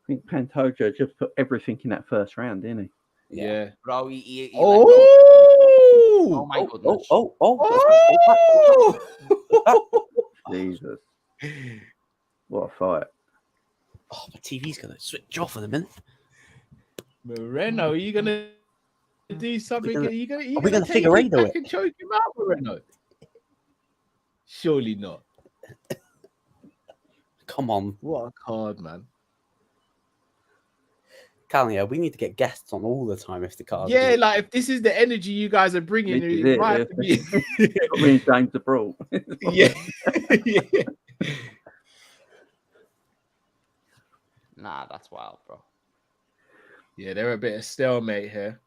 I think Pantoja just put everything in that first round, didn't he? Yeah. Bro, he oh my goodness. Jesus. What a fight. Oh, my TV's going to switch off in a minute. Moreno, are you going to do something? Are we going to figure it out and choke him out, Moreno? Surely not. Come on. What a card, man. Callia, we need to get guests on all the time if the card. Yeah, like if this is the energy you guys are bringing, it might have to be. I mean, James the Brawl. Yeah. Yeah. Nah, that's wild, bro. Yeah, they're a bit of stalemate here.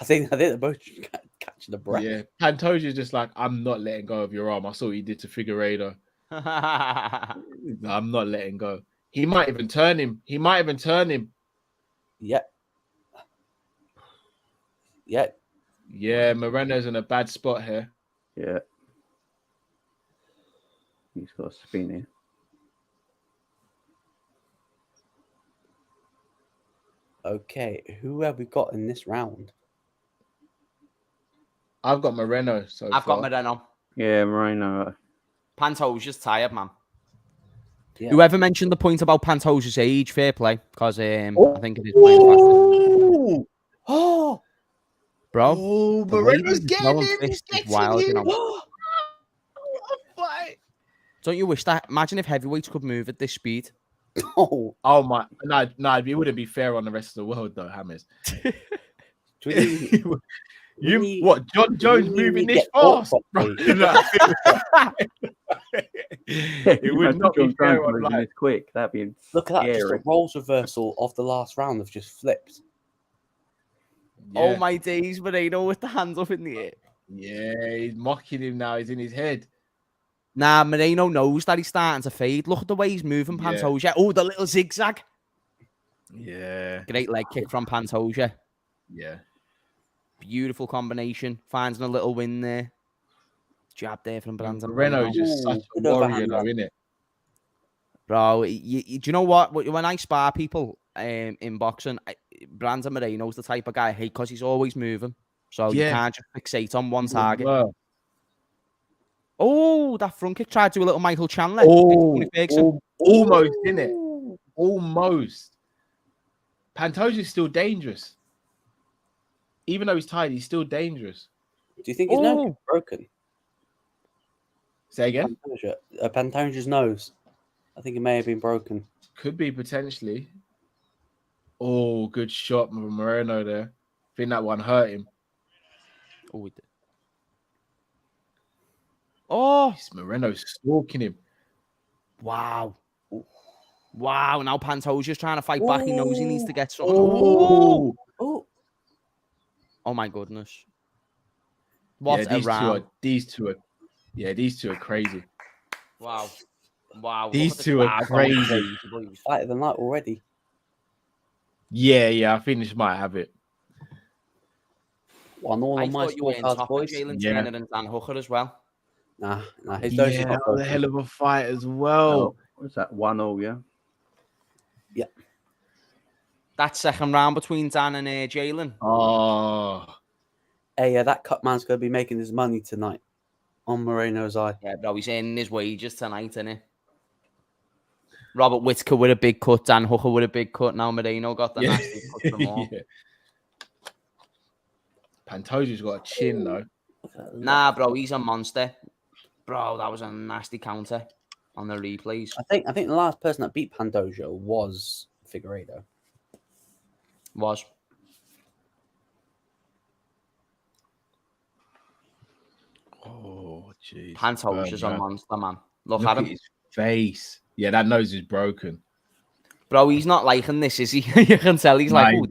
I think they're both catching the breath. Yeah, Pantoja's just like, I'm not letting go of your arm. I saw what you did to Figueiredo. I'm not letting go. He might even turn him. Yeah. Yeah. Yeah, Moreno's in a bad spot here. Yeah. He's got a spin here. Okay, who have we got in this round? I've got Moreno. I've got Moreno. Yeah, Moreno. Pantoja's tired, man. Yeah. Whoever mentioned the point about Pantoja's age, fair play, because I think it is playing faster. Oh, bro. Oh, Moreno's getting him. He's getting wild, him. you know. Don't you wish that? Imagine if heavyweights could move at this speed. Oh my! No, it wouldn't be fair on the rest of the world, though, Hammers. What? Jon Jones moving this fast? It would not be fair on this quick. That'd be look at that! Just a roles reversal of the last round have just flipped. Yeah. Oh my days, Moreno with the hands up in the air. Yeah, he's mocking him now. He's in his head. Nah, Moreno knows that he's starting to fade. Look at the way he's moving, Pantoja. Yeah. Oh, the little zigzag. Yeah. Great leg kick from Pantoja. Yeah. Beautiful combination. Finds a little win there. Jab there from Brandon. Moreno is just such a warrior, though, isn't it? Bro, do you know what? When I spar people in boxing, Brandon Moreno's the type of guy I hate because he's always moving. So you can't just fixate on one target. Well. Oh, that front kick tried to do a little Michael Chandler. Almost, didn't it? Almost. Pantoja's still dangerous. Even though he's tired, he's still dangerous. Do you think his nose is broken? Say again? Pantoja's nose. I think it may have been broken. Could be, potentially. Oh, good shot from Moreno there. I think that one hurt him. Oh, we did. Oh, Moreno's stalking him. Wow. Wow. Now Pantoja's trying to fight back. He knows he needs to get something. Oh, my goodness. What a round. These two are crazy. Wow. Wow. These two are crazy. Fight of the night already. Yeah. I think this might have it. One all on my scorecards, boys. Jalen Turner and Dan Hooker as well. Nah. That was a hell of a fight as well. Was that 1-0? Yeah. Yeah. That second round between Dan and Jalen. Oh. Hey, that cut man's going to be making his money tonight on Moreno's eye. Yeah, bro, he's earning his wages tonight, isn't he? Robert Whitaker with a big cut, Dan Hooker with a big cut. Now Moreno got the nasty cut from all. Yeah. Pantoja's got a chin, though. Nah, bro, he's a monster. Bro, that was a nasty counter on the replays. I think the last person that beat Pantoja was Figueiredo. Was. Oh, jeez. Pantoja's a monster, man. Look at him. His face. Yeah, that nose is broken. Bro, he's not liking this, is he? You can tell he's like, oh,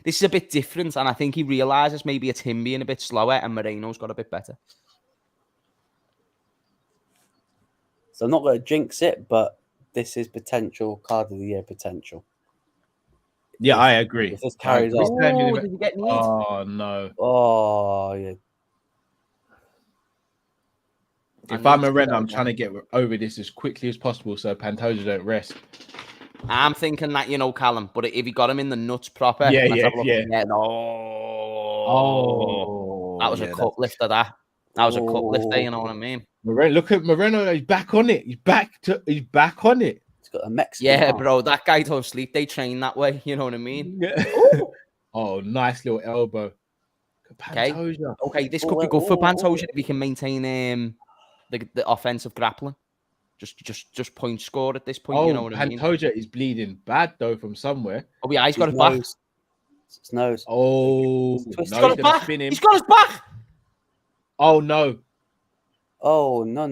this is a bit different. And I think he realizes maybe it's him being a bit slower and Moreno's got a bit better. So I'm not going to jinx it, but this is potential card of the year potential. Yeah, I agree. If this carries on. Did he get kneed? Oh, no. Oh, yeah. If I'm Moreno, I'm trying to get over this as quickly as possible so Pantoja don't rest. I'm thinking that, you know, Callum, but if he got him in the nuts proper, yeah. Oh, that was a cup lifter, that was a cup lifter, you know what I mean? Moreno, look at Moreno, he's back on it. He's back on it. He's got a Mexican arm. Bro, that guy don't sleep. They train that way, you know what I mean? Oh, nice little elbow. Pantoja. Okay, this could be good for Pantoja if he can maintain the offensive grappling. Just point score at this point, you know what I mean? Pantoja is bleeding bad though from somewhere. Oh yeah, he's got his back. His nose. Oh, he's got his back. He's got his back. Oh no. Oh no.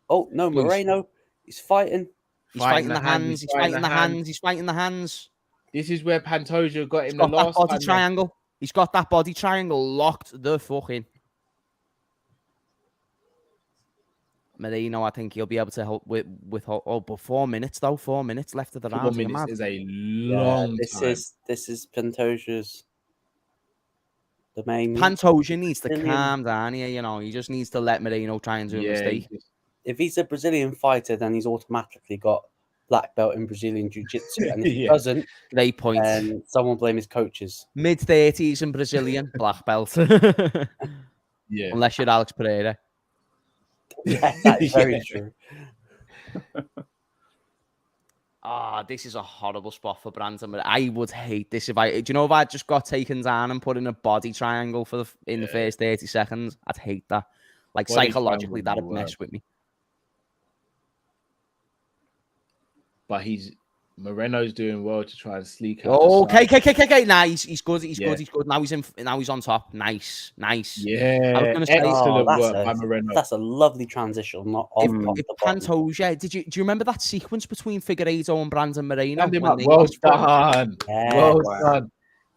Oh no, Moreno. He's fighting. He's fighting the hands. He's fighting the hands. He's fighting the hands. This is where Pantoja got him the last body triangle. He's got that body triangle locked the fuck in. Moreno, I think he'll be able to help with but 4 minutes though. 4 minutes left of the round. 4 minutes is a long time. This is Pantoja's the main. Pantoja needs to calm down here. You know, he just needs to let Moreno try and do a mistake. If he's a Brazilian fighter, then he's automatically got black belt in Brazilian jiu-jitsu, and if he doesn't, great point. And someone blame his coaches. Mid-30s and Brazilian black belt. Yeah, unless you're Alex Pereira. Yeah, that's very true. This is a horrible spot for Brandon. But I would hate this if I just got taken down and put in a body triangle in the first 30 seconds. I'd hate that. Like body psychologically, that'd mess with me. But Moreno's doing well to try and sleek out. Okay. Nah, he's good. He's good. Now he's on top. Nice. Yeah. I was going to say excellent work by Moreno. That's a lovely transition. If Pantoja, do you remember that sequence between Figueiredo and Brandon Moreno? Well done. Well done.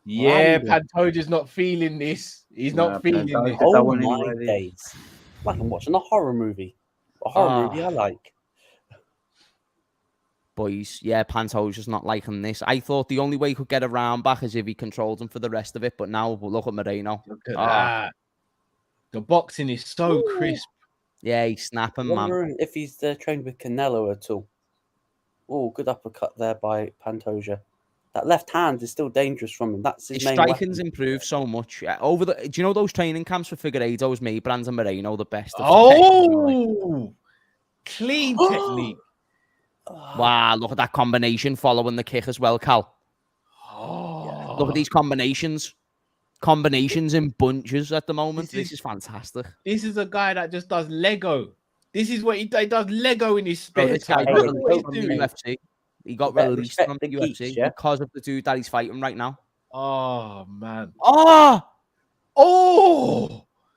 Yeah, Pantoja's not feeling this. He's not feeling this. Oh my days. Like I'm watching a horror movie. A horror movie I like. Boys, yeah, Pantoja's not liking this. I thought the only way he could get around back is if he controlled him for the rest of it. But now, look at Moreno. Look at that. The boxing is so crisp. Yeah, he's snapping, man. If he's trained with Canelo at all. Oh, good uppercut there by Pantoja. That left hand is still dangerous from him. That's his main striking's improved so much. Do you know those training camps for Figueiredo's made Brandon Moreno the best? Clean technique. Wow, look at that combination following the kick as well, Cal. Look at these combinations. Combinations in bunches at the moment. This is fantastic. This is a guy that just does Lego. This is what he does Lego in his spare time. He got released from the UFC because of the dude that he's fighting right now. Oh, man.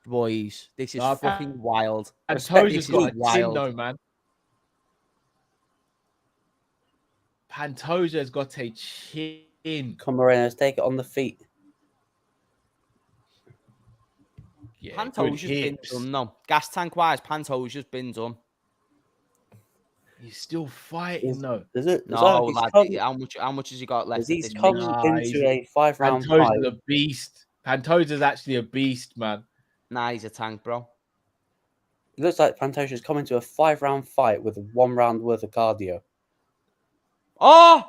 Boys, this is fucking wild. Pantoja's got a chin though, man. Pantoja's got a chin. Come on, let's take it on the feet. Yeah, Pantoja's been done, no. Gas tank wise, Pantoja's been done. He's still fighting, though. How much has he got left? He's come into a 5-round fight. Pantoja's a beast. Pantoja's actually a beast, man. Nah, he's a tank, bro. It looks like Pantoja's come into a 5-round fight with 1 round worth of cardio. Hello.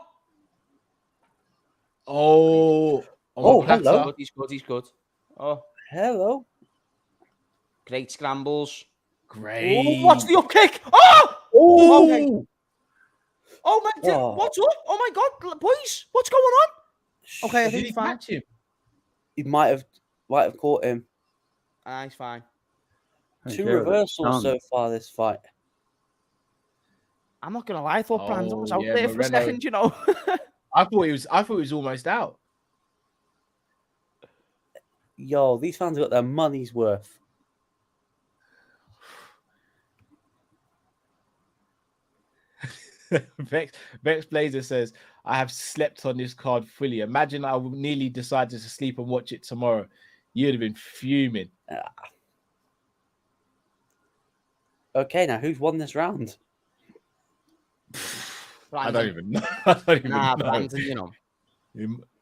He's good. Oh, hello. Great scrambles. Great. Watch the up kick. Okay. Oh my God. What's up? Oh my God, boys, what's going on? Okay, I think he's fine. Him? He might have caught him. He's fine. 2 reversals so far this fight. I'm not gonna lie, I thought Brandon was out there for a second, you know. I thought he was almost out. Yo, these fans got their money's worth. Vex Blazer says, I have slept on this card fully. Imagine I nearly decided to sleep and watch it tomorrow. You'd have been fuming. Okay, now who's won this round? I don't even know. I don't even know. Brandon, you know.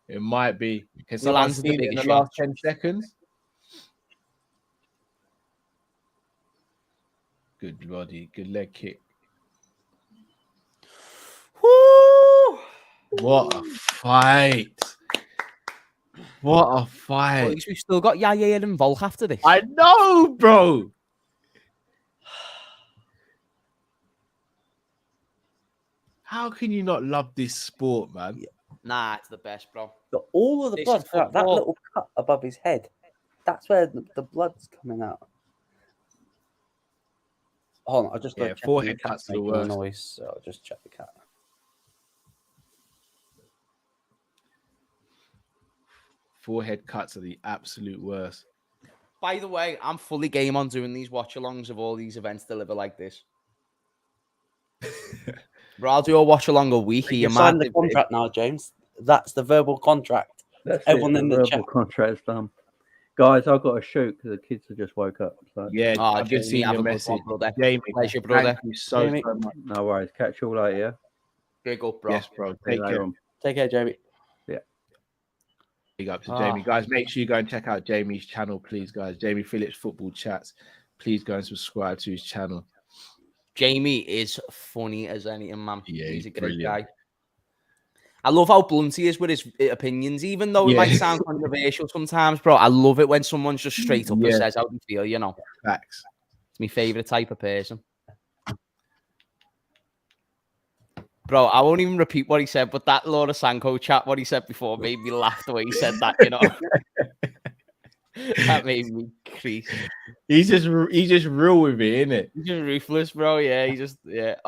It might be. Can someone see it in the last 10 seconds? Good body, good leg kick. Woo! What a fight. What a fight. Well, at least we've still got Yair and Volk after this. I know, bro. How can you not love this sport, man? Nah, it's the best, bro. Got all of the blood, that little cut above his head. That's where the blood's coming out. Hold on, I'll just go check forehead the cuts the worst. Noise, so I'll just check the cat. Forehead cuts are the absolute worst. By the way, I'm fully game on doing these watch-alongs of all these events delivered like this. Bro, I'll do a watch-along a week. You signed the contract now, James. That's the verbal contract. That's everyone in the verbal chat. Contract's done. Guys, I've got to shoot because the kids have just woke up. So. Yeah, I've just seen your message. Jamie, pleasure, brother. Thank you so much. No worries. Catch you all later, yeah? Big up, bro. Yes, bro. Take care. Take care, Jamie. Yeah. Big up to Jamie. Guys, make sure you go and check out Jamie's channel, please, guys. Jamie Phillips Football Chats. Please go and subscribe to his channel. Jamie is funny as anything, man. Yeah, he's a great guy. I love how blunt he is with his opinions, even though it might sound controversial sometimes, bro. I love it when someone's just straight up and says how they feel, you know. Facts. It's my favourite type of person. Bro, I won't even repeat what he said, but that Laura Sanko chat, what he said before, made me laugh the way he said that, you know. That made me crease. He's just real with it, innit? He's just ruthless, bro. Yeah,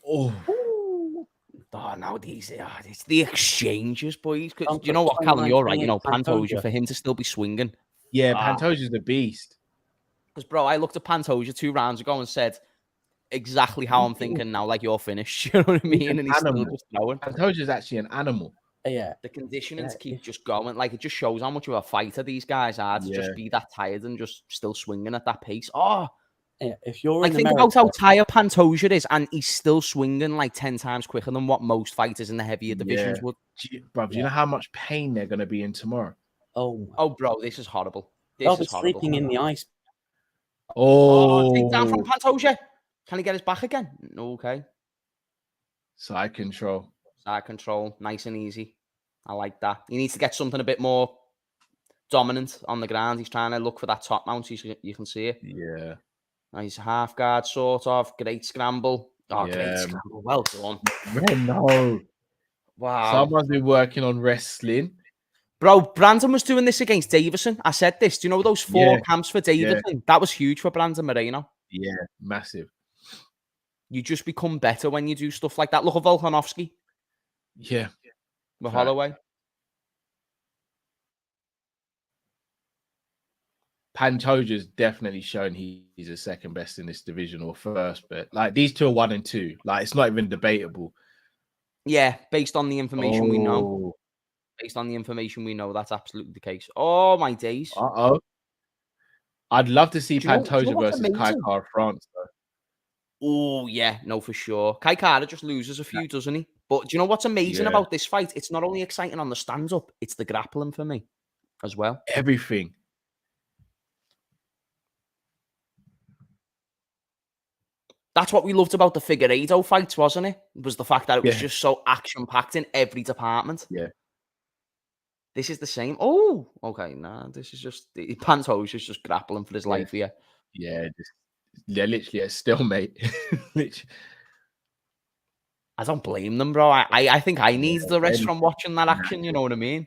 Oh, no, it's the exchanges, boys. Because you know what, Callum, you're right. You know, Pantoja, for him to still be swinging. Yeah, Pantoja's the beast. Because, bro, I looked at Pantoja 2 rounds ago and said exactly how I'm thinking now, like you're finished. You know what I mean? And he's still just going. Pantoja's actually an animal. Yeah, the conditioning to keep just going, like it just shows how much of a fighter these guys are to just be that tired and just still swinging at that pace. If you're like, think about how tired Pantoja is, and he's still swinging like 10 times quicker than what most fighters in the heavier divisions would. Do you know how much pain they're going to be in tomorrow? Oh, bro, this is horrible. They'll be sleeping in the ice. Take down from Pantoja. Can he get his back again? Okay. Side control. Nice and easy. I like that. He needs to get something a bit more dominant on the ground. He's trying to look for that top mount. You can see it. Yeah. Nice half guard, sort of. Great scramble. Great scramble. Well done. No. Wow. Someone's been working on wrestling. Bro, Brandon was doing this against Davison. I said this. Do you know those 4 camps for Davidson? Yeah. That was huge for Brandon Moreno. Yeah, massive. You just become better when you do stuff like that. Look at Volkanovski. Yeah. With Holloway. Pantoja's definitely shown he's the second best in this division, or first, but like these two are 1 and 2. Like, it's not even debatable. Yeah, based on the information we know. Based on the information we know, that's absolutely the case. Oh, my days. I'd love to see Pantoja versus Kai Kara France, though. Oh, yeah, no, for sure. Kai Kara just loses a few, doesn't he? But do you know what's amazing about this fight? It's not only exciting on the stand-up, it's the grappling for me as well. Everything. That's what we loved about the Figueiredo fights, wasn't it? It was the fact that it was just so action-packed in every department. Yeah. This is the same. Oh, okay. Nah, this is just... Pantoja's just grappling for his life here. Yeah, they're literally a stalemate. I don't blame them, bro. I think I need the rest from watching that action, you know what I mean?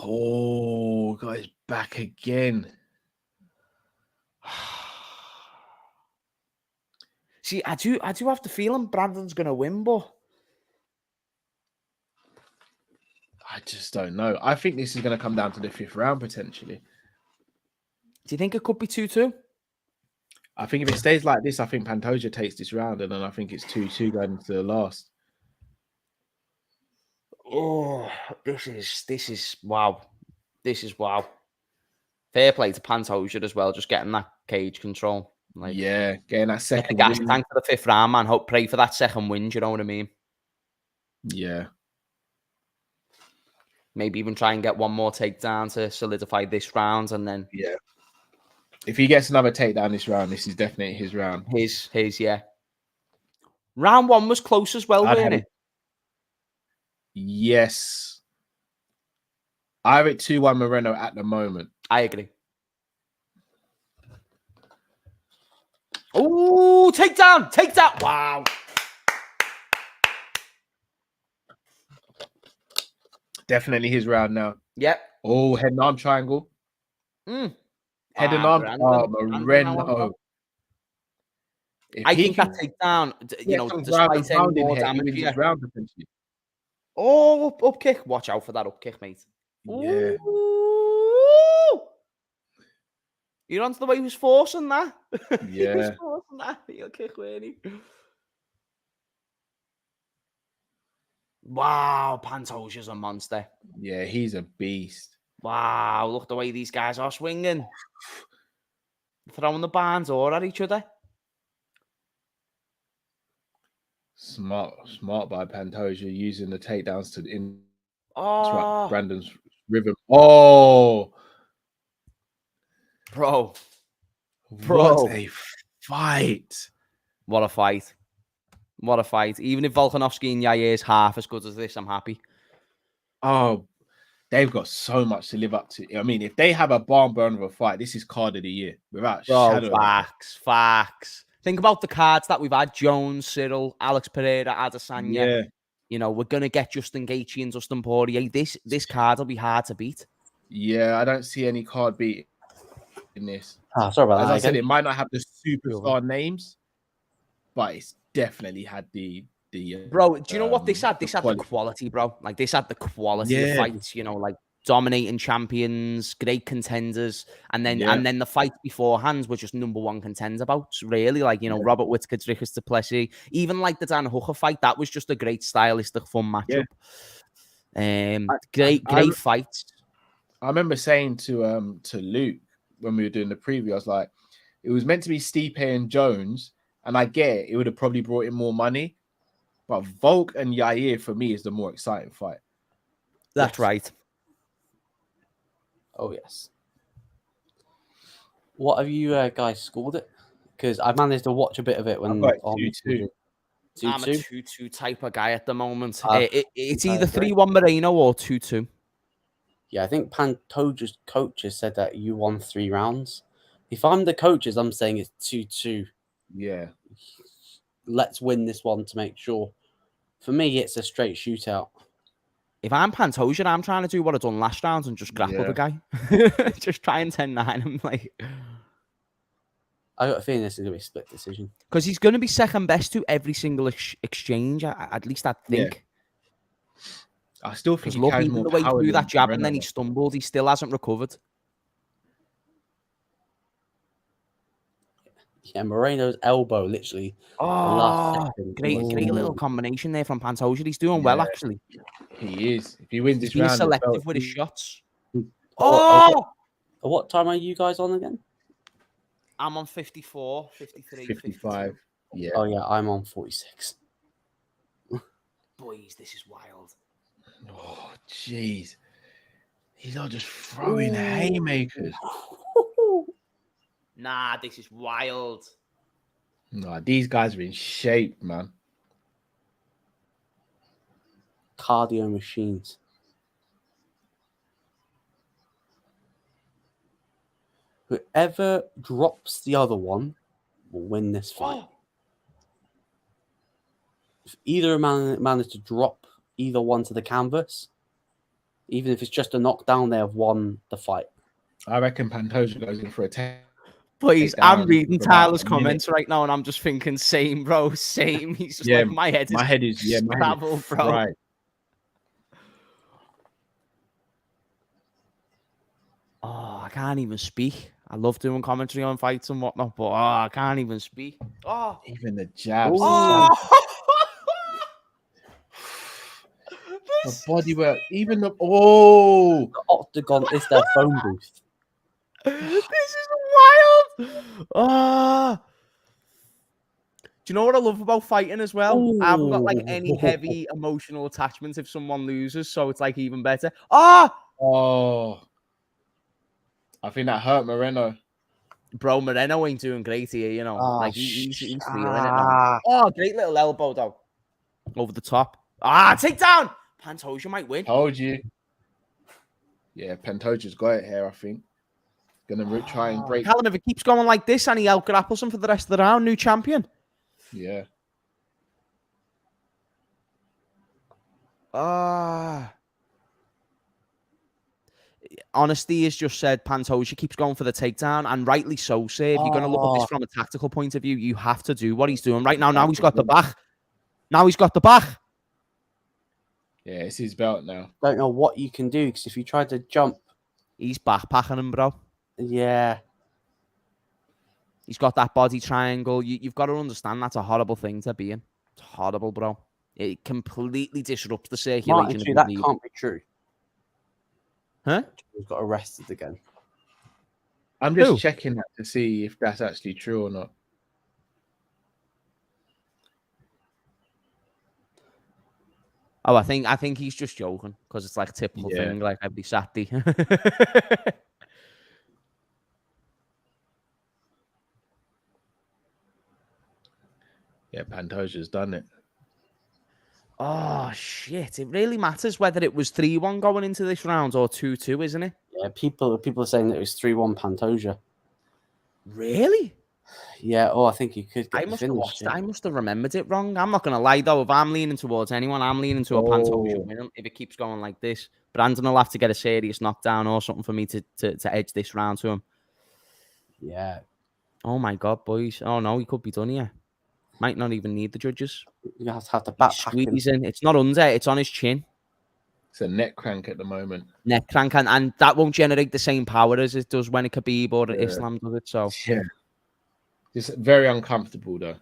Oh, guys, back again. See, I do have the feeling Brandon's going to win, but I just don't know. I think this is going to come down to the 5th round, potentially. Do you think it could be 2-2? I think if it stays like this, I think Pantoja takes this round, and then I think it's 2-2 going into the last. Oh, this is wow. This is wow. Fair play to Pantoja as well, just getting that cage control. Like, yeah, getting that second gas win. tank for the 5th round, man. Hope pray for that second win. You know what I mean? Yeah. Maybe even try and get one more takedown to solidify this round, and then if he gets another takedown this round, this is definitely his round. His, yeah. Round 1 was close as well, wasn't it? Yes. I have it 2-1 Moreno at the moment. I agree. Oh, takedown. Wow. Definitely his round now. Yep. Oh, head and arm triangle. Head and arm. Moreno. I think that takedown, despite any more damage, he wins round potentially. Oh, up kick. Watch out for that up kick, mate. Yeah. Ooh. You're onto the way he was forcing that. Yeah. He was forcing that. He'll kick, weren't he? Wow, Pantoja's a monster. Yeah, he's a beast. Wow, look the way these guys are swinging. Throwing the barns or at each other. Smart by Pantoja, using the takedowns to interrupt Brandon's rhythm. Oh, bro, what a fight! What a fight! What a fight! Even if Volkanovski and Yair is half as good as this, I'm happy. Oh, they've got so much to live up to. I mean, if they have a barn burner of a fight, this is card of the year without shadow. Facts. Think about the cards that we've had: Jones, Cyril, Alex Pereira, Adesanya. Yeah. You know, we're gonna get Justin Gaethje and Dustin Poirier. This card will be hard to beat. Yeah, I don't see any card beat in this. Sorry about that. As I said, it might not have the superstar names, but it's definitely had the bro. Do you know what this had? This had the quality, bro. Like this had the quality of fights. You know, like dominating champions, great contenders, and then the fight beforehand were just #1 contender bouts. Really, like Robert Whitaker, Dricus to Plessis, even like the Dan Hooker fight. That was just a great stylistic, fun matchup. Great fights. I remember saying to Luke when we were doing the preview, I was like, it was meant to be Stipe and Jones, and I get it would have probably brought in more money, but Volk and Yair for me is the more exciting fight. That's right. Oh, yes. What have you guys scored it? Because I managed to watch a bit of it when... I've got 2-2. I'm a 2-2 type of guy at the moment. It's either 3-1 Moreno or 2-2. Yeah, I think Pantoja's coaches said that you won 3 rounds. If I'm the coaches, I'm saying it's 2-2. Yeah. Let's win this one to make sure. For me, it's a straight shootout. If I'm Pantoja, I'm trying to do what I've done last round and just grapple the guy. Just try and 10-9 him. Like, I got a feeling this is going to be a split decision. Because he's going to be second best to every single exchange, at least I think. Yeah. I still think he carries more the way he threw that jab and then he stumbled. He still hasn't recovered. Yeah, Moreno's elbow, literally. Oh, great little combination there from Pantoja. He's doing well, actually. He is. If he wins this round, he's selective with his shots. What time are you guys on again? I'm on 54, 53, 55. 52. Yeah. Oh, yeah, I'm on 46. Boys, this is wild. Oh, jeez. He's not just throwing haymakers. Nah, this is wild. Nah, these guys are in shape, man. Cardio machines. Whoever drops the other one will win this fight. If either man managed to drop either one to the canvas, even if it's just a knockdown, they have won the fight. I reckon Pantoja goes in for a 10. Please, I'm reading Tyler's comments right now, and I'm just thinking, same, bro, same. He's just like, my head is travel, bro. Right. Oh, I can't even speak. I love doing commentary on fights and whatnot, but I can't even speak. Oh, even the jabs. oh! The bodywork, even the the octagon is their phone booth. This is wild. Do you know what I love about fighting as well? Ooh. I haven't got like any heavy emotional attachments if someone loses, so it's like even better. I think that hurt Moreno. Bro, Moreno ain't doing great here, you know. Like he's feeling it now. Great little elbow though. Over the top. Take down. Pantoja might win. Told you. Yeah, Pantoja's got it here, I think. Gonna try and break. Callum, if it keeps going like this, and he out-grapples him for the rest of the round, new champion. Yeah. Honesty has just said Pantoja keeps going for the takedown, and rightly so, sir. If you're going to look at this from a tactical point of view, you have to do what he's doing right now. Now he's got the back. Yeah, it's his belt now. Don't know what you can do, because if you try to jump... He's backpacking him, bro. Yeah. He's got that body triangle. You've got to understand that's a horrible thing to be in. It's horrible, bro. It completely disrupts the circulation. Martin, that can't be true. Huh? He got arrested again. I'm just checking that to see if that's actually true or not. I think he's just joking because it's like a typical thing, like every Saturday. Yeah, Pantoja's done it. Oh, shit. It really matters whether it was 3-1 going into this round or 2-2, isn't it? Yeah, people are saying that it was 3-1 Pantoja. Really? Yeah, I think he could get the finish. I must have remembered it wrong. I'm not going to lie, though. If I'm leaning towards anyone, I'm leaning to a Pantoja win if it keeps going like this. Brandon will have to get a serious knockdown or something for me to edge this round to him. Yeah. Oh, my God, boys. Oh, no, he could be done here. Might not even need the judges. You have to backpack squeezing. It's not under. It's on his chin. It's a neck crank at the moment. Neck crank, and that won't generate the same power as it does when a Khabib or Islam does it. So yeah, it's very uncomfortable though.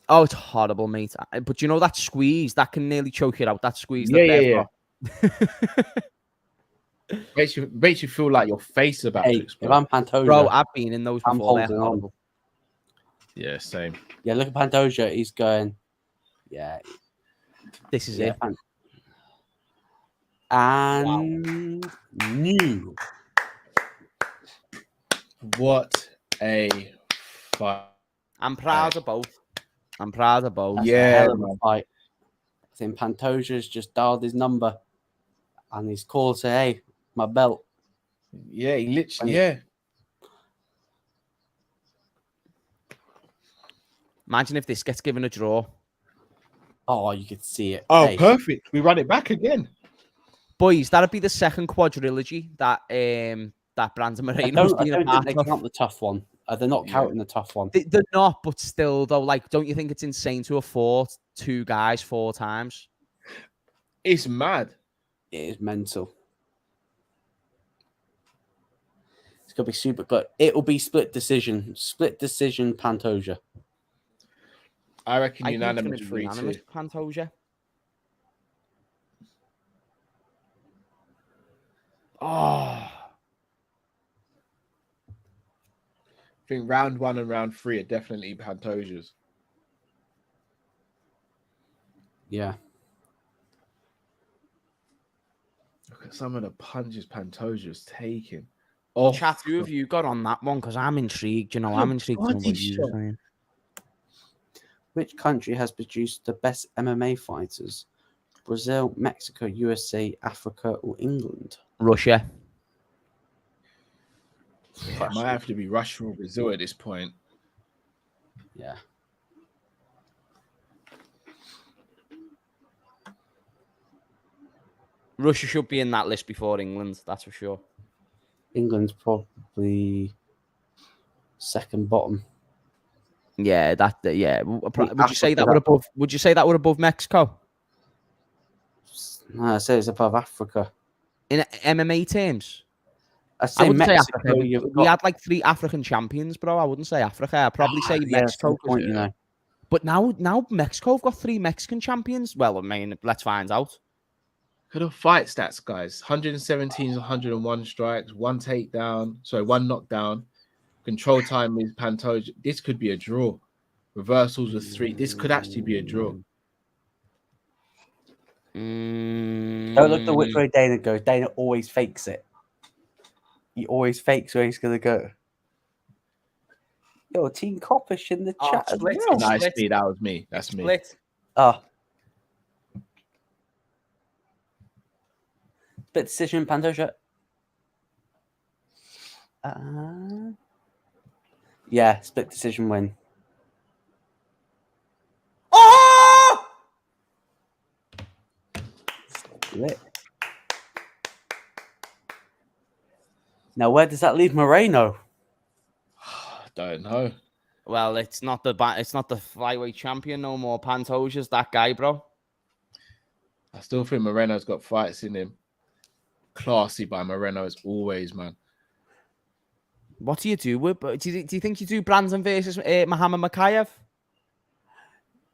Oh, it's horrible, mate. But you know that squeeze that can nearly choke you out. That squeeze. Yeah. makes you feel like your face is about to explode. If I'm Pantoja, bro, I've been in those before. I'm holding on. Yeah, same. Yeah, look at Pantoja. He's going. Yeah, this is it. And new. What a fight! I'm proud of both. That's a hell of a fight. I think Pantoja's just dialed his number, and he's called to say, "Hey, my belt." Yeah, he literally. Imagine if this gets given a draw. Oh, you could see it. Oh, perfect. We run it back again. Boys, that'd be the second quadrilogy that Brandon Moreno's been a part of. They count the tough one. They're not counting the tough one. They're not, but still, though, like, don't you think it's insane to have fought two guys 4 times? It's mad. It is mental. It's going to be super good. It'll be split decision. Split decision, Pantoja. I reckon unanimous 3-2. Pantoja. Oh. I think round 1 and round 3 are definitely Pantoja's. Yeah. Look at some of the punches Pantoja's taking. Oh, chat, who have you got on that one? Because I'm intrigued. You know, I'm intrigued to know what you're saying. Which country has produced the best MMA fighters? Brazil, Mexico, USA, Africa, or England? Russia. Yeah, it might have to be Russia or Brazil at this point. Yeah. Russia should be in that list before England, that's for sure. England's probably second bottom. Yeah, Would you say that we're above Mexico? No, I say it's above Africa. In MMA terms? I wouldn't say Africa. We had like 3 African champions, bro. I wouldn't say Africa. I'd probably say Mexico. Point, you know. But now Mexico have got 3 Mexican champions. Well, I mean, let's find out. Look at the fight stats, guys. 117 101 strikes, 1 takedown. Sorry, 1 knockdown. Control time is Pantoja. This could be a draw. Reversals with 3. This could actually be a draw. Don't look at which way Dana goes. Dana always fakes it. He always fakes where he's going to go. Yo, Team Coppish in the chat. Split. As well. Nice, that was me. That's me. Split. Split decision, Pantoja. Yeah, split decision win. Oh! Split. Now, where does that leave Moreno? Don't know. Well, it's not the flyweight champion no more. Pantoja's that guy, bro. I still think Moreno's got fights in him. Classy by Moreno as always, man. What do you do with? Do you think you do Brandon versus Muhammad Makayev?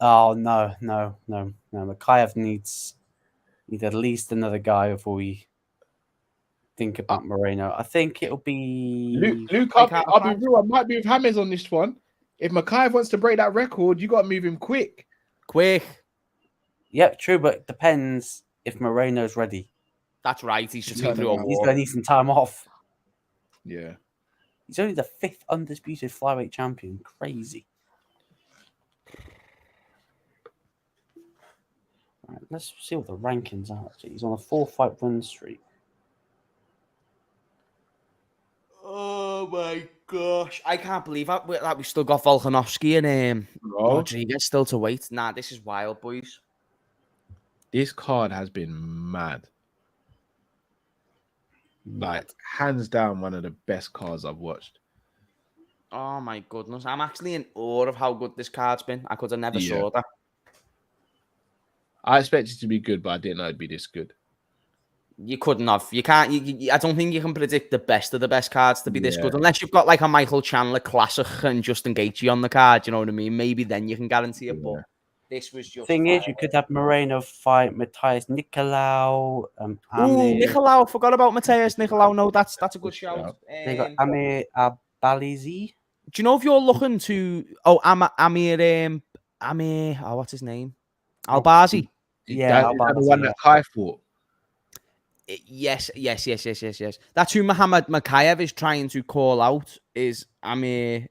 Oh no! Makayev needs at least another guy before we think about Moreno. I think it'll be Luke. I'll be real. I might be with James on this one. If Makayev wants to break that record, you got to move him quick. Yep, true, but it depends if Moreno's ready. That's right. He's just through a war. He's going to need some time off. Yeah. He's only the 5th undisputed flyweight champion. Crazy. Right, let's see what the rankings are. He's on a 4-fight win streak. Oh my gosh. I can't believe that we've still got Volkanovski and Rodriguez still to wait. Nah, this is wild, boys. This card has been mad. Like, hands down, one of the best cards I've watched. Oh my goodness. I'm actually in awe of how good this card's been. I could have never saw that. I expected it to be good, but I didn't know it'd be this good. You couldn't have. You can't. I don't think you can predict the best of the best cards to be this good, unless you've got like a Michael Chandler Classic and Justin Gaethje on the card. You know what I mean? Maybe then you can guarantee it. But this was just. Thing is, you could have Moreno fight Matthias Nickal. Nickal. I forgot about Matthias Nickal. No, that's a good shout. They got Amir Abalizi. Do you know if you're looking to? Oh, Amir. Oh, what's his name? Albazi. Yeah, the one that Kai fought. Yes. That's who Muhammad Makayev is trying to call out. Is Amir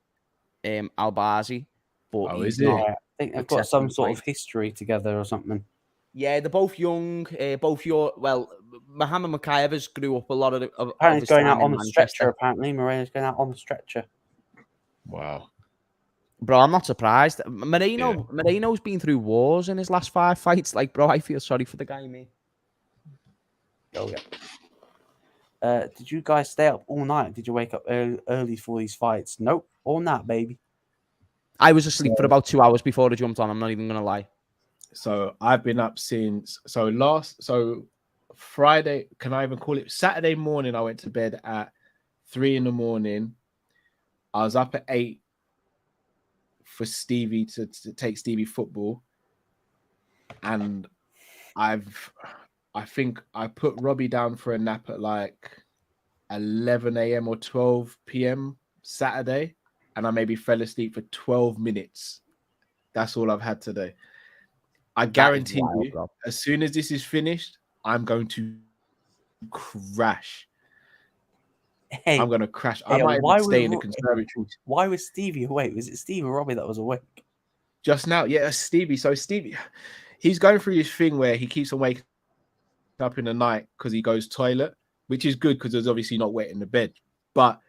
Albazi? But is it? I think they've got some sort of history together or something. Yeah, they're both young. Muhammad Makayev has grew up a lot of. Apparently, he's going out on the stretcher. Apparently, Moreno's going out on the stretcher. Wow. Bro, I'm not surprised. Moreno's been through wars in his last 5 fights. Like, bro, I feel sorry for the guy, mate. Oh, yeah. Did you guys stay up all night? Did you wake up early for these fights? Nope. All night, baby. I was asleep for about 2 hours before I jumped on. I'm not even going to lie. So I've been up since... So Friday, can I even call it? Saturday morning, I went to bed at 3 a.m. I was up at 8 for Stevie to take Stevie football. And I think I put Robbie down for a nap at like 11 a.m. or 12 p.m. Saturday, and I maybe fell asleep for 12 minutes. That's all I've had today. I guarantee you, bro. As soon as this is finished, I'm going to crash. Hey, I'm going to crash. I might even stay in the conservatory. Why was Stevie awake? Was it Stevie or Robbie that was awake? Just now, yeah, Stevie. So Stevie, he's going through this thing where he keeps on waking up in the night because he goes toilet, which is good because there's obviously not wet in the bed. But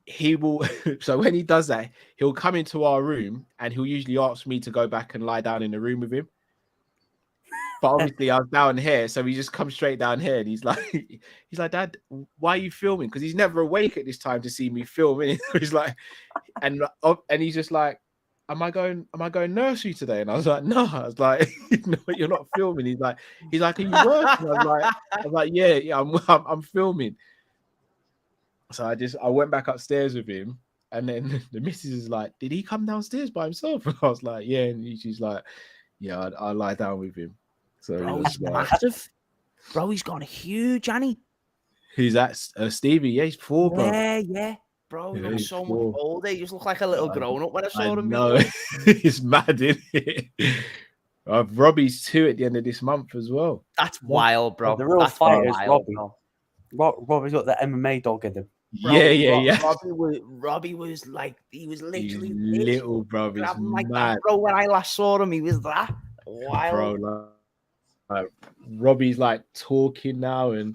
he will, so when he does that, he'll come into our room and he'll usually ask me to go back and lie down in the room with him. But obviously I was down here, so he just comes straight down here and he's like, Dad, why are you filming? Because he's never awake at this time to see me filming. He's like, and he's just like, Am I going nursery today? And I was like, no. I was like, no, you're not filming. He's like, are you working? I was like, yeah, I'm filming. So I went back upstairs with him, and then the missus is like, "Did he come downstairs by himself?" And I was like, "Yeah," and she's like, "Yeah, I'll lie down with him." So bro, he's massive. Bro, he's gone huge, Annie. Who's that? Stevie? Yeah, he's 4, bro. Yeah. Bro, he looks so much older. He just looked like a little grown up when I saw him. No, it's mad, isn't it? Robbie's 2 at the end of this month as well. That's wild, bro. The real That's fighter is wild, Robbie. Robbie's got the MMA dog in him. Bro, Yeah. Robbie was like, he was literally little, bro. He's like mad. that, bro. When I last saw him, he was that wild. Bro, like Robbie's like talking now, and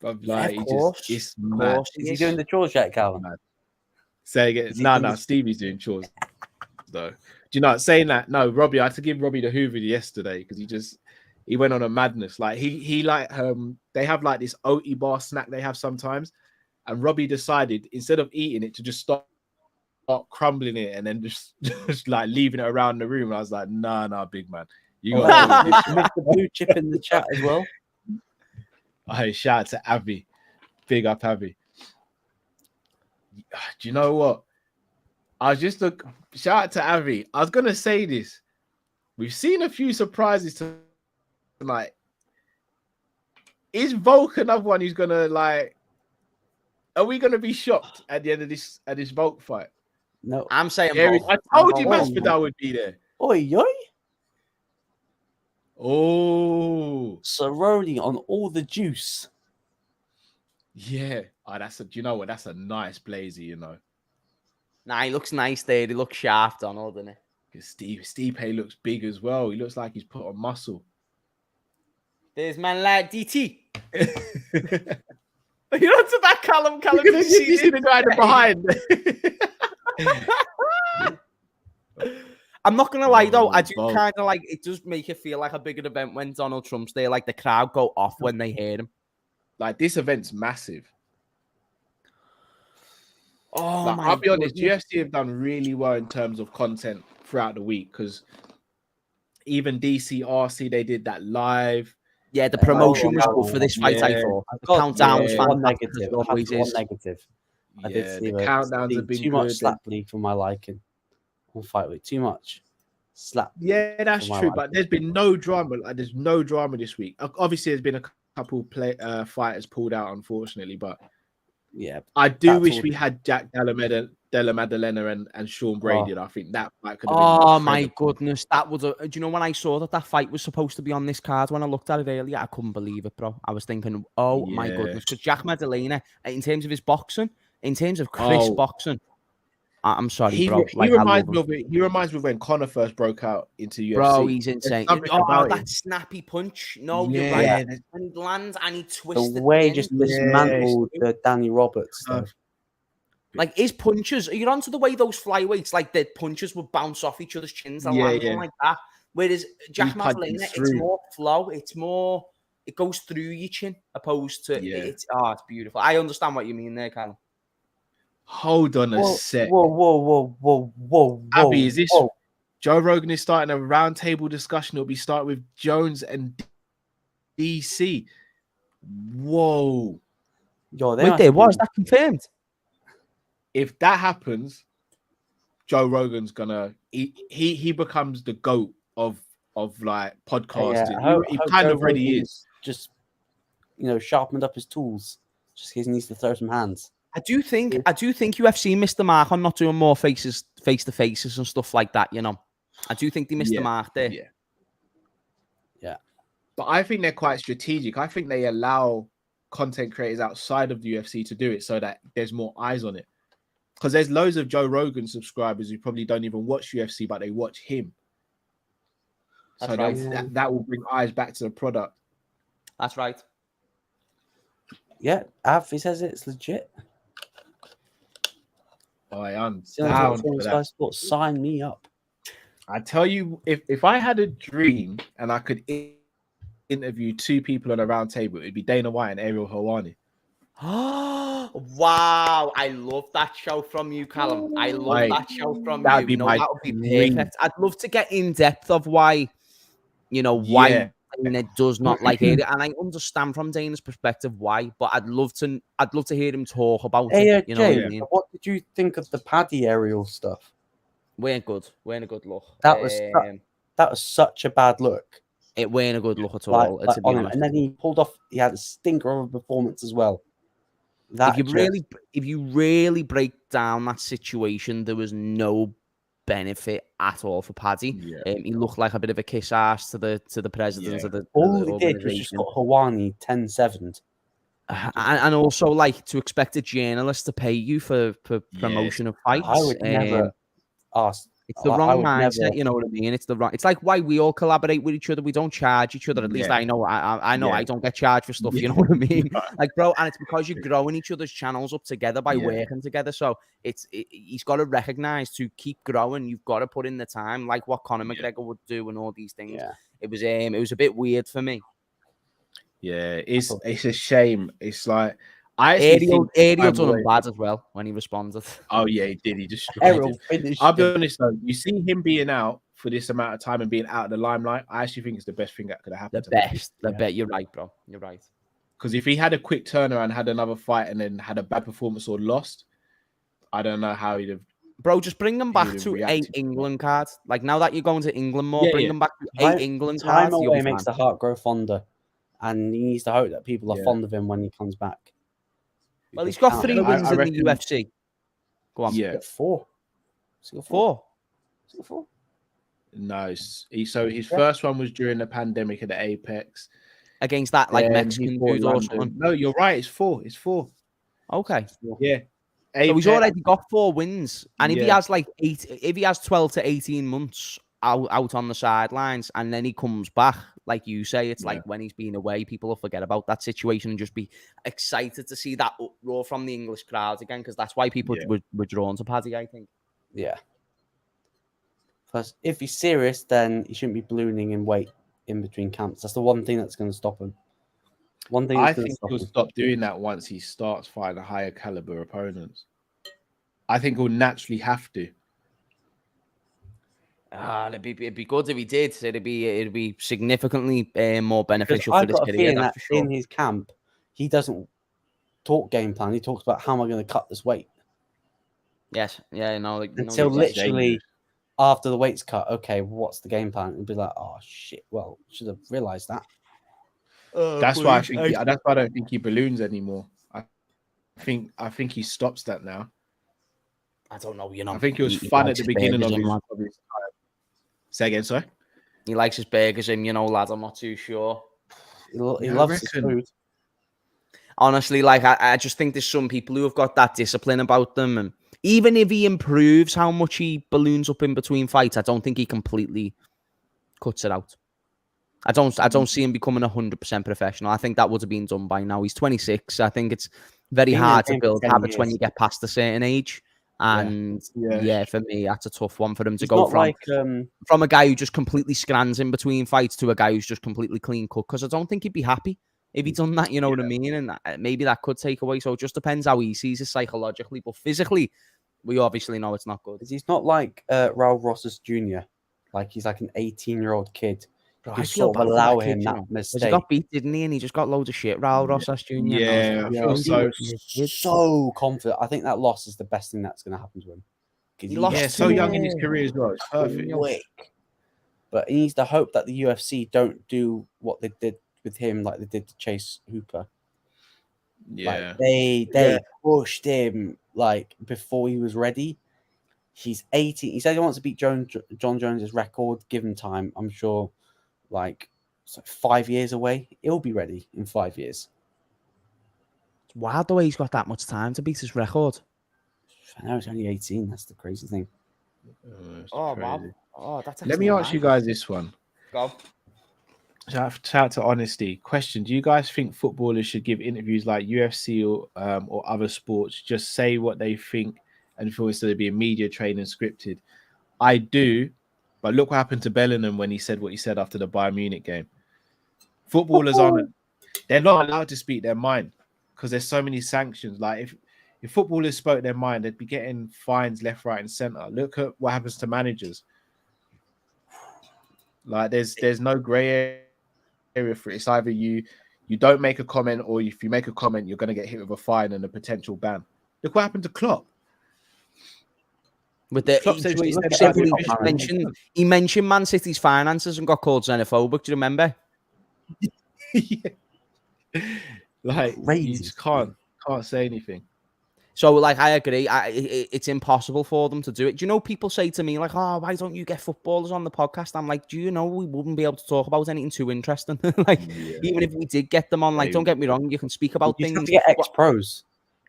like it's mad. Is he doing the chores yet, Calvin? Say again. No, Stevie's doing chores though. Do you know? Saying that, no, Robbie. I had to give Robbie the Hoover yesterday because he went on a madness. Like he like they have like this oaty bar snack they have sometimes, and Robbie decided instead of eating it to just start crumbling it and then just like leaving it around the room. And I was like, nah, big man. You got Mr. Blue Chip in the chat as well. Hey, shout out to Avi. Big up, Avi. Do you know what? Shout out to Avi. I was going to say this. We've seen a few surprises tonight. Is Volk another one who's going to like... Are we going to be shocked at the end of this Volk fight? No. I'm saying I told you Masvidal would be there. Oi. Oh, Cerrone on all the juice. Yeah. Oh, do you know what? That's a nice blazer, you know. Nah, he looks nice there. He looks sharp, Donald, doesn't he? Stipe looks big as well. He looks like he's put on muscle. There's man like DT. You're onto that, Callum. You see the guy behind. I'm not gonna lie though, I do kind of like it. Does make it feel like a bigger event when Donald Trump's there. Like the crowd go off when they hear him. Like this event's massive. Oh, like, I'll be honest, UFC have done really well in terms of content throughout the week because even DCRC they did that live. Yeah, the promotion was good for this fight. I thought the countdown was fantastic. One negative. I did see the countdowns have been too much slap league for my liking. On fight week, too much slap. Yeah, that's true. But there's been no drama. Like, there's no drama this week. Obviously, there's been a couple fighters pulled out, unfortunately. But yeah, I do wish we had Jack Della Maddalena and Sean Brady. I think that fight could have been incredible. My goodness, that was do you know when I saw that fight was supposed to be on this card? When I looked at it earlier, I couldn't believe it, bro. I was thinking, my goodness, because Jack Maddalena, in terms of his boxing, in terms of crisp boxing. I'm sorry, bro. He reminds me of when Conor first broke out into UFC. Bro, he's insane. That snappy punch. No, you're right. And he lands and he twists the way he just dismantled the Danny Roberts stuff. Like his punches, you're onto the way those flyweights, like their punches would bounce off each other's chins and land like that. Whereas Jack Maddalena, it's more flow. It's more, it goes through your chin opposed to it's beautiful. I understand what you mean there, Callum. Hold on a sec. Whoa. Abby, is this Joe Rogan is starting a roundtable discussion? It'll be starting with Jones and DC. Whoa. Yo, was that confirmed? If that happens, Joe Rogan's gonna he becomes the GOAT of like podcasting. He kind of already is. Just sharpened up his tools. Just he needs to throw some hands. I do think UFC missed the mark on not doing more face to faces and stuff like that. I do think they missed the mark there. Yeah. But I think they're quite strategic. I think they allow content creators outside of the UFC to do it so that there's more eyes on it. Because there's loads of Joe Rogan subscribers who probably don't even watch UFC, but they watch him. That's so right. that will bring eyes back to the product. That's right. Yeah, Alfie says it's legit. I am down for that. Sign me up. I tell you, if I had a dream and I could interview 2 people on a round table, it'd be Dana White and Ariel Helwani. Wow, I love that show from you, Callum. I love that show from you. That would be perfect. I'd love to get in depth of why, why Dana does not like it, and I understand from Dana's perspective why. But I'd love to hear him talk about it. You know James, what I mean? what did you think of the Paddy aerial stuff? Weren't good. Weren't a good look. That was such a bad look. It weren't a good look at all. Like on him. And then he pulled off. He had a stinker of a performance as well. If you really break down that situation, there was no benefit at all for Paddy. He looked like a bit of a kiss ass to the president of the all he did was just got Hawani 10-7'd. And also, like, to expect a journalist to pay you for promotion of fights. I would never ask. It's the wrong mindset, you know what I mean? It's like why we all collaborate with each other. We don't charge each other. At least I know. I know I don't get charged for stuff. You know what I mean? Like, bro, and it's because you're growing each other's channels up together by working together. So he's got to recognize to keep growing. You've got to put in the time, like what Conor McGregor would do, and all these things. It was a bit weird for me. Yeah, it's a shame. It's like Ariel done him bad as well when he responded. Oh yeah, he did. He just I'll be honest though. You see him being out for this amount of time and being out of the limelight. I actually think it's the best thing that could have happened. The best. You're right, bro. You're right. Because if he had a quick turnaround, had another fight, and then had a bad performance or lost, I don't know how he'd have. Bro, just bring them back to 8 England cards. Like, now that you're going to England more, bring them back to 8 England cards. Time away makes the heart grow fonder, and he needs to hope that people are fond of him when he comes back. Well, he's got 3 wins in the UFC. Go on. Yeah. 4. Four. No. So his first one was during the pandemic at the Apex. Against that, like, Mexican dude or something. No, you're right. It's 4. It's 4. Okay. Yeah. Apex. So he's already got 4 wins. And if he has like 12 to 18 months out on the sidelines, and then he comes back, like you say, it's like when he's been away, people will forget about that situation and just be excited to see that uproar from the English crowds again, because that's why people were drawn to Paddy, I think. Yeah. Because if he's serious, then he shouldn't be ballooning in weight in between camps. That's the one thing that's going to stop him. I think he'll stop doing that once he starts fighting higher caliber opponents. I think he'll naturally have to. It'd be good if he did. It'd be significantly more beneficial for this career. That sure. In his camp, he doesn't talk game plan. He talks about how am I going to cut this weight. Yes, yeah, until literally after the weight's cut. Okay, what's the game plan? And be like, oh shit. Well, should have realized that. That's why I think. That's why I don't think he balloons anymore. I think he stops that now. I don't know. I think it was fun at the beginning of his time. Say again, sorry. He likes his burgers, lad. I'm not too sure. He loves his food. Honestly, like I just think there's some people who have got that discipline about them, and even if he improves how much he balloons up in between fights, I don't think he completely cuts it out. I don't see him becoming 100% professional. I think that would have been done by now. He's 26. I think it's very hard to build habits when you get past a certain age. And for me, that's a tough one for him to go from a guy who just completely scrans in between fights to a guy who's just completely clean cut. Because I don't think he'd be happy if he'd done that, you know what I mean? And maybe that could take away. So it just depends how he sees it psychologically. But physically, we obviously know it's not good. He's not like Raul Rosas Jr. Like he's like an 18-year-old kid. Bro, I sort of allow him that mistake. He got beat, didn't he? And he just got loads of shit. Raul Rosas Jr. Yeah, he was so confident. I think that loss is the best thing that's going to happen to him. He lost so young in his career as well. It's perfect. But he needs to hope that the UFC don't do what they did with him, like they did to Chase Hooper. Yeah, like they pushed him like before he was ready. He's 18. He said he wants to beat Jon Jones's record. Give him time. I'm sure. Like, it's like 5 years away. He'll be ready in 5 years. It's wild the way he's got that much time to beat his record. I know, it's only 18. That's the crazy thing. Wow. Oh, that's Let me ask you guys this one. Go. Shout out to Honesty. Question: do you guys think footballers should give interviews like UFC or other sports? Just say what they think and feel instead of being media trained and scripted. I do. But look what happened to Bellingham when he said what he said after the Bayern Munich game. Footballers they're not allowed to speak their mind because there's so many sanctions. Like if footballers spoke their mind, they'd be getting fines left, right, and center. Look at what happens to managers. Like there's no grey area for it. It's either you don't make a comment, or if you make a comment, you're going to get hit with a fine and a potential ban. Look what happened to Klopp. With the he mentioned Man City's finances and got called xenophobic. Do you remember? Yeah. Like, crazy. You just can't say anything. So, like, I agree. It's impossible for them to do it. Do you know, people say to me, like, oh, why don't you get footballers on the podcast? I'm like, do you know we wouldn't be able to talk about anything too interesting? Like, even if we did get them on, like, don't get me wrong, you can speak about things. Have to get ex-pros.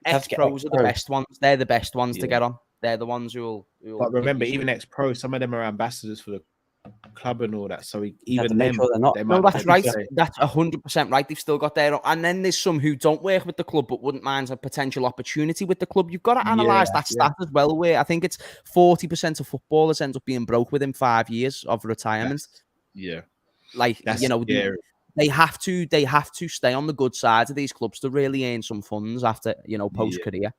Ex-pros are the best ones. They're the best ones to get on. They're the ones who will but remember, even ex-pros, some of them are ambassadors for the club and all that. So even them, sure they're not. No, that's right. That's 100% right. They've still got their own. And then there's some who don't work with the club but wouldn't mind a potential opportunity with the club. You've got to analyse that stat as well, where I think it's 40% of footballers end up being broke within 5 years of retirement. Like, you know, they have to stay on the good side of these clubs to really earn some funds after, you know, post-career.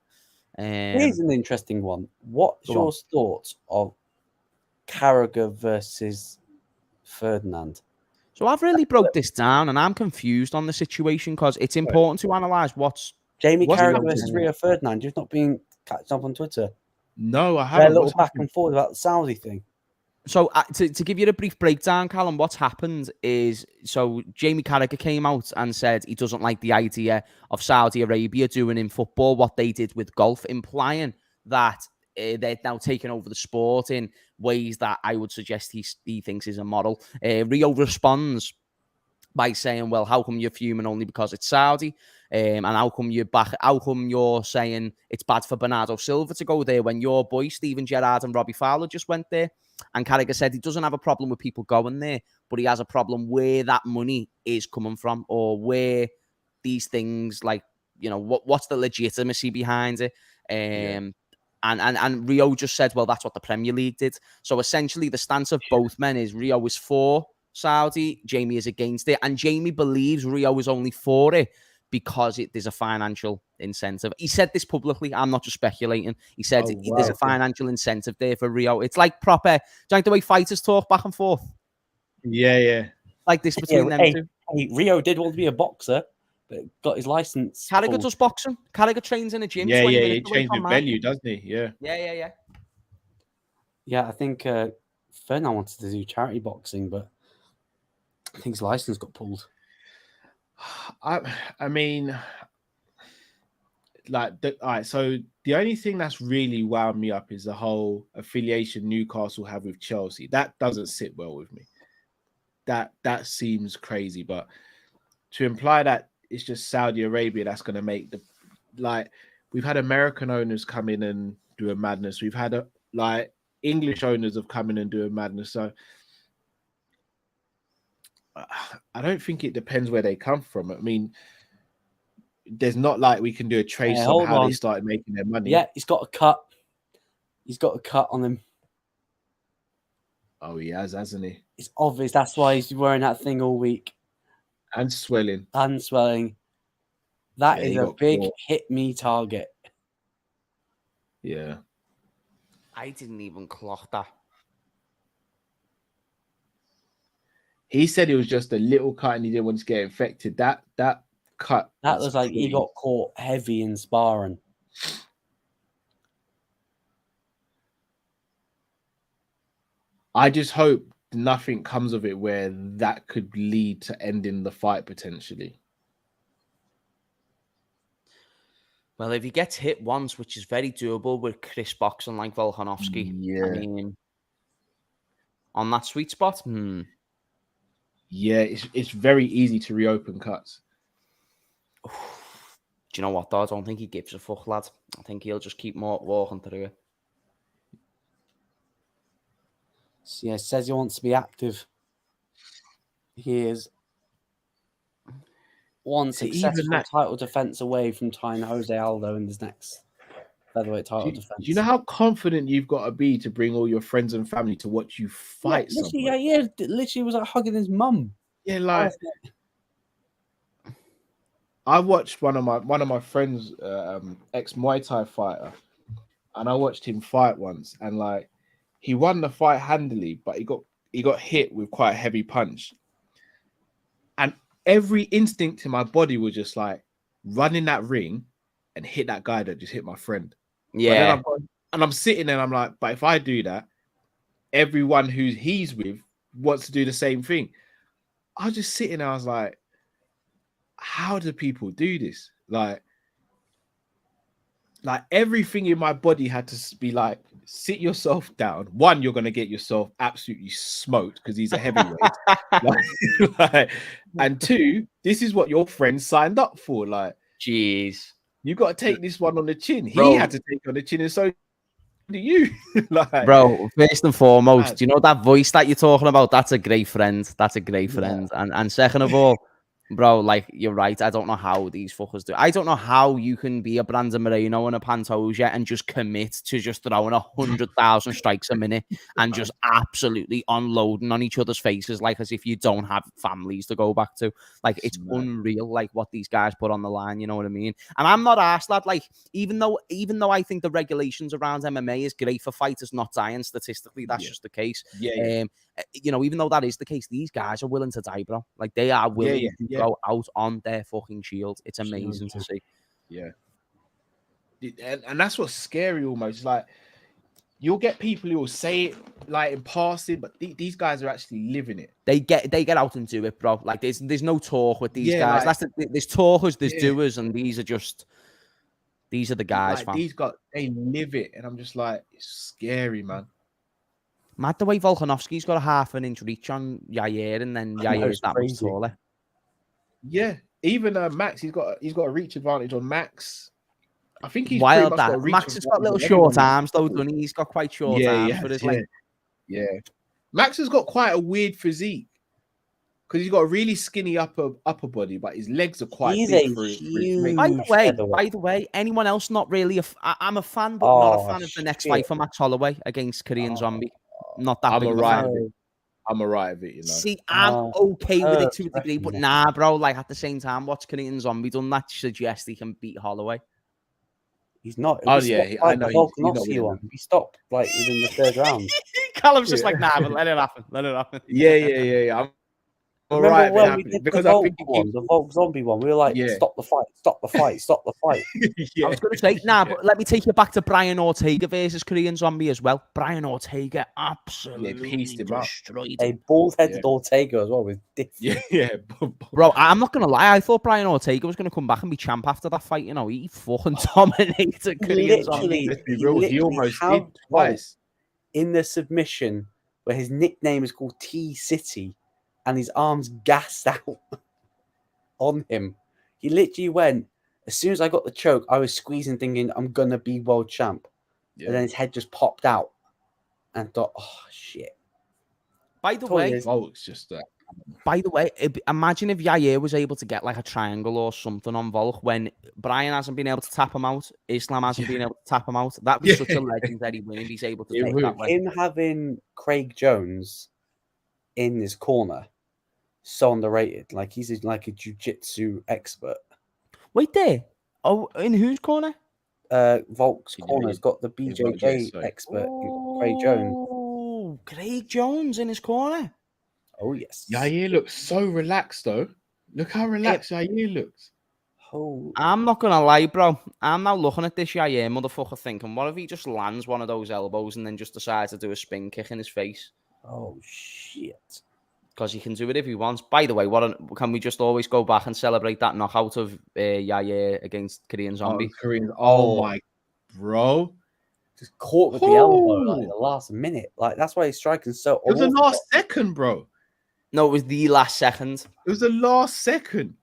Here's an interesting one. What's your thoughts of Carragher versus Ferdinand? So I've really broke this down, and I'm confused on the situation because it's important to analyse what's Jamie Carragher versus Rio Ferdinand. You've not been catching up on Twitter. No, I haven't. They're a little back and forth about the Saudi thing. So to give you a brief breakdown, Callum, what's happened is, so Jamie Carragher came out and said he doesn't like the idea of Saudi Arabia doing in football what they did with golf, implying that they're now taking over the sport in ways that I would suggest he thinks is immoral. Rio responds by saying, well, how come you're fuming only because it's Saudi? And how come you're saying it's bad for Bernardo Silva to go there when your boy Steven Gerrard and Robbie Fowler just went there? And Carragher said he doesn't have a problem with people going there, but he has a problem where that money is coming from, or where these things, like, you know, what's the legitimacy behind it? And Rio just said, well, that's what the Premier League did. So essentially the stance of both men is Rio is for Saudi, Jamie is against it, and Jamie believes Rio is only for it because there's a financial incentive. He said this publicly. I'm not just speculating. He said there's a financial incentive there for Rio. It's like proper, do you like the way fighters talk back and forth? Yeah. Like this between them two. Hey, Rio did want to be a boxer, but got his license. Carragher does boxing. Carragher trains in a gym. Yeah, he trains with Bellew, doesn't he? Yeah. Yeah, I think Ferdinand wanted to do charity boxing, but I think his license got pulled. I mean, like, all right. So the only thing that's really wound me up is the whole affiliation Newcastle have with Chelsea. That doesn't sit well with me. That seems crazy. But to imply that it's just Saudi Arabia that's going to make the, like, we've had American owners come in and do a madness. We've had English owners have come in and do a madness. So I don't think it depends where they come from. I mean, there's not like we can do a trace on how they started making their money. Yeah, he's got a cut. He's got a cut on him. Oh, he has, hasn't he? It's obvious. That's why he's wearing that thing all week. And swelling. That is a big hit me target. Yeah. I didn't even clock that. He said it was just a little cut and he didn't want to get infected. That cut. That was like he got caught heavy in sparring. I just hope nothing comes of it where that could lead to ending the fight potentially. Well, if he gets hit once, which is very doable with Chris boxing like Volkanovski, I mean, on that sweet spot, Yeah, it's very easy to reopen cuts. Do you know what, though? I don't think he gives a fuck, lad. I think he'll just keep walking through it. So, yeah, says he wants to be active. He is one successful title defense away from tying Jose Aldo in his next featherweight title defense. Do you know how confident you've got to be to bring all your friends and family to watch you fight? Literally was like hugging his mum. Yeah, like I watched one of my friends, ex Muay Thai fighter, and I watched him fight once, and like he won the fight handily, but he got hit with quite a heavy punch. And every instinct in my body was just like run in that ring and hit that guy that just hit my friend. Yeah. And I'm sitting there and I'm like, but if I do that, everyone who he's with wants to do the same thing. I was just sitting there, I was like, how do people do this? Like everything in my body had to be like, sit yourself down. One, you're going to get yourself absolutely smoked because he's a heavyweight. And two, this is what your friend signed up for. Like, jeez, you got to take this one on the chin. He had to take it on the chin, and so do you. Like, bro, first and foremost, you know that voice that you're talking about? That's a great friend. That's a great friend. And second of all, bro, like, you're right. I don't know how these fuckers do. I don't know how you can be a Brandon Moreno and a Pantoja and just commit to just throwing 100,000 strikes a minute and just absolutely unloading on each other's faces, like as if you don't have families to go back to. Like, it's unreal, like what these guys put on the line. You know what I mean? And I'm not arsed, lad. Like, even though I think the regulations around MMA is great for fighters not dying statistically, that's just the case. You know, even though that is the case, these guys are willing to die, bro. Like, they are willing to go out on their fucking shield. It's amazing to see. Yeah. And that's what's scary almost. Like, you'll get people who will say it like in passing, but these guys are actually living it. They get out and do it, bro. Like, there's no talk with these guys. Like, there's talkers, there's doers, and these are the guys, like, fam. These guys, they live it, and I'm just like, it's scary, man. Mad the way Volkanovski's got a half an inch reach on Yair, and then Yair's that much taller. Yeah, even Max, he's got a reach advantage on Max. I think he's wild that Max has got little short arms though, doesn't he? He's got quite short arms for his length. Yeah, Max has got quite a weird physique because he's got a really skinny upper body, but his legs are quite big for his. By the way, anyone else not really? I'm a fan, but not a fan of the next fight for Max Holloway against Korean Zombie. Not that big of a fan. I'm alright with it, you know. See, I'm okay with it to a degree, but nah, bro. Like, at the same time, what's Korean Zombie done that suggests he can beat Holloway? He's not. I know. Volkanovski one. He stopped like within the third round. Callum's just like, nah, but let it happen. Let it happen. Yeah. I'm alright when we did because I think the Volk Zombie one, we were like, stop the fight. I was going to say, nah, but let me take you back to Brian Ortega versus Korean Zombie as well. Brian Ortega absolutely pieced him destroyed him. A bald-headed Ortega as well with different. Yeah. Bro, I'm not going to lie. I thought Brian Ortega was going to come back and be champ after that fight. You know, he fucking dominated Korean Zombie. He almost did twice. In the submission where his nickname is called T-City and his arms gassed out on him. He literally went, as soon as I got the choke, I was squeezing thinking, I'm going to be world champ. Yeah. And then his head just popped out and thought, oh, shit. By the way, Volk's just that. By the way, imagine if Yair was able to get like a triangle or something on Volk when Brian hasn't been able to tap him out, Islam hasn't been able to tap him out. That was such a legendary win if he's able to take that way. Him having Craig Jones in his corner, so underrated. Like, he's like a jiu-jitsu expert. Wait there. Oh, in whose corner? Volk's corner has got the BJJ expert, Craig Jones. Oh, Craig Jones in his corner. Oh, yes. Yair looks so relaxed, though. Look how relaxed Yair looks. Oh. I'm not going to lie, bro. I'm now looking at this Yair motherfucker thinking, what if he just lands one of those elbows and then just decides to do a spin kick in his face? Oh, shit. Because he can do it if he wants. By the way, can we just always go back and celebrate that knockout of Yair against Korean Zombie? Oh my, bro. Just caught with the elbow like in the last minute. Like, that's why he's striking so. It was the last second, bro. No, it was the last second. It was the last second.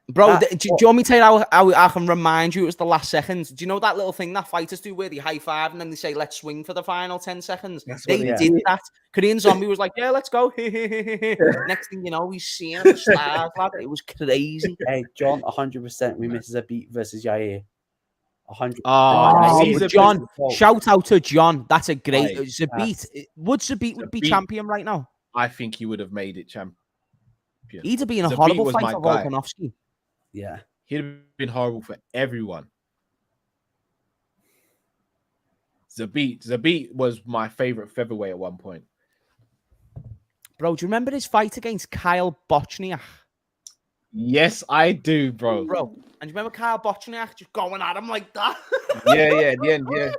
Bro, do you want me to tell you how I can remind you it was the last seconds? Do you know that little thing that fighters do where they high five and then they say, let's swing for the final 10 seconds? They did that. Korean Zombie was like, yeah, let's go. Next thing you know, he's seeing the stars, lad. It was crazy. Hey, John, 100% we missed Zabit versus Yair. 100%. Oh, John, shout out to John. That's a great Zabit. Would Zabit be champion right now? I think he would have made it champion. He'd have been a horrible fight for Volkanovski. Yeah. He'd have been horrible for everyone. Zabit was my favorite featherweight at one point. Bro, do you remember his fight against Kyle Bochniak? Yes, I do, bro. Bro, and you remember Kyle Bochniak just going at him like that? Yeah, at the end, yeah.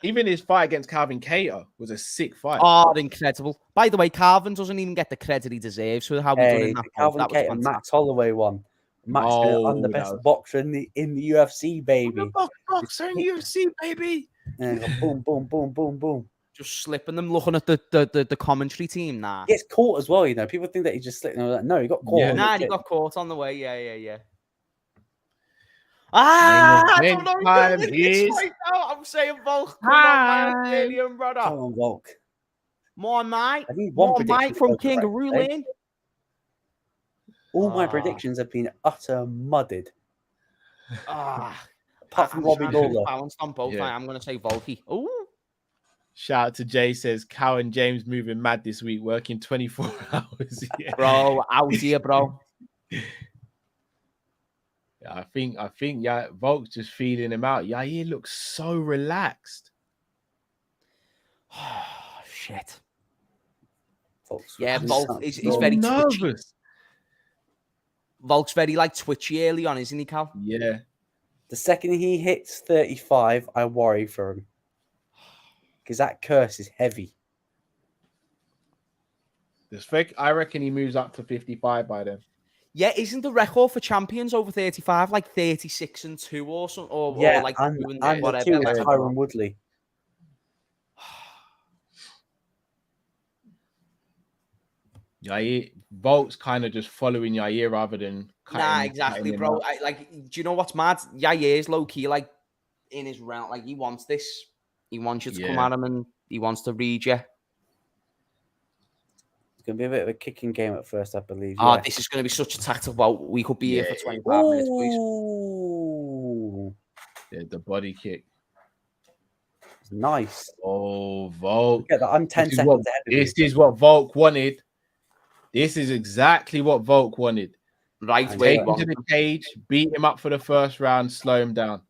Even his fight against Calvin Kattar was a sick fight. Oh, incredible. By the way, Calvin doesn't even get the credit he deserves for how he done in that fight. Calvin Kattar, Max Holloway one. Max, I'm the best boxer in the UFC, baby. I'm the boxer in UFC, baby. And boom, boom, boom, boom, boom. Just slipping them, looking at the commentary team. Nah, he gets caught as well. You know, people think that he just slipped. Like, no, he got caught. Yeah. Nah, he got caught on the way. Yeah. I don't know. I'm saying Volk. Come on, my Canadian brother. Come on, Volk. More mate. More mate from Kangaroo Lane. All my predictions have been utter mudded. Apart from Robbie Lawler. Balanced on both. Yeah. I'm going to say Volky. Ooh. Shout out to Jay, says Cow and James moving mad this week, working 24 hours. Yeah. Bro, out here, bro. Yeah, I think yeah, Volk's just feeding him out. Yair looks so relaxed. Oh, shit. Volk's Volk is very nervous. Twitchy. Volk's very like twitchy early on, isn't he, Cal? Yeah. The second he hits 35, I worry for him. Because that curse is heavy. I reckon he moves up to 55 by then. Yeah, isn't the record for champions over 35 like 36-2 or something? Or like and whatever. Like Tyron Woodley. Yair, Volk's kind of just following Yair rather than exactly, bro. Do you know what's mad? Yair's low key, like in his round, like he wants this. He wants you to come at him and he wants to read you. It's going to be a bit of a kicking game at first, I believe. This is going to be such a tactical. Well, we could be here for 25 minutes, please. Yeah, the body kick. Nice. Oh, Volk. I'm 10 seconds ahead of you. This is what Volk wanted. This is exactly what Volk wanted. Right, take him to the cage, beat him up for the first round, slow him down.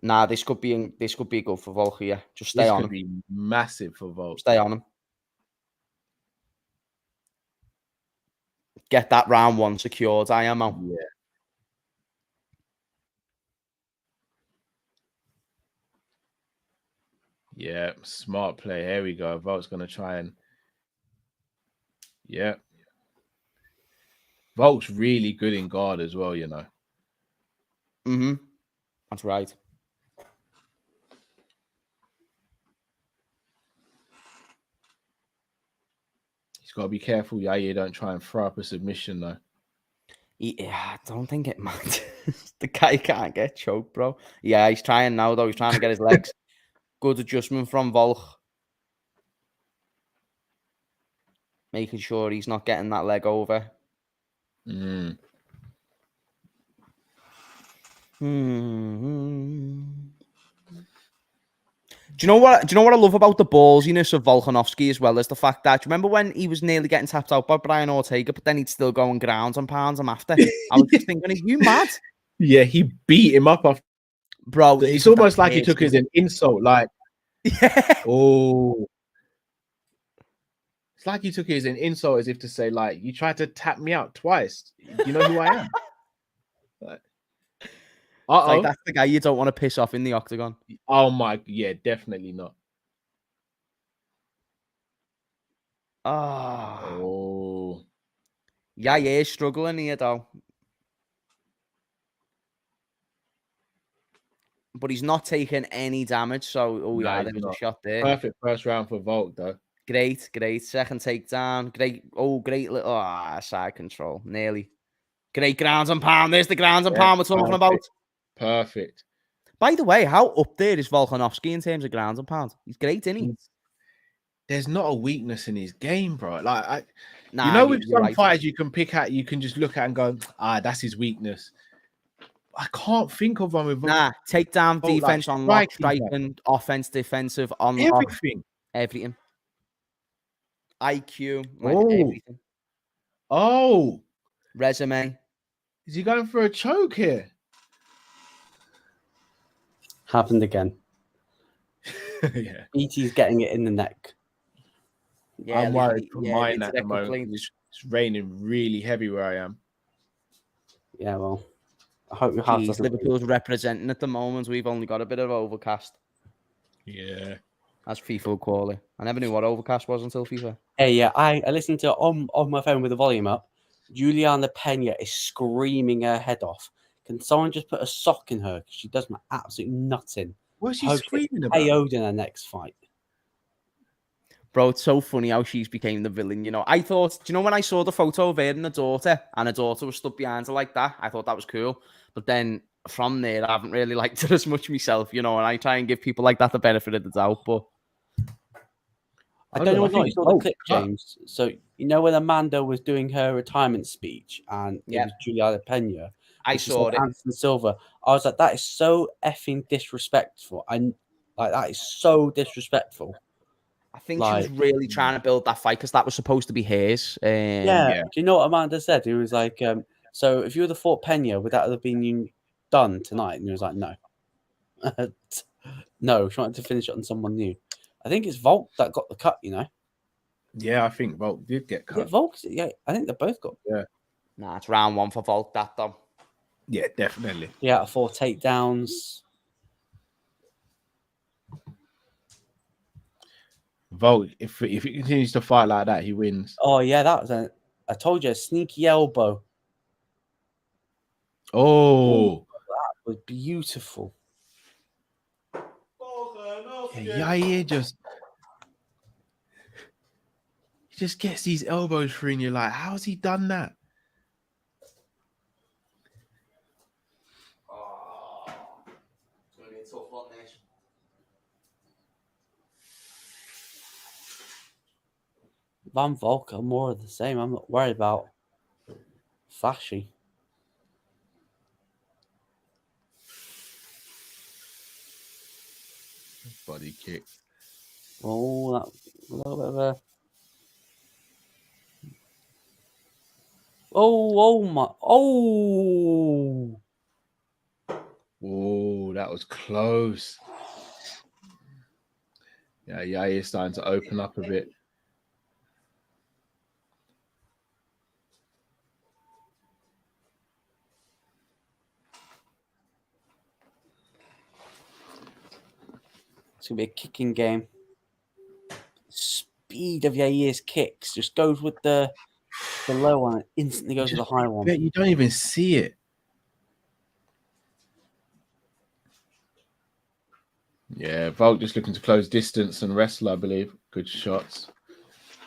Nah, this could be good for Volk here. Just stay on him. This could be massive for Volk. Stay on him. Get that round one secured, IMO. Yeah. Yeah, smart play. Here we go. Volk's going to try and... Yeah. Volk's really good in guard as well, you know. Mm-hmm. That's right. He's got to be careful, Yair, don't try and throw up a submission, though. Yeah, I don't think it matters. The guy can't get choked, bro. Yeah, he's trying now, though. He's trying to get his legs. Good adjustment from Volk. Making sure he's not getting that leg over. Mm-hmm. Do you know what I love about the ballsiness of Volkanovski as well as the fact that, do you remember when he was nearly getting tapped out by Brian Ortega, but then he'd still go and ground and pounds him after? I was just thinking, are you mad? Yeah, he beat him up after. Bro, it's almost like he took it as an insult. Like, oh, it's like he took it as an insult, as if to say, like, you tried to tap me out twice. You know who I am? Like, like that's the guy you don't want to piss off in the octagon. Oh my, yeah, definitely not. Oh, yeah, struggling here though, but he's not taking any damage. So, there was a shot there. Perfect first round for Volk though. Great. Second takedown. Great little side control. Nearly. Great grounds and pound. There's the grounds and pound we're talking about. Perfect. By the way, how up there is Volkanovski in terms of grounds and pounds? He's great, isn't he? There's not a weakness in his game, bro. Like, with some fighters you can pick at, you can just look at and go, that's his weakness. I can't think of one with takedown, defense, on lock, striking, offense, defensive, on everything. Everything. IQ, everything. Oh. Resume. Is he going for a choke here? Happened again. Yeah. E.T.'s getting it in the neck. Yeah, I'm worried for mine the at the moment. It's raining really heavy where I am. Yeah, well, I hope your house doesn't. Liverpool's representing at the moment. We've only got a bit of overcast. Yeah. That's FIFA would call it. I never knew what overcast was until FIFA. Hey, yeah, I listened to it on my phone with the volume up. Juliana Pena is screaming her head off. Can someone just put a sock in her? Because she does my absolute nutting. What's she screaming about? KO'd in her next fight. Bro, it's so funny how she's became the villain. You know, I thought, do you know when I saw the photo of her and her daughter was stood behind her like that? I thought that was cool. But then from there, I haven't really liked her as much myself, you know, and I try and give people like that the benefit of the doubt. But I don't know if you saw the clip, James. So, you know, when Amanda was doing her retirement speech and it was Juliana Pena, I saw it. Anderson Silva. I was like, that is so effing disrespectful. That is so disrespectful. I think she was really trying to build that fight because that was supposed to be hers. Yeah. Do you know what Amanda said? It was like, so if you would have fought Pena, would that have been done tonight? And he was like, no. No, she wanted to finish it on someone new. I think it's Volk that got the cut, you know? Yeah, I think Volk did get cut. Yeah, Volk, yeah, I think they both got. Yeah. Nah, it's round 1 for Volk, that though. Yeah, definitely. 3 out of 4 takedowns. Volk, if he continues to fight like that, he wins. Oh, yeah, that was I told you, a sneaky elbow. Oh, that was beautiful. Yeah, Yair just gets these elbows through, and you're like, how's he done that? Oh, it's going to be a tough one, this. Van Volk are more of the same. I'm not worried about flashy. Body kick. Oh, that a little bit of a. Oh my! Oh! Oh, that was close. Yeah, Yair's starting to open up a bit. It's gonna be a kicking game. Speed of Yair's kicks just goes with the low one and instantly goes with the high one. You don't even see it. Yeah, Volk just looking to close distance and wrestle, I believe. Good shots.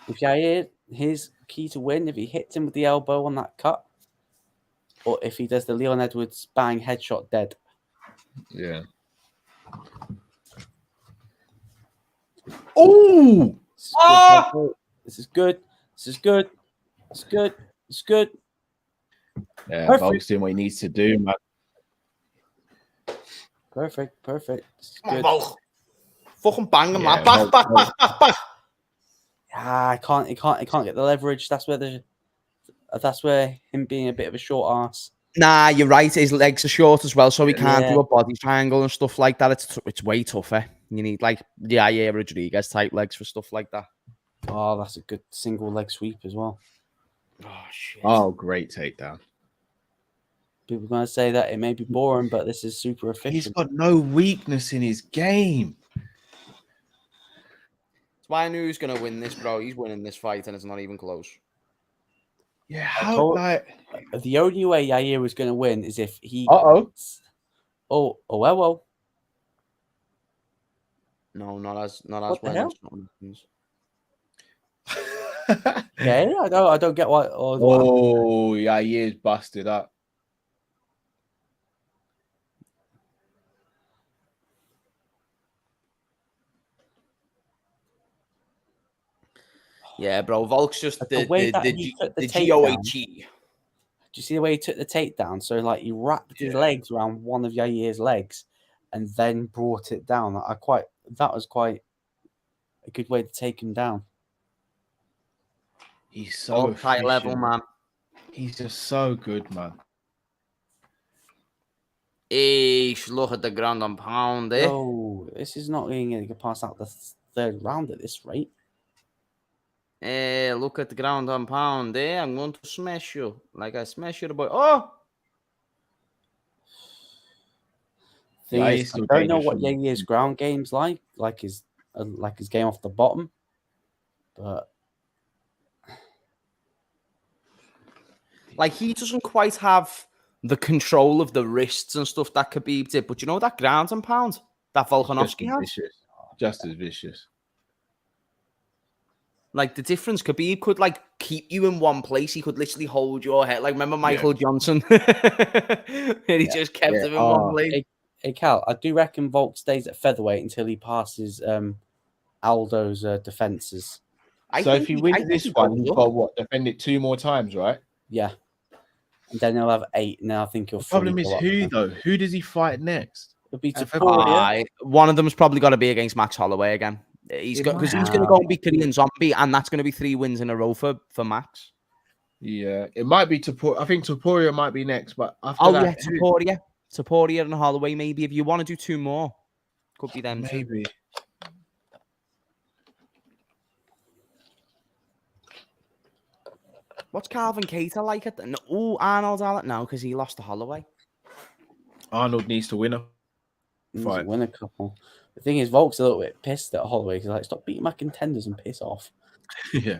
If Yair, his key to win, if he hits him with the elbow on that cut, or if he does the Leon Edwards bang headshot dead. Yeah. Oh! This is good. This is good. It's good. It's good. Yeah, Volk's doing what he needs to do, man. Perfect. Come on, Volk. Fucking bang him, man. Volk, Back. Yeah, he can't get the leverage. That's where him being a bit of a short ass. Nah, you're right. His legs are short as well, so he can't do a body triangle and stuff like that. It's way tougher. You need like Yair Rodriguez type legs for stuff like that. Oh, that's a good single leg sweep as well. Oh shit! Oh, great takedown. People are going to say that it may be boring, but this is super efficient. He's got no weakness in his game. That's why I knew he was going to win this, bro. He's winning this fight, and it's not even close. Yeah, how the only way Yair was going to win is if he. Well. No, not as what when the hell? happens. Yeah, I don't get what. Oh, Yair's busted up. Yeah, bro. Volk's just the GOHE. Do you see the way he took the takedown? So, like, he wrapped his legs around one of Yair's legs and then brought it down. That was quite a good way to take him down. He's so high level, man. He's just so good, man. Look at the ground and pound, eh? Oh, this is not going to get past out the third round at this rate. Look at the ground and pound there. I'm going to smash you like I smash you, boy. Oh! I don't know what Yair's ground game's like his game off the bottom, but like he doesn't quite have the control of the wrists and stuff that Khabib did. But you know that ground and pound that Volkanovski has? Just as vicious. Like the difference, Khabib could like keep you in one place. He could literally hold your head. Like remember Michael Johnson? And he just kept him in one place. Hey Cal, I do reckon Volk stays at featherweight until he passes Aldo's defenses. So if he wins this one, he's got what? Defend it 2 more times, right? Yeah. And then he'll have 8. And then I think he'll. The problem is who though? Who does he fight next? It'll be Topuria. One of them's probably got to be against Max Holloway again. He's going to go and beat Korean Zombie, and that's going to be 3 wins in a row for Max. Yeah, it might be Topuria. I think Topuria might be next, but after Topuria and Holloway maybe. If you want to do 2 more, could be them. Maybe. What's Calvin Cater like at the... Oh, Arnold's out now because he lost to Holloway. Arnold needs to win a fight. Win a couple. The thing is, Volk's a little bit pissed at Holloway because like, stop beating my contenders and piss off. Yeah.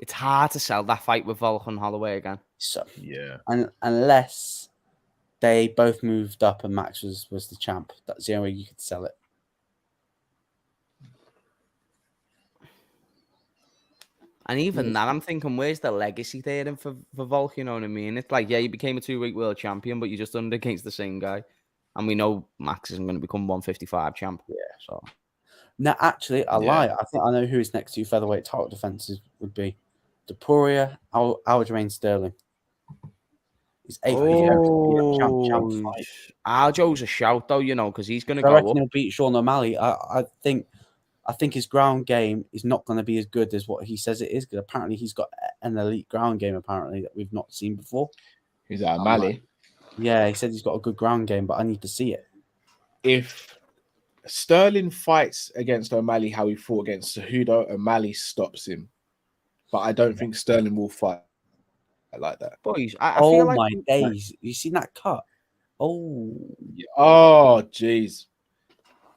It's hard to sell that fight with Volk and Holloway again. So yeah, and unless they both moved up and Max was the champ, that's the only way you could sell it. And even that, I'm thinking, where's the legacy there for Volk? You know what I mean? It's like, yeah, you became a 2-week world champion, but you just done it against the same guy. And we know Max isn't going to become 155 champ. Yeah. So, no, actually, I lie. I think I know who his next 2 featherweight title defenses would be. Topuria, Aljamain Sterling. He's 8th champ fight. Aljo's a shout though, you know, because he's going to go go up. He'll beat Sean O'Malley. I think his ground game is not going to be as good as what he says it is. Because apparently he's got an elite ground game. Apparently that we've not seen before. Who's that? O'Malley. Yeah, he said he's got a good ground game, but I need to see it. If Sterling fights against O'Malley how he fought against Cejudo, O'Malley stops him. But I don't think Sterling will fight like that. Boys, I feel like... my days. You seen that cut? Oh, jeez.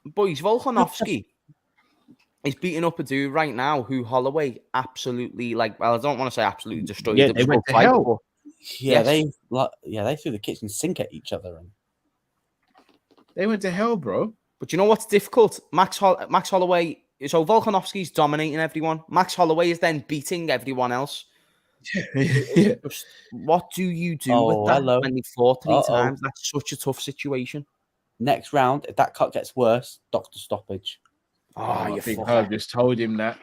Boys, Volkanovski is beating up a dude right now who Holloway absolutely, like, well, I don't want to say absolutely destroyed. Yeah, they went to hell. Yeah, they threw the kitchen sink at each other. And they went to hell, bro. But you know what's difficult? Max Holloway... So Volkanovski's dominating everyone. Max Holloway is then beating everyone else. Yeah. What do you do with that when they fought 3 times? That's such a tough situation. Next round, if that cut gets worse, doctor stoppage. I think Herb just told him that.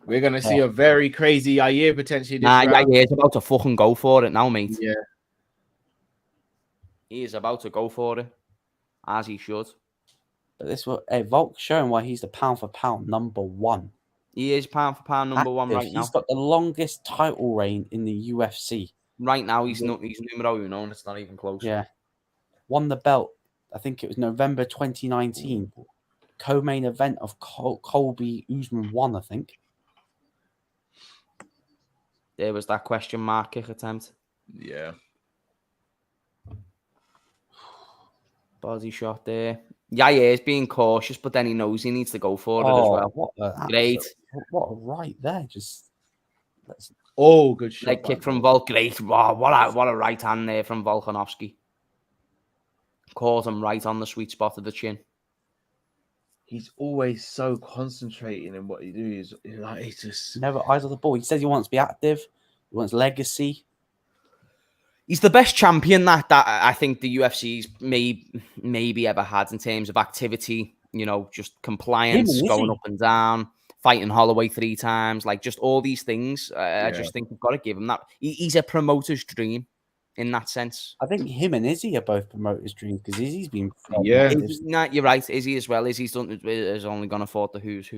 We're going to see a very crazy Yair potentially this round. Yair's about to fucking go for it now, mate. Yeah. He is about to go for it, as he should. But this was Volk showing why he's the pound for pound number 1. He is pound for pound number 1 right now. He's got the longest title reign in the UFC. Right now, he's numero uno, and it's not even close. Yeah. Won the belt, I think it was November 2019. Co-main event of Colby Usman 1, I think. There was that question mark kick attempt. Yeah. Body shot there. Yair's being cautious, but then he knows he needs to go for it as well. Great. What a right there. Good shot. Leg kick from Volk. Great. Wow, what a right hand there from Volkanovski. Caught him right on the sweet spot of the chin. He's always so concentrating in what he does. Like, he's just never eyes on the ball. He says he wants to be active. He wants legacy. He's the best champion that I think the UFC's maybe ever had in terms of activity. You know, just compliance, going up and down, fighting Holloway 3 times, like just all these things. I just think we've got to give him that. He's a promoter's dream in that sense. I think him and Izzy are both promoters' dreams because Izzy's been. Yeah, you're right. Izzy as well. Izzy's only gone to fought the who's.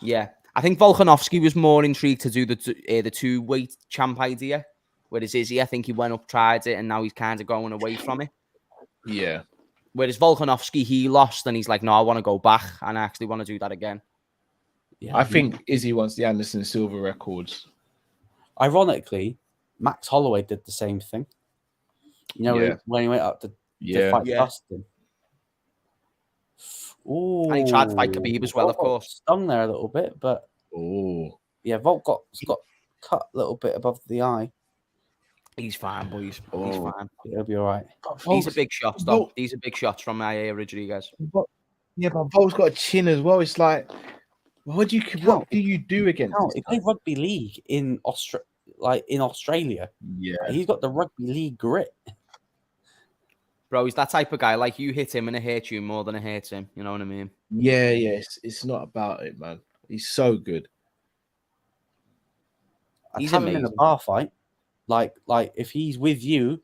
Yeah, I think Volkanovski was more intrigued to do the 2-weight champ idea. Whereas Izzy, I think he went up, tried it, and now he's kind of going away from it. Yeah. Whereas Volkanovski, he lost and he's like, no, I want to go back and I actually want to do that again. Yeah, I think Izzy wants the Anderson Silva records. Ironically, Max Holloway did the same thing. You know, when he went up to fight Dustin. Ooh, and he tried to fight Khabib as well, of course. Stung there a little bit, but Volk got cut a little bit above the eye. He's fine, boys. He's fine. He'll be all right. These are big shots, though. These are big shots from Yair Rodriguez. Yeah, but Volk's got a chin as well. It's like, what do you do against? He played rugby league in Australia. Yeah, he's got the rugby league grit. Bro, he's that type of guy. Like, you hit him and it hurts you more than it hurts him. You know what I mean? Yeah. It's not about it, man. He's so good. He's having in a bar fight. Like if he's with you,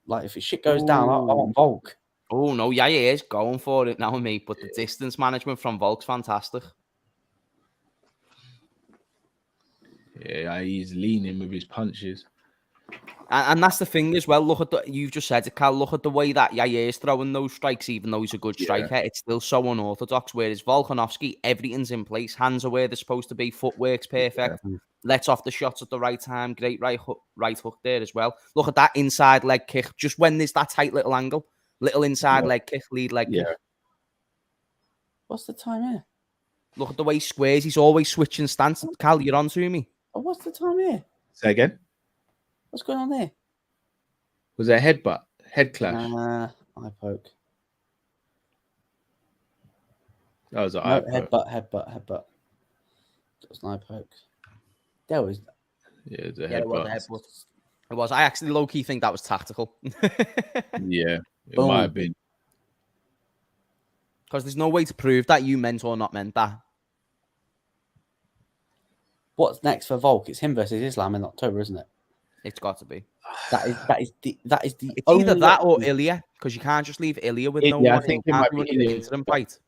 like if shit goes down, I want Volk. Oh no, Yair is going for it now, mate. But the distance management from Volk's fantastic. Yeah, he's leaning with his punches. And that's the thing as well. Look at you've just said it, Cal. Look at the way that Yair is throwing those strikes, even though he's a good striker. It's still so unorthodox. Whereas Volkanovski, everything's in place. Hands are where they're supposed to be. Footwork's perfect. Lets off the shots at the right time. Great right hook there as well. Look at that inside leg kick. Just when there's that tight little angle, little inside leg kick, lead leg kick. What's the time here? Look at the way he squares. He's always switching stance. Cal, you're on to me. Oh, what's the time here? Say again. What's going on there? Was there a headbutt? Head clash? Eye poke. That was an eye poke. Headbutt. That was an eye poke. There was. Yeah, it was a headbutt. It was a headbutt. It was. I actually low-key think that was tactical. Yeah, it might have been. Because there's no way to prove that you meant or not meant that. What's next for Volk? It's him versus Islam in October, isn't it? It's got to be. That is the it's either that or Ilya, because you can't just leave Ilya with no one. I think it might be Ilya. Fight.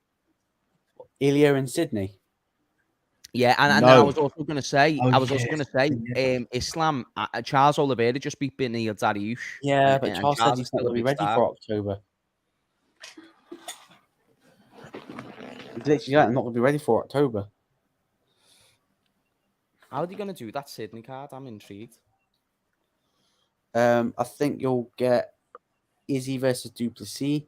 Ilya in Sydney. Yeah, and I was also going to say, Islam, Charles Oliveira just beat Benil Dariush. Yeah, but Charles said he's not going to be ready for October. He's literally not going to be ready for October. How are they going to do that Sydney card? I'm intrigued. I think you'll get Izzy versus Duplessis.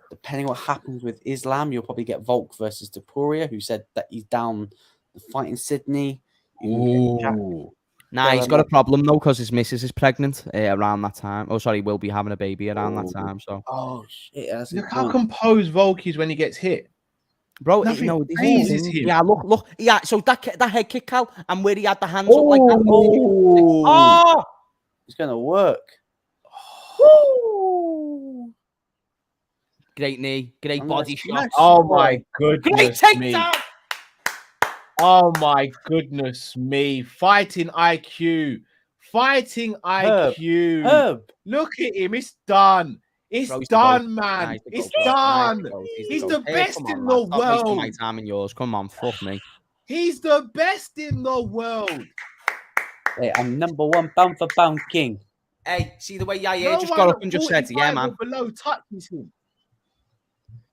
Depending what happens with Islam, you'll probably get Volk versus Topuria, who said that he's down the fight in Sydney. Nah, he's got a problem though because his missus is pregnant around that time. Oh, sorry, will be having a baby around that time. So. Oh shit! Look how composed Volk is when he gets hit. Bro, nothing phases him. Yeah, look. Yeah, so that head kick, Cal, and where he had the hands up like that. Oh! It's going to work. Great knee. Great body shot. Oh, my goodness. Great takedown. Oh, my goodness me. Fighting IQ. Herb. Look at him. It's done. It's done, man. It's done. He's the best in the world. My time and yours. Come on, fuck me. He's the best in the world. Hey, I'm number one pound for pound king. Hey, see the way Yair just got up and just said, "Yeah, man." Below touches him.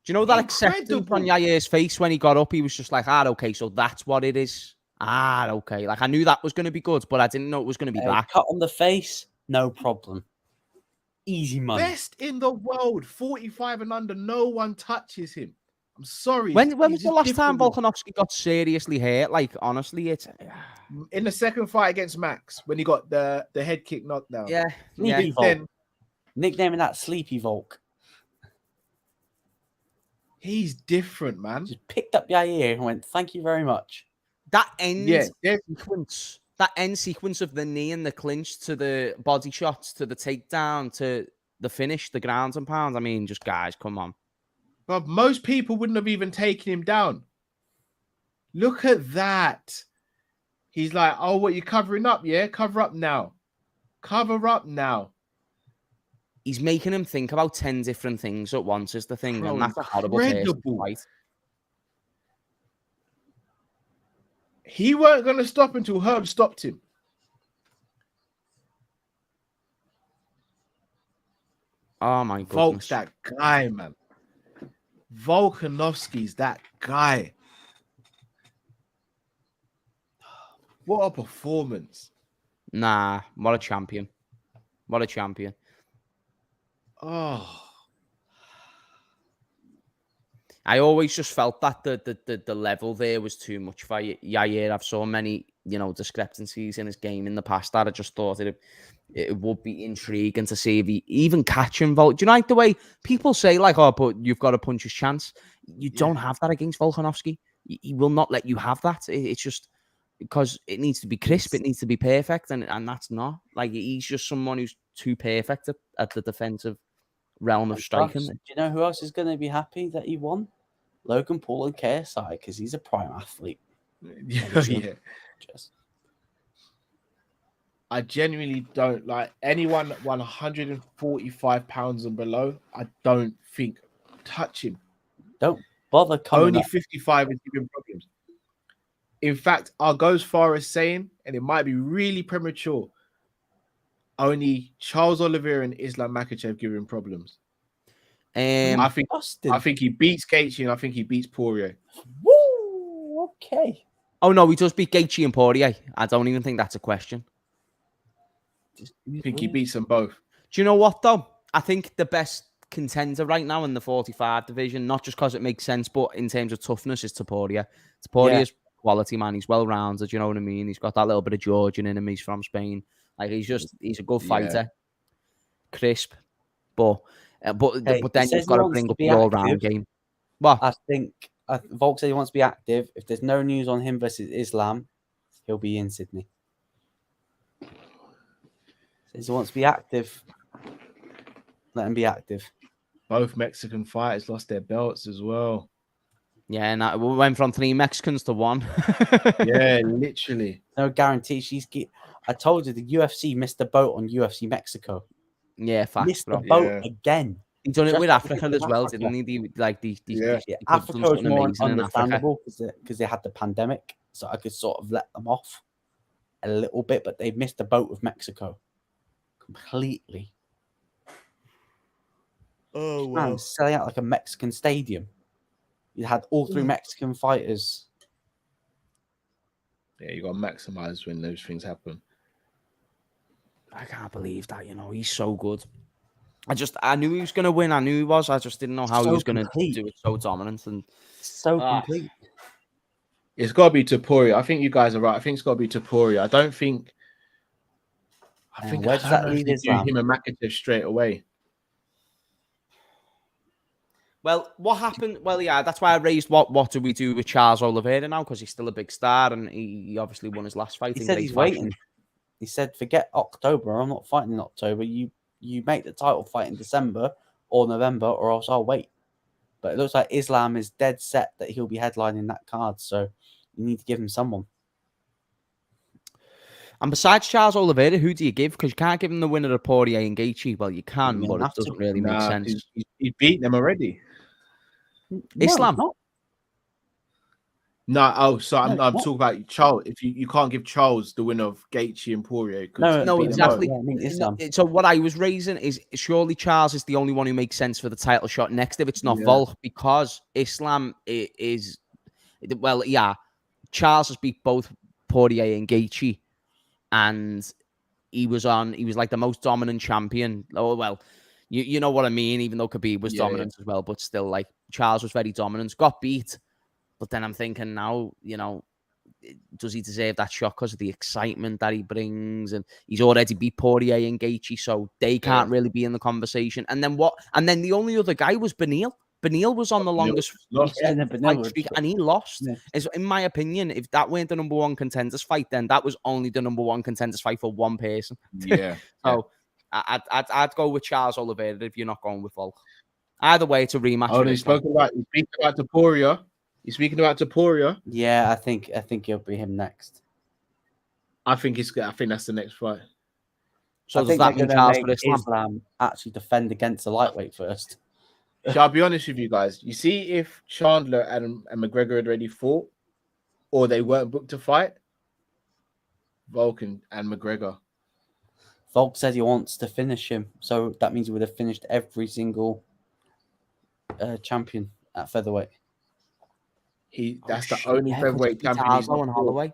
Do you know that acceptance on Yair's face when he got up? He was just like, okay, so that's what it is. Okay. Like I knew that was going to be good, but I didn't know it was going to be that. Cut on the face, no problem. Easy money. Best in the world, 45 and under. No one touches him. I'm sorry. When was the last time Volkanovski got seriously hurt? Like, honestly, it's in the second fight against Max when he got the head kick knockdown. Yeah. Sleepy Volk. Nicknaming that Sleepy Volk. He's different, man. Just picked up Yair and went, "Thank you very much." That end sequence. That end sequence of the knee and the clinch to the body shots to the takedown to the finish, the grounds and pounds. I mean, just guys, come on. But most people wouldn't have even taken him down. Look at that. He's like, oh, what, you covering up? Yeah, cover up now. Cover up now. He's making him think about 10 different things at once is the thing. Bro, and that's a horrible fight. He weren't going to stop until Herb stopped him. Oh my goodness. Volk's that guy, man. Volkanovski's that guy. What a performance. Nah, what a champion. What a champion. Oh. I always just felt that the level there was too much for Yair. I've so many, discrepancies in his game in the past that I just thought it would be intriguing to see if he even catch him. Do you know, like the way people say, like, oh, but you've got to punch his chance. You don't have that against Volkanovski. He will not let you have that. It's just because it needs to be crisp. It needs to be perfect. And that's not. Like, he's just someone who's too perfect at the defensive realm of striking. Do you know who else is going to be happy that he won? Logan Paul and KSI, because he's a prime athlete. Yeah. I genuinely don't like anyone that 145 pounds and below. I don't think touch him. Don't bother coming. Only 55 is giving problems. In fact, I'll go as far as saying, and it might be really premature, only Charles Oliveira and Islam Makhachev giving problems. I think he beats Gaethje and I think he beats Poirier. Woo! Okay. Oh no, he does beat Gaethje and Poirier. I don't even think that's a question. I think he beats them both. Do you know what though? I think the best contender right now in the 45 division, not just because it makes sense, but in terms of toughness, is Topuria. Topuria's quality, man. He's well rounded. You know what I mean? He's got that little bit of Georgian in him. He's from Spain. Like he's a good fighter, crisp, but then you've got to bring up the all-round game. What? I think Volk said he wants to be active. If there's no news on him versus Islam, he'll be in Sydney. Says he wants to be active. Let him be active. Both Mexican fighters lost their belts as well. Yeah, and we went from 3 Mexicans to 1. Yeah, literally. No guarantee. I told you the UFC missed the boat on UFC Mexico. Yeah, facts, missed bro. the boat again. He done it with Africa as well, didn't he? Africa was more understandable because they had the pandemic, so I could sort of let them off a little bit, but they missed the boat with Mexico completely. Oh wow! Man, selling out like a Mexican stadium. You had all 3 Mexican fighters. Yeah, you got to maximize when those things happen. I can't believe that. He's so good. I knew he was going to win. I knew he was. I just didn't know how he was going to do it so dominant and so complete. It's got to be Topuria. I think you guys are right. I think it's got to be Topuria. I think where does that lead him and Makhachev straight away. Well, what happened? Well, yeah, that's why I raised what do we do with Charles Oliveira now, because he's still a big star and he obviously won his last fight. He said he's waiting. He said, "Forget October. I'm not fighting in October. You make the title fight in December or November, or else I'll wait." But it looks like Islam is dead set that he'll be headlining that card. So you need to give him someone. And besides Charles Oliveira, who do you give? Because you can't give him the winner of Poirier and Gaethje. Well, you can, but it doesn't really make sense. He's beat them already. Islam? I'm talking about Charles. If you can't give Charles the winner of Gaethje and Poirier. No, exactly. So what I was raising is surely Charles is the only one who makes sense for the title shot next if it's not Volk, because Islam is Charles has beat both Poirier and Gaethje, and he was like the most dominant champion. Oh well. You know what I mean, even though Khabib was dominant as well, but still, like, Charles was very dominant, got beat. But then I'm thinking now, does he deserve that shot because of the excitement that he brings? And he's already beat Poirier and Gaethje, so they can't really be in the conversation. And then what? And then the only other guy was Beneil. Beneil was on the longest fight streak, and he lost. Yeah. So in my opinion, if that weren't the number 1 contenders fight, then that was only the number 1 contenders fight for one person. Yeah. So. I'd go with Charles Oliveira if you're not going with Volk. Either way, it's a rematch. Oh, he's speaking about Topuria. He's speaking about Topuria. Yeah, I think it'll be him next. I think that's the next fight. So does that mean Charles for Islam actually defend against the lightweight first? Shall I be honest with you guys? You see, if Chandler and McGregor had already fought, or they weren't booked to fight, Volk and McGregor. Volk said he wants to finish him, so that means he would have finished every single champion at featherweight. That's the only featherweight champion he's on Holloway.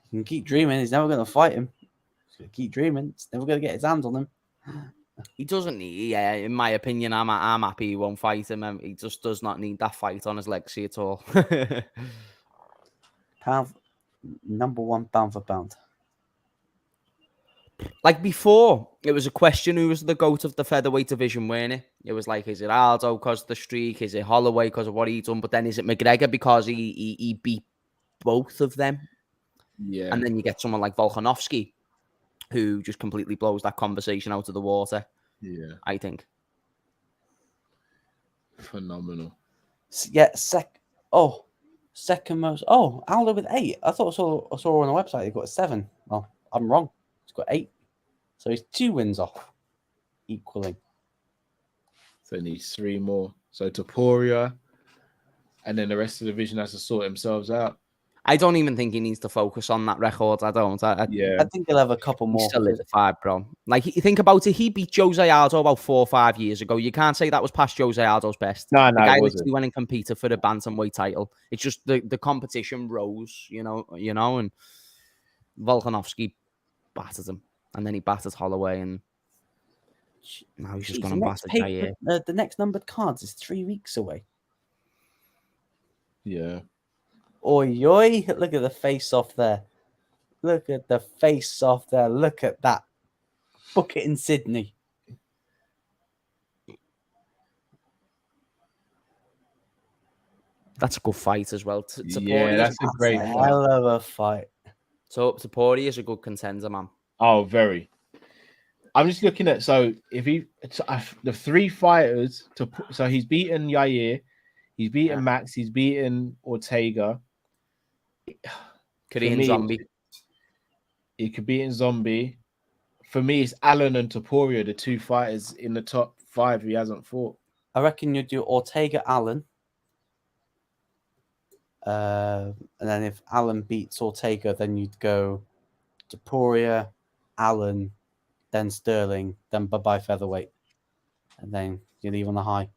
He can keep dreaming. He's never going to fight him. He's going to keep dreaming. He's never going to get his hands on him. He doesn't need. Yeah, in my opinion, I'm happy he won't fight him. He just does not need that fight on his legacy at all. Number one pound for pound. Like before, it was a question who was the GOAT of the featherweight division, weren't it? It was like, is it Aldo because of the streak? Is it Holloway because of what he done? But then is it McGregor because he beat both of them? Yeah. And then you get someone like Volkanovski, who just completely blows that conversation out of the water. Yeah. I think. Yeah, Phenomenal. second most. Oh, Aldo with 8. I thought I saw on the website he got 7. Well, I'm wrong. He's got 8. So he's 2 wins off, equaling. So he needs 3 more. So Topuria, and then the rest of the division has to sort themselves out. I don't even think he needs to focus on that record. I don't. I think he'll have a couple more. Solidified, bro. Like, you think about it, he beat Jose Aldo about 4 or 5 years ago. You can't say that was past Jose Aldo's best. No, the guy it literally went and competed for the bantamweight title. It's just the competition rose, you know, and Volkanovski battered him, and then he battered Holloway, and now he's just gone and battered Yair. The next numbered cards is 3 weeks away. Yeah. Oi, oi. Look at the face off there. Look at the face off there. Look at that. Book it in Sydney. That's a good fight as well. Yeah, that's a great fight. Hell of a fight. So Topuria is a good contender, man. Oh, very. I'm just looking at, so if the 3 fighters, so he's beaten Yair, he's beaten Max, he's beaten Ortega. Korean Zombie. He could beat in Zombie. For me, it's Allen and Topuria, the 2 fighters in the top 5 he hasn't fought. I reckon you'd do Ortega Allen. And then if Allen beats Ortega, then you'd go Topuria, Allen, then Sterling, then bye-bye featherweight. And then you leave on the high.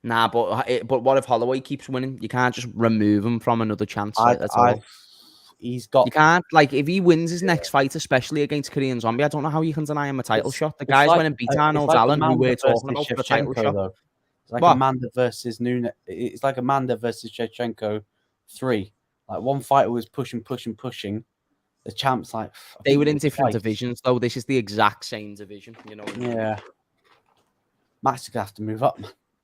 Nah, but what if Holloway keeps winning? You can't just remove him from another chance. That's all. He's got. You can't, like, if he wins his next fight, especially against Korean Zombie, I don't know how you can deny him a title shot. The guys went and beat Arnold Allen, who we're talking about for a title shot. Though. It's like Amanda versus Nunes. It's like Amanda versus Shevchenko 3. Like, one fighter was pushing. The champ's like. They were in different divisions, though. This is the exact same division, you know. Yeah. Max is gonna have to move up.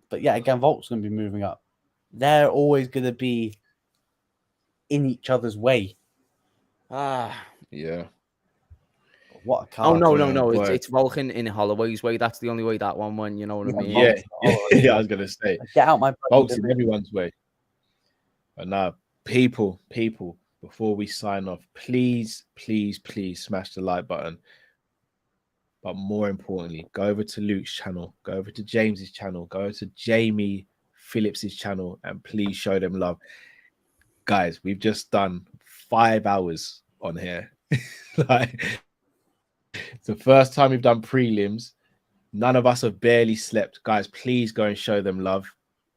But yeah, again, Volk's going to be moving up. They're always going to be in each other's way. Yeah. What a card. Oh, no. It's Volk in Holloway's way. That's the only way that one went, you know what I mean? Yeah, I was going to say. Get out my Volk's in everyone's way. But now, people, before we sign off, please smash the like button. But more importantly, go over to Luke's channel, go over to James's channel, go over to Jamie Phillips's channel, and please show them love. Guys, we've just done 5 hours on here. Like, it's the first time we've done prelims. None of us have barely slept. Guys, please go and show them love.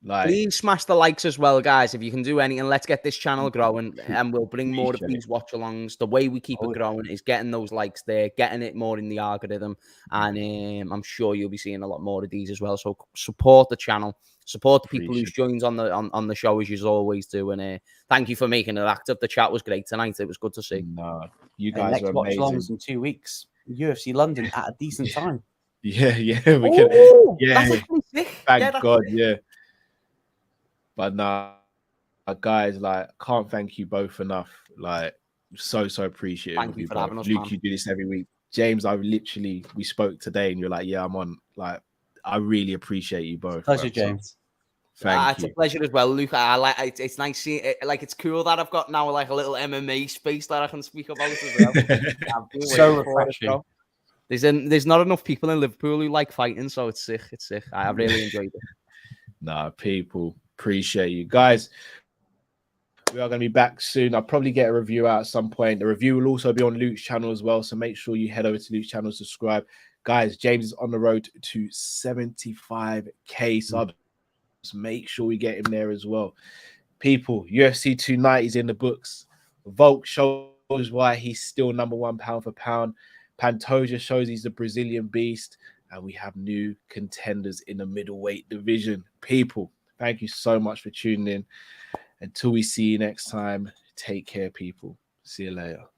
Like, please smash the likes as well, guys. If you can do anything, let's get this channel growing, and we'll bring more of these watch-alongs. The way we keep it growing is getting those likes there, getting it more in the algorithm, and I'm sure you'll be seeing a lot more of these as well. So support the channel, support the people who's joined on the show as you always do, and thank you for making it active. The chat was great tonight. It was good to see. No, you guys are amazing. Watch-alongs in 2 weeks. UFC London at a decent time. Yeah, we can. Yeah, thank God. Yeah. But nah, guys, like, can't thank you both enough. Like, so appreciative. Thank you for having us, Luke, man. you do this every week. James, we spoke today, and you're like, yeah, I'm on. Like, I really appreciate you both. Pleasure, James. Thank you. It's a pleasure as well, Luke. I like it. It's nice seeing it. Like, it's cool that I've got now like a little MMA space that I can speak about as well. So refreshing. There's not enough people in Liverpool who like fighting, so it's sick. It's sick. I really enjoyed it. Nah, people. Appreciate you guys. We are going to be back soon. I'll probably get a review out at some point. The review will also be on Luke's channel as well. So make sure you head over to Luke's channel, subscribe. Guys, James is on the road to 75k subs. Make sure we get him there as well. People, UFC 290 is in the books. Volk shows why he's still #1 pound for pound. Pantoja shows he's the Brazilian beast. And we have new contenders in the middleweight division. People, thank you so much for tuning in. Until we see you next time, take care, people. See you later.